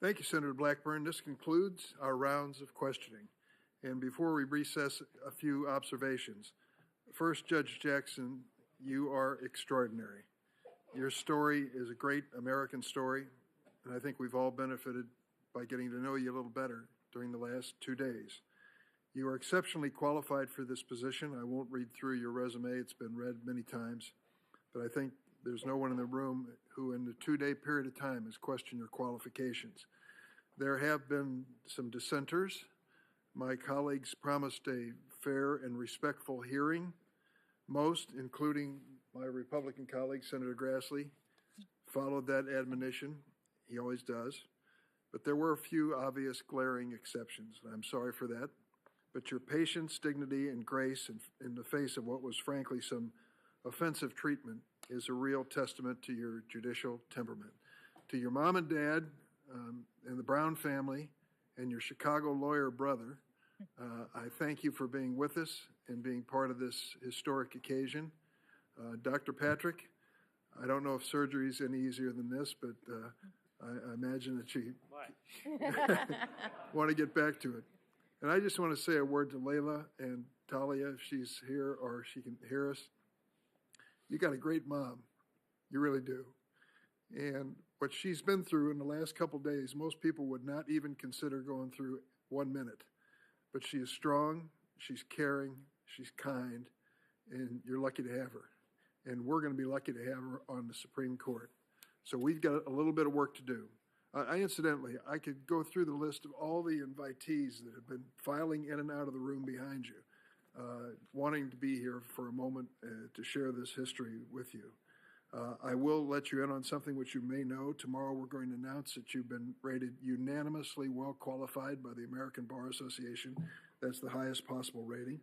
Thank you, Senator Blackburn. This concludes our rounds of questioning. And before we recess, a few observations. First, Judge Jackson, you are extraordinary. Your story is a great American story, and I think we've all benefited by getting to know you a little better during the last 2 days. You are exceptionally qualified for this position. I won't read through your resume. It's been read many times, but I think there's no one in the room who in the 2-day period of time has questioned your qualifications. There have been some dissenters. My colleagues promised a fair and respectful hearing. Most, including my Republican colleague, Senator Grassley, followed that admonition. He always does. But there were a few obvious glaring exceptions, and I'm sorry for that. But your patience, dignity, and grace in the face of what was frankly some offensive treatment is a real testament to your judicial temperament. To your mom and dad and the Brown family and your Chicago lawyer brother, I thank you for being with us and being part of this historic occasion. Dr. Patrick, I don't know if surgery is any easier than this, but I imagine that you want to get back to it. And I just want to say a word to Layla and Talia, if she's here or she can hear us. You got a great mom. You really do. And what she's been through in the last couple days, most people would not even consider going through 1 minute. But she is strong, she's caring, she's kind, and you're lucky to have her. And we're going to be lucky to have her on the Supreme Court. So we've got a little bit of work to do. Incidentally, I could go through the list of all the invitees that have been filing in and out of the room behind you, wanting to be here for a moment to share this history with you. I will let you in on something which you may know. Tomorrow we're going to announce that you've been rated unanimously well qualified by the American Bar Association. That's the highest possible rating.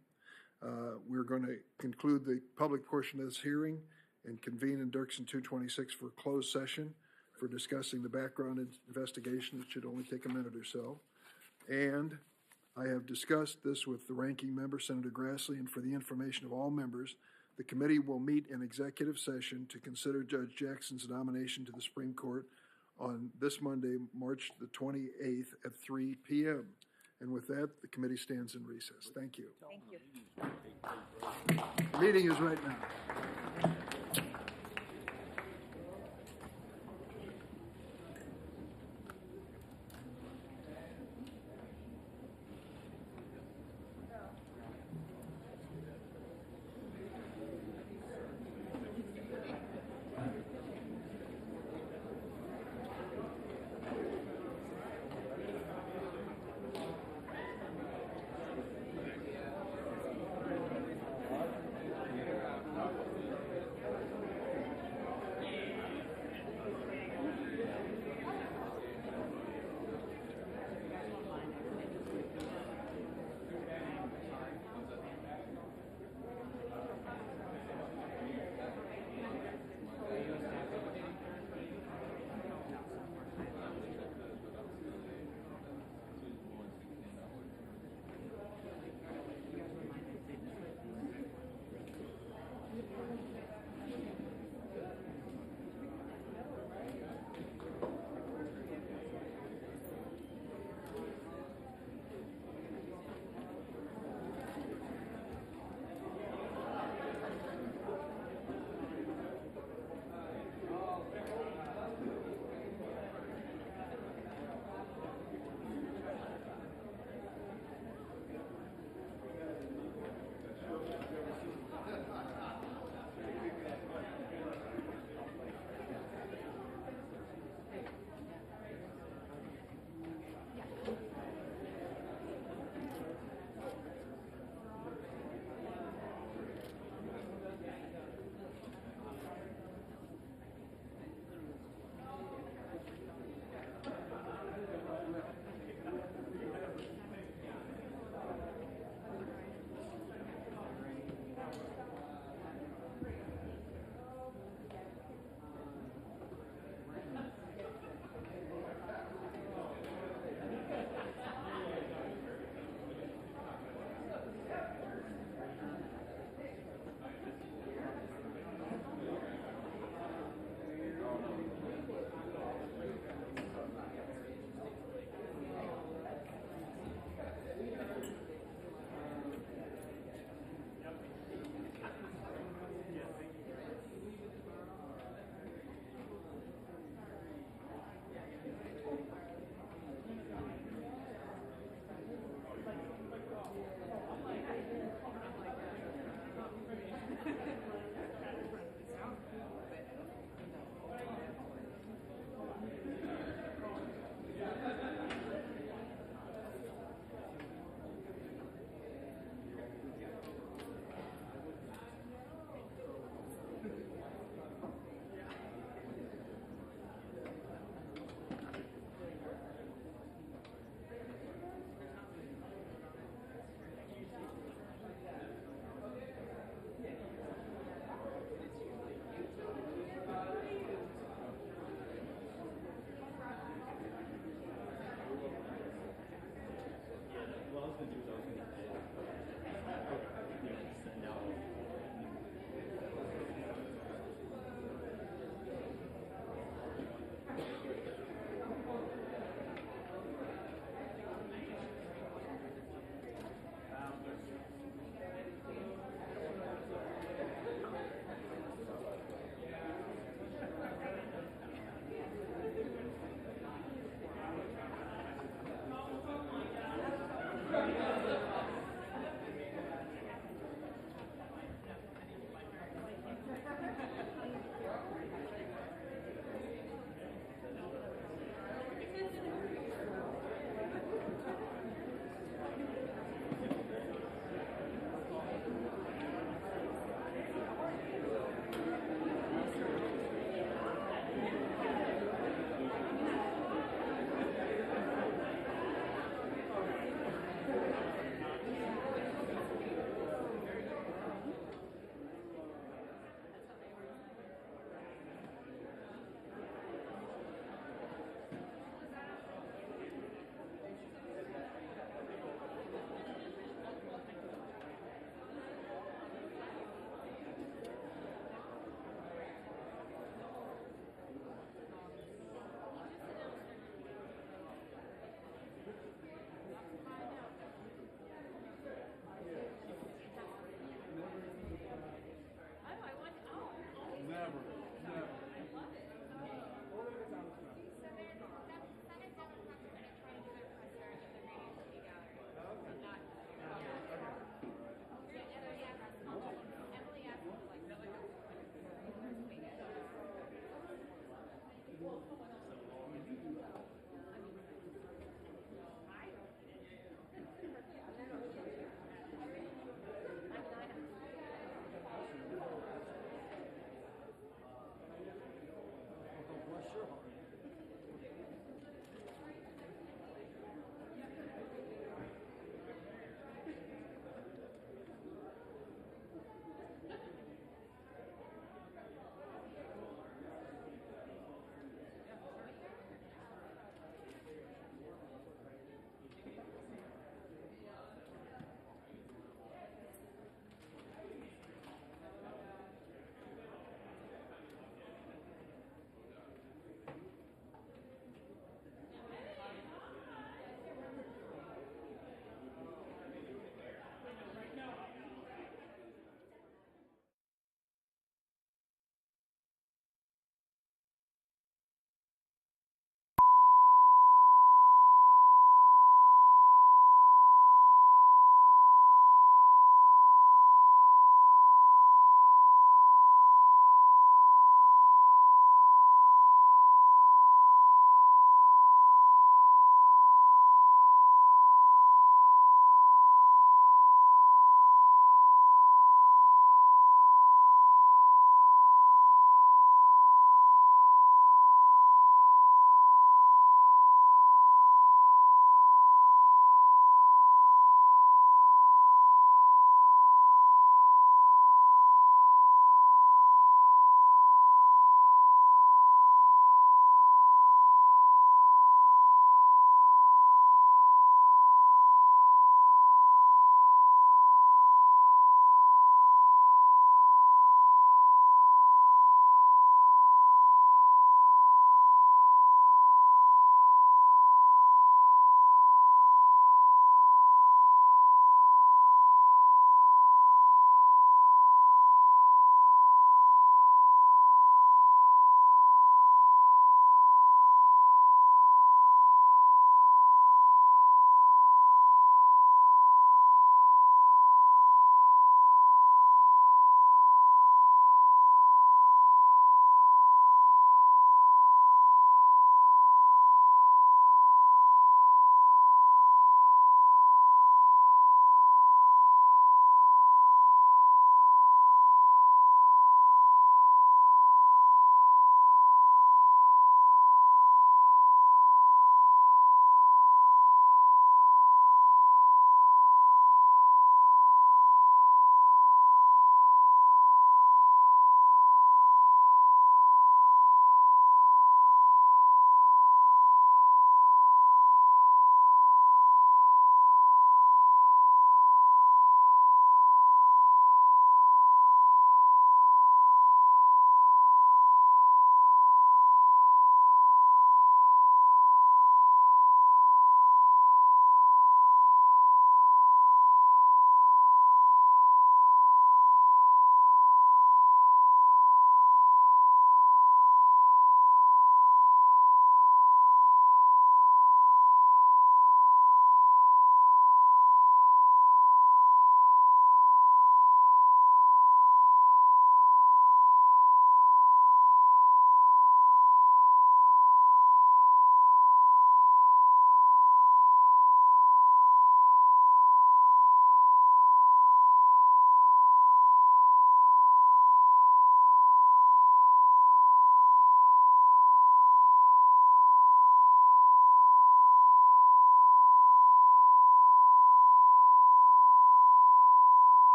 We're going to conclude the public portion of this hearing and convene in Dirksen 226 for a closed session for discussing the background investigation. It should only take a minute or so. And I have discussed this with the ranking member, Senator Grassley, and for the information of all members, the committee will meet in executive session to consider Judge Jackson's nomination to the Supreme Court on this Monday, March the 28th at 3 p.m. And with that, the committee stands in recess. Thank you. Thank you. The meeting is right now.